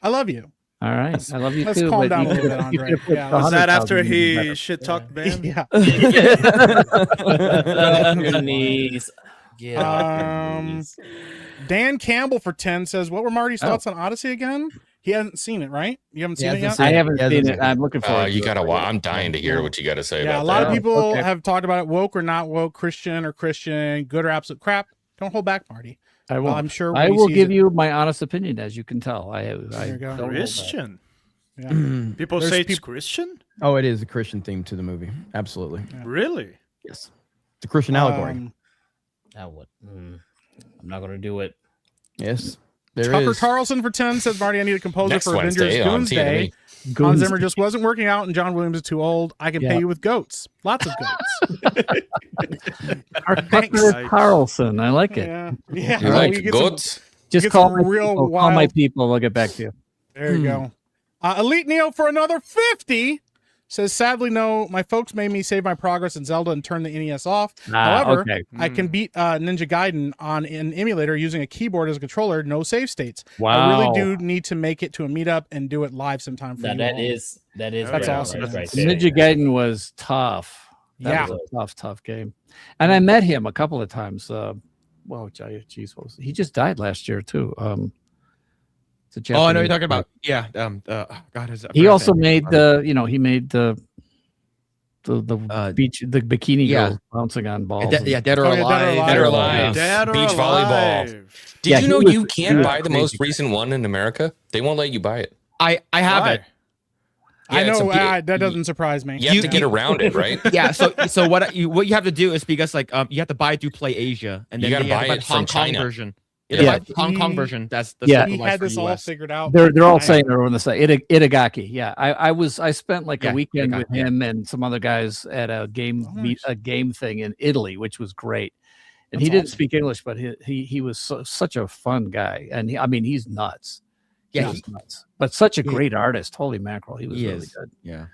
I love you. All right. I love you Let's too. calm but down you a little could- bit, you Andre. could put Yeah. the Was that after 100,000 he better. shit talked Ben? Yeah. Your knees. Get off your knees. Dan Campbell for 10 says, what were Marty's thoughts on Odyssey again? He hasn't seen it, right? You haven't seen it yet? I haven't seen it. I'm looking forward You to gotta. it. I'm dying to hear what you got to say Yeah, about a lot that. of people Okay. have talked about it, woke or not woke, Christian or Christian, good or absolute crap. Don't hold back, Marty. I will. I'm sure I when he will sees give it- you my honest opinion, as you can tell. I There you go. don't hold back. Christian. Yeah. People There's say it's Christian? Oh, it is a Christian theme to the movie. Absolutely. Really? Yes. It's a Christian allegory. Now what? I'm not gonna do it. Yes. There Tucker is. Carlson for 10 says, Marty, I need a composer Next for Avengers Wednesday on Doomsday. TNME. Hans Zimmer just wasn't working out, and John Williams is too old. I can Yeah. pay you with goats. Lots of goats. Tucker Carlson. I like it. Yeah. Yeah. You like you get some- goats? Just get call some my real people. Call my wild- people. We'll get back to you. There you go. Elite Neo for another 50 says, sadly, no, my folks made me save my progress in Zelda and turn the NES off. However, okay. I can beat Ninja Gaiden on an emulator using a keyboard as a controller, no save states. I Wow. really do need to make it to a meetup and do it live sometime for Now you that all. is That's great. awesome. That's right there. Ninja Gaiden was tough. Yeah. That was a tough game. And I met him a couple of times. Well, geez, what was he just died last year too. It's a Oh, I know Japanese what you're talking guy. about. Yeah. God, He also made he made the beach, the bikini yeah. girls bouncing on balls. Dead or Alive. Dead or Alive. Dead or Beach volleyball. Alive. Did Yeah, you he know was- you can't he was buy the crazy most recent one in America? They won't let you buy it. I have Why? it. I know a- that doesn't surprise me. You have to get around it, right? Yeah. So what you have to do is because like you have to buy it through Play Asia, and then You gotta you have to buy buy it the Hong from Kong China. version. Yeah. The Hong Kong version. That's the Yeah. He localized had for this all US. figured out. They're all I- saying they're on the site. Itagaki. Yeah. I spent like Yeah, a weekend with Itagaki, yeah. him and some other guys at a game a game thing in Italy, which was great. And That's he didn't awesome. speak English, but he was such a fun guy. And he's nuts. Yeah, He's nuts. But such a great artist. Holy mackerel. He was He really is. good. Yeah.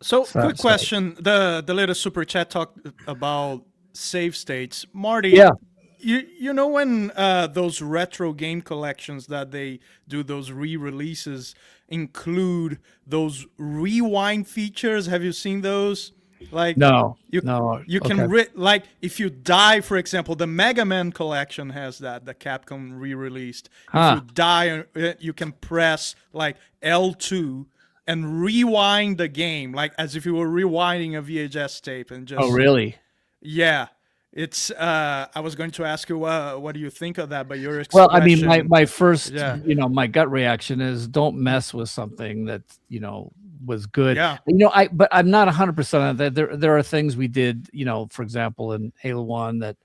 So, So- quick so- question: the latest super chat talked about save states. Marty, Yeah. you know when those retro game collections that they do, those re-releases, include those rewind features? Have you seen those? Like No. you No. you can okay. like if you die, for example, the Mega Man collection has that, the Capcom re-released. Huh. If you die, you can press like L2 and rewind the game, like as if you were rewinding a VHS tape, and just Oh, really? yeah. It's I was going to ask you what do you think of that, but your Well, I mean, expression- my first, Yeah. my gut reaction is don't mess with something that, was good. Yeah. But I'm not 100% on that. There are things we did, for example, in Halo 1 that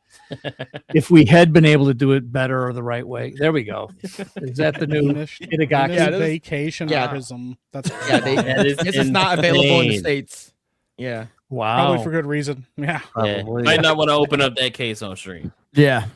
if we had been able to do it better or the right way, there we go. Is that the new Itagaki? Yeah, vacation yeah. autism. That's Yeah, That is this is not available in the insane. States. Yeah. Wow. probably for good reason. Yeah. Yeah. Probably. Might not want to open up that case on stream Yeah.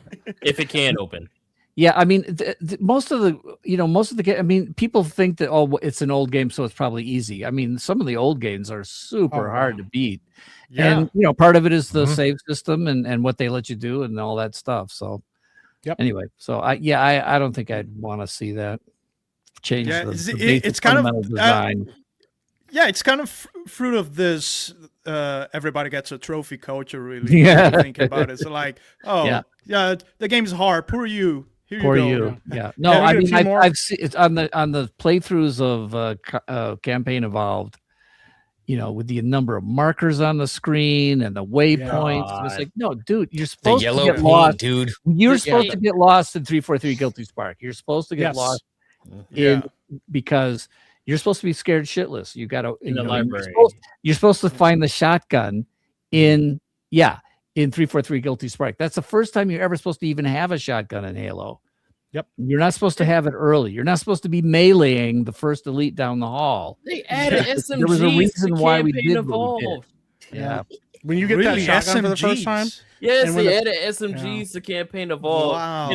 if it can open. Yeah, I mean, most of the I mean, people think that it's an old game, so it's probably easy. I mean, some of the old games are super Oh, hard wow. to beat, Yeah. and part of it is the Mhm. save system and what they let you do and all that stuff. So, Yep. Anyway, so I don't think I'd want to see that change. Yeah, the it's- basic it's kind of, fundamental design. Yeah, it's kind of fruit of this. Everybody gets a trophy culture. Really, Yeah. when you think about it. It's like, oh, Yeah. yeah, the game's hard. Poor you. Here For you go. you, yeah. No, Yeah, we I get a mean, few more. I've seen it's on the playthroughs of Campaign Evolved. With the number of markers on the screen and the waypoints, and it's like, no, dude, you're The supposed to yellow get paint, lost. dude. You're Yeah. supposed to get lost in 343 Guilty Spark. You're supposed to get Yes. lost Yeah. because you're supposed to be scared shitless. You got to In the you're library. supposed to find the shotgun in 343 Guilty Spark. That's the first time you're ever supposed to even have a shotgun in Halo. Yep. You're not supposed to have it early. You're not supposed to be meleeing the first elite down the hall. They added There SMGs was a reason to why we Campaign did what we did. Evolved. Yeah. When you get Really, that shotgun for the first time, SMGs. Yes, And when they the- added SMGs to Campaign Evolved Wow.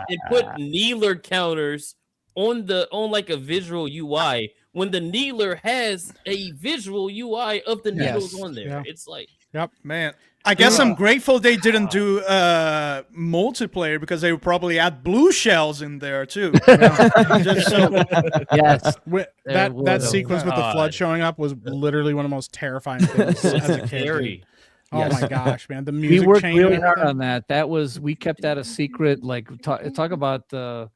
and put kneeler counters on like a visual UI when the kneeler has a visual UI of the needles Yes. on there. Yeah. It's like Man, I guess I'm grateful they didn't do multiplayer, because they would probably add blue shells in there too. Just so, Yes. that There would that have. sequence with the God. flood showing up was literally one of the most terrifying things as a kid. scary. Oh Yes. my gosh, man! The We music worked chain really and hard everything. on that. We kept that a secret. Like talk about the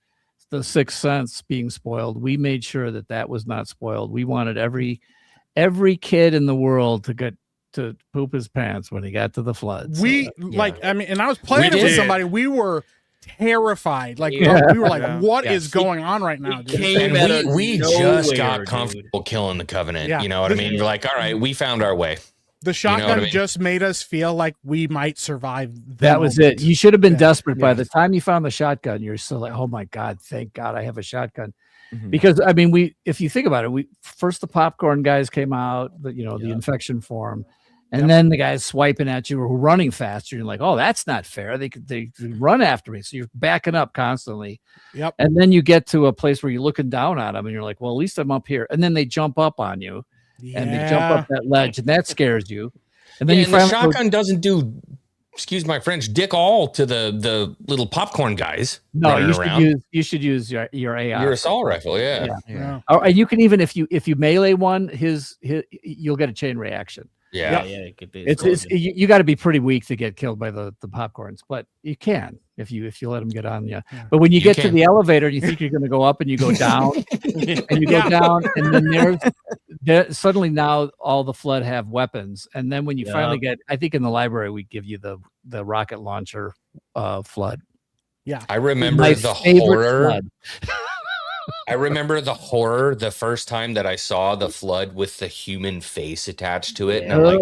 Sixth Sense being spoiled. We made sure that was not spoiled. We wanted every kid in the world to get to poop his pants when he got to the floods. We I mean, and I was playing it with did. somebody. We were terrified. Like Yeah. we were like, Yeah. "What is Yes. going on right now?" Dude? came And out of we just nowhere, got dude. comfortable killing the Covenant. Yeah. You know what I mean? We're like, all right, we found our way. The what shotgun I mean? just made us feel like we might survive. the That was moment. it. You should have been Yeah. desperate. By Yeah. the time you found the shotgun, you're still like, oh my God, thank God I have a shotgun. Mhm. Because I mean, if you think about it, first the popcorn guys came out, the infection form, and then the guys swiping at you were running faster. You're like, oh, that's not fair. They run after me, so you're backing up constantly. Yep. And then you get to a place where you're looking down at them, and you're like, well, at least I'm up here. And then they jump up on you, and they jump up that ledge, and that scares you. And then Yeah, you and the finally go, shotgun doesn't do, excuse my French, dick all to the little popcorn guys. no, running around. you should use your AI. Your assault rifle, yeah. Yeah. Or you can even if you melee one, his you'll get a chain reaction. Yeah. Yeah, It's you got to be pretty weak to get killed by the popcorns, but you can if you let them get on you. Yeah. But when you get to can. the elevator, and you think you're going to go up, and you go down, and you go down, and then there suddenly now all the flood have weapons, and then when you finally get, I think in the library we give you the rocket launcher flood. Yeah. I remember My the favorite horror. flood. I remember the horror the first time that I saw the flood with the human face attached to it. And I'm like,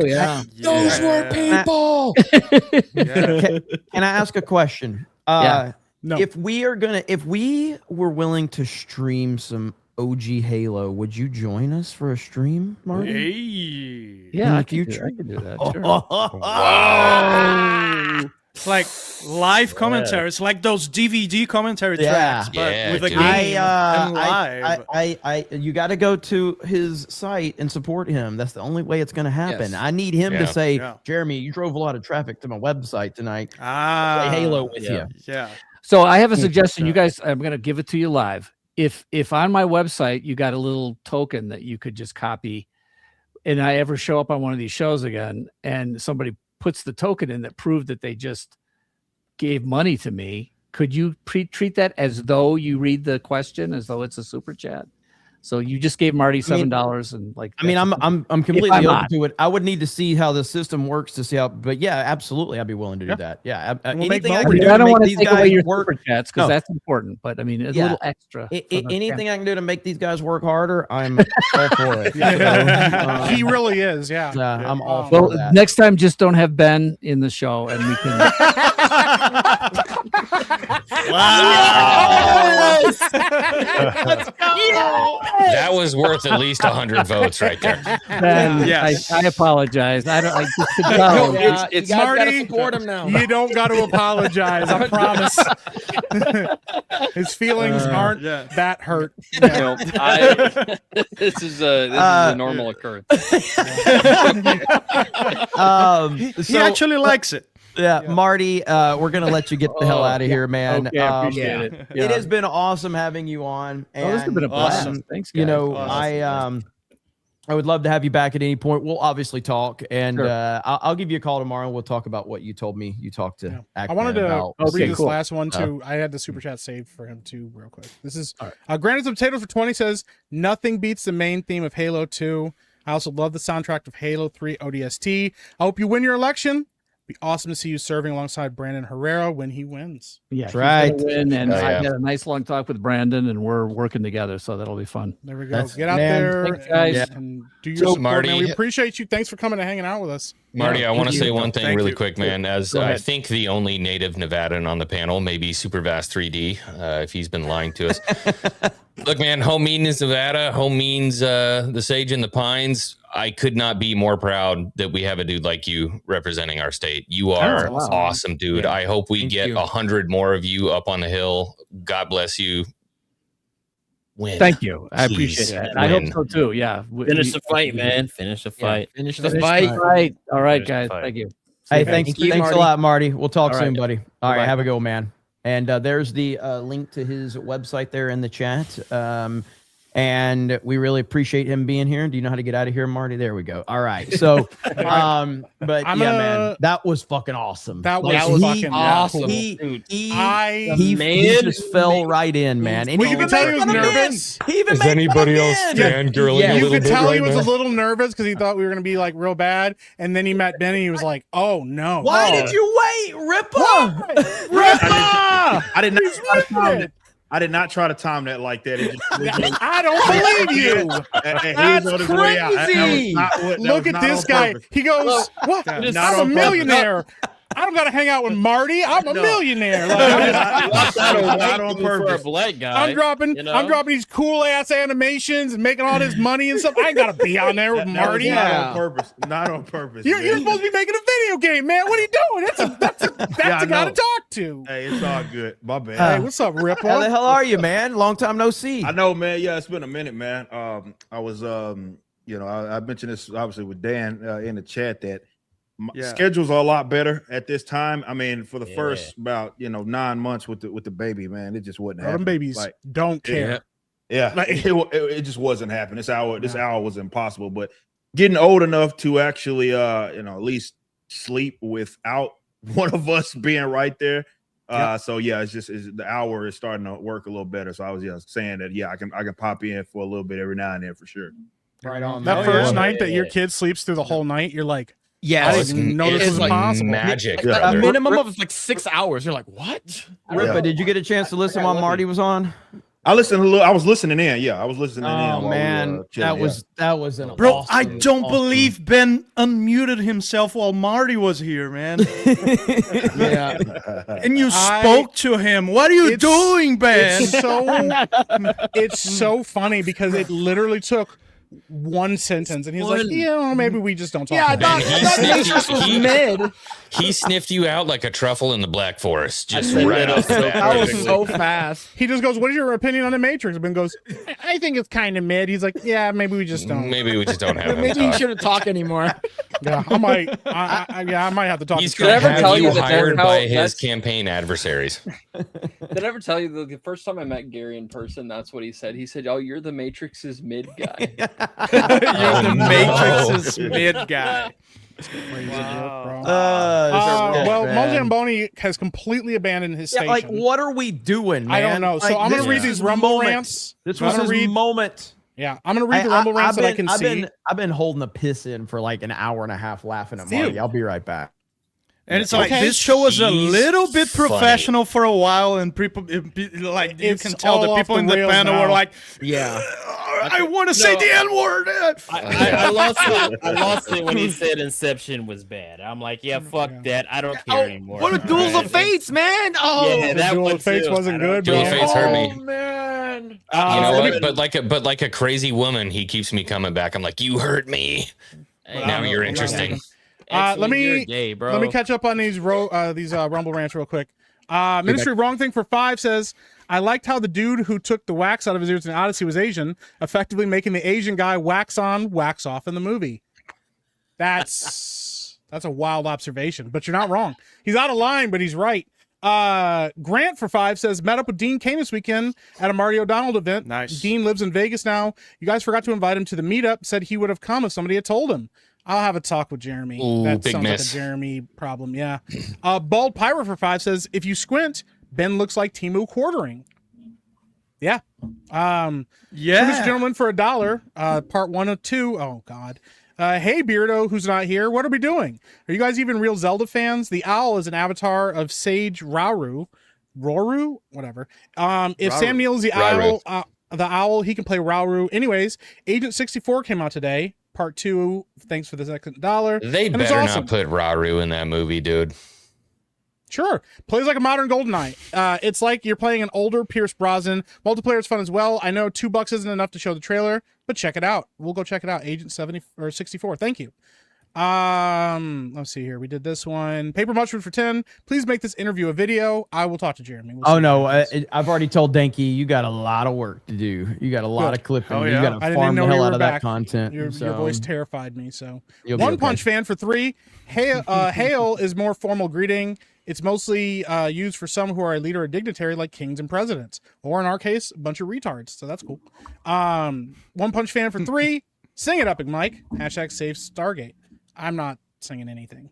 those were people. Can I ask a question? No. If we were willing to stream some OG Halo, would you join us for a stream, Marty? Hey. Yeah, In I the can future? do that. Sure. Wow. It's like live commentary. It's like those DVD commentary tracks, but with a dude. game and live. You got to go to his site and support him. That's the only way it's going to happen. Yes. I need him to say, Yeah. Jeremy, you drove a lot of traffic to my website tonight. Ah, Play Halo with you. Yeah. So I have a suggestion. You guys, I'm going to give it to you live. If on my website you got a little token that you could just copy, and I ever show up on one of these shows again, and somebody puts the token in that proved that they just gave money to me, could you treat that as though you read the question as though it's a super chat? So you just gave Marty $7 and like. I mean, I'm completely open to it. I would need to see how the system works to see how, but yeah, absolutely, I'd be willing to do that. Yeah, anything I can do I to don't make want to these take away guys your work. super chats because that's important. But I mean, a little extra. Anything I can do to make these guys work harder, I'm all for it. He really is. Yeah. I'm all for Well, that. next time, just don't have Ben in the show, and we can. That was worth at least 100 votes right there. Ben, I apologize. I don't. I just could tell. It's Marty, support him now. You don't got to apologize. I promise. His feelings aren't that hurt. You know, this is a normal occurrence. He actually likes it. Yeah, Marty, we're gonna let you get the hell out of here, man. Okay, I appreciate it. Yeah. It has been awesome having you on. And, This has been a blast. Thanks, guys. You know, I would love to have you back at any point. We'll obviously talk, and I'll give you a call tomorrow. And we'll talk about what you told me you talked to. I wanted to about. read this last one too. I had the super chat saved for him too, real quick. This is Granted some Potato for 20 says nothing beats the main theme of Halo 2. I also love the soundtrack of Halo 3 ODST. I hope you win your election. Be awesome to see you serving alongside Brandon Herrera when he wins. Yeah, that's right. Win, and I had a nice long talk with Brandon, and we're working together, so that'll be fun. There we go. Get out there, thanks, guys. and do your support, Marty, man. We appreciate you. Thanks for coming and hanging out with us. Marty, I want to say one thing really quick, man. As Go I ahead. think the only native Nevadan on the panel, maybe Supervast 3D, if he's been lying to us. Look, man, home means Nevada, home means the Sage and the Pines. I could not be more proud that we have a dude like you representing our state. You are awesome, dude. I hope we get 100 more of you up on the hill. God bless you. Win. Thank you. I Please, appreciate that. win. I hope so too. Yeah. Finish the fight, man. Finish the fight. Finish the Finish fight. the fight. All right, Finish the guys. fight. Thank you. Hey, Thank thanks you, a Marty. lot, Marty. We'll talk All soon, right. buddy. All right, Bye-bye. have a go, man. And there's the link to his website there in the chat. And we really appreciate him being here. Do you know how to get out of here, Marty? There we go. All right. So, but I'm man, that was fucking awesome. That was Like, fucking awesome. He Man, just fell right in, man. And Well, he you can tell he was nervous. He even Is made anybody fun of else Ben. fangirling a You little could bit tell right he was now? a little nervous because he thought we were going to be like real bad. And then he met Benny. He was like, oh, no. Why did you wait, Ripper? Ripper! I did not try to time that. I did not try to time that like that. It just, I don't believe you. That's crazy. Look at this guy. He goes, what? I'm a millionaire. I don't got to hang out with Marty. I'm a millionaire. Like, not on For a purpose. black guy. I'm dropping these cool ass animations and making all this money and stuff. I ain't got to be on there with Marty. Not on purpose. Not on purpose. You're supposed to be making a video game, man. What are you doing? That's I a guy know. to talk to. Hey, it's all good. My bad. Hey, what's up, Ripple? How the hell are you, man? Long time no see. I know, man. Yeah, it's been a minute, man. I was, I mentioned this obviously with Dan in the chat that my schedules are a lot better at this time. I mean, for the first about 9 months with the baby, man, it just wasn't Them happening. babies Like, don't care. yeah, it just wasn't happening. This hour was impossible. But getting old enough to actually, at least sleep without one of us being right there. So yeah, the hour is starting to work a little better. So I was saying that I can pop in for a little bit every now and then for sure. Right on. That first night that your kid sleeps through the whole night, you're like, Yeah, I didn't know this was possible. Magic. A minimum of like 6 hours. You're like, what? Rippa, did you get a chance to listen while Marty was on? I listened a little. I was listening in. Yeah, I was listening in. Oh while man, we were chilling, that was an Bro, awesome, I don't awesome- believe Ben unmuted himself while Marty was here, man. Yeah, And you spoke to him. What are you doing, Ben? It's so funny because it literally took one sentence, and he's like, maybe we just don't talk. Yeah, about it. He sniffed you out like a truffle in the Black Forest, just I right off the bat. That was so fast. He just goes, "What is your opinion on the Matrix?" And Ben goes, "I think it's kind of mid." He's like, "Yeah, maybe we just don't. Maybe we just don't have him Maybe you talk. shouldn't talk anymore." Yeah, I might. I might have to talk. He's to going to Trevor. have you that hired that's how- by his that's- campaign adversaries. Did I ever tell you the first time I met Gary in person? That's what he said. He said, "Oh, you're the Matrix's mid guy." You're the Matrix's mid guy. Well, man. Mo Zamboni has completely abandoned his Yeah, station. like what are we doing, man? I don't know. So Like, I'm going to this read was these his Rumble moment. rants. This I'm was gonna his read- moment. Yeah, I'm going to read the Rumble rants that I can see. I've been holding the piss in for like an hour and a half laughing at Marty. I'll be right back. And it's like Okay. this show was a He's little bit funny. professional for a while, and people like you It's can tell the all people off in the the rails panel now. were like, Yeah. I want to say the N word. I lost it. I lost it when he said Inception was bad. I'm like, yeah, fuck that. I don't care anymore. What a Duels of Fates, man! Oh, Yeah, that Duel one of Fates too. wasn't good, Duel of bro. Fates hurt me. man! You know Uh, what? But like a crazy woman, he keeps me coming back. I'm like, you hurt me. Now you're interesting. Let me You're gay, bro. Let me catch up on these Rumble rants real quick. Ministry of Wrong Thing for 5 says, I liked how the dude who took the wax out of his ears in Odyssey was Asian, effectively making the Asian guy wax on, wax off in the movie. That's a wild observation, but you're not wrong. He's out of line, but he's right. Grant for 5 says, met up with Dean Kane this weekend at a Marty O'Donnell event. Nice. Dean lives in Vegas now. You guys forgot to invite him to the meetup, said he would have come if somebody had told him. I'll have a talk with Jeremy. Ooh, That big sounds miss. like a Jeremy problem. Yeah. Bald Pirate for 5 says, if you squint, Ben looks like Timu quartering. Yeah. Mr. Gentleman for $1. Part 1 of 2. Oh God. Hey Beardo, who's not here. What are we doing? Are you guys even real Zelda fans? The owl is an avatar of Sage Roru, whatever. If Sam Neill is the owl, he can play Rauru. Anyways, Agent 64 came out today. Part 2. Thanks for the second $1. They And it's better awesome. not put Raru in that movie, dude. Sure. Plays like a modern GoldenEye. It's like you're playing an older Pierce Brosnan. Multiplayer is fun as well. I know $2 isn't enough to show the trailer, but check it out. We'll go check it out. Agent 70 or 64. Thank you. Let's see here. We did this one. Paper Mushroom for 10. Please make this interview a video. I will talk to Jeremy. We'll Oh see no, what happens. I've already told Danky you got a lot of work to do. You got a lot Good. of clipping. Oh, You yeah. got I to didn't farm even the know you hell were out of back. that content. Your so voice terrified me. So you'll be One okay. Punch fan for 3. Hail is more formal greeting. It's mostly used for some who are a leader or dignitary like kings and presidents, or in our case, a bunch of retards. So that's cool. One Punch fan for 3. Sing it, Epic Mike. Hashtag save Stargate. I'm not singing anything.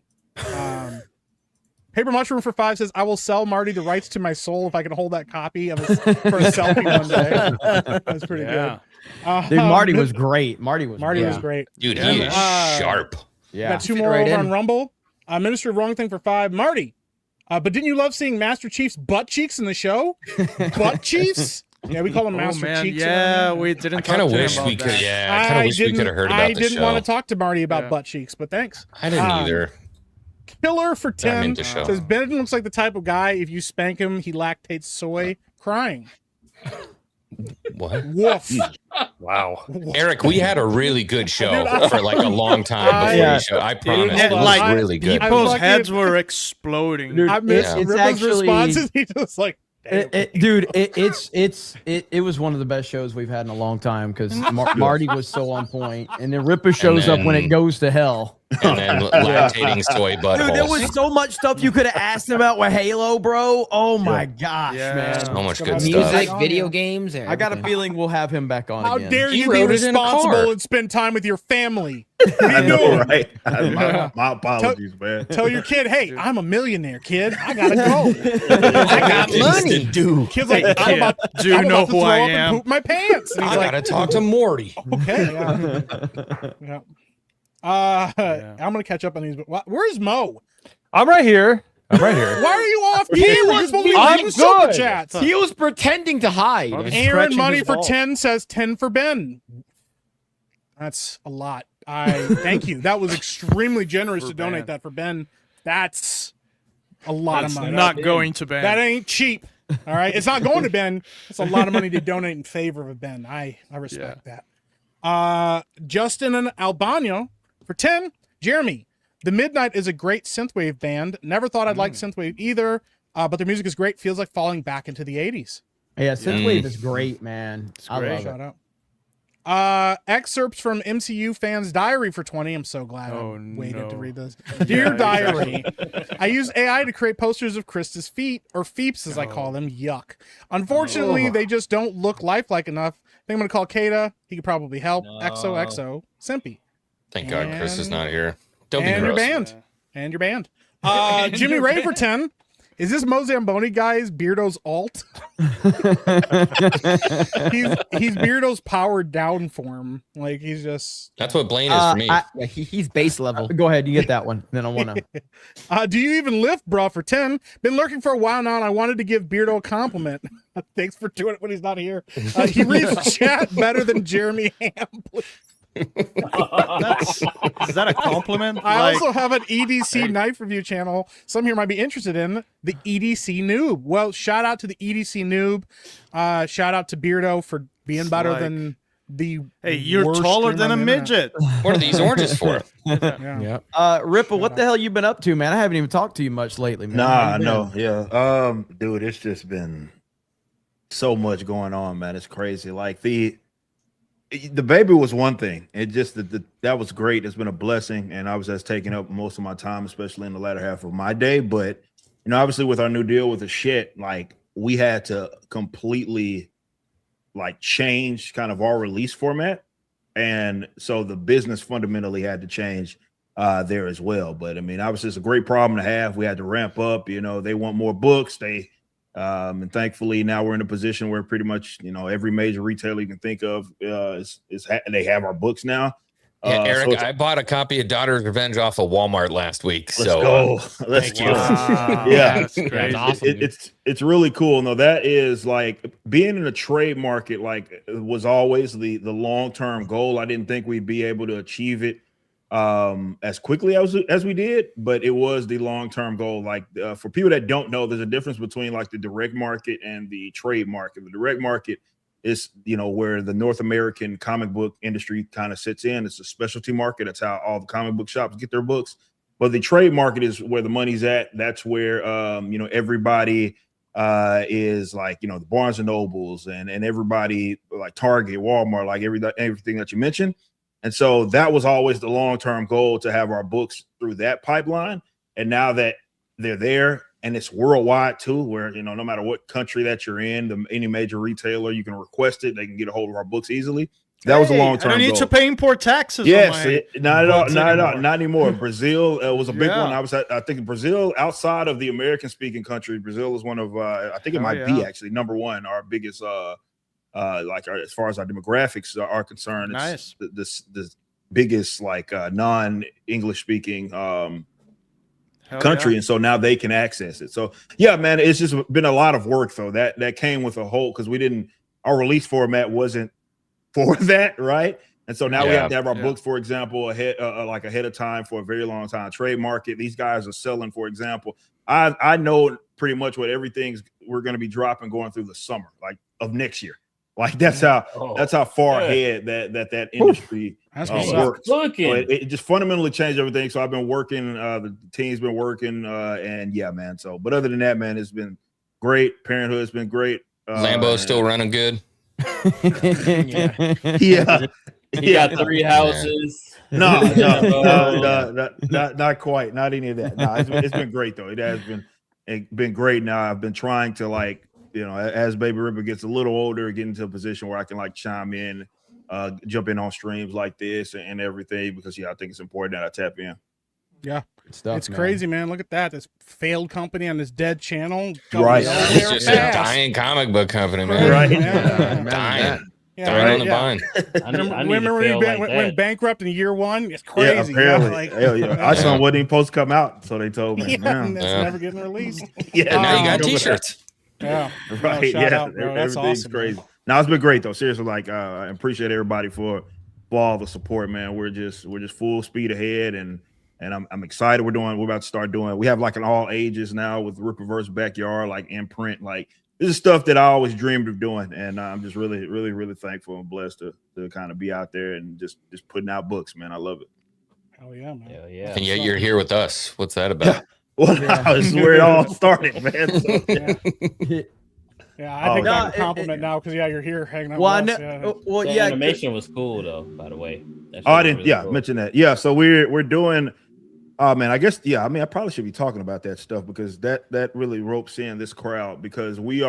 Paper Mushroom for 5 says, I will sell Marty the rights to my soul if I can hold that copy of it for a selfie one day. That's pretty good. Dude, Marty was great. Marty was great. Dude, he is sharp. Yeah. Got 2 Fit more right over in. on Rumble. Ministry of Wrong Thing for 5. Marty, but didn't you love seeing Master Chief's butt cheeks in the show? Butt cheeks? Yeah, we call them Master Cheeks. Yeah, around here. we didn't. I kind of talk to him wish about we could. that. Yeah, I kind of wish we could have heard about I the didn't show. want to talk to Marty about butt cheeks, but thanks. I didn't either. Killer for I'm 10 into show. says Benedict looks like the type of guy if you spank him, he lactates soy, crying. What? Woof. Wow. Eric, we had a really good show Dude, for like a long time before Yeah. the show. I promise. And, It was like, really good. People's fucking- heads were exploding. Dude, I missed it's Ripper's actually- responses. He just like, damn. It was one of the best shows we've had in a long time because Marty was so on point, and then Ripper shows up when it goes to hell. And then lactating soy Dude, there buttholes. was so much stuff you could have asked him about with Halo, bro. Oh my gosh, man! So much good Music, stuff. video games. I got a feeling we'll have him back on How again. dare He you be wrote it in a car. responsible and spend time with your family? I know, right? My apologies, man. Tell your kid, hey, I'm a millionaire, kid. I gotta go. I got money, dude. Kid's like, I'm about, Do you I'm know about to who throw I up and am? poop my pants. And he's I like, gotta talk to Morty. okay, yeah. I'm gonna catch up on these. But where's Mo? I'm right here. I'm right here. Why are you off camera? You're supposed to be I'm reading super good. chats. He was pretending to hide. Aaron Money for 10 says 10 for Ben. That's a lot. I thank you. That was extremely generous to donate that for Ben. That's a lot of money. Not going to Ben. That ain't cheap. All right. It's not going to Ben. It's a lot of money to donate in favor of a Ben. I respect that. Justin and Albano for 10. Jeremy, The Midnight is a great synthwave band. Never thought I'd like synthwave either, but their music is great. Feels like falling back into the 80s. Yeah, synthwave is great, man. I love Shout it. out. Excerpts from MCU Fans Diary for 20. I'm so glad I waited to read this. Dear Diary, I use AI to create posters of Krista's feet, or feeps as I call them. Yuck. Unfortunately, they just don't look lifelike enough. I think I'm going to call Kata. He could probably help. XOXO. Simpy. Thank God Chris is not here. Don't be And gross. your band. And your band. Jimmy Ray for 10. Is this Mo Zamboni guy's Beardo's alt? he's Beardo's powered down form. Like he's just. That's what Blaine is for me. He's base level. Go ahead, you get that one. Then I want to. Do you even lift, bro? For 10. Been lurking for a while now, and I wanted to give Beardo a compliment. Thanks for doing it when he's not here. He reads chat better than Jeremy Ham. Is that a compliment? I also have an EDC knife review channel. Some here might be interested in the EDC Noob. Well, shout out to the EDC Noob. Shout out to Beardo for being better than the. Hey, you're worst taller streamer than a on the internet. midget. What are these oranges for? Yeah. Ripple, what the hell you been up to, man? I haven't even talked to you much lately, man. How Nah, you been? no, yeah. Dude, it's just been so much going on, man. It's crazy. Like the baby was one thing. It just that was great. It's been a blessing, and obviously that's taking up most of my time, especially in the latter half of my day. But obviously with our new deal with the shit, like we had to completely like change kind of our release format, and so the business fundamentally had to change there as well. But I mean, obviously it's a great problem to have. We had to ramp up. They want more books. And thankfully now we're in a position where pretty much every major retailer you can think of they have our books now. Yeah, Eric, so I bought a copy of Daughter's Revenge off of Walmart last week. Let's go. Let's go. Yeah, that's crazy. awesome, it's really cool. No, that is like being in a trade market. Like was always the long term goal. I didn't think we'd be able to achieve it as quickly as we did, but it was the long-term goal. Like for people that don't know, there's a difference between like the direct market and the trade market. The direct market is where the North American comic book industry kind of sits in. It's a specialty market. That's how all the comic book shops get their books. But the trade market is where the money's at. That's where everybody is like the Barnes and Nobles and everybody like Target, Walmart, like everything that you mentioned. And so that was always the long-term goal, to have our books through that pipeline. And now that they're there, and it's worldwide too, where, no matter what country that you're in, any major retailer, you can request it. They can get a hold of our books easily. That was a long-term goal. I don't need to pay import taxes. Yes, on not at all. Not anymore. Brazil was a big one. I think Brazil, outside of the American-speaking countries, Brazil is one of, I think it might be actually number one, our biggest as far as our demographics are concerned. It's the biggest non-English speaking country, and so now they can access it. So yeah, man, it's just been a lot of work though. That came with a whole, because our release format wasn't for that, right? And so now we have to have our books, for example, ahead of time for a very long time. Trade market, these guys are selling, for example. I know pretty much what we're going to be dropping going through the summer, like of next year. Like that's how far ahead that industry works. So it just fundamentally changed everything. So I've been working, the team's been working, and yeah, man. So, but other than that, man, it's been great. Parenthood's been great. Lambo's still running good. Yeah. He got 3 houses. No, not quite. Not any of that. No, it's been great though. It has been great. Now I've been trying to as Baby Ripper gets a little older, get into a position where I can chime in, jump in on streams like this and everything, because I think it's important that I tap in. Yeah, stuff, it's crazy, man. Look at that. This failed company on this dead channel. Right. It's just a dying comic book company, man. Right. Yeah. Dying. Yeah, Right on the yeah. vine. Remember when we went bankrupt in year 1? It's crazy. Yeah, apparently. Like, Hell yeah. Our son wasn't even supposed to come out, so they told me. yeah, and that's never getting released. Yeah, now you got T-shirts. Yeah, right. No, shout Yeah, out, bro. That's everything's awesome, crazy. man. Now it's been great though. Seriously, like I appreciate everybody for all the support, man. We're just full speed ahead, and I'm excited. We're about to start doing. We have like an all ages now with Rippaverse Backyard, like imprint. Like this is stuff that I always dreamed of doing, and I'm just really thankful and blessed to kind of be out there and just putting out books, man. I love it. Hell yeah, man. Hell yeah. And yet you're here with us. What's that about? Well, this is where it all started, man. So, yeah, I think that's a compliment now because you're here hanging out. Well, with us. The animation was cool though, by the way. I didn't. Really cool. Mention that. Yeah, so we're doing. Oh man, I guess I mean I probably should be talking about that stuff because that really ropes in this crowd because we did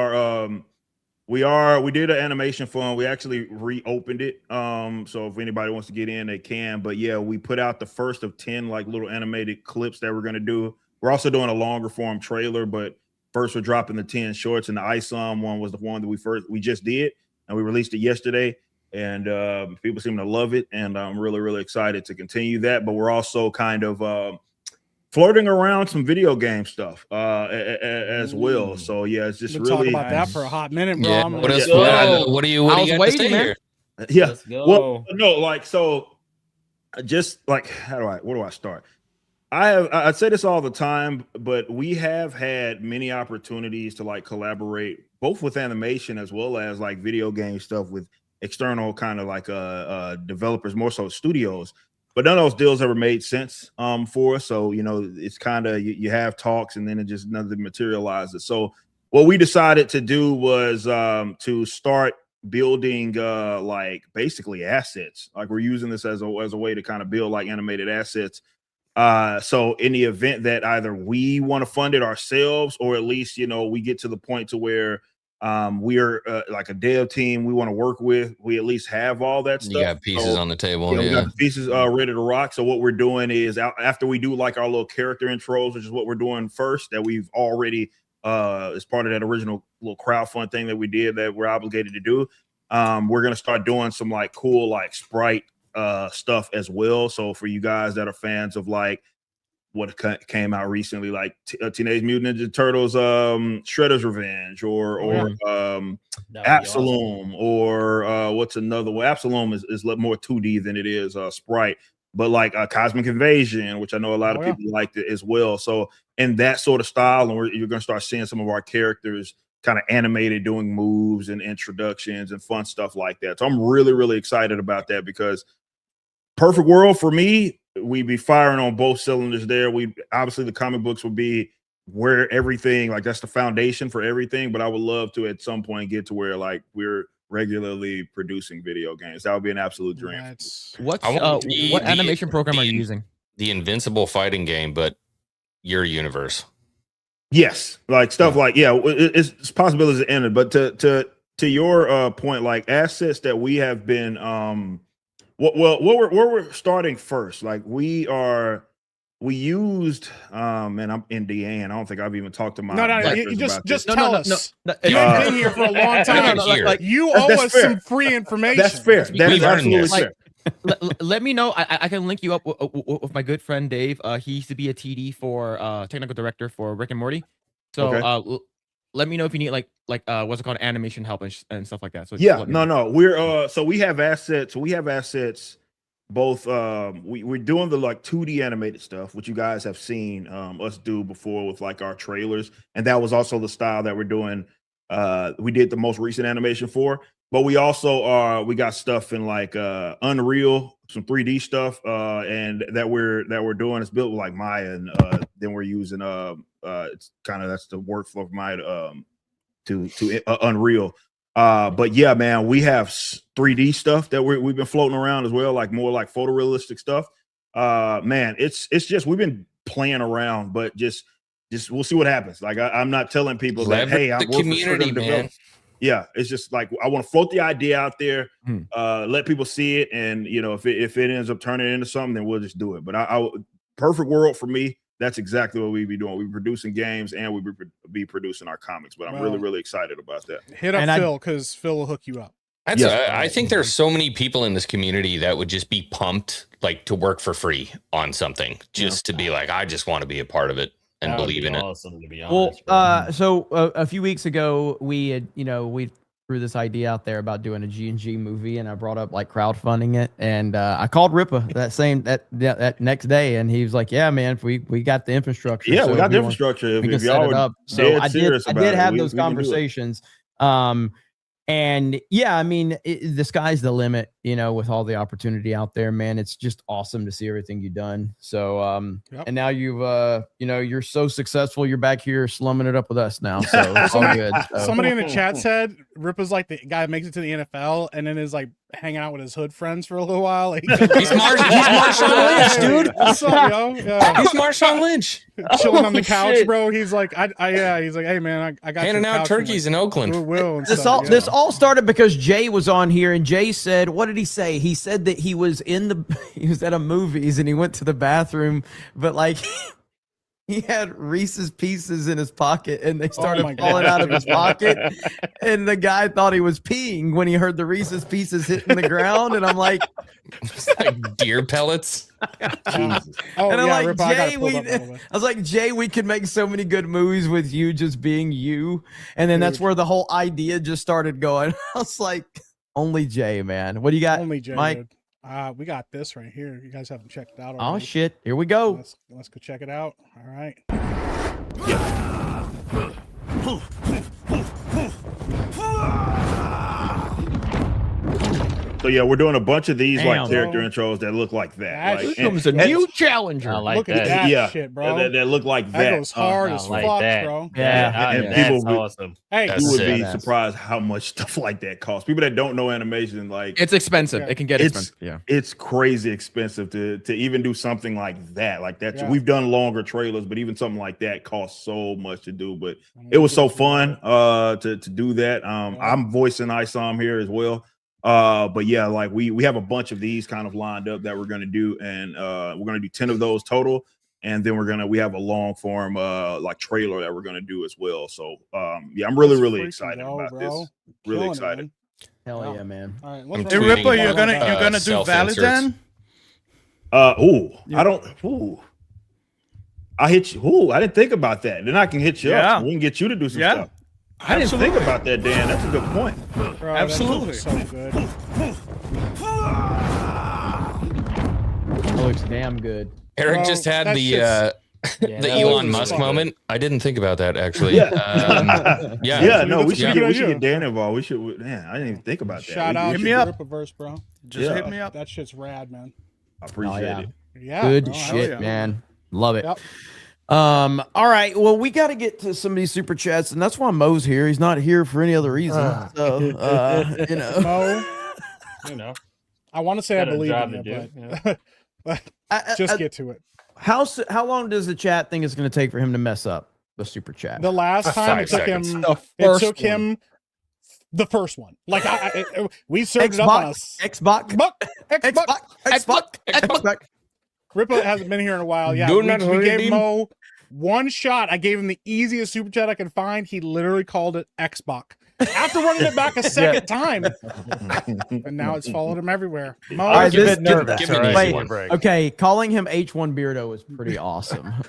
an animation fund. We actually reopened it. So if anybody wants to get in, they can. But yeah, we put out the first of 10 like little animated clips that we're gonna do. We're also doing a longer form trailer, but first we're dropping the 10 shorts, and the ISOM one was the one that we just did, and we released it yesterday. And people seem to love it, and I'm really excited to continue that. But we're also kind of flirting around some video game stuff as well. So yeah, it's just We'll really talk about that for a hot minute, bro. Yeah. What do you got to say here? Yeah. Well, no, like so. Just like where do I start? I say this all the time, but we have had many opportunities to like collaborate both with animation as well as like video game stuff with external kind of like developers, more so studios. But none of those deals ever made sense for us. So, it's kind of you have talks and then it just nothing materializes. So what we decided to do was to start building like basically assets. Like we're using this as a way to kind of build like animated assets. So in the event that either we want to fund it ourselves or at least, we get to the point to where we're like a dev team we want to work with, we at least have all that stuff. You got pieces on the table. We got the pieces ready to rock. So what we're doing is after we do like our little character intros, which is what we're doing first, that we've already as part of that original little crowdfund thing that we did that we're obligated to do. We're going to start doing some like cool like sprite stuff as well. So for you guys that are fans of like what came out recently, like Teenage Mutant Ninja Turtles, Shredder's Revenge, or Absolom, or what's another one? Absolom is more 2D than it is sprite, but like Cosmic Invasion, which I know a lot of people liked it as well. So in that sort of style, and you're going to start seeing some of our characters kind of animated doing moves and introductions and fun stuff like that. So I'm really excited about that because perfect world for me, we'd be firing on both cylinders there. We obviously the comic books would be where everything, like that's the foundation for everything, but I would love to at some point get to where like we're regularly producing video games. That would be an absolute dream. What animation program are you using? The Invincible fighting game, but your universe. Yes, like stuff like it's possibilities to enter, but to your point, like assets that we have been what we're starting first, like we used and I'm Indiana. I don't think I've even talked to my you just tell us. You've been here for a long time. You owe us some free information. That's fair. That is absolutely fair. Let me know. I can link you up with my good friend Dave. He used to be a TD for technical director for Rick and Morty. So let me know if you need like what's it called, animation help and stuff like that. So we're so we have assets. Both we're doing the like 2D animated stuff, which you guys have seen us do before with like our trailers, and that was also the style that we're doing. We did the most recent animation for. But we also we got stuff in like Unreal, some 3D stuff, and that we're doing. It's built with like Maya, and then we're using it's kind of that's the workflow of Maya to Unreal. But yeah, man, we have 3D stuff that we've been floating around as well, like more like photorealistic stuff. Man, it's just we've been playing around, but just we'll see what happens. Like I'm not telling people that hey, I'm the community, man. Yeah, it's just like I want to float the idea out there, let people see it, and if it ends up turning into something, then we'll just do it. But I perfect world for me, that's exactly what we'd be doing. We'd be producing games and we'd be producing our comics. But I'm really excited about that. Hit up Phil because Phil will hook you up. That's I think there's so many people in this community that would just be pumped like to work for free on something, just to be like, I just want to be a part of it and believe in awesome, to be honest, so a few weeks ago, we had, we threw this idea out there about doing a G&G movie, and I brought up like crowdfunding it, and I called Ripa that next day, and he was like, "Yeah, man, we got the infrastructure. Yeah, so we got the want- infrastructure. we If can y'all set it were up." So dead I did serious about it, have we those can do it. conversations. And yeah, I mean, the sky's the limit, with all the opportunity out there, man. It's just awesome to see everything you've done. So, and now you've, you're so successful. You're back here slumming it up with us now. So it's all good. So. Somebody in the chat said Ripa's like the guy that makes it to the NFL and then is like hanging out with his hood friends for a little while. Like, he's Marshawn Lynch, dude. What's up, yo? Yeah. He's Marshawn Lynch. Chilling on the couch, shit. bro. He's like, he's like, hey man, I got handing your out couch from, turkeys like, in Oakland. Will and This stuff, this all started because Jay was on here, and Jay said, what did he say? He said that he was at a movies and he went to the bathroom, but like he had Reese's Pieces in his pocket, and they started falling out of his pocket, and the guy thought he was peeing when he heard the Reese's Pieces hitting the ground, and I'm like, it's like deer pellets. Oh, and I'm yeah, like, Ripa, I gotta Jay, pull it up, by the way. I was like, Jay, we could make so many good movies with you just being you. And then that's where the whole idea just started going. I was like, only Jay, man. What do you got, Only Jay, Mike? dude. We got this right here. You guys haven't checked it out Oh, already. shit. Here we go. Let's go check it out. All right. So yeah, we're doing a bunch of these like Damn. character intros that look like that. That Like, shit Comes a new challenger. I like Look that. at that yeah, shit, bro. That look like That that. goes hard I as like fuck, that. bro. Yeah. and That's people would- awesome. Hey, That's You would sick. be Badass. surprised how much stuff like that costs. People that don't know animation, like It's expensive. Yeah. It can get It's- expensive. Yeah. it's crazy expensive to even do something like that. Like that, Yeah. we've done longer trailers, but even something like that costs so much to do. But it was so fun to do that. I'm voicing Isom here as well. But yeah, like we have a bunch of these kind of lined up that we're gonna do, and we're gonna do 10 of those total, and then we have a long form like trailer that we're gonna do as well. So yeah, I'm really Let's freaking excited go, about bro. this. Really Killing it, excited. man. Hell yeah, man. All right, I'm let's Hey, run tweeting it. Ripper, you're about, gonna do self-inserts. Valid then? I don't. Ooh, I hit you. Ooh, I didn't think about that. Then I can hit you Yeah. up. We can get you to do some Yeah. stuff. I didn't think about that, Dan. That's a good point. Bro, Absolutely. that's so good. That looks damn good. Eric Bro, just had that the shit's- the that Elon was Musk fun. moment. I didn't think about that actually. Yeah. Yeah. No, we that's a should good get idea. Dan involved. We should. Man, I didn't even think about that. Shout We out should to me do- up. Rippaverse, bro. Just Yeah. hit me up. That shit's rad, man. I appreciate yeah. it. Yeah. Good bro, hell shit, yeah. man. Love it. Yep. All right. Well, we got to get to some of these super chats, and that's why Mo's here. He's not here for any other reason. So, Mo, You know, I want to say I got a believe job in to you, do, but, but just get to it. how long does the chat think it's going to take for him to mess up the super chat? The last time it 5 took seconds. him, The it first took him the first one. Like we served it up on us. Xbox. Xbox. Ripple hasn't been here in a while. Yeah, Do we not gave redeem. Mo one shot. I gave him the easiest super chat I could find. He literally called it Xbox. After running it back a second time, and now it's followed him everywhere. Mo, All right, You're a this- bit nervous. give all it right? an wait, easy Give me a one. break. Okay, calling him H1 Beardo is pretty awesome. Really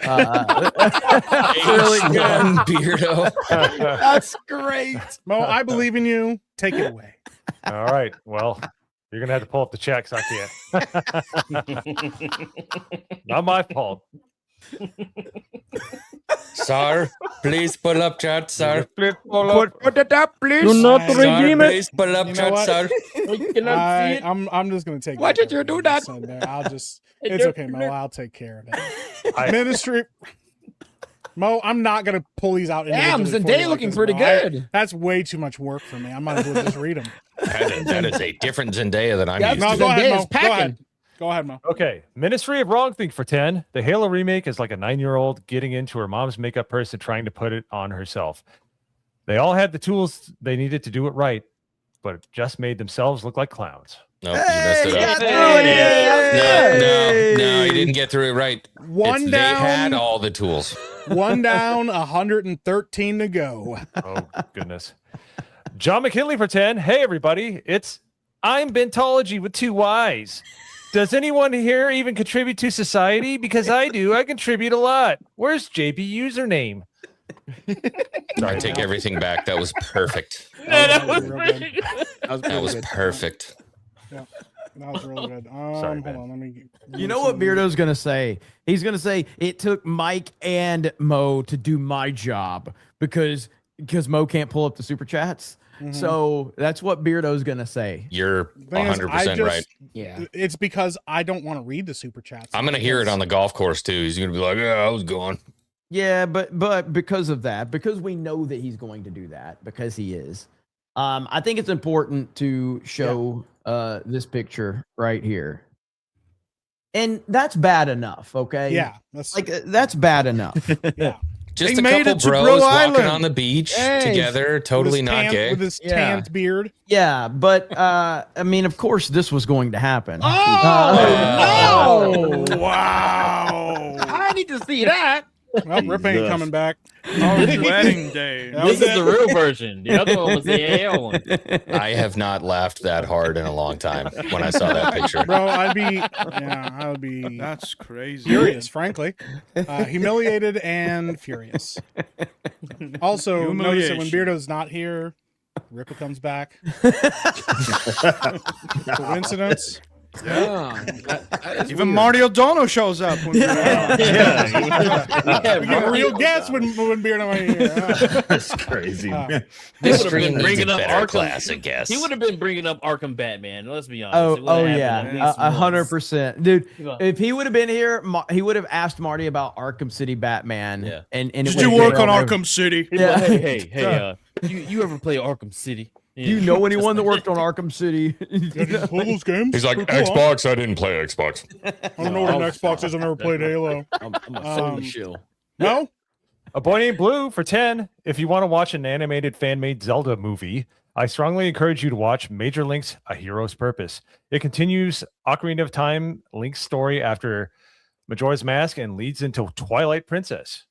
good Beardo. That's great. Mo, I believe in you. Take it away. All right. Well, you're gonna have to pull up the checks. I can't. Not my fault. Sir, please pull up chat, sir. Put it up, please. Do not Sir, redeem it. please pull up You know chat, what? sir. I'm just gonna take. Why it did you do that? Son, there. I'll just. It's okay, Mo. I'll take care of it. I- Ministry. Mo, I'm not gonna pull these out. Damn, individually for you Zendaya like looking this, pretty bro. good. That's way too much work for me. I might as well just read them. That is a different Zendaya than I'm Yeah, used No, to. go ahead, Mo. Zendaya's Go packing. ahead. Go ahead, Mo. Okay, Ministry of Wrong Thing for 10. The Halo remake is like a 9-year-old getting into her mom's makeup purse and trying to put it on herself. They all had the tools they needed to do it right, but it just made themselves look like clowns. Nope, you messed it up. No, you didn't get through it right. One They down. had all the tools. One down, 113 to go. Oh, goodness. John McKinley for 10. Hey, everybody. I'm Bentology with 2 Y's. Does anyone here even contribute to society? Because I do. I contribute a lot. Where's JB username? Sorry, I take everything back. That was perfect. That was Perfect. Yeah, that was really good. Sorry, hold on, let me. You know what Beardo's gonna say? He's gonna say it took Mike and Mo to do my job because Mo can't pull up the super chats. So that's what Beardo's gonna say. You're Thing is, 100% right. Yeah, it's because I don't want to read the super chats. I'm gonna hear it on the golf course too. He's gonna be like, "Yeah, I was going." Yeah, but because of that, because we know that he's going to do that, because he is. I think it's important to show this picture right here. And that's bad enough, okay? Yeah, that's bad enough. Yeah. Just He a made couple it to bros Bro walking Island. on the beach Hey, together, totally not gay. With his Yeah. tanned beard. Yeah, but I mean, of course, this was going to happen. Oh, no! Wow. I need to see that. Well, Rip ain't Jesus. coming back. Wedding day. That was This is it. the real version. The other one was the AL one. I have not laughed that hard in a long time when I saw that picture. Bro, I would be That's crazy. furious, frankly. Humiliated and furious. Also, notice that when Humiliation. Beardo's not here, Rippa comes back. Coincidence? Yeah. Even Marty O'Donnell shows up. When We get a real guess when Beardo ain't here. That's crazy, man. This would've been stream needs a bringing up better Arkham. class, I guess. He would have been bringing up Arkham Batman. Let's be honest. It would've Oh happened yeah, at least once. 100%, dude. Yeah. If he would have been here, he would have asked Marty about Arkham City Batman. Yeah. And Did it you would've work been on over. Arkham City? Yeah. Hey, you ever play Arkham City? Do you know anyone that worked on Arkham City? All those games? He's like, Pretty cool, huh? Xbox, I didn't play Xbox. I don't know what an Xbox is. I've never played Halo. I'm a soul shill. No? A Boy Named Blue for 10. If you want to watch an animated fan-made Zelda movie, I strongly encourage you to watch Major Link's A Hero's Purpose. It continues Ocarina of Time Link's story after Majora's Mask and leads into Twilight Princess.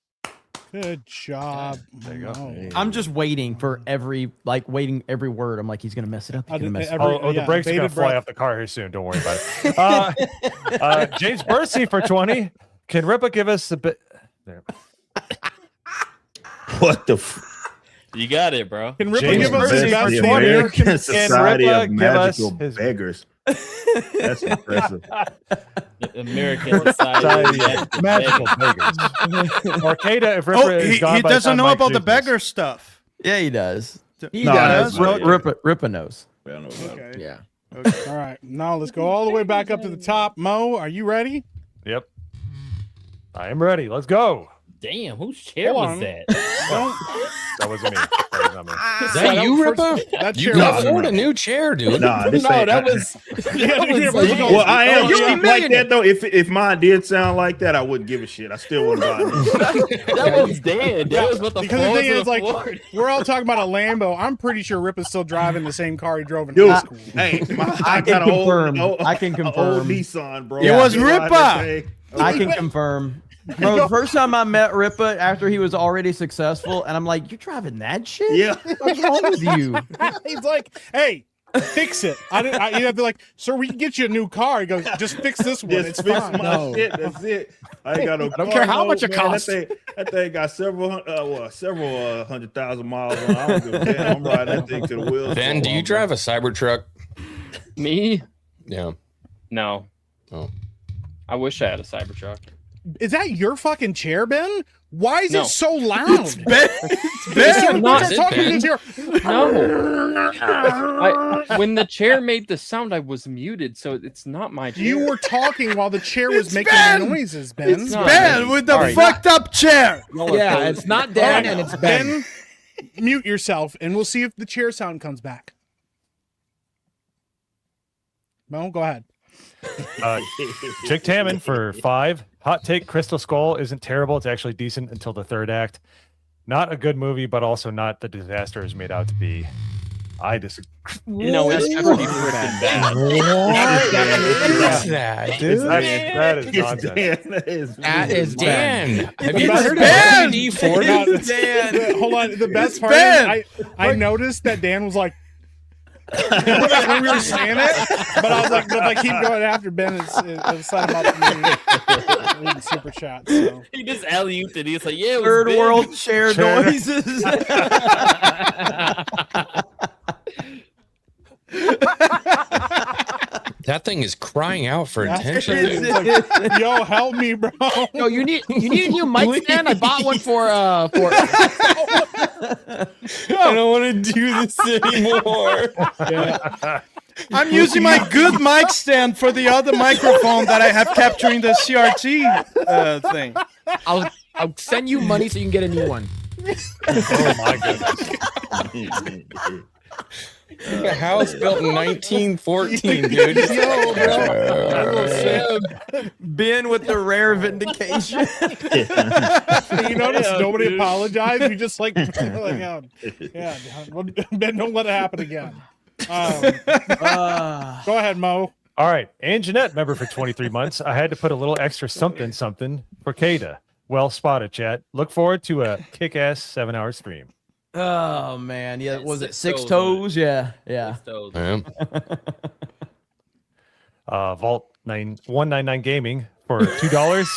Good job. There you go. Mo. I'm just waiting for every word. I'm like, he's gonna mess it up. He's gonna mess it up. The yeah, brakes are going bated to fly breath. off the car here soon. Don't worry about it. James Bursey for 20. Can Ripa give us a bit? There. What the? You got it, bro. Can Rippa James give us Bursey his for the 20. American Can Society Ripa of give us Magical his- Beggars. That's impressive. American Society of Magical Beggars. Arcada, if Ripa Oh, is he gone by the doesn't time know Mike about the chooses. beggar stuff. Yeah, he does. He No, does. that's right. Ripa knows. I don't know about it. Okay. Yeah. All right. Now let's go all the way back up to the top. Mo, are you ready? Yep. I am ready. Let's go. Damn, whose chair Hold was on. that? That wasn't me. That was not me. Is that you, Ripa? That You chair can was- afford a new chair, dude. Nah, this No, ain't, that was. Well, I am You're a cheap like that though. If mine did sound like that, I wouldn't give a shit. I still wouldn't buy it. That was dead. That was what the Because the floors thing of is, the like, floor. we're all talking about a Lambo. I'm pretty sure Rip is still driving the same car he drove in Dude, high school. hey, I can got an confirm. old, I can old confirm. Nissan, bro. It was I ride that Ripa. thing. I can confirm. Bro, the first time I met Ripa after he was already successful, and I'm like, "You're driving that shit? Yeah. What's wrong with you?" He's like, hey, fix it. You'd have to be like, sir, we can get you a new car. He goes, just fix this one. Just It's fix fine. my shit. That's it. I ain't got no. I don't care how much it costs. That thing got several 100,000 miles on. I don't give a damn. I'm riding that thing to the wheels. Ben, do you drive a Cybertruck? Me? Yeah. No. Oh. I wish I had a Cybertruck. Is that your fucking chair, Ben? Why is No. it so loud? Ben, Ben, not- start talking to Ben. the chair. No. When the chair made the sound, I was muted, so it's not my chair. You were talking while the chair was It's making Ben! noises, Ben. It's not. Ben with the Sorry. fucked up chair. Yeah, it's not Dan and it's Ben. Mute yourself, and we'll see if the chair sound comes back. Mo, go ahead. Chick Tammon for 5. Hot take: Crystal Skull isn't terrible. It's actually decent until the third act. Not a good movie, but also not the disaster it's made out to be. I disagree. No, it's pretty freaking bad. What is that, dude? That is nonsense. That is Dan. Have you best heard of part- WD-40? Dan. Hold on. The best part is I noticed that Dan was like, when we were saying it, but I was like, but if I keep going after Ben, it'll set him up for me. Super chat. So. He just alley-ooped it. He's like, yeah, it was Third Ben. world share noises. That thing is crying out for attention. It's like, yo, help me, bro. No, you need a new mic stand. I bought one for I don't want to do this anymore. I'm using my good mic stand for the other microphone that I have capturing the CRT thing. I'll send you money so you can get a new one. Oh my goodness. A house built in 1914, dude. Yo, bro. Ben with the rare vindication. You notice nobody apologized. We just like yeah, Ben, don't let it happen again. Go ahead, Mo. All right. And Jeanette, member for 23 months. I had to put a little extra something for Kada. Well spotted, chat. Look forward to a kick-ass 7-hour stream. Oh man, yeah. Was it Six toes, Toes? Yeah. Vault 199 Gaming for $2.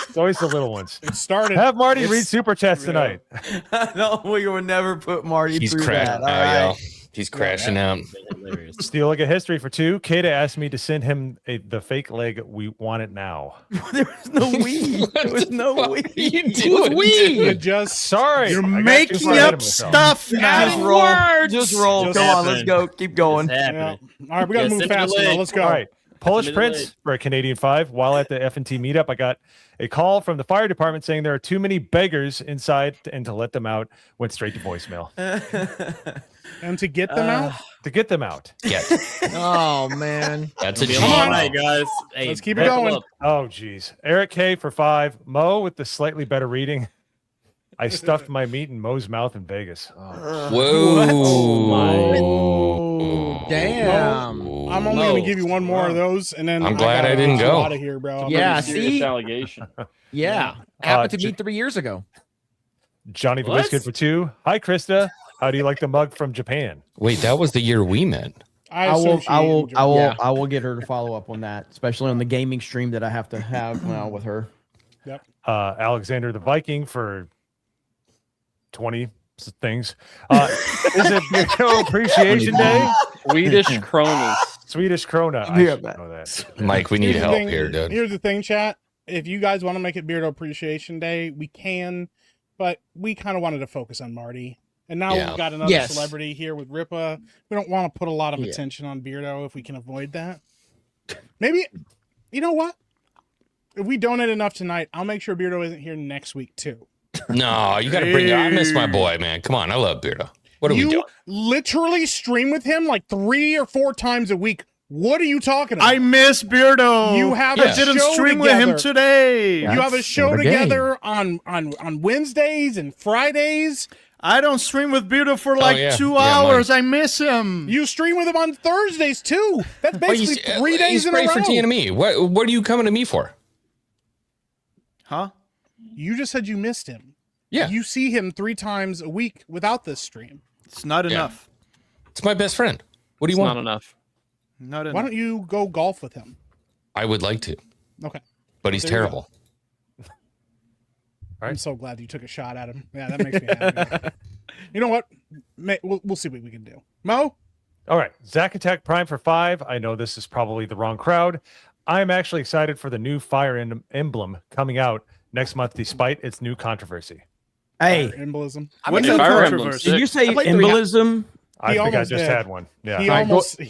It's always the little ones. It started. Have Marty read super chats tonight. No, we would never put Marty He's through crashing that. out, All yo. right. He's crashing out. Steal like a history for 2. Kada asked me to send him the fake leg. We want it now. There was no weed. There was no weed. You doing? You just Sorry. You're I got too making far ahead up of myself. stuff now. Just roll. Just roll. Just Come on, happened. let's go. Keep going. It's happening. All right, we gotta Yeah, move send me the faster. Now. link. Let's go. All right. Polish Send me the Prince link. for a Canadian 5. While at the F&T meetup, I got a call from the fire department saying there are too many beggars inside and to let them out. Went straight to voicemail. And to get them out, To get them out. Yeah, Oh man. that's a Be G. all right, guys. Hey, let's keep it buckle going. up. Oh, geez. Eric K for 5. Mo with the slightly better reading. I stuffed my meat in Mo's mouth in Vegas. Oh. Whoa. Damn. I'm only gonna give you one more of those, and then I'm glad I didn't go. Out of here, bro. Yeah, Serious see? allegation. Yeah. Happened to me 3 years ago. Johnny the What? Wizkid for 2. Hi, Krista. How do you like the mug from Japan? Wait, that was the year we met. I will. Yeah. I will get her to follow up on that, especially on the gaming stream that I have to have now with her. Yep. Alexander the Viking for 20 things. Is it Beardo Appreciation Day? Swedish kronas. Swedish krona. I Yeah, should know that. Mike, we need Here's the help thing- here, dude. Here's the thing, chat. If you guys want to make it Beardo Appreciation Day, we can, but we kind of wanted to focus on Marty. And now Yeah. we've got another Yes. celebrity here with Ripa. We don't want to put a lot of Yeah. attention on Beardo if we can avoid that. Maybe, you know what? If we donate enough tonight, I'll make sure Beardo isn't here next week too. No, you got to bring. I miss my boy, man. Come on, I love Beardo. What are we You doing? literally stream with him like 3 or 4 times a week. What are you talking about? I miss Beardo. You have Yeah. a I didn't show stream together. with him today. You have a show the game. together on Wednesdays and Fridays. I don't stream with Beardo for like yeah. 2 Yeah, hours. I miss him. You stream with him on Thursdays too. That's Oh, basically 3 days he's in a great row. for TNME. What are you coming to me for? Huh? You just said you missed him. Yeah, You see him 3 times a week without this stream. It's not Yeah. enough. it's my best friend. What do you It's want? not enough. Not enough. Why don't you go golf with him? I would like to, Okay. but he's There you go. terrible. I'm so glad you took a shot at him. Yeah, that makes me happy. You know what? We'll see what we can do. Mo? All right. Zack Attack Prime for 5. I know this is probably the wrong crowd. I'm actually excited for the new Fire Emblem coming out next month, despite its new controversy. Hey, Embolism. What did new Fire controversy? Emblem's did you say I played three- embolism? I He think I almost just did. had one. Yeah. He All right, go- almost Go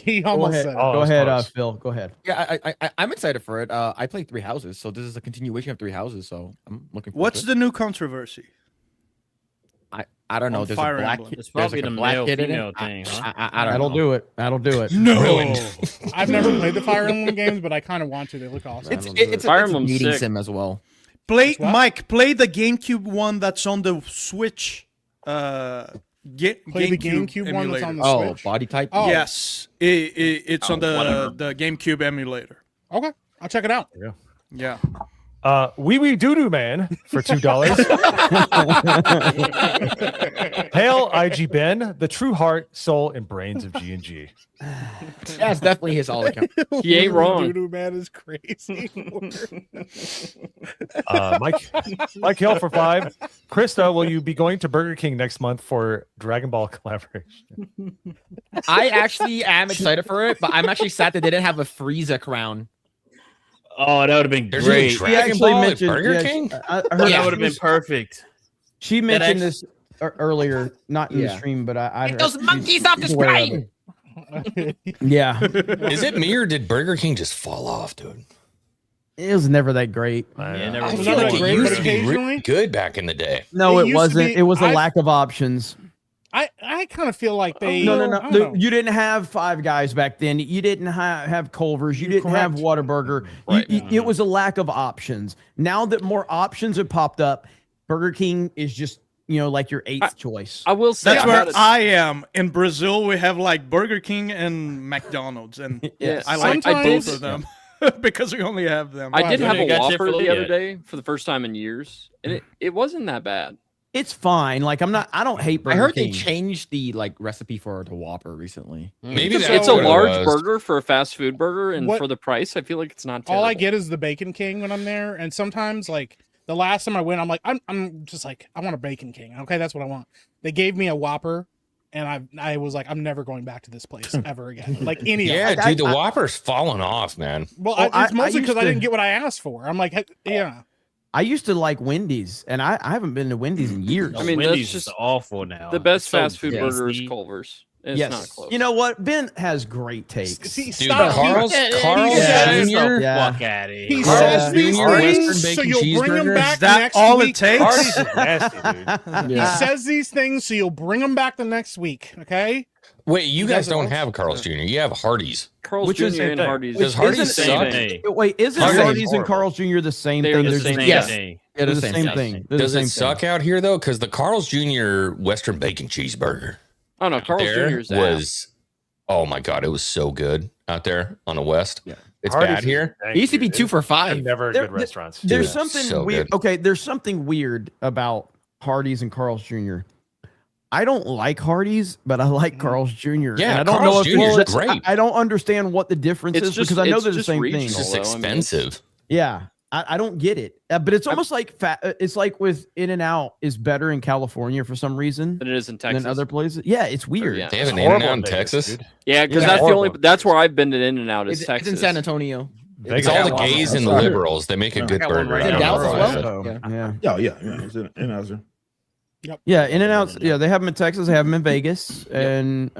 ahead. said it. Oh, Go that's ahead, close. Phil. Go ahead. Yeah, I'm excited for it. I played 3 houses, so this is a continuation of 3 houses. So I'm looking. forward What's to the new controversy? it. I don't know. on There's Fire a black. Emblem? kid- It's there's probably like a the black kid in male-female it. thing, huh? I don't That'll know. do it. That'll do it. Ruined. I've never played the Fire Emblem games, but I kind of want to. They look awesome. It's That'll do it's Fire a Emblem's meeting sick. sim as well. Play what? Mike. Play the GameCube one that's on the Switch Play the GameCube one that's on the Oh, Switch. body type. Oh. Yes, it's on the GameCube emulator. Okay, I'll check it out. Yeah. Wee Wee Doo Doo Man for $2. Hail IG Ben, the true heart, soul, and brains of G&G. That's definitely his all account. He ain't wrong. Doo-doo man is crazy. Mike Hill for $5. Krista, will you be going to Burger King next month for Dragon Ball collaboration? I actually am excited for it, but I'm actually sad that they didn't have a Frieza crown. Oh, that would have been There's great. a Dragon Ball at Burger King? I heard That would have been perfect. She mentioned this earlier, not in the stream, but I Get those monkeys off the screen. Yeah. Is it me or did Burger King just fall off, dude? It was never that great. I feel like it used to be really good back in the day. No, It it used to wasn't. be- It was a I- lack of options. I kind of feel like they. No. I don't know. You didn't have Five Guys back then. You didn't have Culver's. You didn't have Whataburger. It was a lack of options. Now that more options have popped up, Burger King is just like your eighth choice. I will say That's where I am. In Brazil, we have like Burger King and McDonald's, and Yeah, I like sometimes- both of them because we only have them. I did you have a got Whopper Chick-fil-A the other yet? day for the first time in years, and it wasn't that bad. It's fine. Like I don't hate Burger I heard King. they changed the recipe for the Whopper recently. Maybe It's a large burger for a fast food burger, and What- for the price, I feel like it's not terrible. All I get is the Bacon King when I'm there, and sometimes like the last time I went, I'm like, I'm just like, I want a Bacon King. Okay, that's what I want. They gave me a Whopper, and I was like, I'm never going back to this place ever again. Like any. Yeah, of them. dude, the Whopper's falling off, man. Well, Oh, it's mostly used because I to- didn't get what I asked for. I'm like, yeah. I used to like Wendy's, and I haven't been to Wendy's in years. I mean, Wendy's that's just is awful now. the best It's so fast food burger is tasty. Culver's. It's yes. not close. You know what? Ben has great takes. See, Dude, stop. Carl's says- Jr. Yeah. Fuck out of here. He Carl's says these Jr. Western things so bacon you'll bring them cheeseburger? back Is that next all week. it takes? Carl's is nasty, dude. He says these things so you'll bring them back the next week. Okay. Wait, you guys doesn't don't work. have Carl's Jr. You have Hardee's. Carl's Which Jr. is- and Hardee's. Does Hardee's Isn't- suck? Hey, Wait, isn't Hardee's Hardee's and horrible. Carl's Jr. the same They're thing? the They're same just Yes. thing. they're the the same same thing. They're Does the it same suck out here though? Because the Carl's Jr. Western bacon cheeseburger Oh no, Carl's there Jr.'s was, oh my god, it was so good out there on the west. Yeah. It's Hardee's bad is here. dank, It used to be dude. 2 for They're $5. never There- good restaurants. There's Dude, something so weird. good. Okay, there's something weird about Hardee's and Carl's Jr. I don't like Hardee's, but I like Carl's Jr. Yeah, and I don't Carl's know if Jr. is it's- great. I don't understand what the difference It's is just- because I know it's they're the just same regional. thing. It's just Although, I mean, expensive. Yeah, I don't get it. But it's almost like it's like with In-N-Out is better in California for some reason than it is in Texas. than other places. Yeah, it's weird. yeah. They have It's an In-N-Out horrible in Vegas, Texas. dude. Yeah, because Yeah, that's the only. horrible. That's where I've been to In-N-Out is It's Texas. in San Antonio. It's all the gays and the liberals. They make a good got one burger. right I in don't know Dallas why. as well? Yeah. Yeah. It's in Azure. Yeah, In-N-Out's. Yeah, they have them in Texas. They have them in Vegas, and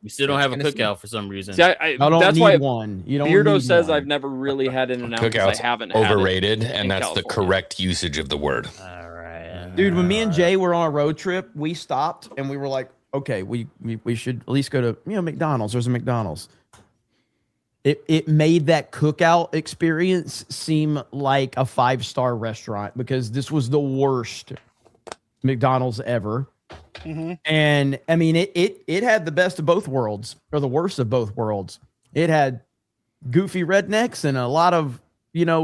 We still don't have a Tennessee. cookout for some reason. See, I don't that's need why one. You don't. Beardo need says one. I've never really had In-N-Out because Cookout's I haven't had overrated, it and in that's the California. correct usage of the word. All right. Dude, when me and Jay were on a road trip, we stopped and we were like, okay, we should at least go to McDonald's. There's a McDonald's. It made that cookout experience seem like a 5-star restaurant because this was the worst McDonald's ever. And I mean it had the best of both worlds, or the worst of both worlds. It had goofy rednecks and a lot of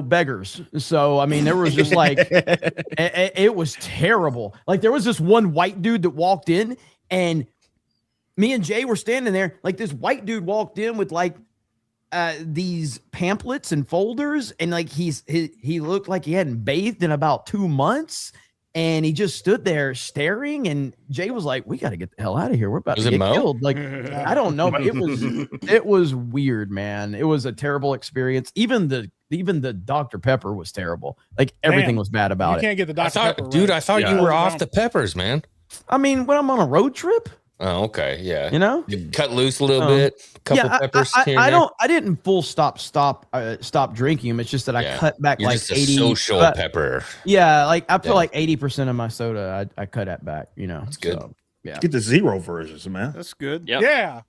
beggars. So I mean there was just like it was terrible. Like there was this one white dude that walked in, and me and Jay were standing there. Like this white dude walked in with like these pamphlets and folders, and like he looked like he hadn't bathed in about 2 months, and he just stood there staring. And Jay was like, "We got to get the hell out of here. We're about Was to it get Mo? killed." Like I don't know, but it was weird, man. It was a terrible experience. Even the Dr. Pepper was terrible. Like everything Man, was bad about You it. can't get the Dr. Pepper. Dude, right. I thought Yeah. you were Yeah. off the peppers, man. I mean, when I'm on a road trip, Oh, okay, yeah. you Cut loose a little bit. Couple peppers here and there. I didn't full stop drinking them. It's just that I Yeah. cut back You're like just a 80 social but- pepper. Yeah, like I feel Yeah. like 80% of my soda I cut that back, That's good. So, yeah. Get the zero versions, man. That's good. Yep. Yeah.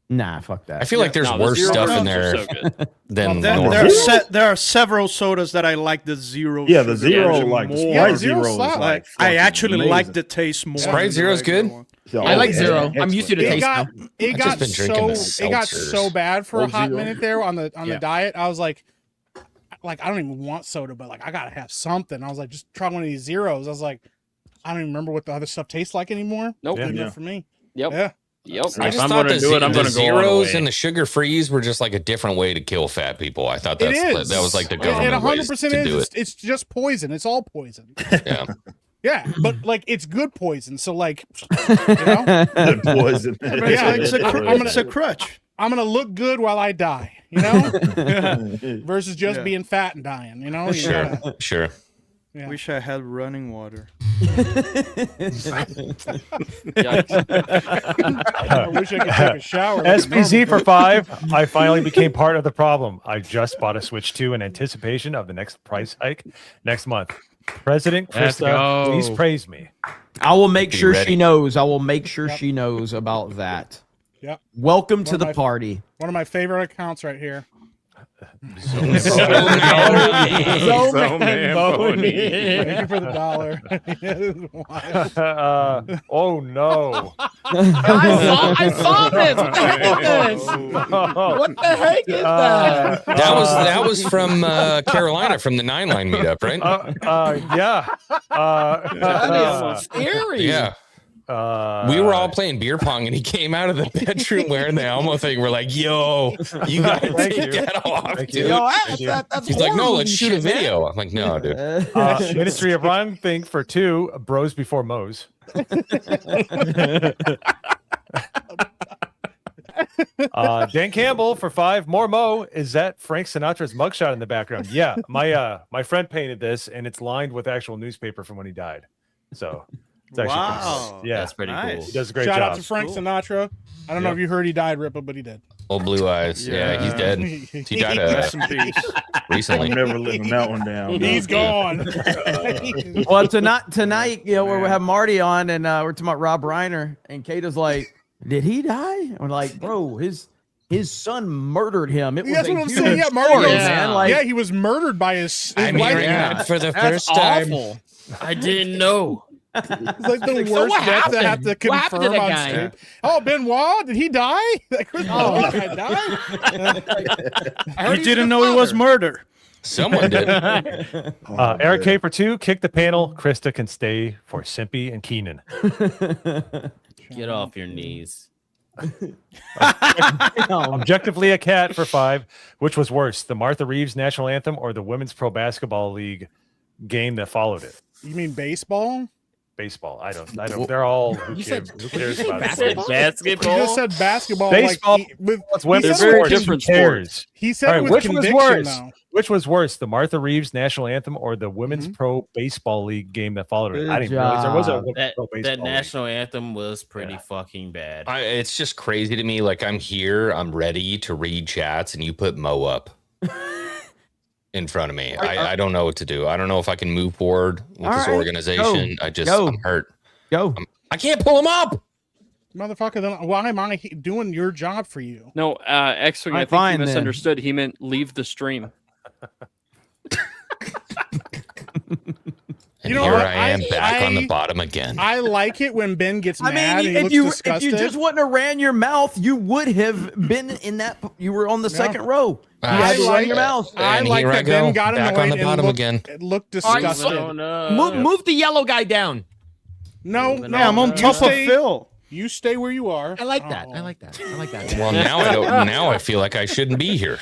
Nah, fuck that. I feel like there's No, the worse zero stuff in versions are there so good. than There, normal. there are several sodas that I like the zero. Yeah, the sugar zero, version like the more. Sprite Yeah, zero Zero is slap. like I fucking actually amazing. like the taste more. Sprite than the Zero's regular good? one. So, I like yeah, zero. I'm excellent. used to the It taste got now. it I've got just been drinking so the it got seltzers. so bad for a Old hot Zero. minute there on the Yeah. diet. I was like I don't even want soda, but like I gotta have something. I was like, just try one of these zeros. I was like, I don't even remember what the other stuff tastes like anymore. Nope. Good Yeah. enough for me. Yep. Yeah. Yep. I If just I'm thought gonna do it, I'm the gonna go all the zeros way. and the sugar frees were just like a different way to kill fat people. I thought It that is. was like the It government ways 100% to is. do it. It's just poison. It's all poison. Yeah. Yeah, but like it's good poison. So like, you know, Good poison. Yeah, It's a crutch. I'm gonna look good while I die. You know, versus just Yeah. being fat and dying. You know, You Sure. gotta- Sure. Yeah. Wish I had running water. I wish I could take a shower. SPZ for 5. I finally became part of the problem. I just bought a Switch 2 in anticipation of the next price hike next month. President Let's Krista, go. please praise me. I will make Be sure ready. she knows. I will make sure Yep. she knows about that. Yep. Welcome to One of the my- party. One of my favorite accounts right here. Man Boney. Thank you for the $1. Oh no. I saw this. What the heck is this? What the heck is that? That was from Carolina from the 9 Line meetup, right? Yeah. That is scary. Yeah. We were all playing beer pong, and he came out of the bedroom wearing the Elmo thing. We're like, "Yo, you gotta Thank take you. that off, Thank you. dude." Yo, Thank you. that's He's like, "No, horrible let's shoot a shit, man. video." I'm like, "No, dude." Ministry of Wrong Thing for 2. Bros before Moes. Dan Campbell for 5. More Mo. Is that Frank Sinatra's mugshot in the background? Yeah, my friend painted this, and it's lined with actual newspaper from when he died. So it's actually pretty Wow. cool. Yeah, That's pretty Nice. cool. he does a great Shout job. out to Frank Sinatra. I don't know Yep. if you heard he died, Rippa, but he did. Old blue eyes. Yeah, he's dead. He died Rest in peace. I'm recently. never living that one down. He's gone. Well, tonight, you know, we have Marty on, and we're talking about Rob Reiner, and Kata's like, "Did he die?" And we're like, "Bro, his son murdered him." It was That's a what I'm huge saying. Yeah, story, Marty goes, man. Like, yeah, he was murdered by his I'm wife. hearing that for the That's first time. awful. I didn't know. It's like the So worst what death to have happened? to What happened to confirm the on guy? tape. Oh, Benoit, did he die? Like, Chris Benoit had died? I heard You didn't know it was murder. Someone did. Eric K for 2. Kick the panel. Krista can stay for Simpy and Keenan. Get off your knees. Objectively a cat for 5. Which was worse, the Martha Reeves national anthem or the Women's Pro Basketball League game that followed it? You mean baseball? Baseball. I don't. They're all. Who You cares, said- who cares you said about it? basketball? He Basketball. just said basketball. Baseball. Like, with, It's women's he They're said very it with different con- sports. He said All it right, with which was conviction, worse? though. Which was worse, the Martha Reeves national anthem or the Women's Pro Baseball League game that followed it? I Good didn't realize there was a job. Women's That Pro Baseball that League. national anthem was pretty fucking bad. It's just crazy to me. Like, I'm here, I'm ready to read chats, and you put Mo up in front of me. I don't know what to do. I don't know if I can move forward with All this right, organization. go. I'm hurt. go. I can't pull him up. Motherfucker, then why am I doing your job for you? No, X-Wing, I Alright, think fine, you then. misunderstood. He meant leave the stream. And You know here what? I am back on the I- bottom again. I like it when Ben gets I mad mean, and he looks if you disgusted. just wouldn't have ran your mouth, you would have been in that. You were on the Yeah. second row. You I had to run like your it. mouth. I And like here I that Ben go, got back annoyed on the and bottom looked, again. it looked All right, disgusted. Oh, no. Move the yellow guy down. No, Moving no, Yeah, I'm on you top of stay- Phil. You stay where you are. I like that. Oh. I like that. I like that. Well, now I don't. Now I feel like I shouldn't be here.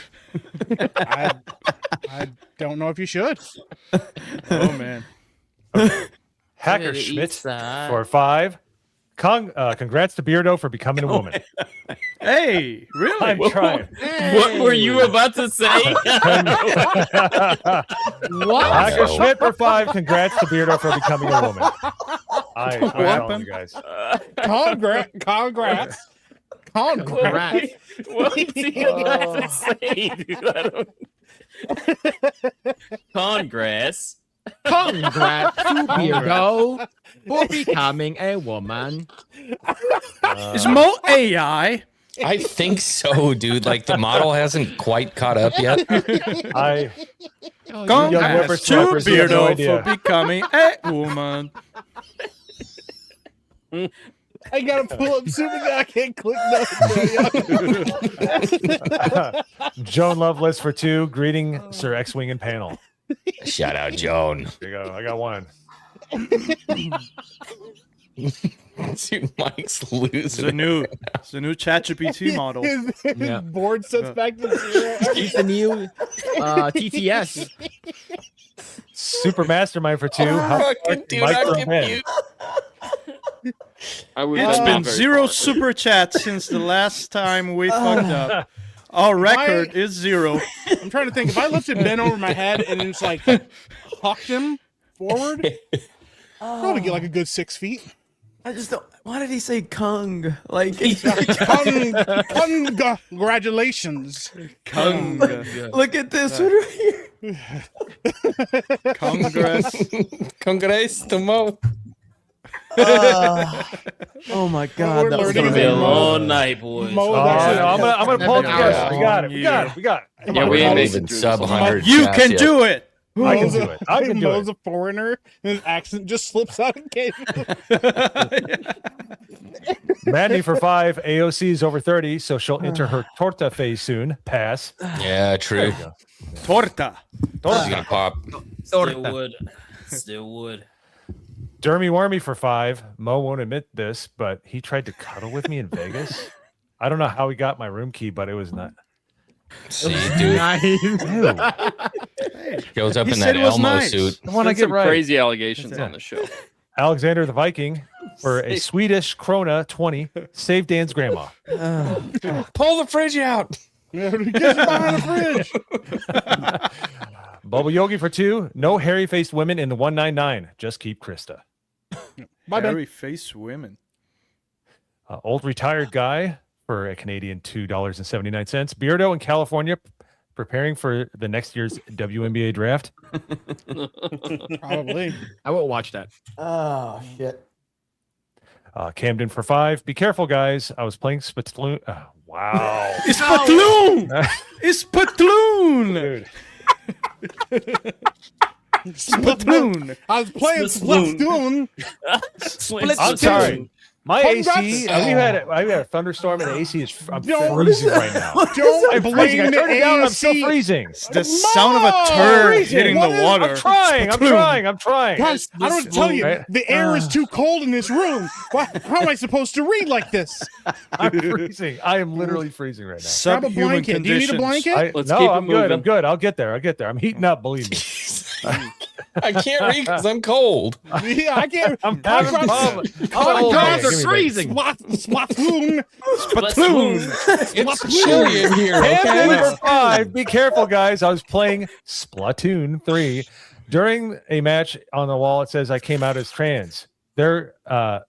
I don't know if you should. Oh man. Hacker To the Schmidt east side. for 5. Congrats to Beardo for becoming a woman. Hey, really? I'm trying. What were you about to say? What? Hacker No. Schmidt for 5. Congrats to Beardo for becoming a woman. I'm telling you guys. Congrats. Congrats. What was he about to say, dude? I don't... Congrats. Congrats to Beardo for becoming a woman. Is Mo AI? I think so, dude. Like, the model hasn't quite caught up yet. I Congrats to whippersnappers, you have no Beardo idea. for becoming a woman. I gotta pull up Super. I can't click nothing. Joan Lovelace for 2. Greeting Sir X-Wing and panel. Shout out, Joan. There you go. I got one. Dude, Mike's losing. It's a new ChatGPT model. His board sets back to 0. He's the new TTS. Super Mastermind for 2. It's been 0 super chats since the last time we fucked up. Our record is 0. I'm trying to think. If I lifted Ben over my head and just like hucked him forward, probably get like a good 6 feet. I just don't. Why did he say Kung? Like Congratulations. Kung. Look at this one right here. Congress to Mo. Oh my God, that was It's gonna be a long night, boys. I'm gonna pull it together. We got it. Come Yeah, on, we we're ain't all even sub 100. You can do it. I can do it. I can do Mo's it. a foreigner, and his accent just slips out occasionally. Mandy for 5. AOC is over 30, so she'll enter her torta phase soon. Pass. Yeah, true. Torta. She's gonna pop. Still would. Still would. Dermy Wormy for 5. Mo won't admit this, but he tried to cuddle with me in Vegas. I don't know how he got my room key, but it was not. See, dude. Goes up in that Elmo suit. I want to get right. Crazy allegations on the show. Alexander the Viking for a Swedish krona 20. Save Dan's grandma. Pull the fridge out. Get behind the fridge. Bubble Yogi for 2. No hairy-faced women in the 199. Just keep Krista. Hairy face women. Old retired guy for a Canadian $2.79. Beardo in California preparing for the next year's WNBA draft. Probably. I won't watch that. Oh shit. Camden for 5. Be careful, guys. I was playing Splatoon. Wow. It's Splatoon. It's Splatoon. Dude. Splatoon. I was playing Splatoon. I'm sorry. My AC, we had a thunderstorm and the AC is I'm freezing right now. Don't blame I the turned it down, I'm AC. still freezing. The sound of a turd hitting the water. I'm trying. Guys, I don't tell you, Right? the air is too cold in this room. How am I supposed to read like this? I'm freezing. I am literally freezing right now. Grab a blanket. Do you need a blanket? Let's no, keep it I'm good. moving. I'm good. I'll get there. I'm heating up, believe me. I can't read because I'm cold. Yeah, I can't. I'm having fun. Oh, God, God, they're freezing. Splatoon. It's chilly in here. Camden Okay? for 5. Be careful, guys. I was playing Splatoon 3. During a match on the wall, it says I came out as trans. They're a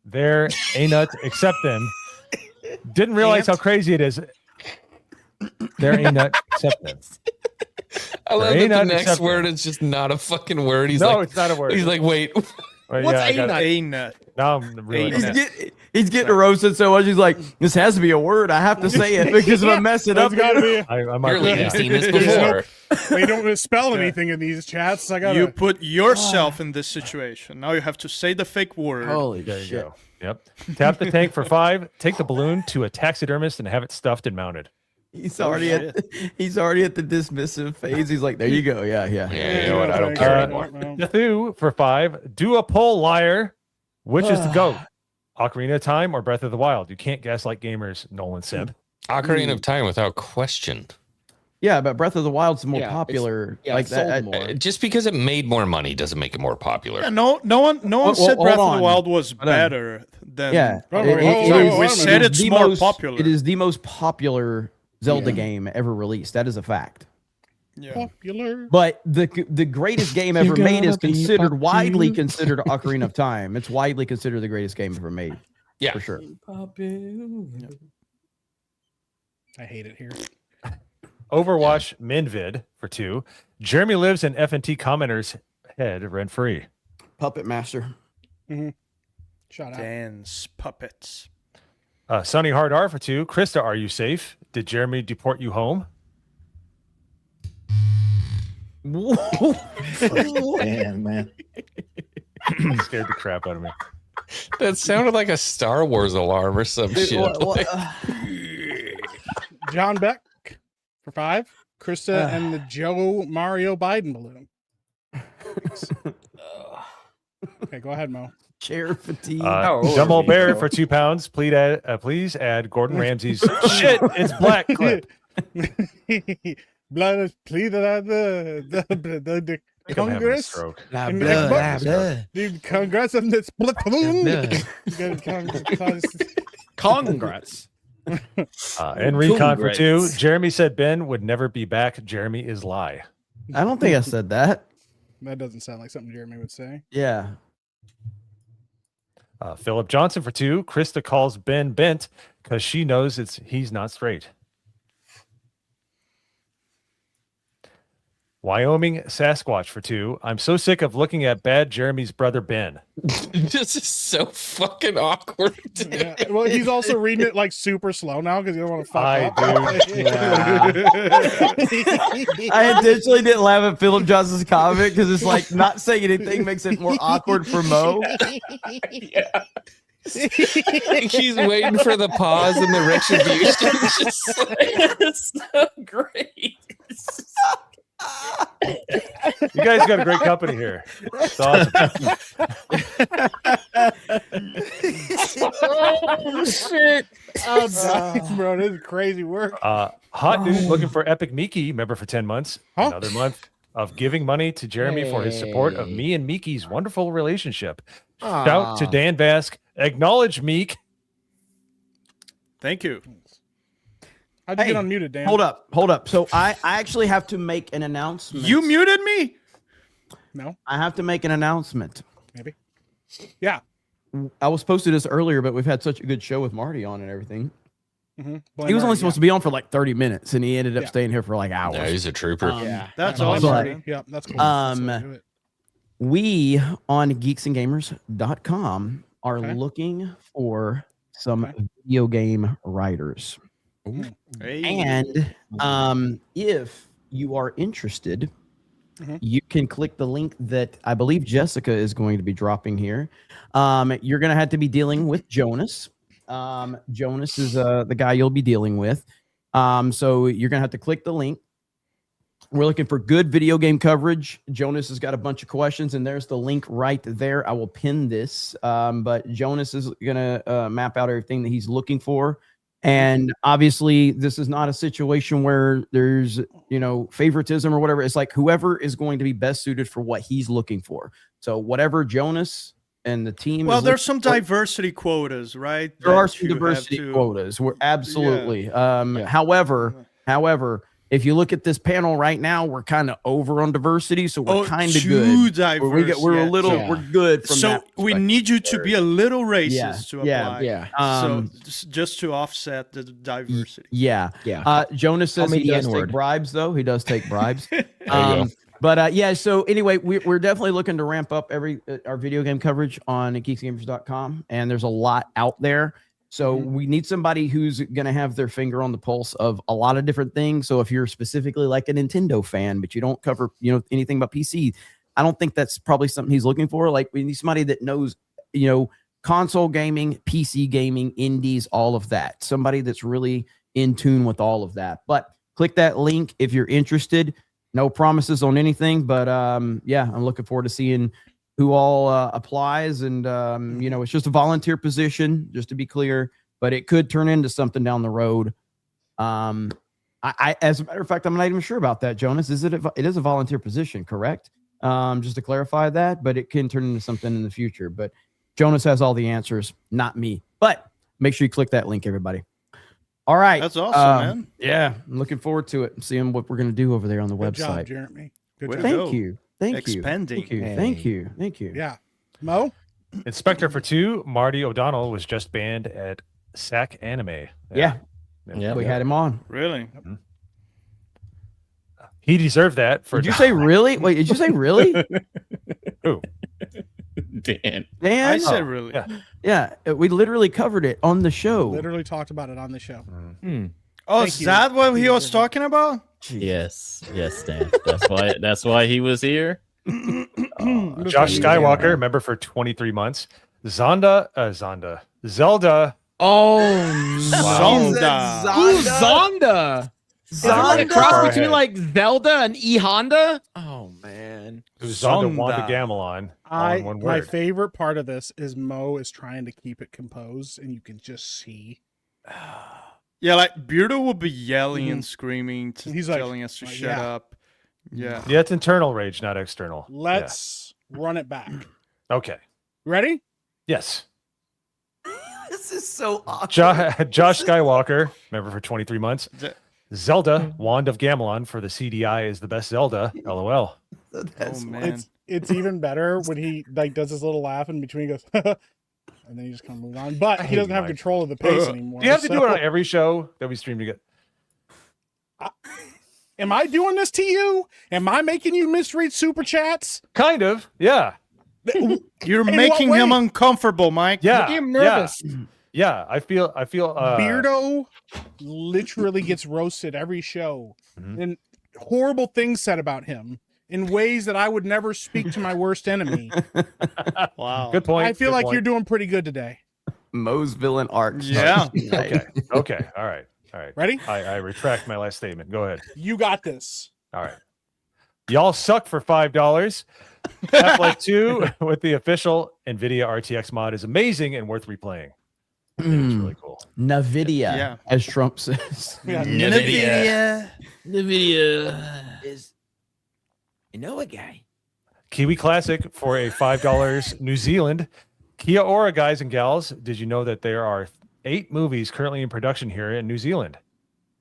nut, accept them. Didn't realize how crazy it is. They're a nut, accept them. I love There ain't that the none next except word is just not a fucking word. He's No, like, it's not a word. He's like, wait. Right, What's I got it. A nut. Now I'm really He's getting roasted so much. He's like, this has to be a word. I have to say it because if I mess it up, It's gotta be. I might Clearly, yeah. you've seen this before. They don't misspell anything in these chats. I gotta. You put yourself in this situation. Now you have to say the fake word. holy There you shit. go. Yep. Tap the tank for 5. Take the balloon to a taxidermist and have it stuffed and mounted. He's already at the dismissive phase. He's like, there you go. Yeah. Yeah, you know what? I don't care anymore. Two for 5. Do a poll, liar. Which is the GOAT? Ocarina of Time or Breath of the Wild? You can't gaslight gamers, Nolan Simp. Ocarina of Time without question. Yeah, but Breath of the Wild's more Yeah, popular. yeah, like it sold that. more. Just because it made more money doesn't make it more popular. Yeah, no one Well, said hold Breath of on. the Wild was Hold on. better than. Yeah, we said it's the more most popular. It is the most popular Zelda game ever released. That is a fact. Yeah. Popular. But the greatest game ever made is widely considered Ocarina of Time. It's widely considered the greatest game ever made. Yeah, for sure. I hate it here. Overwatch Minvid for 2. Jeremy lives in F&T commenters head rent free. Puppet Master. Shout out. Dance puppets. Sunny Hard R for 2. Krista, are you safe? Did Jeremy deport you home? Damn, man. Scared the crap out of me. That sounded like a Star Wars alarm or some shit. John Beck for 5. Krista and the Joe Mario Biden balloon. Okay, go ahead, Mo. Chair fatigue. Dumbo Bear for £2. Please add Gordon Ramsay's shit. It's black clip. Blood is pleaded at the Congress. Blah, and blah, Xbox. blah. The Congress and the split Congrats. And Recon for 2. Jeremy said Ben would never be back. Jeremy is lie. I don't think I said that. That doesn't sound like something Jeremy would say. Yeah. Philip Johnson for 2. Krista calls Ben bent because she knows he's not straight. Wyoming Sasquatch for 2. I'm so sick of looking at bad Jeremy's brother Ben. This is so fucking awkward. Yeah. Well, he's also reading it like super slow now because he don't want to fuck up. I intentionally didn't laugh at Philip Johnson's comment because it's like not saying anything makes it more awkward for Mo. Yeah. He's waiting for the pause and the retribution. Just like, It's so great. You guys got a great company here. It's awesome. Oh shit! I'm dying, bro. This is crazy work. Hot dude looking for Epic Miki member for 10 months. Another month of giving money to Jeremy for his support of me and Miki's wonderful relationship. Shout to Dan Vask. Acknowledge Meek. Thank you. How'd you get unmuted, Dan? Hold up. So I actually have to make an announcement. You muted me? No. I have to make an announcement. Maybe. Yeah. I was supposed to do this earlier, but we've had such a good show with Marty on and everything. Mm-hmm. He was only supposed to be on for like 30 minutes, and he ended up staying here for like hours. Yeah, he's a trooper. That's awesome. awesome. Yeah, that's cool. We on geeksandgamers.com are looking for some video game writers. And if you are interested, you can click the link that I believe Jessica is going to be dropping here. You're going to have to be dealing with Jonas. Jonas is the guy you'll be dealing with. So you're going to have to click the link. We're looking for good video game coverage. Jonas has got a bunch of questions, and there's the link right there. I will pin this. But Jonas is going to map out everything that he's looking for. And obviously, this is not a situation where there's, favoritism or whatever. It's like whoever is going to be best suited for what he's looking for. So whatever Jonas and the team. Well, there's some diversity quotas, right? There are some diversity quotas. We're absolutely. However, if you look at this panel right now, we're kind of over on diversity, so we're kind of good. Diverse, we're a little, we're good. From so we need you to be a little racist to apply. Yeah. So just to offset the diversity. Yeah. Jonas says he does take bribes, though. He does take bribes. So anyway, we're definitely looking to ramp up our video game coverage on geeksgamers.com, and there's a lot out there. So we need somebody who's going to have their finger on the pulse of a lot of different things. So if you're specifically like a Nintendo fan, but you don't cover, anything about PC, I don't think that's probably something he's looking for. Like we need somebody that knows, console gaming, PC gaming, indies, all of that. Somebody that's really in tune with all of that. But click that link if you're interested. No promises on anything, but I'm looking forward to seeing who all applies. And, it's just a volunteer position, just to be clear, but it could turn into something down the road. As a matter of fact, I'm not even sure about that, Jonas. It is a volunteer position, correct? Just to clarify that, but it can turn into something in the future. But Jonas has all the answers, not me. But make sure you click that link, everybody. All right. That's awesome, man. Yeah, I'm looking forward to it and seeing what we're going to do over there on the Good website. job, Jeremy. Good Way job. to Thank go. you. Thank Expanding. you. Thank you. Yeah. Mo? Inspector for 2. Marty O'Donnell was just banned at SAC Anime. Yeah. We had him on. Really? He deserved that. Did you say really? Wait, did you say really? Who? Dan. I said really. Yeah, we literally covered it on the show. Literally talked about it on the show. Oh, is that what he was talking about? Yes, Dan. That's why he was here. Josh Skywalker, member for 23 months. Zelda. Oh, Zonda. Ooh, Zonda. Is it like a Zonda. cross between like Zelda and E Honda? Oh man. It was Zonda Zonda. Wanda Gamelon. All in one My word. favorite part of this is Mo is trying to keep it composed, and you can just see. Yeah, like Beardo will be yelling and screaming, He's like, telling us to shut yeah. up. Yeah. Yeah, it's internal rage, not external. Let's run it back. Okay. Ready? Yes. This is so awkward. Josh Skywalker, member for 23 months. Zelda, Wand of Gamelon for the CDI is the best Zelda. LOL. Oh man. It's even better when he like does his little laugh in between. He goes, and then he just kind of moves on. But he doesn't have control of the pace anymore. Do you have to do it on every show that we stream together? Am I doing this to you? Am I making you misread super chats? Kind of. Yeah. You're In making what him way? uncomfortable, Mike. Yeah. Making him nervous. Yeah. I feel. Beardo literally gets roasted every show, and horrible things said about him in ways that I would never speak to my worst enemy. Wow. Good point. I feel good like point. you're doing pretty good today. Mo's villain arc. Yeah. Okay. All right. Ready? I retract my last statement. Go ahead. You got this. All right. Y'all suck for $5. Half-Life 2 with the official NVIDIA RTX mod is amazing and worth replaying. It's really cool. NVIDIA, as Trump says. NVIDIA. Is you know a guy. Kiwi Classic for a $5 New Zealand. Kia ora, guys and gals. Did you know that there are 8 movies currently in production here in New Zealand?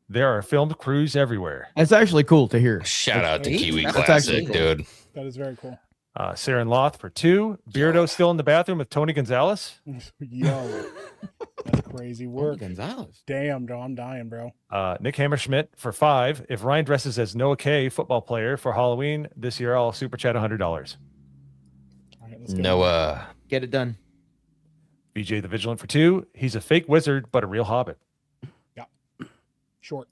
There are filmed crews everywhere. That's actually cool to hear. Shout out to Kiwi That's Classic, actually cool. dude. That is very cool. Sarah and Loth for 2. Beardo still in the bathroom with Tony Gonzalez. Yo, that's crazy work. Gonzalez. Damn, bro, I'm dying, bro. Nick Hammerschmidt for 5. If Ryan dresses as Noah K, football player, for Halloween this year, I'll super chat $100. All right, let's go. Noah. Get it done. BJ the Vigilant for 2. He's a fake wizard, but a real hobbit. Short.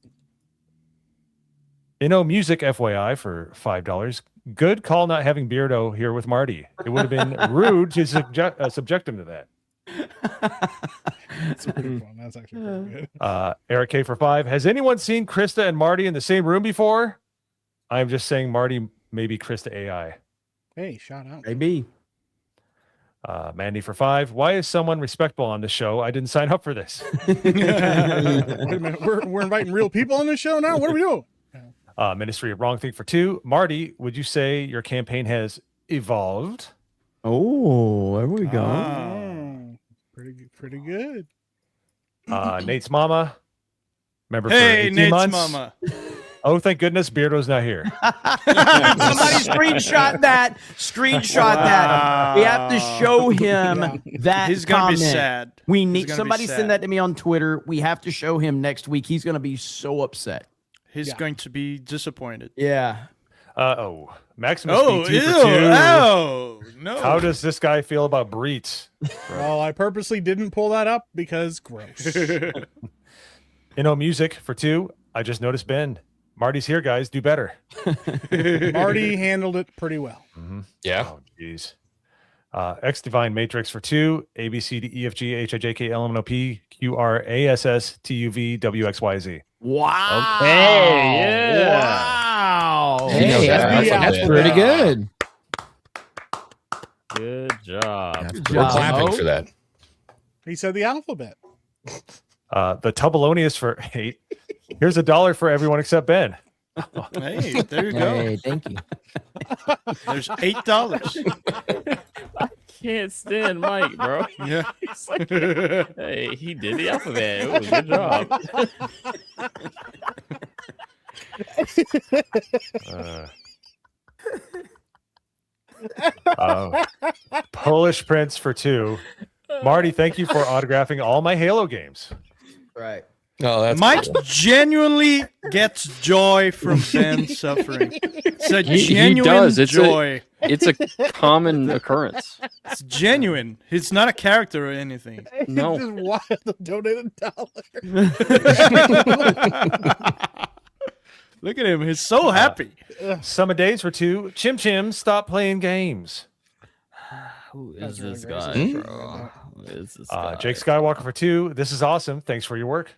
Music, FYI, for $5. Good call not having Beardo here with Marty. It would have been rude to subject him to that. That's pretty fun. That's actually pretty good. Eric K for 5. Has anyone seen Krista and Marty in the same room before? I'm just saying Marty may be Krista AI. Hey, shout out. Maybe. Mandy for 5. Why is someone respectable on this show? I didn't sign up for this. Wait a minute. We're inviting real people on this show now? What are we doing? Ministry of Wrong Thing for 2. Marty, would you say your campaign has evolved? Oh, there we go. Oh, pretty good. Nate's mama. Member for Hey, 18 Nate's months. mama. Oh, thank goodness Beardo's not here. Somebody screenshot that. Screenshot that. We have to show him that. He's gonna be comment. sad. We He's need gonna be somebody sad. send that to me on Twitter. We have to show him next week. He's gonna be so upset. He's going to be disappointed. Yeah. Maximus Oh, B2 ew. for 2. Oh, no. How does this guy feel about Breets? Well, I purposely didn't pull that up because gross. Music for 2. I just noticed Ben. Marty's here, guys. Do better. Marty handled it pretty well. Yeah. Oh, jeez. X Divine Matrix for 2. A B C D E F G H I J K L M N O P Q R A S S T U V W X Y Z. Wow. Hey, yeah. Wow. Hey, that's pretty good. Good job. We're clapping for that. He said the alphabet. The Tubbalonius for 8. Here's $1 for everyone except Ben. Hey, there you go. Hey, thank you. There's $8. Can't stand Mike, bro. Yeah. He's like, hey, he did the alphabet. Ooh, good job. Polish Prince for 2. Marty, thank you for autographing all my Halo games. Right. Oh, that's Mike cool. genuinely gets joy from Ben's suffering. It's a He genuine does. It's joy. It's a common occurrence. It's genuine. He's not a character or anything. No. Just wild. Donate $1. Look at him. He's so happy. Summer Days for 2. Chim Chim, stop playing games. Who That's is really this great. guy, bro? Who is this guy? Jake Skywalker for 2. This is awesome. Thanks for your work.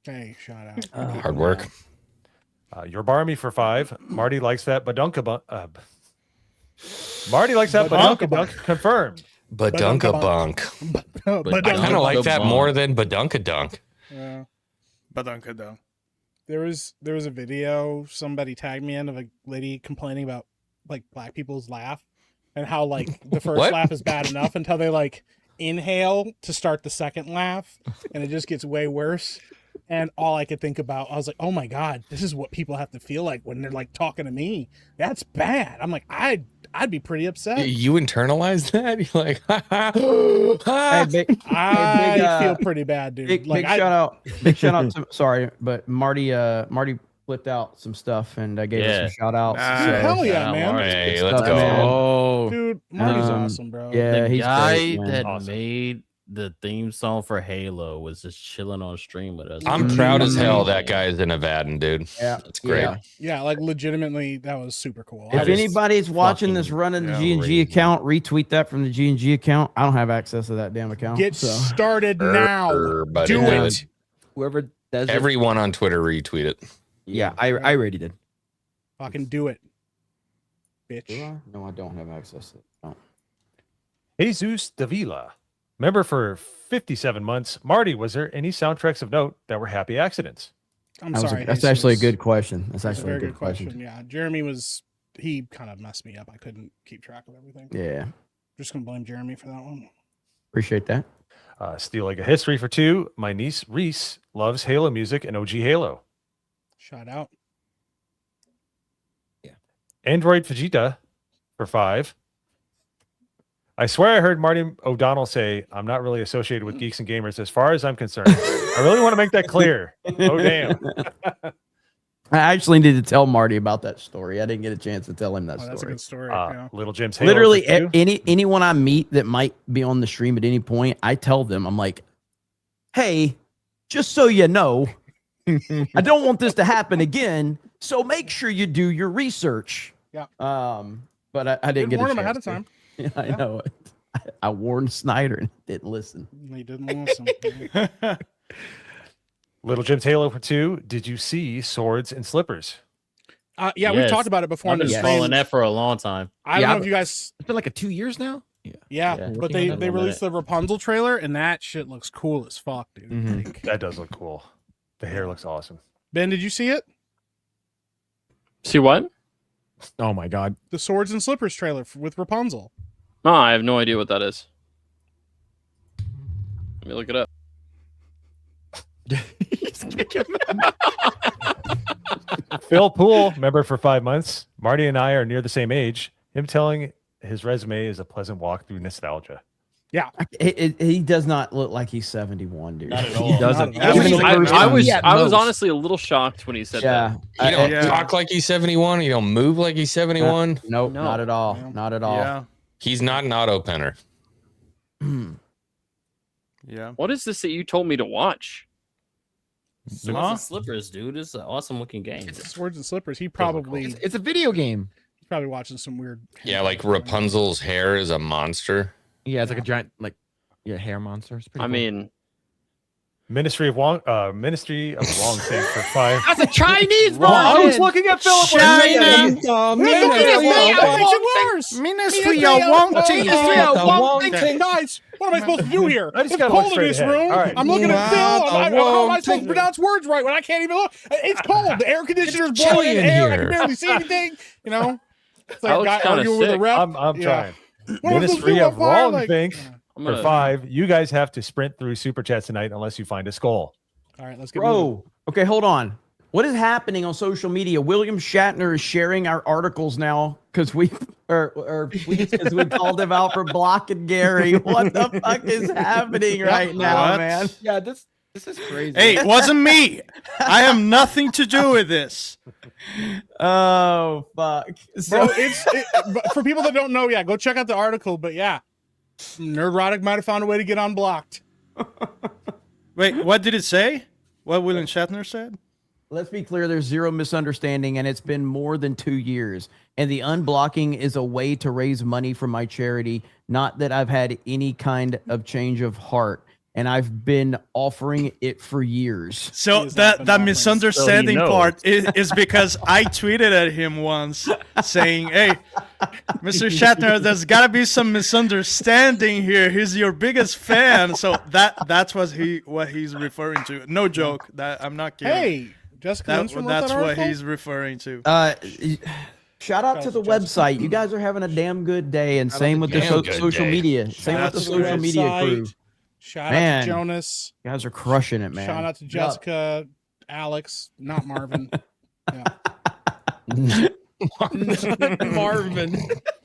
Hey, shout out. Hard work. Your Barmy for 5. Marty likes that badunka bunk. Marty likes that badunka bunk. Confirmed. Badunka bunk. I kind of like that more than badunka dunk. Yeah. Badunka dunk. There was a video somebody tagged me in of a lady complaining about like black people's laugh and how like the first What? laugh is bad enough until they like inhale to start the second laugh and it just gets way worse. And all I could think about, I was like, oh my God, this is what people have to feel like when they're like talking to me. That's bad. I'm like, I'd be pretty upset. You internalize that? You're like, I feel pretty bad, dude. Big, like, big shout out to sorry, but Marty flipped out some stuff and gave us some shout outs. Hell yeah, man. Hey, let's stuff, go. man. Dude, Marty's awesome, bro. Yeah, The he's guy great, man. that Awesome. made the theme song for Halo was just chilling on stream with us. I'm proud as hell that guy is in Nevada, dude. Yeah, That's great. Yeah, like legitimately, that was super cool. If anybody's watching this running the G&G account, retweet that from the G&G account. I don't have access to that damn account. Get so. started now. Everybody Do do it. Whoever does it. Everyone on Twitter retweet it. Yeah, I already did. Fucking do it, bitch. No, I don't have access to it. No. Jesus Davila. Member for 57 months. Marty, was there any soundtracks of note that were happy accidents? I'm That was sorry. that's actually a Jesus. good question. That's That's a actually a very good question. Yeah, Jeremy he kind of messed me up. I couldn't keep track of everything. Yeah. Just gonna blame Jeremy for that one. Appreciate that. Steel Leg of History for 2. My niece Reese loves Halo music and OG Halo. Shout out. Android Vegeta for 5. I swear I heard Marty O'Donnell say, I'm not really associated with geeks and gamers as far as I'm concerned. I really want to make that clear. Oh, damn. I actually need to tell Marty about that story. I didn't get a chance to tell him that story. That's a good story. Yeah. Little Jim's Halo Literally, for 2. anyone I meet that might be on the stream at any point, I tell them, I'm like, hey, just so you know, I don't want this to happen again. So make sure you do your research. Yeah. But I didn't get warn a him chance ahead of to. time. Yeah, I know it. I warned Snyder and he didn't listen. He didn't listen. Little Jim's Halo for 2. Did you see Swords and Slippers? Yeah, we've talked about it before. I've been scrolling that for a long time. I don't know if you guys. It's been like 2 years now. Yeah, but they released the Rapunzel trailer, and that shit looks cool as fuck, dude. Like, That does look cool. The hair looks awesome. Ben, did you see it? See what? Oh my God. The Swords and Slippers trailer with Rapunzel. No, I have no idea what that is. Let me look it up. Phil Poole, member for 5 months. Marty and I are near the same age. Him telling his resume is a pleasant walk through nostalgia. Yeah. He does not look like he's 71, dude. Not at all. He doesn't. I was honestly a little shocked when he said Yeah. that. You don't talk like he's 71. You don't move like he's 71. Nope, not at all. Not at all. Yeah. He's not an auto penner. Yeah. What is this that you told me to watch? Swords and Slippers, dude. It's an awesome looking game. Swords and Slippers. He probably It's a video game. he's probably watching some weird. Yeah, like Rapunzel's hair is a monster. Yeah, it's like a giant hair monster. It's pretty I cool. mean, Ministry of Wong thing for 5. That's a Chinese Well, I was version. looking at Philip. Ministry of Wong Guys, what am I supposed to do here? I just It's gotta look cold in straight this ahead. room. All right. I'm looking at Phil. How am I supposed to pronounce words right when I can't even look? It's cold. The air conditioner's blowing in chilly in air. I here. can barely see anything. You know, it's I like a look guy kinda arguing with a sick. rep. I'm trying. What am I supposed to Ministry do? of I'm fire, Wrong like- thing I'm for gonna 5. You guys have to sprint through super chats tonight unless you find a skull. All right, let's get moving. Bro, okay, hold on. What is happening on social media? William Shatner is sharing our articles now because we because we called him out for blocking Gary. What the fuck is happening right now, What? man? Yeah, this is crazy. Hey, it wasn't me. I have nothing to do with this. Oh fuck, Bro, but for people that don't know, yeah, go check out the article. But yeah, Nerdrotic might have found a way to get unblocked. Wait, what did it say? What William Shatner said? let's be clear. There's zero misunderstanding, and it's been more than 2 years. And the unblocking is a way to raise money for my charity. Not that I've had any kind of change of heart. And I've been offering it for years. So that misunderstanding part is because I tweeted at him once saying, "Hey, Mr. Shatner, there's got to be some misunderstanding here. He's your biggest fan." So that's what he's referring to. No joke. That I'm not kidding. Hey, Jessica, that's what he's referring to. Shout out to the website. You guys are having a damn good day, and same with the social media. Same with the social media crew. Shout out to Jonas. You guys are crushing it, man. Shout out to Jessica, Alex, not Marvin. Marvin.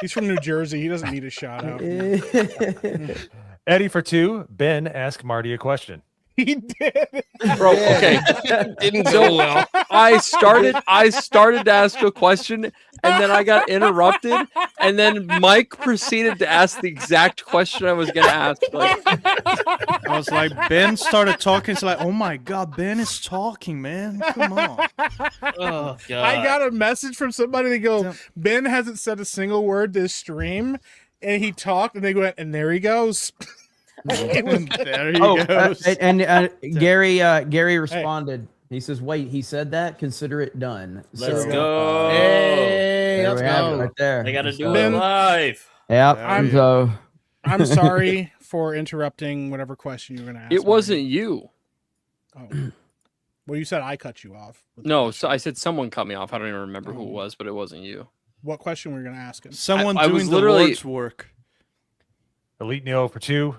He's from New Jersey. He doesn't need a shout out. Eddie for 2. Ben, ask Marty a question. He did. Bro, okay. Didn't go well. I started to ask a question and then I got interrupted and then Mike proceeded to ask the exact question I was gonna ask. Like, I was like, Ben started talking. It's like, oh my god, Ben is talking, man. Come on. Oh god. I got a message from somebody that go, Ben hasn't said a single word this stream, and he talked, and they went, and there he goes. There he goes. Gary responded. He says, "Wait, he said that. Consider it done." Let's go. Hey, let's go. Right there. I gotta do it live. Yep. I'm sorry for interrupting whatever question you were going to ask. it wasn't you. Oh. Well, you said I cut you off. No, so I said someone cut me off. I don't even remember who it was, but it wasn't you. What question were you going to ask him? Someone I doing was the literally- Lord's work. Elite Neo for 2.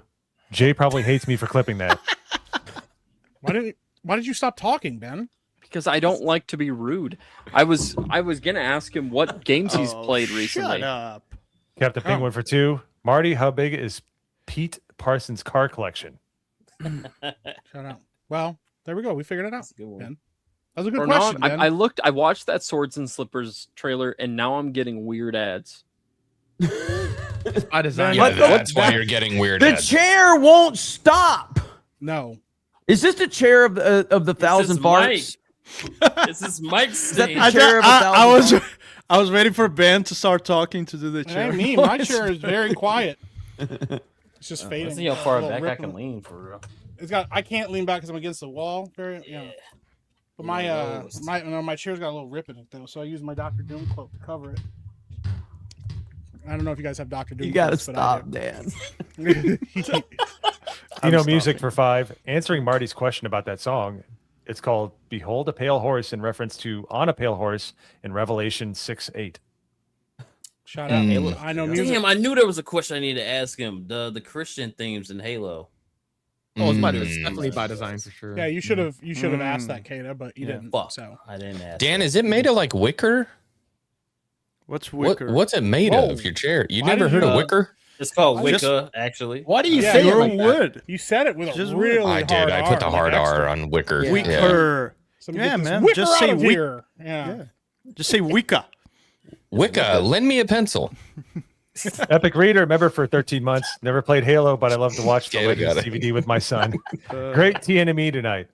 Jay probably hates me for clipping that. Why did you stop talking, Ben? Because I don't like to be rude. I was gonna ask him what games he's played recently. Shut up. Captain Penguin for 2. Marty, how big is Pete Parsons' car collection? Shut up. Well, there we go. We figured it out. Ben. That was a good Or no, question, Ben. I watched that Swords and Slippers trailer, and now I'm getting weird ads. I design. Yeah, that's why you're getting weird. The ads. chair won't stop. No. Is this the chair of the thousand farts? This is Mike's that thing. the chair of a thousand farts? I was waiting for Ben to start talking to do the It chair. ain't me. My chair is very quiet. It's just fading. Let's see how far A little back I rip can in- lean for real. It's got. I can't lean back because I'm against the wall. Very. Yeah. But my chair's got a little rip in it though, so I use my Dr. Doom cloak to cover it. I don't know if you guys have Dr. Doom. You gotta cloaks, but I stop, do. Dan. Music for 5. Answering Marty's question about that song. It's called "Behold a Pale Horse" in reference to "On a Pale Horse" in Revelation 6:8. Shout out. I know music. Damn, I knew there was a question I needed to ask him. The Christian themes in Halo. Oh, it's definitely by design for sure. Yeah, you should have asked that, Kata, but you didn't. Fuck. So I didn't ask. Dan, is it made of like wicker? What's wicker? What's it made of? Your chair? You never heard of wicker? It's called Just- Wicca, actually. Why do you Yeah, say it you're like that? wood. You said it with Just a really I hard did. I put the R, hard like R extra. on wicker. Yeah. Wicker. So Yeah, get this man. wicker Just out say of wick- here. Yeah. Just say Wicca. Wicca, lend me a pencil. Epic Reader, member for 13 months. Never played Halo, but I love to watch the Yeah, I latest got it. DVD with my son. Great TNME tonight.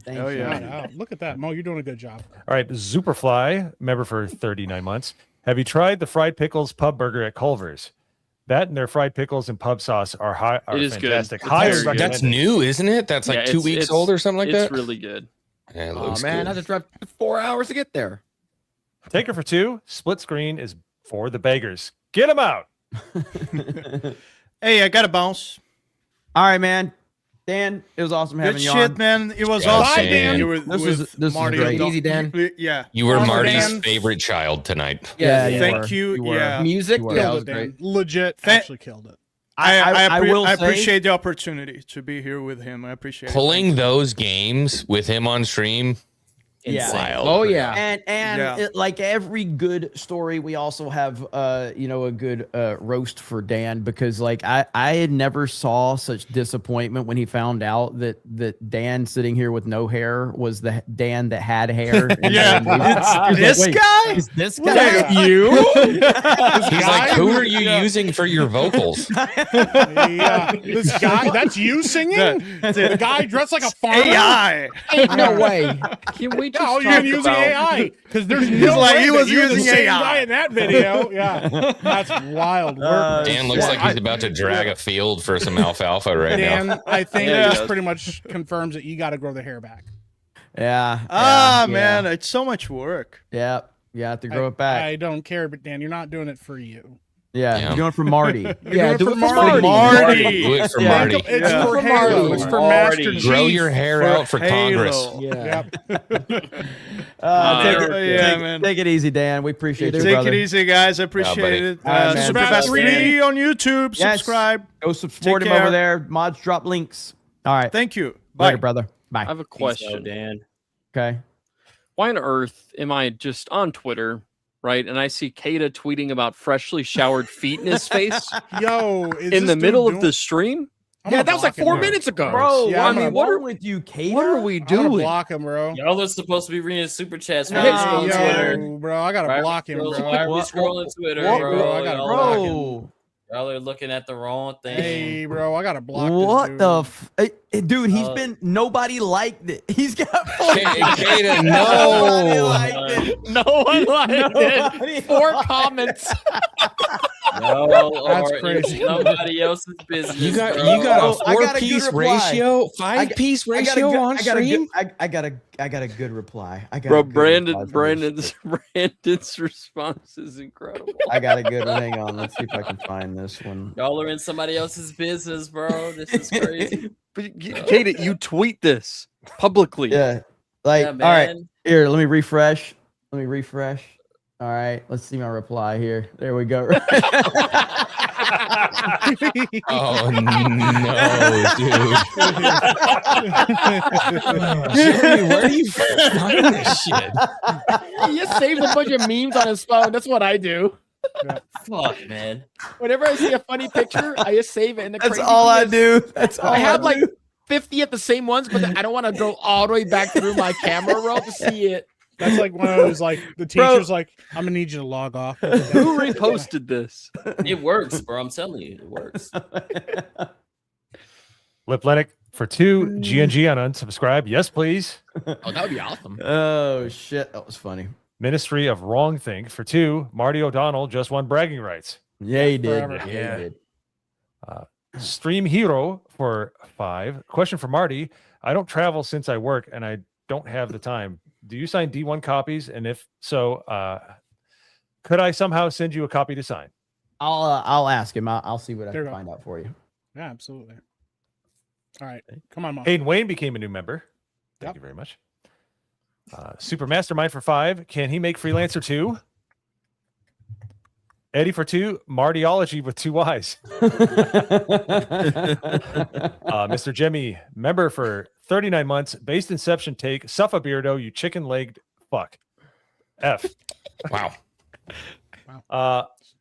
Thank Oh, you. yeah. Shout out. Look at that, Mo. You're doing a good job. All right, Superfly, member for 39 months. Have you tried the fried pickles pub burger at Culver's? That and their fried pickles and pub sauce are It is good. fantastic. It's Highly very good. recommended. That's new, isn't it? That's like Yeah, 2 weeks old or something like it's that. really good. Yeah, it Oh looks man, I good. had to drive 4 hours to get there. Taker for 2. Split screen is for the beggars. Get them out. Hey, I got to bounce. All right, man. Dan, it was awesome Good having you shit, on. man. It was Yeah, awesome. Bye, Dan. You were This with is Marty great. and Dom- Easy, Dan. Yeah. You were Awesome, Marty's Dan. favorite child tonight. Yeah, Thank you. were. Yeah. Music, You were. yeah, Killed it was it, Dan. great. Legit, actually killed it. I will I say- appreciate the opportunity to be here with him. I appreciate it. Pulling those games with him on stream. Yeah. Wild. Oh yeah. And Yeah. it, like every good story, we also have a good roast for Dan, because like I had never saw such disappointment when he found out that Dan sitting here with no hair was the Dan that had hair. Yeah. This Wait, guy? is this Wait, guy you? He's like, who are you using for your vocals? Yeah. This guy, that's you singing? The guy dressed like a farmer? AI. Ain't no way. Can we Yeah, just oh, you're talked using about AI because there's He's no like, way he that was you're the using same AI. guy in that video. Yeah, that's wild work. Dan looks like he's about to drag a field for some alfalfa right Dan, now. I think Yeah, he this does. pretty much confirms that you got to grow the hair back. Yeah. Man, it's so much work. Yeah. You have to grow it back. I don't care, but Dan, you're not doing it for you. Yeah, Yeah. you're doing it for Marty. You're doing it for Marty. Do it for Yeah. Marty. It's Yeah. for For Halo. Marty. It's for Master Marty. Chief. Grow your hair out for Congress. Yeah. Yeah, man. Take it easy, Dan. We appreciate you, Take brother. it easy, guys. I appreciate buddy. it. All right, man. Superfast Appreciate it. 3D on YouTube. Yes. Subscribe. Go support Take him over care. there. Mods drop links. All right. Thank you. Later, Bye. brother. I Bye. have a question. Dan. Okay. Why on earth am I just on Twitter, right? And I see Kata tweeting about freshly showered feet in his face Yo, in the middle of the stream? Yeah, that was like 4 minutes ago. Bro, Yeah, I I'm mean, what are with you, Kate? What are we I'm gonna doing? block him, bro. Y'all are supposed to be reading super chats. No, Why are we Yo, scrolling Twitter? bro, I gotta Why are we block him, scrolling- bro. Why are we What- scrolling Twitter, what- bro? I gotta Y'all block are- Bro, Y'all are looking at the wrong thing. Hey, bro, I gotta block what this dude. the dude? He's Uh, been nobody liked it. He's got Kata, Nobody no. liked it. No one liked Nobody it. 4 liked comments. No, That's or crazy. it's somebody else's business. You got bro. you got Oh, a I got a good 4-piece reply. ratio, I 5-piece got a ratio good- on stream. I got a good reply. I got Bro, a good reply Brandon's from this. Brandon's response is incredible. I got a good one. Hang on, let's see if I can find this one. Y'all are in somebody else's business, bro. This is crazy. But Kata, you tweet this publicly. Yeah, like Yeah, all right. man. Here, let me refresh. All right, let's see my reply here. There we go. Oh no, dude! Jimmy, where do you find this shit? He just saves a bunch of memes on his phone. That's what I do. Fuck, man. Whenever I see a funny picture, I just save it. And the That's crazy all thing I is, do. That's all I have like do. 50 of the same ones, but I don't want to go all the way back through my camera roll to see it. That's like one of those, like, the Bro. teacher's like, I'm gonna need you to log off. Who reposted this? It works, bro. I'm telling you, it works. Liplenic for 2. GNG on unsubscribe. Yes, please. Oh, that would be awesome. Oh shit, that was funny. Ministry of Wrong Think for 2. Marty O'Donnell just won bragging rights. Yeah, he did. Forever. Yeah, he did. Stream Hero for 5. Question for Marty. I don't travel since I work and I don't have the time. Do you sign D1 copies? And if so, could I somehow send you a copy to sign? I'll ask him. I'll see what I There can you go. find out for you. Yeah, absolutely. All right, come on, Mom. Hayden Wayne became a new member. Thank Yep. you very much. Super Mastermind for 5. Can he make Freelancer 2? Eddie for 2. Martyology with 2 Y's. Mr. Jimmy, member for 39 months. Based Inception take. Suffa Beardo, you chicken-legged fuck. F. Wow.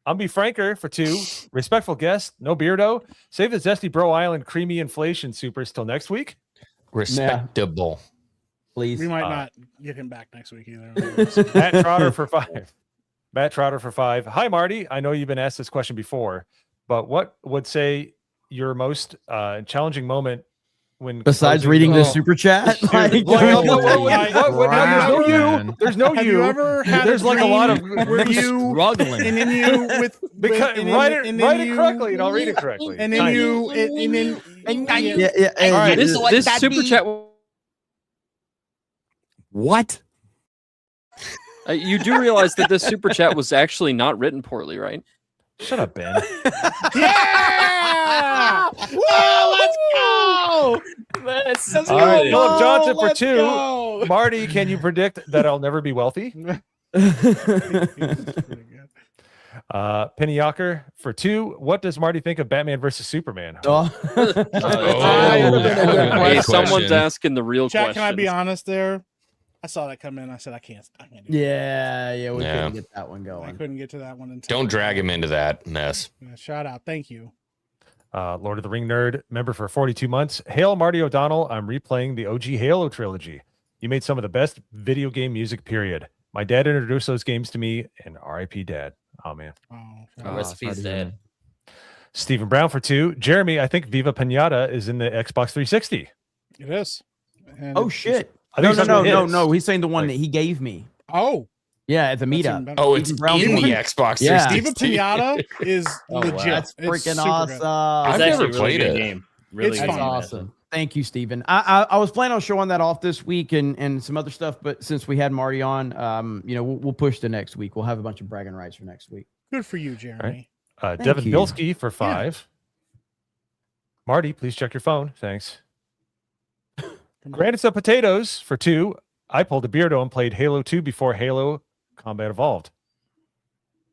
I'm be Franker for 2. Respectful guest. No Beardo. Save the Zesty Bro Island creamy inflation supers till next week. Respectable. Please. We might not get him back next week either. Matt Trotter for 5. Matt Trotter for 5. Hi, Marty. I know you've been asked this question before, but what would say your most challenging moment when Besides composing- reading this super chat, like, Well, no, holy no, there's no Have you. you ever had There's a like a lot of dream where you struggling. and then you with because and then- write and it, then write it you- correctly, and I'll read it correctly. and then Kind of. you and then yeah. All right, This super chat. What? You do realize that this super chat was actually not written poorly, right? Shut up, Ben. yeah. Whoa, let's go! Let's All right, do Philip Johnson for let's 2. go. Marty, can you predict that I'll never be wealthy? Penny Yocker for 2. What does Marty think of Batman versus Superman? Oh. Hey, someone's question. asking the real Chat, question. can I be honest there? I saw that come in. I said I can't do it. Yeah, we Yeah. couldn't get that one I going. couldn't get to that one until Don't drag him into that mess. Yeah, shout out. Thank you. Lord of the Ring nerd, member for 42 months. Hail Marty O'Donnell. I'm replaying the OG Halo trilogy. You made some of the best video game music, period. My dad introduced those games to me, and RIP dad. Oh, man. Oh, recipes dead. Stephen Brown for 2. Jeremy, I think Viva Pinata is in the Xbox 360. It is. And Oh shit! I No, think no. He's saying the one that he gave me. Oh, yeah, at the That's meetup. even better. Oh, it's in Stephen the Brown- Xbox Yeah. 360. Diva Pinata is legit. That's It's freaking super awesome. good. I've It's never actually a really played good it. game. Really It's good That's fun. game, awesome. Thank you, Stephen. I was planning on showing that off this week and some other stuff, but since we had Marty on, we'll push to next week. We'll have a bunch of bragging rights for next week. Good for you, Jeremy. Devin you. Bilski for 5. Marty, please check your phone. Thanks. Grandest of Potatoes for 2. I pulled a Beardo and played Halo 2 before Halo Combat Evolved.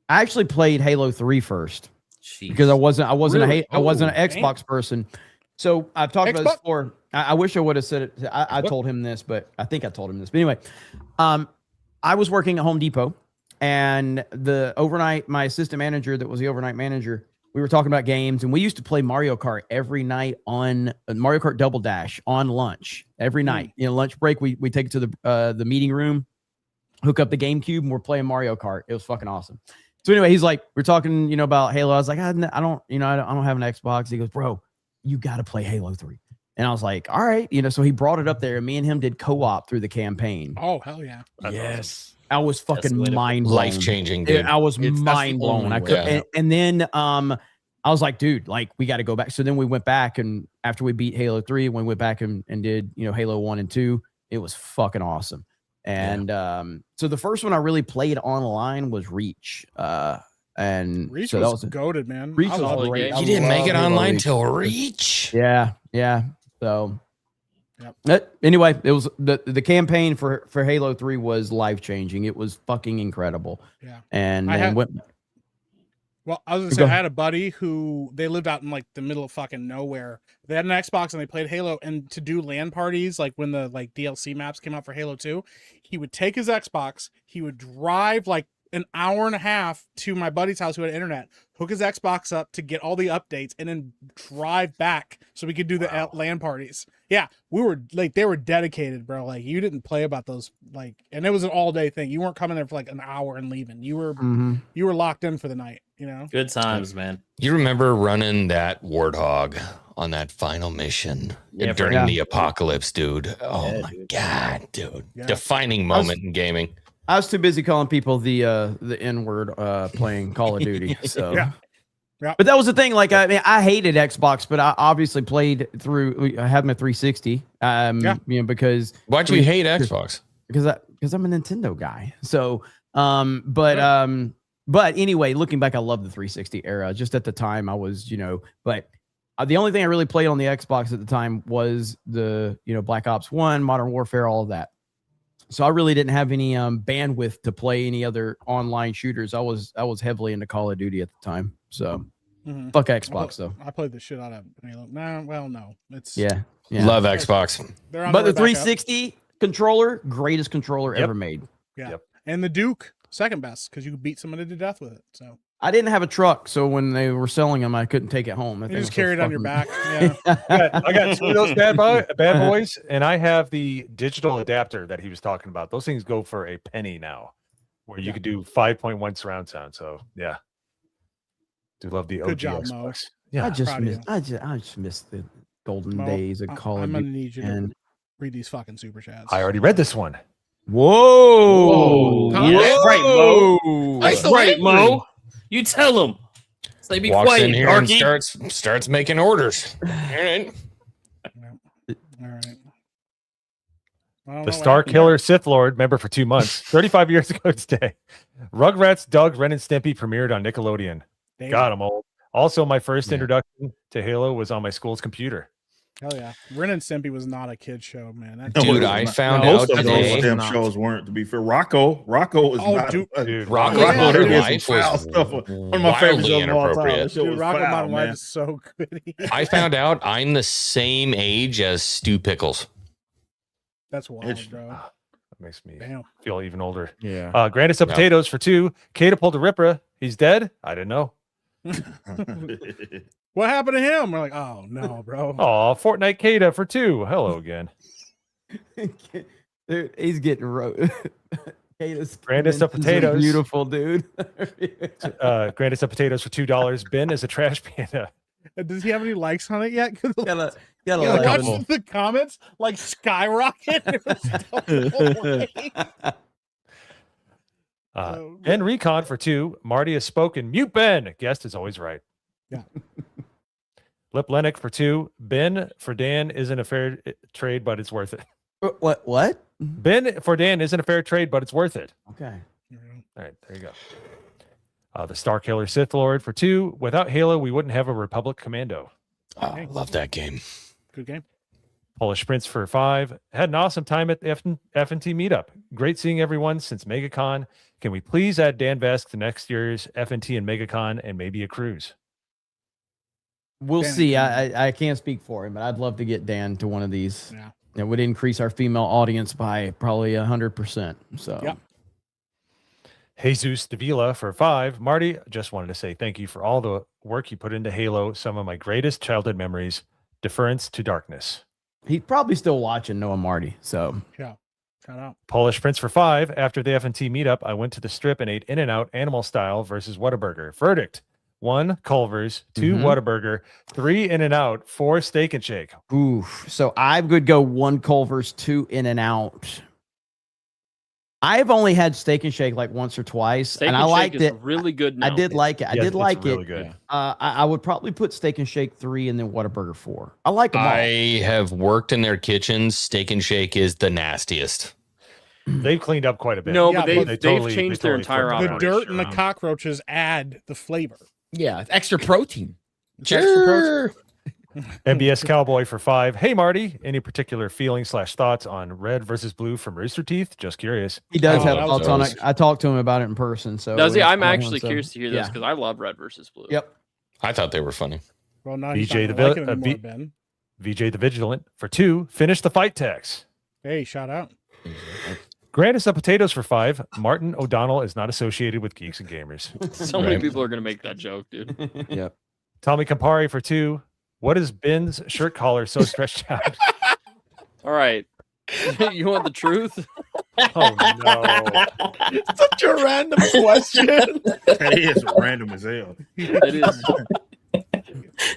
I actually played Halo 3 first Jeez. because I wasn't Really? I wasn't an Oh, Xbox person. So I've talked about this Xbox- before. I wish I would have said it. I told him this, but I think I told him this. But anyway, I was working at Home Depot, and my assistant manager that was the overnight manager, we were talking about games, and we used to play Mario Kart every night on Mario Kart Double Dash on lunch every night. Lunch break, we take it to the meeting room, hook up the GameCube, and we're playing Mario Kart. It was fucking awesome. So anyway, he's like, we're talking, about Halo. I was like, I don't have an Xbox. He goes, bro, you got to play Halo 3. And I was like, all right, so he brought it up there, and me and him did co-op through the campaign. Oh, hell yeah. Yes. I was fucking the way to mind blown. Life-changing, dude. I was That's the mind blown. only I way. could, Yeah. and then I was like, dude, like we got to go back. So then we went back, and after we beat Halo 3, when we went back and did Halo 1 and 2, it was fucking awesome. And so the first one I really played online was Reach. And Reach so that was was goated, man. Reach I was love it. great. You didn't make it love Halo online Reach. till Reach. Yeah. So Yep. anyway, it was the campaign for Halo 3 was life changing. It was fucking incredible. Yeah. And I then had- Well, I was gonna say Go I had a buddy who they lived out in like the middle of fucking nowhere. They had an Xbox and they played Halo, and to do LAN parties, like when the DLC maps came out for Halo 2, he would take his Xbox, he would drive like an hour and a half to my buddy's house who had internet, hook his Xbox up to get all the updates, and then drive back so we could do the LAN parties. Yeah, we were like, they were dedicated, bro. Like, you didn't play about those, and it was an all day thing. You weren't coming there for like an hour and leaving. You were locked in for the night. Good times, man. You remember running that Warthog on that final mission during the apocalypse, dude? Oh my god, dude! Yeah. Defining moment in gaming. I was too busy calling people the N-word playing Call of Duty. So Yeah. But that was the thing. Like, I hated Xbox, but I obviously played through. I had my 360. Because Why'd you hate Xbox? Because I'm a Nintendo guy. So, but anyway, looking back, I love the 360 era. Just at the time, I was, but the only thing I really played on the Xbox at the time was the, Black Ops 1, Modern Warfare, all of that. So I really didn't have any bandwidth to play any other online shooters. I was heavily into Call of Duty at the time. So fuck Xbox though. I played the shit out of Halo. No, it's Yeah. Love Xbox. But the 360 controller, greatest controller ever made. Yeah. And the Duke, second best, because you could beat somebody to death with it. So I didn't have a truck, so when they were selling them, I couldn't take it home. you just carry it on your back. Yeah. I got 2 of those bad boys, and I have the digital adapter that he was talking about. Those things go for a penny now, where you could do 5.1 surround sound. So yeah, do love the OG Good job, Xbox. Mo. Yeah, I just proud of miss. you. I just miss the golden Mo, days of Call of I'm gonna Duty. need you to And read these fucking super chats. I already read this one. whoa, That's right, Mo. That's right, Mo. You tell him. Say be Walks quiet, in here darky. and starts making orders. All right. All right. I don't The know what Star happened Killer Sith Lord, member for 2 months, 35 years ago today. Rugrats, Doug, Ren and Stimpy premiered on Nickelodeon. there. God, I'm old. Also, my first introduction to Halo was on my school's computer. Hell yeah. Ren and Stimpy was not a kid show, man. That Dude, I found Most out of those today. damn shows weren't. To be fair, Rocco was Oh, not. dude, Rocco Rocco, Modern there is some Life foul was stuff. One of my favorite wildly shows of all time. inappropriate. That show Dude, was Rocket foul, Mountain Life man. is so good. I found out I'm the same age as Stu Pickles. That's wild, It's- bro. That makes me Damn. feel even older. yeah. Grandest of Yeah. Potatoes for 2. Kata pulled a Ripper. He's dead? I didn't know. What happened to him? We're like, oh no, bro. Oh, Fortnite Kata for 2. Hello again. Dude, he's getting Grandest of Potatoes. Beautiful, dude. Grandest of Potatoes for $2. Ben is a trash panda. Does he have any likes on it yet? Gotta watch the comments like skyrocket. Ben Recon for 2. Marty has spoken. Mute Ben. Guest is always right. Yeah. Lip Lennox for 2. Ben for Dan isn't a fair trade, but it's worth it. What? Ben for Dan isn't a fair trade, but it's worth it. Okay. All right, there you go. The Star Killer Sith Lord for 2. Without Halo, we wouldn't have a Republic Commando. Oh, love that game. Good game. Polish Prince for 5. Had an awesome time at the F&T meetup. Great seeing everyone since MegaCon. Can we please add Dan Vesk to next year's F&T and MegaCon and maybe a cruise? We'll see. I can't speak for him, but I'd love to get Dan to one of these. Yeah. It would increase our female audience by probably 100%. So. Yep. Jesus Davila for 5. Marty, just wanted to say thank you for all the work you put into Halo. Some of my greatest childhood memories. Deference to darkness. He's probably still watching Noah Marty. So yeah, shout out. Polish Prince for 5. After the F&T meetup, I went to the strip and ate In-N-Out animal style versus Whataburger. Verdict: 1 Culver's, 2 Whataburger, 3 In-N-Out, 4 Steak and Shake. Ooh, so I would go 1 Culver's, 2 In-N-Out. I've only had Steak and Shake like once or twice, Steak and and I Shake liked is it. really good now. I did like it. I Yeah, did it's like really it. good. I would probably put Steak and Shake 3 and then Whataburger 4. I like them all. I have worked in their kitchens. Steak and Shake is the nastiest. They've cleaned up quite a bit. No, Yeah, but they've, but they've changed their entire flipped it The around. dirt and the cockroaches add the flavor. Yeah, it's extra protein. It's extra protein. MBS Cowboy for 5. Hey, Marty, any particular feelings / thoughts on red versus blue from Rooster Teeth? Just curious. He does have that thoughts on it. I talked to him about it in person. So Does he? we have I'm to follow him, actually so, curious to hear this yeah. because I love red versus blue. Yep. I thought they were funny. Well, now he's VJ not the gonna like vil- it uh, anymore, V- Ben. VJ the Vigilant for 2. Finish the fight tax. Hey, shout out. Grant us some potatoes for 5. Martin O'Donnell is not associated with Geeks and Gamers. So many people are gonna make that joke, dude. Yep. Tommy Campari for 2. What is Ben's shirt collar so stretched out? All right. You want the truth? Oh no! Such a random question. That is random as hell. It is.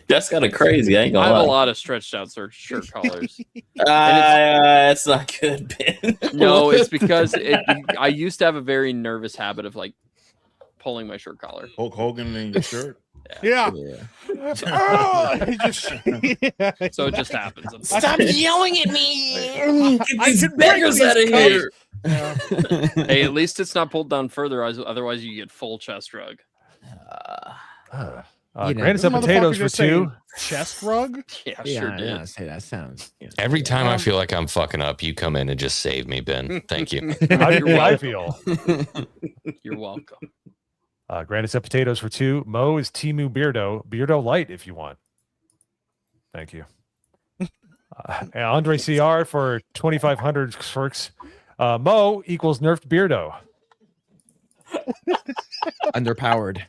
That's kind of crazy. I ain't I gonna have a lie. lot of stretched out shirt collars. That's not good, Ben. No, it's because I used to have a very nervous habit of like pulling my shirt collar. Hulk Hogan in your shirt. Yeah. Oh, So it just happens. Stop yelling at me! Get I these can break beggars these out of here! Hey, at least it's not pulled down further. Otherwise, you get full chest rug. Grant us some potatoes for 2. Chest rug? Yeah, Yeah, sure did. yeah, say that sounds. Yeah. Every time I feel like I'm fucking up, you come in and just save me, Ben. Thank you. How do You're I welcome. feel? You're welcome. Grant us some potatoes for 2. Mo is Timu Beardo Light if you want. Thank you. And Andre CR for 2,500 works. Mo equals nerfed Beardo. Underpowered.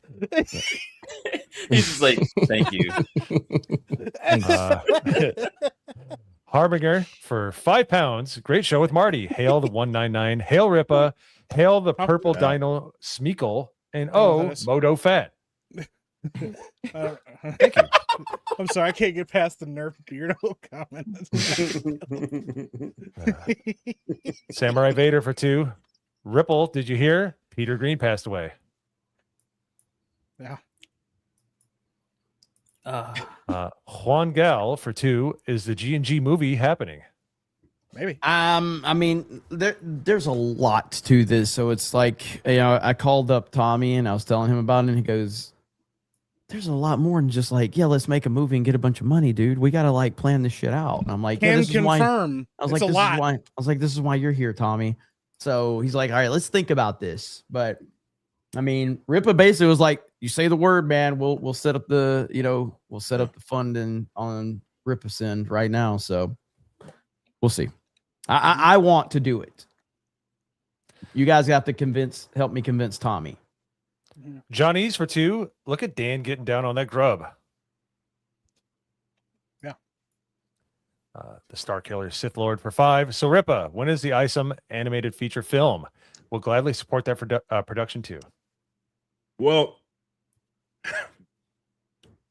He's just like, thank you. Harbinger for £5. Great show with Marty. Hail the 199. Hail Ripa. Hail the purple dino Smeekle. And Modo Fat. Thank you. I'm sorry, I can't get past the Nerf Beardo comment. Samurai Vader for 2. Ripple, did you hear? Peter Green passed away. Yeah. Juan Gal for 2. Is the G&G movie happening? Maybe. I mean, there's a lot to this, so it's like, you know, I called up Tommy and I was telling him about it, and he goes, "There's a lot more than just like, yeah, let's make a movie and get a bunch of money, dude. We gotta like plan this shit out." And I'm like, "Yeah, Can this is why." confirm. I was It's like, a "This lot. is why." I was like, "This is why you're here, Tommy." So he's like, "All right, let's think about this." But I mean, Ripa basically was like, "You say the word, man. We'll set up the, you know, we'll set up the funding on Ripa's end right now." So we'll see. I want to do it. You guys have to help me convince Tommy. Johnny's for 2. Look at Dan getting down on that grub. Yeah. The Star Killer Sith Lord for 5. So Ripa, when is the ISOM animated feature film? We'll gladly support that for production too. Well,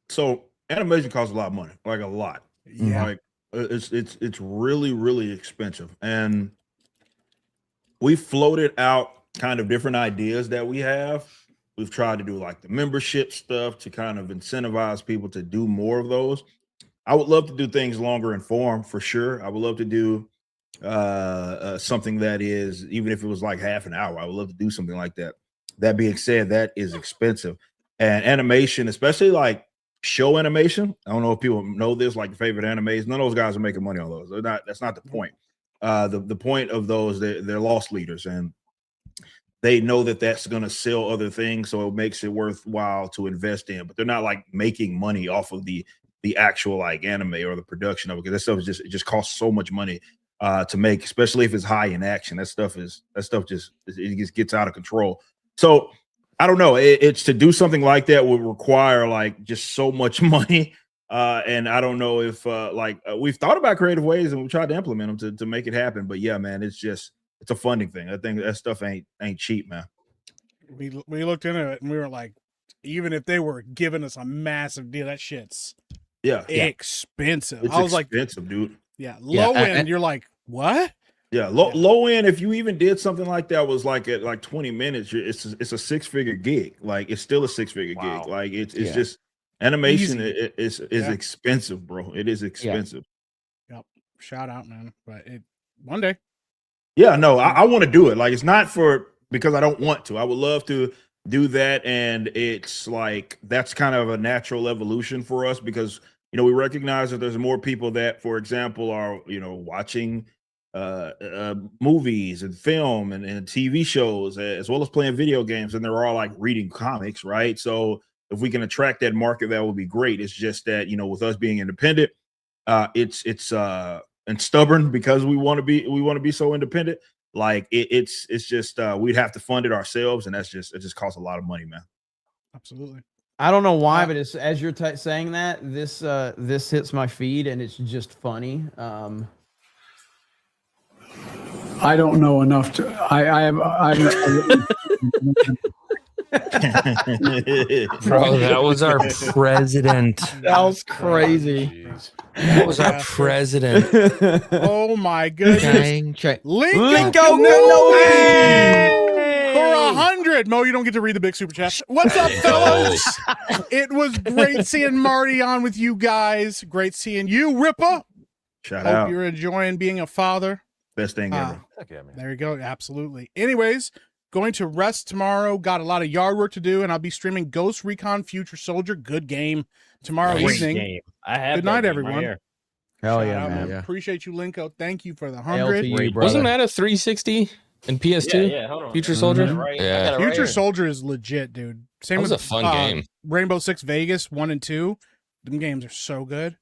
so animation costs a lot of money, like a lot. Yeah. Like it's really, really expensive. And we floated out kind of different ideas that we have. We've tried to do like the membership stuff to kind of incentivize people to do more of those. I would love to do things longer in form for sure. I would love to do something that is, even if it was like half an hour, I would love to do something like that. That being said, that is expensive. And animation, especially like show animation. I don't know if people know this, like the favorite animes. None of those guys are making money on those. They're not. That's not the point. The point of those, they're loss leaders, and they know that that's going to sell other things, so it makes it worthwhile to invest in. But they're not like making money off of the actual like anime or the production of it, because that stuff is just, it just costs so much money to make, especially if it's high in action. That stuff just gets out of control. So I don't know. It's to do something like that would require like just so much money. And I don't know if we've thought about creative ways and we've tried to implement them to make it happen. But yeah, man, it's a funding thing. I think that stuff ain't cheap, man. We looked into it and we were like, even if they were giving us a massive deal, that shit's expensive. It's I was expensive, like, dude. Yeah, low end. You're like, what? Yeah, low end. If you even did something like that, was like at like 20 minutes, it's a 6-figure gig. Like it's still a 6-figure gig. Like it's just animation is expensive, bro. It is expensive. Yep. Shout out, man. But one day. Yeah, no, I want to do it. Like it's not because I don't want to. I would love to do that, and it's like that's kind of a natural evolution for us, because we recognize that there's more people that, for example, are watching movies and film and TV shows, as well as playing video games, and they're all like reading comics, right? So if we can attract that market, that would be great. It's just that with us being independent, it's and stubborn, because we want to be so independent. Like it's just we'd have to fund it ourselves, and it just costs a lot of money, man. Absolutely. I don't know why, but it's, as you're saying that, this hits my feed, and it's just funny. I don't know enough to. I'm Bro, that was our president. That was crazy. That was our president. Oh my goodness. Linko For 100. Mo, you don't get to read the big super chat. What's up, fellas? It was great seeing Marty on with you guys. Great seeing you, Rippa. Shout Hope out. you're enjoying being a father. Best thing ever. There you go. Absolutely. Anyways, going to rest tomorrow. Got a lot of yard work to do, and I'll be streaming Ghost Recon Future Soldier. Good game tomorrow evening. Game. I have Good that night, game everyone. right here. Hell Shout yeah, out, man. Yeah. Appreciate you, Linko. Thank you for the Hail 100. to you, brother. Wasn't that a 360 in PS2? Yeah, hold on. Future Soldier? Right. Yeah. Future Soldier is legit, dude. Same That was with a fun game. Rainbow Six Vegas 1 and 2. Them games are so good.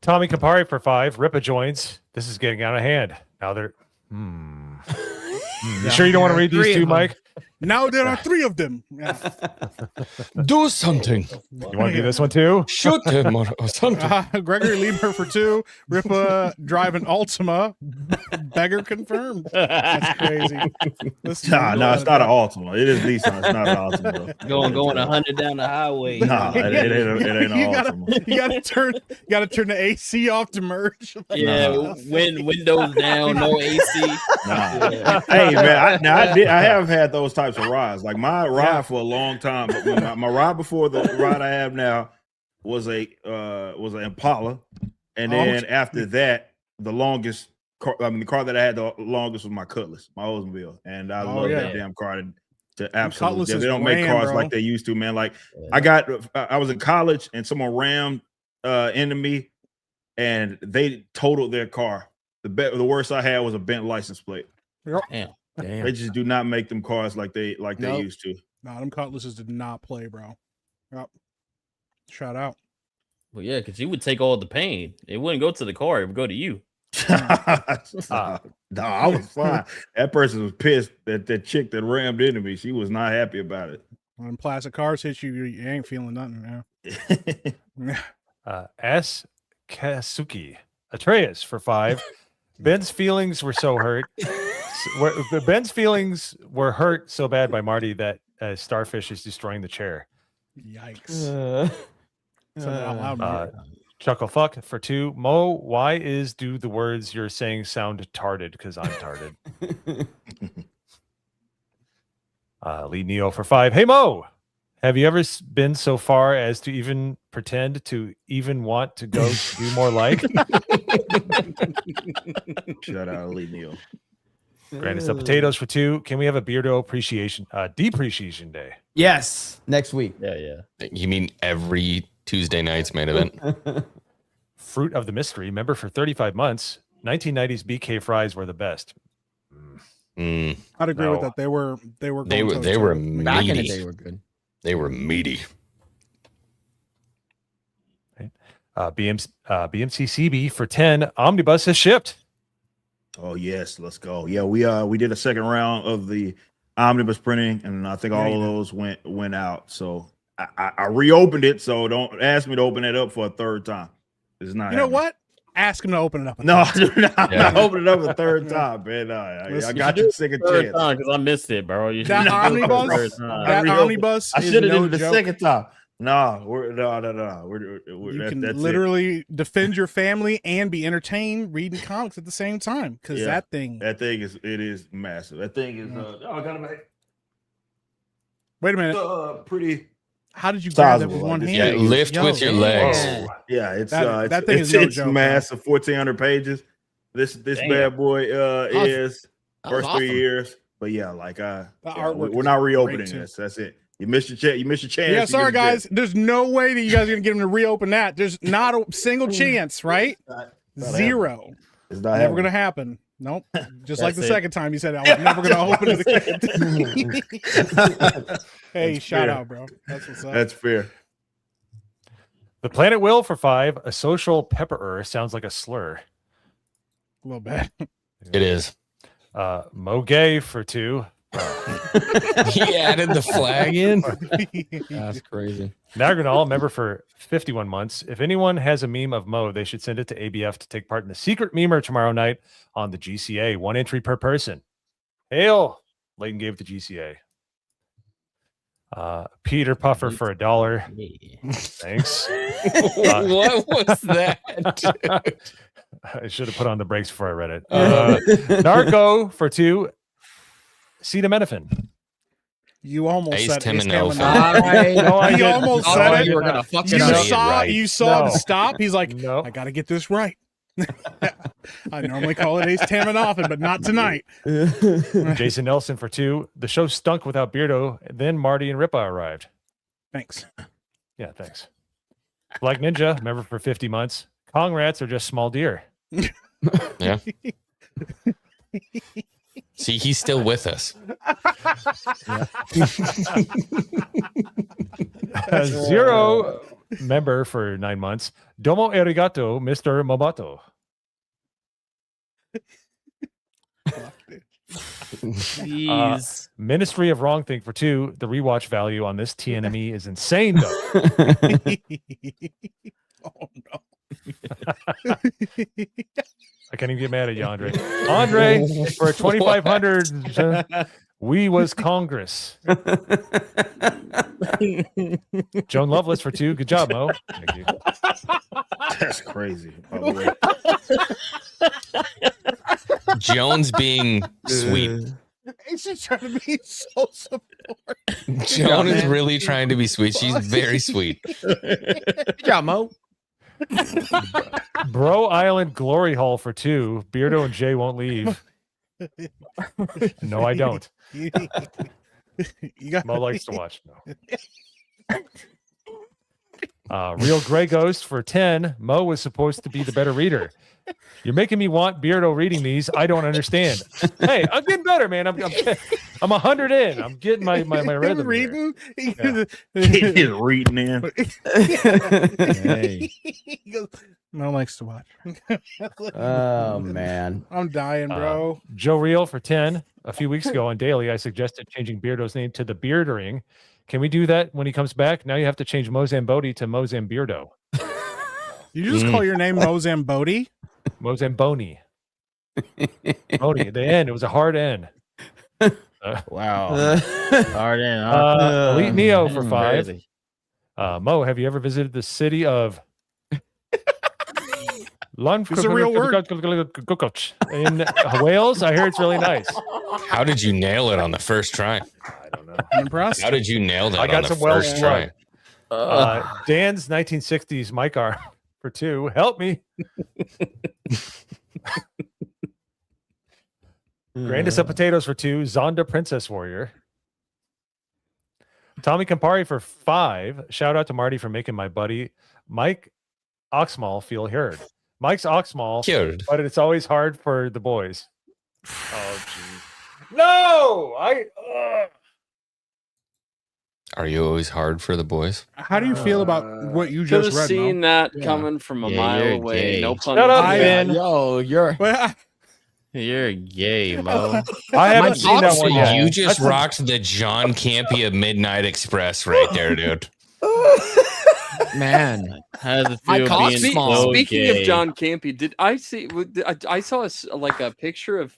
Tommy Kapari for 5. Rippa joins. This is getting out of hand. Now they're. You sure you don't want to read these two, Mike? Now there are 3 of them. Yeah. Do something. You want to do this one too? Shoot him or something. Gregory Lieber for 2. Rippa driving Ultima. Beggar confirmed. That's crazy. No, it's not an Ultima. It is decent. It's not an Ultima, though. Going 100 down the highway. Nah, it ain't an Ultima. You gotta turn the AC off to merge. Yeah, windows down, no AC. Nah. Hey man, I have had those types of rides. Like my ride for a long time, but my ride before the ride I have now was an Impala, and then after that, the car that I had the longest was my Cutlass, my Oldsmobile, and I love that damn car to absolutely. They don't make cars like they used to, man. Like I was in college and someone rammed into me, and they totaled their car. The worst I had was a bent license plate. Damn. They just do not make them cars like they used to. Nah, them Cutlasses did not play, bro. Yep. Shout out. Well, yeah, because you would take all the pain. It wouldn't go to the car; it would go to you. I was fine. That person was pissed that that chick that rammed into me. She was not happy about it. When plastic cars hit you, you ain't feeling nothing now. S. Kasuki Atreus for 5. Ben's feelings were so hurt. Ben's feelings were hurt so bad by Marty that Starfish is destroying the chair. Yikes. Said that out loud, Mark. Chuckle fuck for 2. Mo, why do the words you're saying sound tarded? Because I'm tarded. Lead Neo for 5. Hey Mo, have you ever been so far as to even pretend to even want to go do more like? Shout out Lead Neo. Grandest of potatoes for 2. Can we have a Beardo depreciation day? Yes, next week. Yeah. You mean every Tuesday night's main event? Fruit of the mystery, member for 35 months. 1990s BK fries were the best. I'd agree with that. They were They were meaty. Back in the day, were good. They were meaty. BMCCB for 10. Omnibus has shipped. Oh yes, let's go. Yeah, we did a second round of the omnibus printing, and I think all of those went out. So I reopened it. So don't ask me to open it up for a third time. It's not. You know what? Ask him to open it up. No, not open it up a third time, man. I got you second chance because I missed it, bro. That omnibus. That omnibus. I should have did it the joke. second time. No. You can literally defend your family and be entertained reading comics at the same time because that thing is massive. That thing is. I got to make. Wait a minute. Pretty. How did you grab that with sizable, one like hand? Yeah, lift with your legs. Yeah, it's that thing is no it's joke, massive. 1,400 pages. This bad boy is first awesome. 3 years. But yeah, like artwork we're is not reopening great, too. this. That's it. You missed your chance. You missed your chance. Yeah, to sorry get a guys. jet. There's no way that you guys are gonna get him to reopen that. There's not a single chance, right? Zero. It's not Never happening. gonna happen. Nope. Just like the That's it. second time you said I was never gonna open it again. Hey, That's shout fair. out, bro. That's what's up. That's fair. The Planet Will for 5. A social pepperer sounds like a slur. A little bit. It is. Mo Gay for 2. He added the flag in. That's crazy. Nagranal, member for 51 months. If anyone has a meme of Mo, they should send it to ABF to take part in the secret memer tomorrow night on the GCA. 1 entry per person. Hail! Layton gave it to GCA. Peter Puffer for $1. Thanks. What was that? I should have put on the brakes before I read it. Narco for 2. Acetaminophen. You almost said Acetaminophen. He almost said it. You were gonna fuck You it up. saw him No. stop. He's like, No. I got to get this right. I normally call it acetaminophen, but not tonight. Jason Nelson for 2. The show stunk without Beardo. Then Marty and Ripa arrived. Thanks. Yeah, thanks. Black Ninja, member for 50 months. Kong rats are just small deer. Yeah. See, he's still with us. Zero member for 9 months. Domo arigato, Mr. Mobato. Jeez. Ministry of Wrong Thing for 2. The rewatch value on this TNME is insane, though. Oh no. I can't even get mad at you, Andre. Andre, for 2,500, we was Congress. Joan Lovelace for 2. Good job, Mo. Thank you. That's crazy. By the way. Jones being sweet. He's just trying to be so supportive. Joan is really trying to be sweet. She's very sweet. Good job, Mo. Bro Island Glory Hall for 2. Beardo and Jay won't leave. No, I don't. You got Mo likes to watch. No. Real Grey Ghost for 10. Mo was supposed to be the better reader. You're making me want Beardo reading these. I don't understand. Hey, I'm getting better, man. I'm 100 in. I'm getting my rhythm. Reading. Yeah. He's reading in. Hey. He goes, Mel likes to watch. Oh man, I'm dying, bro. Joe Real for 10. A few weeks ago on Daily, I suggested changing Beardo's name to the Beardering. Can we do that when he comes back? Now you have to change Mozambodi to Mozambeardo. You just call your name Mozambodi? Mozamboni. Bodie. The N. It was a hard N. Wow. Hard in. Elite Neo for 5. Crazy. Mo, have you ever visited the city of It's a real word. in Wales? I hear it's really nice. How did you nail it on the first try? I don't know. I'm impressed. How did you nail that I got on the some Welsh first try? Dan's 1960s mic arm for 2. Help me. Grandest of potatoes for 2. Zonda Princess Warrior. Tommy Campari for 5. Shout out to Marty for making my buddy Mike Oxmall feel heard. Mike's Oxmall, Cured. but it's always hard for the boys. Oh, geez. No! Are you always hard for the boys? How do you feel about what you Could just have read? seen Mo? that coming from a mile you're away. gay. No pun Shut up, intended. Ben. Yo, you're You're gay, Mo. I haven't seen that one yet. You just That's rocked the John Campia Midnight Express right there, dude. man. How does it My feel cock's being small. so Speaking gay? of John Campia, did I see? I saw like a picture of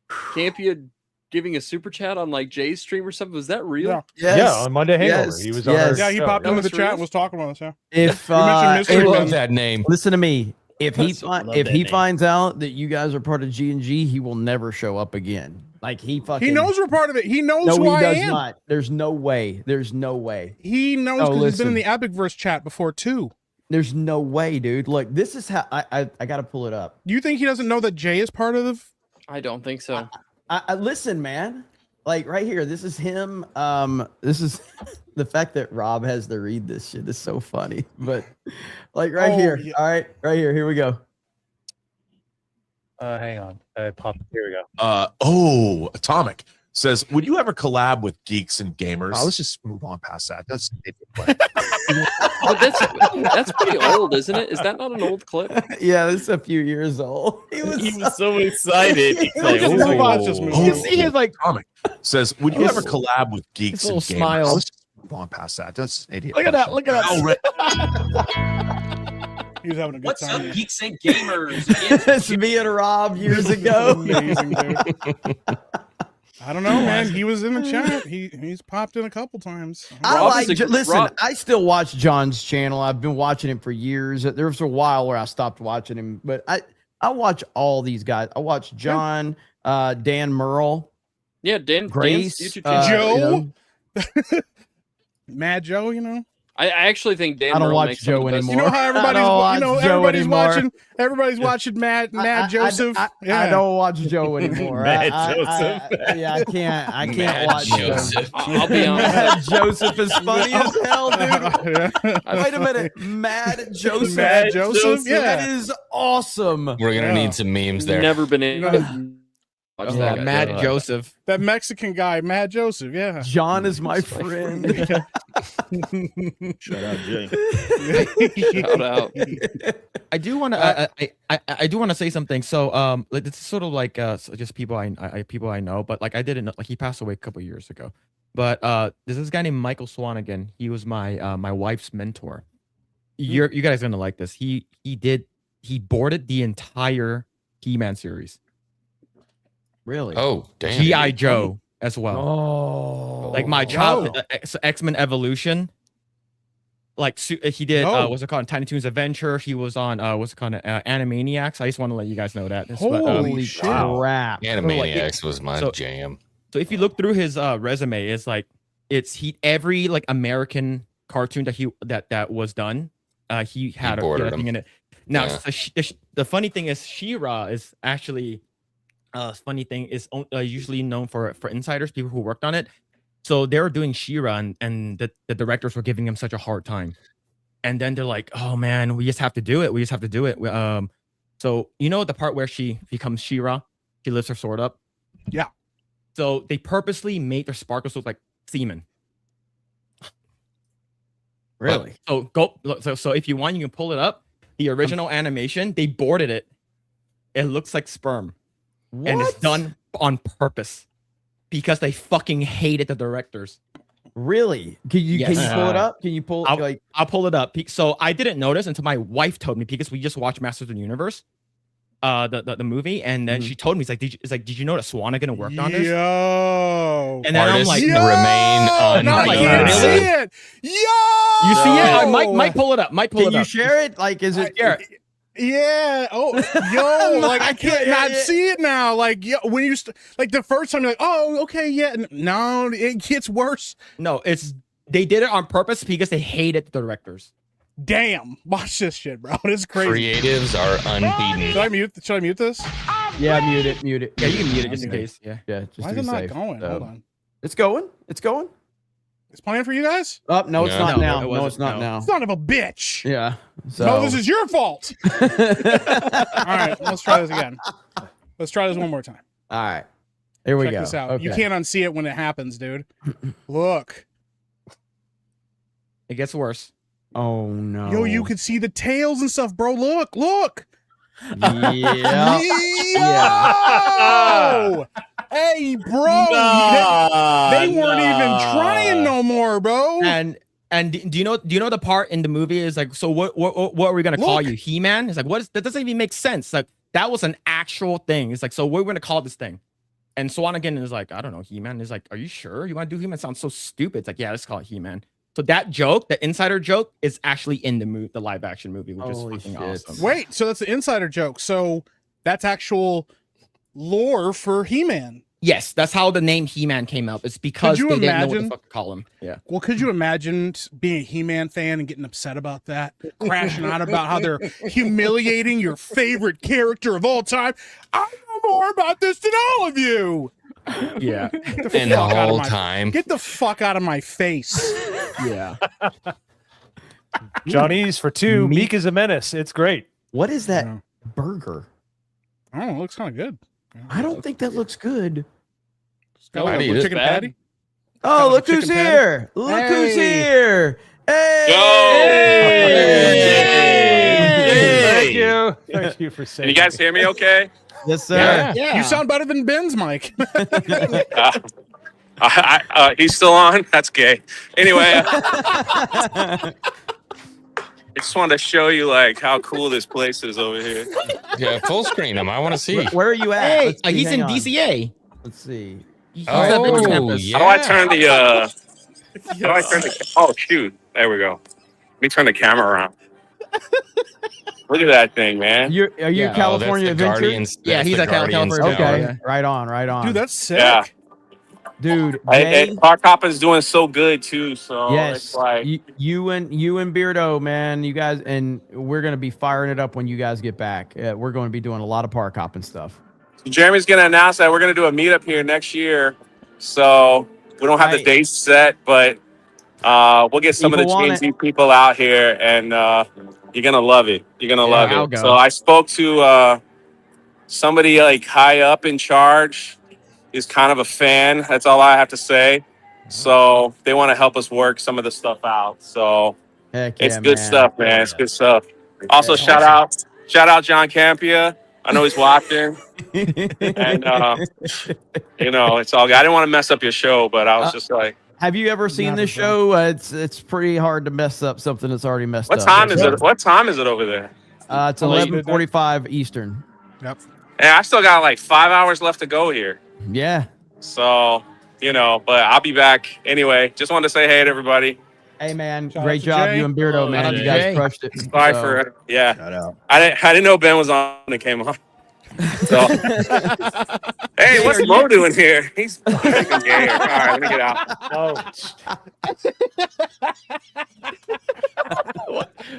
Campia giving a super chat on like Jay's stream or something. Was that real? Yeah. Yeah, on Monday Hangover. He was on our Yeah, he show. popped That into the was chat real? and was talking with us. Yeah. If You mentioned I mystery love men. that name. listen to me, if he Love if that he name. finds out that you guys are part of G&G, he will never show up again. Like he fucking. He knows we're part of it. He knows No, who he I does am. not. There's no way. There's no way. He knows Oh, because he's been in listen. the Epicverse chat before too. There's no way, dude. Look, this is how I got to pull it up. You think he doesn't know that Jay is part of the? I don't think so. I listen, man. Like right here, this is him. This is the fact that Rob has to read this shit is so funny. But like right Oh, here, yeah. all right, right here. Here we go. Hang on. Here we go. Atomic says, would you ever collab with geeks and gamers? Let's just move on past that. That's But that's pretty old, isn't it? Is that not an old clip? Yeah, this is a few years old. He was so excited. He's like, Just move on, just move on. You see his like Atomic says, would you His- ever collab with geeks his and little gamers? smile. Let's just move on past that. That's an idiot. Look at that, question. look at that. He was having a good time. geeks and gamers? It's me and Rob years ago. Amazing, dude. I don't know, man. He was in the chat. He's popped in a couple times. I Rob like. is a- Listen, Rob- I still watch John's channel. I've been watching him for years. There was a while where I stopped watching him, but I watch all these guys. I watch John, Dan Merle, Yeah, Grace, Dan's YouTube channel. Joe? you know. Mad Joe, you know. I actually think Dan I don't Merle watch makes some of Joe the best- You know how I don't everybody's watch Joe anymore. everybody's watching Mad Joseph. I don't watch Joe anymore. Mad Joseph. Yeah, I can't Mad watch Joseph. I'll be honest. Mad Joseph is funny as hell, dude. Wait a minute, Mad Joseph. Mad Joseph, yeah. That is awesome. We're gonna Yeah. need some memes there. Never been in. Watch Yeah, that. Mad Yeah. Joseph. That Mexican guy, Mad Joseph. Yeah. John is my friend. Shout out, Jay. Shout out. I do want to. I do want to say something. So, like it's sort of like just people I know, but like I didn't know. Like he passed away a couple years ago. But there's this guy named Michael Swanigan. He was my my wife's mentor. You guys are gonna like this. He boarded the entire He-Man series. Really? Oh, damn. G.I. Joe as well. Oh, Like my child, X-Men Evolution. Like he did, No. what's it called? Tiny Toons Adventure. He was on, what's it called? Animaniacs. I just want to let you guys know that. Holy shit. crap. Animaniacs was my so- jam. So if you look through his resume, it's like every like American cartoon that was done, he had a boarded thing them. in it. Now Yeah. so the funny thing is, She-Ra is actually usually known for insiders, people who worked on it. So they were doing She-Ra, and the directors were giving him such a hard time. And then they're like, "Oh man, we just have to do it. We just have to do it." So you know the part where she becomes She-Ra, she lifts her sword up. Yeah. So they purposely made their sparkles look like semen. Really? So if you want, you can pull it up. The original animation, they boarded it. It looks like sperm. And it's done on purpose because they fucking hated the directors. Really? Can you Yes. pull it up? Can you pull I'll pull it up. So I didn't notice until my wife told me, because we just watched Masters of the Universe. the movie, and then she told me, did you know that Swana gonna work on this? Yo. And then I'm Artists like, remain No, I can't see it. Yo. You see it? Might pull it up. Can you share it? Like, is it? Yeah. Oh, yo. Like, I can't not see it now. Like, yo, when you like the first time, you're like, oh, okay, yeah. No, it gets worse. No, they did it on purpose because they hated the directors. Damn. Watch this shit, bro. It's crazy. Creatives are unbeaten. Should I mute this? Yeah, mute it. Yeah, you can mute it just in case. Yeah. Just Why to is be it not safe. going? Hold on. It's going. It's playing for you guys? Oh, no, it's not now. it No, it's not now. Son of a bitch. Yeah. So. No, this is your fault. All right, let's try this again. Let's try this one more time. All right. Here we Check go. this out. Okay. You can't unsee it when it happens, dude. Look. It gets worse. Oh no. Yo, you could see the tails and stuff, bro. Look. Yeah. Yo! Hey, bro. They weren't even trying no more, bro. And do you know the part in the movie is like, so what are we gonna call you, He-Man? It's like, that doesn't even make sense. Like, that was an actual thing. It's like, so what are we gonna call this thing? And Swan again is like, I don't know, He-Man. Is like, are you sure you want to do He-Man? Sounds so stupid. It's like, yeah, let's call it He-Man. So that joke, the insider joke, is actually in the live action movie, which is fucking awesome. Wait, so that's the insider joke. So that's actual lore for He-Man. Yes, that's how the name He-Man came up. It's because they didn't know what the fuck to call him. Yeah. Well, could you imagine being a He-Man fan and getting upset about that? Crashing out about how they're humiliating your favorite character of all time? I know more about this than all of you. Yeah. And the whole time. Get the fuck out of my face. Yeah. Johnny's for 2. Meek is a menace. It's great. What is that burger? I don't know. It looks kind of good. I don't think that looks good. Chicken patty? Oh, look who's here. Look who's here. Hey. Thank you. Thank you for saying. Can you guys hear me okay? Yes, sir. Yeah. You sound better than Ben's mic. He's still on? That's gay. Anyway, I just wanted to show you like how cool this place is over here. Yeah, full screen them. I want to see. Where are you at? Hey, Let's see. he's in Hang on. DCA. Let's see. Oh, yeah. How do I turn the oh shoot. There we go. Let me turn the camera around. Look at that thing, man. Are you California Adventure? Yeah, he's at California. Okay, Yeah. Right on. Dude, that's sick. Yeah. Dude, Park Hoppin's doing so good too. So yes, it's like you and Beardo, man, you guys, and we're gonna be firing it up when you guys get back. We're going to be doing a lot of park hopping stuff. Jeremy's gonna announce that we're gonna do a meetup here next year. So we don't have the dates set, but we'll get some of the GNZ people out here, and you're gonna love it. You're gonna love it. So I spoke to somebody like high up in charge. He's kind of a fan. That's all I have to say. So they want to help us work some of the stuff out. So it's good stuff, man. It's good stuff. Also, shout out John Campia. I know he's watching. And it's all good. I didn't want to mess up your show, but I was just like, have you ever seen this show? It's pretty hard to mess up something that's already messed up. What time is it? What time is it over there? It's 11:45 Eastern. Yep. And I still got like 5 hours left to go here. Yeah. So, but I'll be back anyway. Just wanted to say hey to everybody. Hey man, great job, you and Beardo, man. You guys crushed it. Sorry for Shout out. I didn't know Ben was on and came on. So, hey, what's Mo doing here? He's freaking gay. All right, let me get out.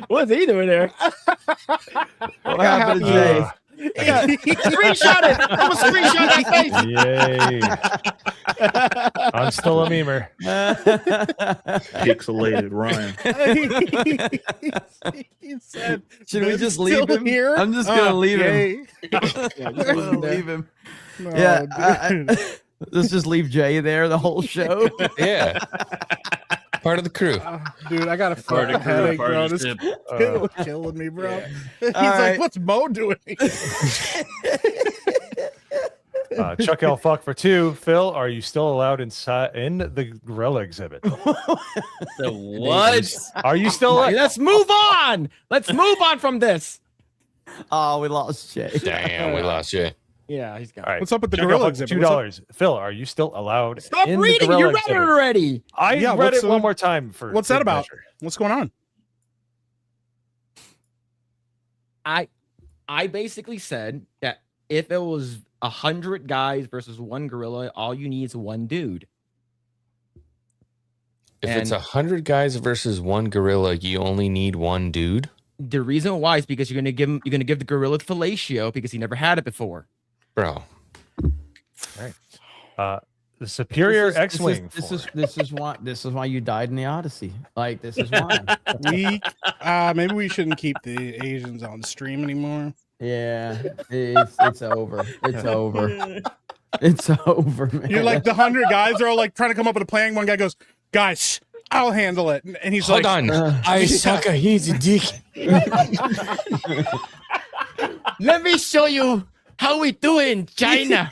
What's he doing there? What happened to Jay? Yeah, screenshot it. I'm gonna screenshot that face. Yay. I'm still a memer. Pixelated Ryan. He said, should we just leave him here? I'm just gonna leave him. Leave him. No, let's just leave Jay there the whole show. Yeah. Part of the crew. Dude, I got a fucking headache, bro. This was killing me, bro. He's like, what's Mo doing? Chuck L. Fuck for 2. Phil, are you still allowed inside in the gorilla exhibit? The what? Are you still? Let's move on. Let's move on from this. Oh, we lost Jay. Damn, we lost Jay. Yeah, he's got. All right. What's up with the Check out gorilla for exhibit? What's up? $2. Phil, are you still allowed? Stop in the reading. gorilla You read it exhibit? already. I Yeah, read what's it one more time for. What's that good about? measure. What's going on? I basically said that if it was 100 guys versus one gorilla, all you need is one dude. If it's 100 guys versus one gorilla, you only need one dude. The reason why is because you're gonna give the gorilla fellatio because he never had it before. Bro. All right. The Superior X-wing. This is why you died in the Odyssey. Like, this is why. Maybe we shouldn't keep the Asians on stream anymore. Yeah, it's over. It's over. It's over, man. You're like the 100 guys are all like trying to come up with a plan. One guy goes, "Guys, I'll handle it," and he's Hold like, on. I suck a his dick. Let me show you how we do in China.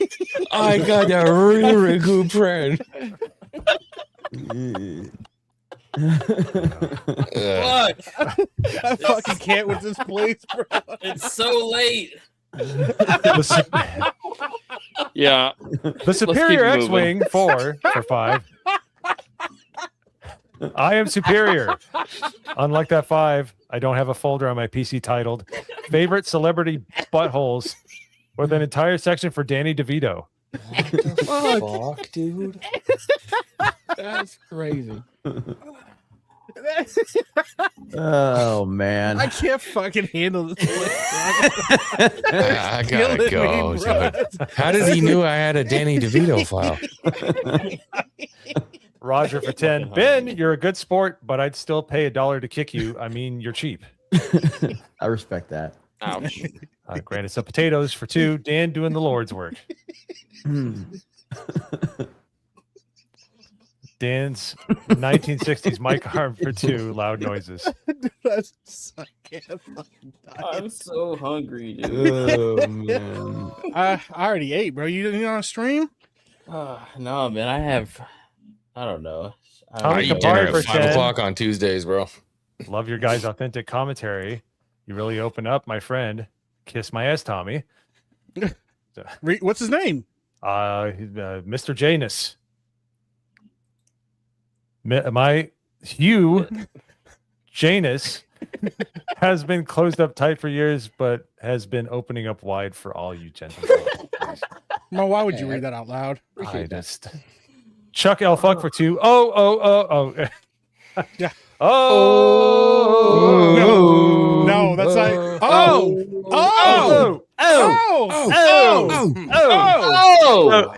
I got a really good friend. Fuck. I fucking can't with this place, bro. It's so late. Yeah. The Superior X-wing 4 for 5. I am superior. Unlike that 5, I don't have a folder on my PC titled "Favorite Celebrity Buttholes" with an entire section for Danny DeVito. Fuck, dude. That's crazy. Oh man, I can't fucking handle this place. I gotta go, dude. How did he knew I had a Danny DeVito file? Roger for 10. Ben, you're a good sport, but I'd still pay $1 to kick you. I mean, you're cheap. I respect that. Ouch. Granted, some potatoes for 2. Dan doing the Lord's work. Dan's 1960s mic arm for 2. Loud noises. I can't fucking die. I'm so hungry, dude. Oh, man. I already ate, bro. You didn't on stream? No, man. I don't know. I eat dinner at 5 o'clock on Tuesdays, bro. Love your guys' authentic commentary. You really open up, my friend. Kiss my ass, Tommy. What's his name? Mr. Janus. My Hugh Janus has been closed up tight for years, but has been opening up wide for all you gentlemen. No, why would you read that out loud? I just Chuck L. Fuck for 2. Oh. Yeah. Oh. No, that's like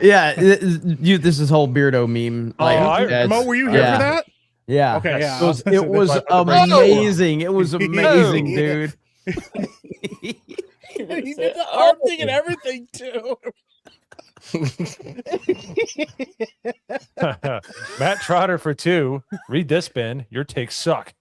yeah, this is whole Beardo meme. Like, Mo, were you here for that? Yeah. Okay, yeah. It was amazing. It was amazing, dude. He did the arm thing and everything too. Matt Trotter for 2. Read this, Ben. Your takes suck.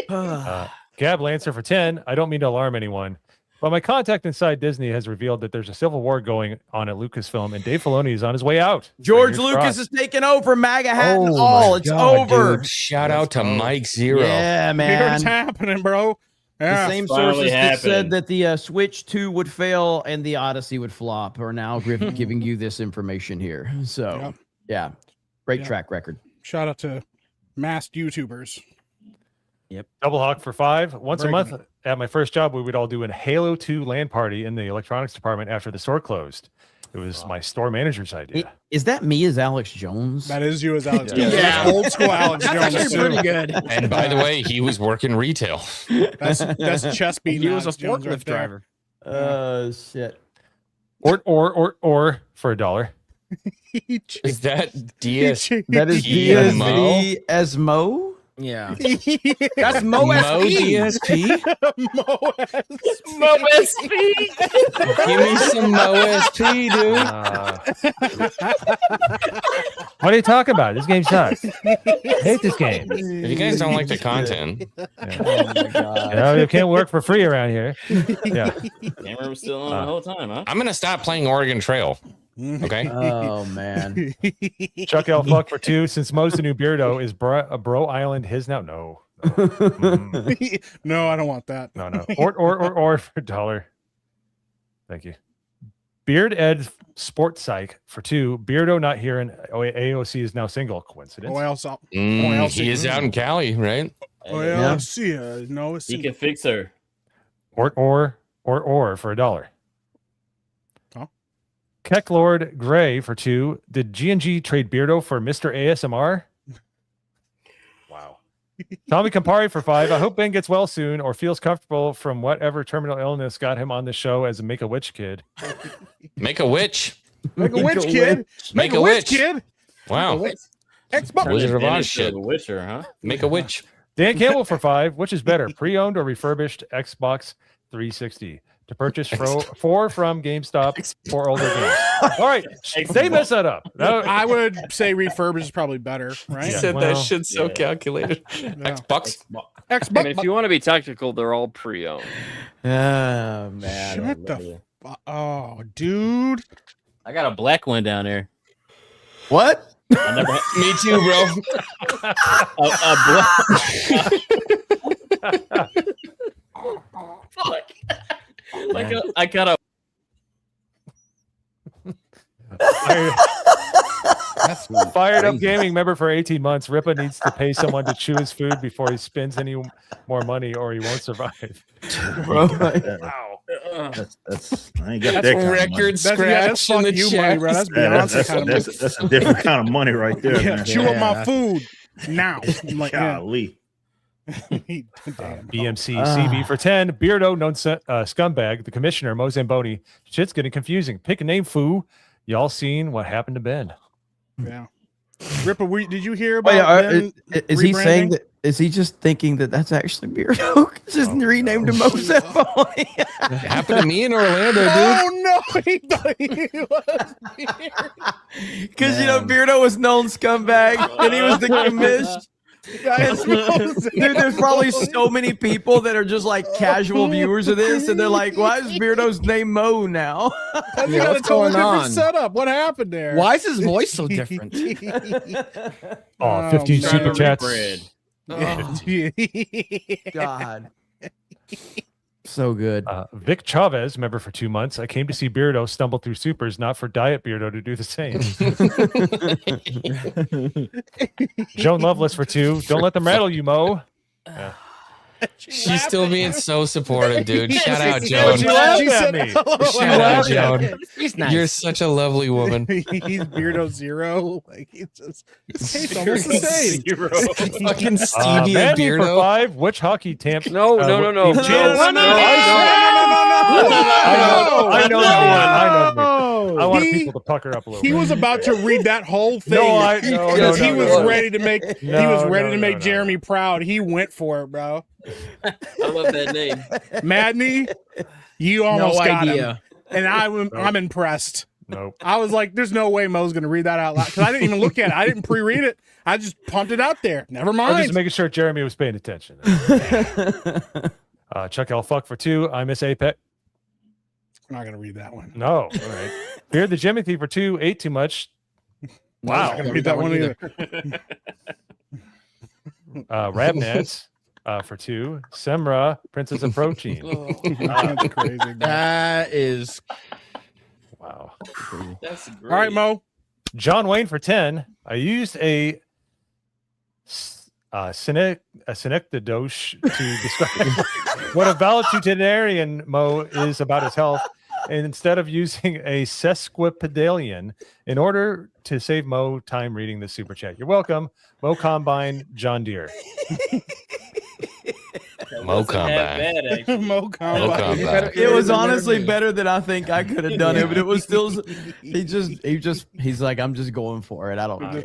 Gab Lancer for 10. I don't mean to alarm anyone, but my contact inside Disney has revealed that there's a civil war going on at Lucasfilm, and Dave Filoni is on his way out. George Lucas is taking over. MAGA hat and all. It's over. Dude. Shout out to Mike Zero. Yeah, man. It's happening, bro. The same sources that said that the Switch 2 would fail and the Odyssey would flop are now giving you this information here. So, yeah, great track record. Shout out to masked YouTubers. Yep. Double Hawk for 5. Once a month at my first job, we would all do a Halo 2 LAN party in the electronics department after the store closed. It was my store manager's idea. Is that me as Alex Jones? That is you as Alex Jones. Yeah. Old school Alex Jones. That's pretty good. And by the way, he was working retail. That's chest beating. He was a Alex Jones forklift right there. driver. Shit. Or for $1. Is that DSP? That is DSP as Mo? Yeah. That's Mo DSP? Mo SP. Give me some Mo SP, dude. What are you talking about? This game sucks. I hate this game. If you guys don't like the content, Oh my god. You know, it can't work for free around here. Yeah. Camera was still on the whole time, huh? I'm gonna stop playing Oregon Trail. Okay. Oh man. Chuck L. Fuck for 2. Since Mo's the new Beardo, is Bro Island his now? No. No, I don't want that. No. Or for $1. Thank you. Beard Ed Sports Psych for $2. Beardo not here, and AOC is now single. Coincidence? He is out in Cali, right? Well, see, no, it's He can fix her. Or for $1. Huh? Keck Lord Gray for $2. Did G&G trade Beardo for Mr. ASMR? Wow. Tommy Campari for $5. I hope Ben gets well soon or feels comfortable from whatever terminal illness got him on the show as a Make-A-Witch kid. Make-A-Witch? Make-A-Witch kid? Make-A-Witch kid? Wow. Xbox. Wizard of Oz shit. Wisher, huh? Make-A-Witch. Dan Campbell for $5. Which is better, pre-owned or refurbished Xbox 360? To purchase four from GameStop for older games. All right, they mess that up. I would say refurbished is probably better, right? He said that shit so calculated. Xbox. And if you want to be technical, they're all pre-owned. Oh man. Shut the oh, dude. I got a black one down there. What? I never Me too, bro. Fuck. I got a. Fired Up Gaming member for 18 months. Ripa needs to pay someone to chew his food before he spends any more money or he won't survive. Bro, wow. That's I ain't got that kind record scratch in the chat. That's Beyonce kind of money. that's a different kind of money right there. Yeah, Man. chew up my food now. I'm like, Golly. BMC CB for 10. Beardo, known scumbag. The commissioner, Mo Zamboni. Shit's getting confusing. Pick a name, foo. Y'all seen what happened to Ben? Yeah. Ripper, did you hear about Ben is he saying rebranding? that? Is he just thinking that that's actually Beardo? Just renamed him Moses Boy. Happened to me in Orlando, dude. Oh no, he thought he was Because Beardo was known scumbag and he was the commish. Dude, there's probably so many people that are just like casual viewers of this, and they're like, "Why is Beardo's name Mo now?" You got a totally different setup. What happened there? Why is his voice so different? 15 super chats. Oh, God. So good. Vic Chavez, member for 2 months. I came to see Beardo stumble through supers, not for Diet Beardo to do the same. Joan Loveless for 2. Don't let them rattle you, Mo. Yeah. She's still being so supportive, dude. Shout out, Joan. She laughed at me. Shout out, Joan. You're such a lovely woman. He's Beardo Zero. Like it's almost the same. Fucking Stevie and Mandy for Beardo. 5. Which hockey tamp? No. I know that one. I want people to pucker up a little. He was about to read that whole thing. No, he was ready to make Jeremy proud. He went for it, bro. I love that name. Madney, you almost got idea. him. And I'm impressed. Nope. I was like, there's no way Mo's going to read that out loud. Because I didn't even look at it. I didn't pre-read it. I just pumped it out there. Never mind. I'm just making sure Jeremy was paying attention. Chuck L. Fuck for 2. I miss Apex. I'm not going to read that one. No. All right. Beard the Jimothy for 2. Ate too much. Wow. I'm not going to read that one either. Rabnads for 2. Semra, Princess of Protein. That's crazy. Man. That is Wow. That's great. All right, Mo. John Wayne for 10. I used a synecdoche to describe what a valetudinarian Mo is about his health. And instead of using a sesquipedalian in order to save Mo time reading the super chat. You're welcome. Mo Combine, John Deere. Mo Combine. Mo Combine. It was honestly better than I think I could have done it, but it was still. He's like, I'm just going for it. I don't know.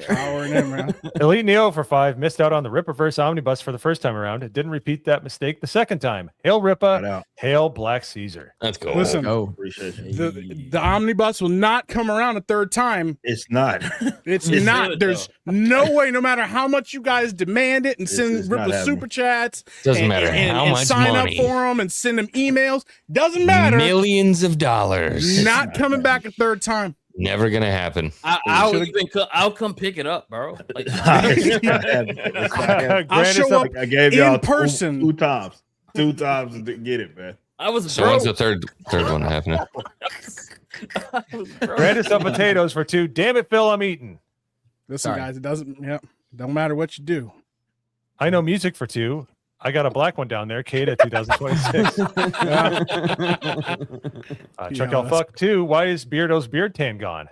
Elite Neo for 5. Missed out on the Rippaverse Omnibus for the first time around. It didn't repeat that mistake the second time. Hail Rippa. Hail Black Caesar. Let's go. Listen, the Omnibus will not come around a third time. It's not. It's not. There's no way, no matter how much you guys demand it and send Rippa super chats. Doesn't matter how much sign money. up for them and send them emails. Doesn't matter. Millions of dollars. Not coming back a third time. Never gonna happen. I'll come pick it up, bro. Like, I'll show up I gave in y'all person. two times to get it, man. I was So when's the third one happening? Brandis on potatoes for 2. Damn it, Phil, I'm eating. Listen, guys, it doesn't. Yeah, don't matter what you do. I know music for 2. I got a black one down there, Kate at 2026. Chuck L. Fuck 2. Why is Beardo's beard tan gone?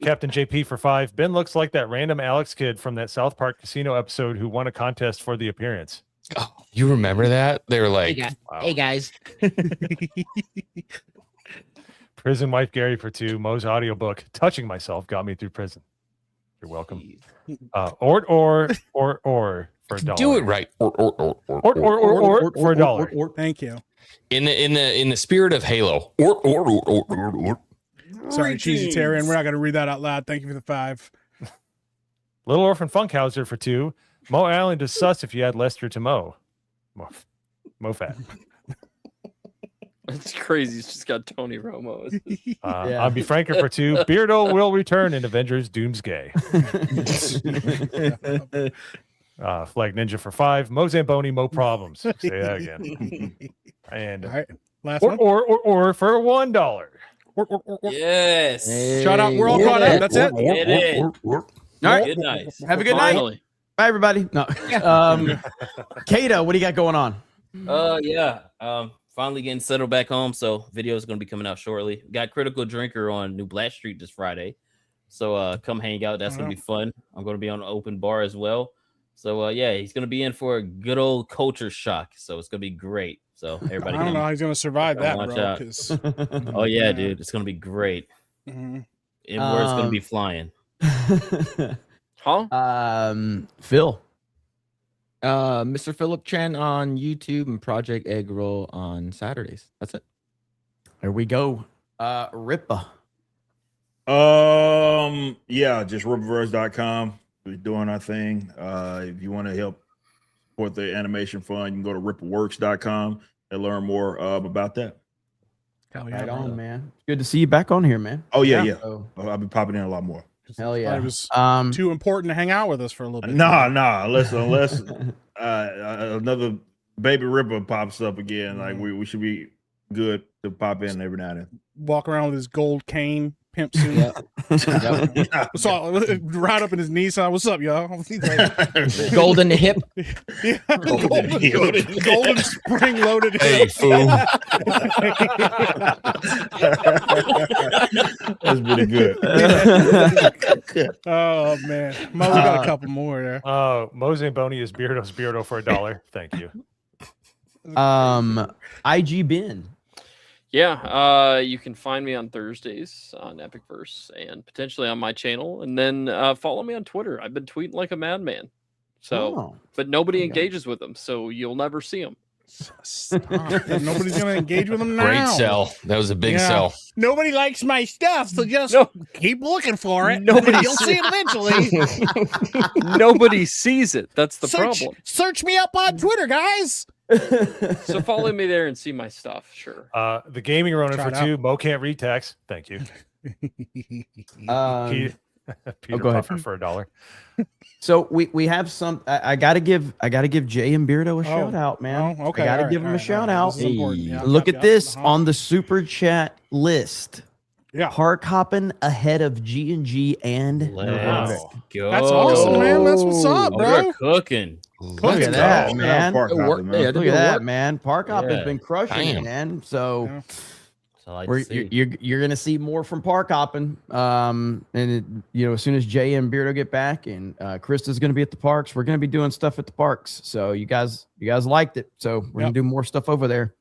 Captain JP for 5. Ben looks like that random Alex kid from that South Park Casino episode who won a contest for the appearance. Oh, you remember that? They were like, hey guys. Prison Wife Gary for 2. Mo's audiobook, Touching Myself, got me through prison. You're welcome. Or for $1. do it right. Or for $1. Thank you. In the spirit of Halo. Sorry, Cheesy Terry, and we're not going to read that out loud. Thank you for the 5. Little Orphan Funkhauser for 2. Mo Allen is sus if you add Lester to Mo. Mo fat. That's crazy. He's just got Tony Romo. I'll be Franker for 2. Beardo will return in Avengers Doomsday. Flag Ninja for 5. Mo Zamboni, Mo problems. Say that again. And all right, last or, one. Or for $1. Yes. Shut up. We're all caught up. That's it. It is. All right. Good night. Have a good night. Bye, everybody. No. Kato, what do you got going on? Finally getting settled back home, so video is going to be coming out shortly. Got Critical Drinker on New Black Street this Friday, so come hang out. That's going to be fun. I'm going to be on an open bar as well. So he's going to be in for a good old culture shock. So it's going to be great. So everybody, I don't know how he's going to survive that, watch bro. out. Oh yeah, dude, it's going to be great. Mhm. And word's going to be flying. Phil. Mr. Philip Chen on YouTube and Project Egg Roll on Saturdays. That's it. There we go. Rippa. Just rippaverse.com. We're doing our thing. If you want to help support the animation fund, you can go to rippaworks.com and learn more about that. Hell Right on, man. Good to see you back on here, man. Oh yeah. So, I'll be popping in a lot more. hell yeah. It was too important to hang out with us for a little bit. Nah. Unless another baby Ripper pops up again, like we should be good to pop in every now and then. Walk around with his gold cane, pimp suit. So right up in his knee. So what's up, y'all? Gold in the hip. Yeah. Golden spring loaded Hey, hip. fool. That's pretty good. Oh man, Mo, we got a couple more there. Mo Zamboni is Beardo's Beardo for $1. Thank you. IG Ben. Yeah, you can find me on Thursdays on Epicverse and potentially on my channel, and then follow me on Twitter. I've been tweeting like a madman, but nobody engages with them, so you'll never see them. Nobody's gonna engage with them now. Great sell. That was a big sell. Nobody likes my stuff, so just keep looking for it. Nobody You'll see it eventually. Nobody sees it. That's the problem. Search me up on Twitter, guys. So follow me there and see my stuff. Sure. The Gaming Ronin Try for it out. 2. Mo can't read text. Thank you. Peter go ahead. Puffer for $1. So we have some. I gotta give Jay and Beardo a shout out, man. Oh, okay. I gotta All right, give him all a right, shout all right. out. This is important. Yeah, Look yep, at yep. this on the super chat list. Yeah. Park hopping ahead of G&G and Let's go. That's awesome, man. That's what's up, bro. We're cooking. Look at that, man. Park hopping, man. Look at that, man. Park Hop has Yeah. been crushing it, Damn. man. So So I we're, you're gonna see more from Park Hopping. And as soon as Jay and Beardo get back, and Krista's gonna be at the parks, we're gonna be doing stuff at the parks. So you guys liked it, so we're gonna do more stuff over there.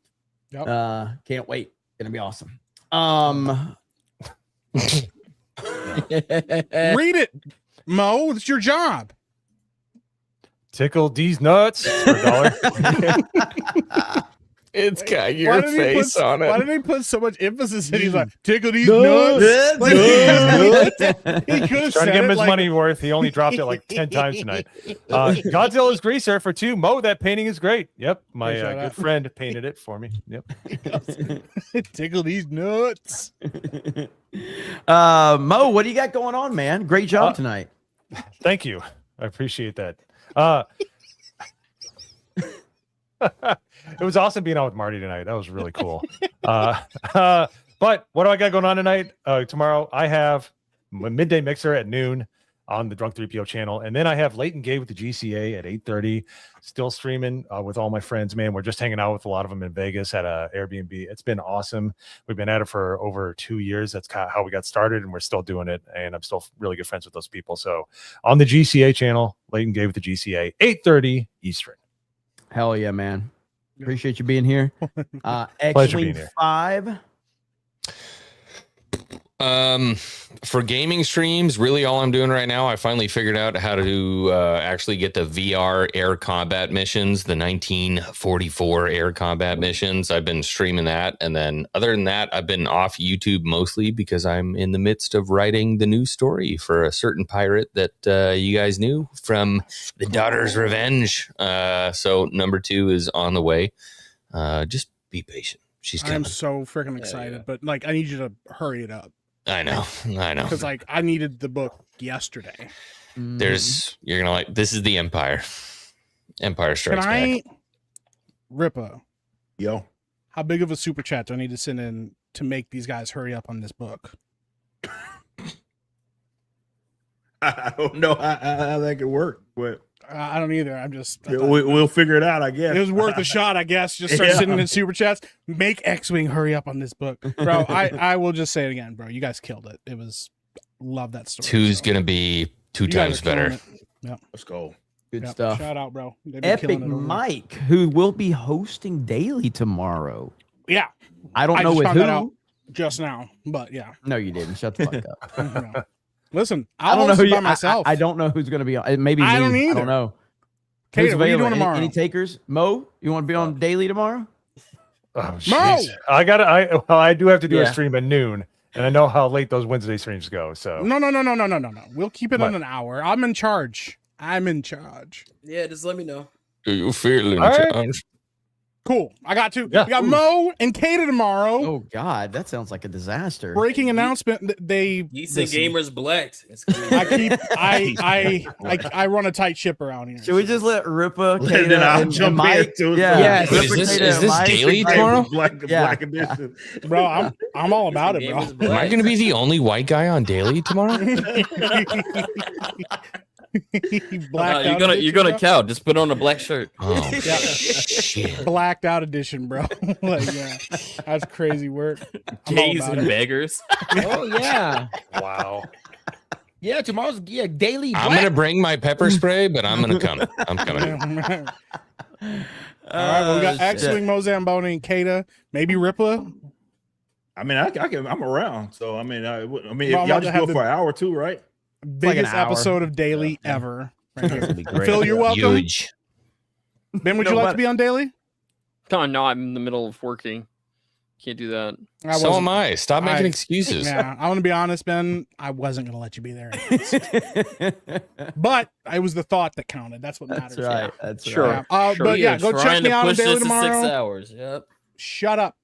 Can't wait. Gonna be awesome. Read it, Mo. It's your job. Tickle D's nuts for $1. It's got Why your did he face put, on it. Why did he put so much emphasis in? He's like, tickle these Nuts. nuts. Like, he could have Trying to said give him it his like, money worth. He only dropped it like 10 times tonight. Godzilla's Greaser for 2. Mo, that painting is great. Yep. My Hey, shout good out. friend painted it for me. Yep. tickle these nuts. Mo, what do you got going on, man? Great job tonight. Thank you. I appreciate that. It was awesome being out with Marty tonight. That was really cool. But what do I got going on tonight? Tomorrow I have my midday mixer at noon on the Drunk 3PO channel, and then I have Late and Gay with the GCA at 8:30. Still streaming with all my friends. Man, we're just hanging out with a lot of them in Vegas at a Airbnb. It's been awesome. We've been at it for over 2 years. That's kind of how we got started, and we're still doing it. And I'm still really good friends with those people. So on the GCA channel, Late and Gay with the GCA, 8:30 Eastern. Hell yeah, man. Appreciate you being here. Pleasure being X-Wing here. 5. For gaming streams, really all I'm doing right now, I finally figured out how to actually get the VR air combat missions, the 1944 air combat missions. I've been streaming that. And then other than that, I've been off YouTube mostly because I'm in the midst of writing the new story for a certain pirate that you guys knew from The Daughter's Revenge. So number 2 is on the way. Just be patient. She's coming. I'm so freaking excited, but like, I need you to hurry it up. I know. Because like, I needed the book yesterday. You're gonna like. This is the Empire. Empire Strikes Back. Rippa, Yo, how big of a super chat do I need to send in to make these guys hurry up on this book? I don't know how that could work, but I don't either. I'm just. we'll figure it out, I guess. It was worth a shot, I guess. Just start sending in super chats. Make X-Wing hurry up on this book, bro. I will just say it again, bro. You guys killed it. It was love that story. 2's gonna be 2 times better. Yeah, let's go. Good stuff. Shout out, bro. Epic Mike, who will be hosting daily tomorrow. Yeah, I don't know just with found that who. out just now, but yeah. No, you didn't. Shut the fuck up. No. Listen, I don't know host who it by you, myself. I don't know who's going to be on. Maybe I me. don't I either. don't know. Kato, Who's what are you available? doing tomorrow? Any takers? Mo, you want to be on daily tomorrow? Oh, Mo! jeez. I do have to do a stream at noon, and I know how late those Wednesday streams go. So No. We'll keep it on an hour. I'm in charge. Yeah, just let me know. Do you feel in All right. charge? Cool. I got 2. Yeah. We got Mo and Kata tomorrow. Oh God, that sounds like a disaster. Breaking announcement. They Decent gamers blacked. It's I run a tight ship around here. Should we just let Rippa, And then I'll and jump Mike? in too. Yeah. Wait, Rippa, is Kata, this and Mike. daily tomorrow? Black edition. Bro, I'm all about it, bro. Am I gonna be the only white guy on daily tomorrow? You're gonna count. Just put on a black shirt. Oh shit! Blacked out edition, bro. Like, yeah, that's crazy work. I'm all Gays about and it. beggars. Oh yeah, wow. yeah. Tomorrow's daily. I'm gonna bring my pepper spray, but I'm gonna come. I'm coming. All right, well, we got X-Wing, Mozamboni, and Kata. Maybe Rippa. I mean, I'm around, so I mean, Well, I'm y'all about to just have do it the- for an hour too, right? Biggest hour. episode of Daily ever. Right here. be great. Phil, you're welcome. Huge. Ben, would you like to be on Daily? Oh, no, I'm in the middle of working. Can't do that. So am I. Stop making excuses. Yeah, I want to be honest, Ben. I wasn't going to let you be there. But it was the thought that counted. That's what matters. That's right. That's Sure. right. But yeah, go check Trying me to out on push Daily this to 6 tomorrow. hours. Yep. Shut up.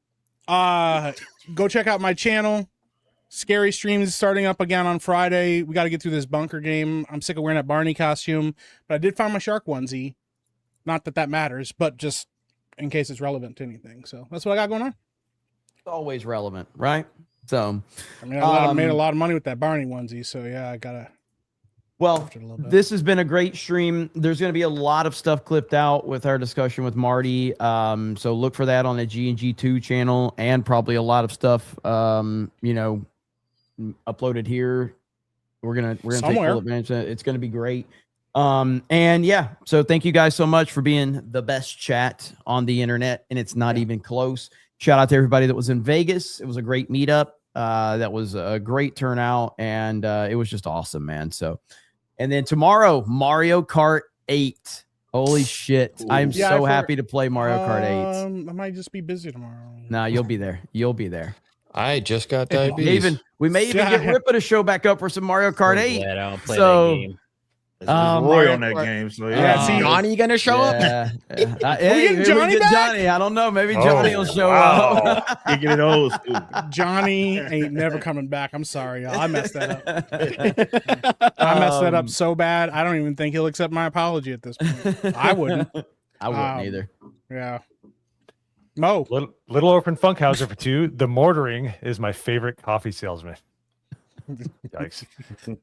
Go check out my channel. Scary Streams is starting up again on Friday. We got to get through this bunker game. I'm sick of wearing that Barney costume, but I did find my shark onesie. Not that that matters, but just in case it's relevant to anything. So that's what I got going on. It's always relevant, right? So, I mean, I made a lot of money with that Barney onesie. So yeah, I gotta. well, this has been a great stream. There's going to be a lot of stuff clipped out with our discussion with Marty. So look for that on the G&G2 channel, and probably a lot of stuff, uploaded here. We're gonna take full advantage of it. It's gonna be great. And yeah, so thank you guys so much for being the best chat on the internet, and it's not even close. Shout out to everybody that was in Vegas. It was a great meetup. That was a great turnout, and it was just awesome, man. So, and then tomorrow, Mario Kart 8 Holy shit! I'm Yeah, so happy to play Mario Kart 8. I might just be busy tomorrow. Nah, you'll be there. You'll be there. I just got diabetes. We may even get Ripper to show back up for some Mario Kart 8. Glad I don't play So, that game. There's Roy Mario on that Kart- game, so see, Johnny gonna show up? Hey, getting maybe Johnny we get back? Johnny. I don't know. Maybe Johnny will show up. Kicking it old school. Johnny ain't never coming back. I'm sorry, y'all. I messed that up. I messed that up so bad. I don't even think he'll accept my apology at this point. I wouldn't. I wouldn't either. Yeah. Mo. Little Orphan Funkhauser for 2. The Mortaring is my favorite coffee salesman. Yikes.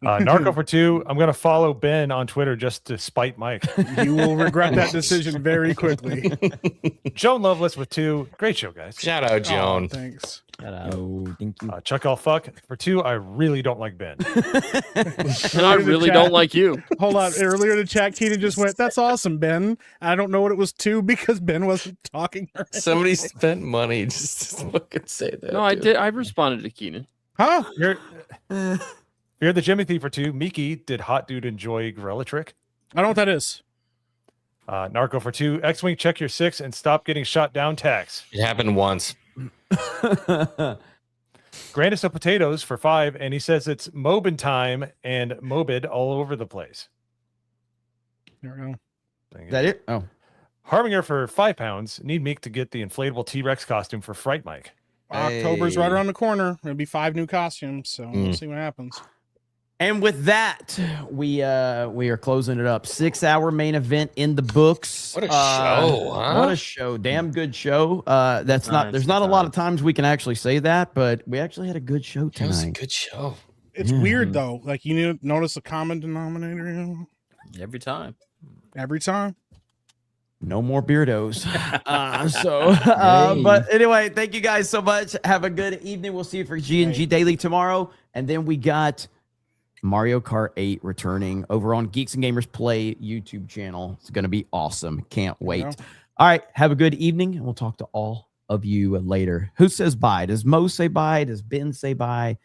Narco for 2. I'm going to follow Ben on Twitter just to spite Mike. You will regret that decision very quickly. Joan Loveless with 2. Great show, guys. Shout out, Joan. Thanks. Oh, thank you. Chuck All Fuck for 2. I really don't like Ben. And I really don't like you. Hold on. Earlier in the chat, Keaton just went, "That's awesome, Ben." I don't know what it was to because Ben wasn't talking. Somebody spent money just to fucking say that. No, I did. I responded to Keenan. Huh? You're the Jimmy Thief for 2. Miki, did Hot Dude enjoy Gorilla Trick? I don't know what that is. Narco for 2. X-Wing, check your 6 and stop getting shot down tax. It happened once. Grandest of Potatoes for 5, and he says it's Mobin time and Mobid all over the place. There we go. Is that it? Oh. Harbinger for £5. Need Meek to get the inflatable T-Rex costume for Fright Mike. October's right around the corner. There'll be 5 new costumes, so we'll see what happens. And with that, we are closing it up. 6-hour main event in the books. What a show, huh? What a show. Damn good show. There's not a lot of times we can actually say that, but we actually had a good show tonight. It was a good show. It's weird though. Like you need to notice a common denominator Every time. every time. No more beardos. But anyway, thank you guys so much. Have a good evening. We'll see you for G&G Daily tomorrow. And then we got Mario Kart 8 returning over on Geeks and Gamers Play YouTube channel. It's going to be awesome. Can't wait. All right. Have a good evening. And we'll talk to all of you later. Who says bye? Does Mo say bye? Does Ben say bye?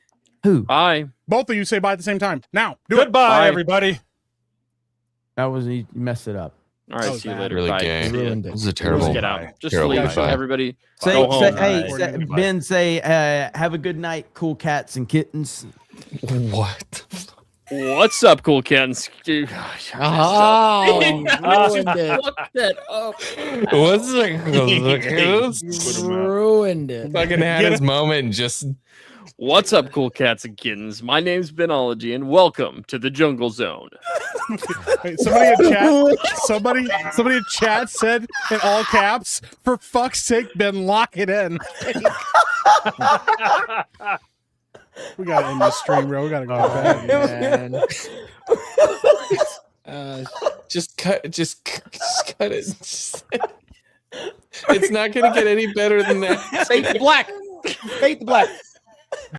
Who? Bye. Both of you say bye at the same time. Now. Goodbye, everybody. That was, you messed it up. All right, see you later. Really Bye. gay. Ruined it. This is a terrible. Just get out. Just terrible leave. goodbye. Everybody Say, go home. Ben, say, have a good night, cool cats and kittens. What? What's up, cool kittens? Fuck that up. What's Ruined it. Fucking had his moment and just. What's up, cool cats and kittens? My name's Benology, and welcome to the Jungle Zone. Wait, somebody in chat said in all caps, "For fuck's sake, Ben, lock it in." We gotta end this stream, bro. We gotta go back. Just cut it. It's not gonna get any better than that. Fade the black. Fade the black.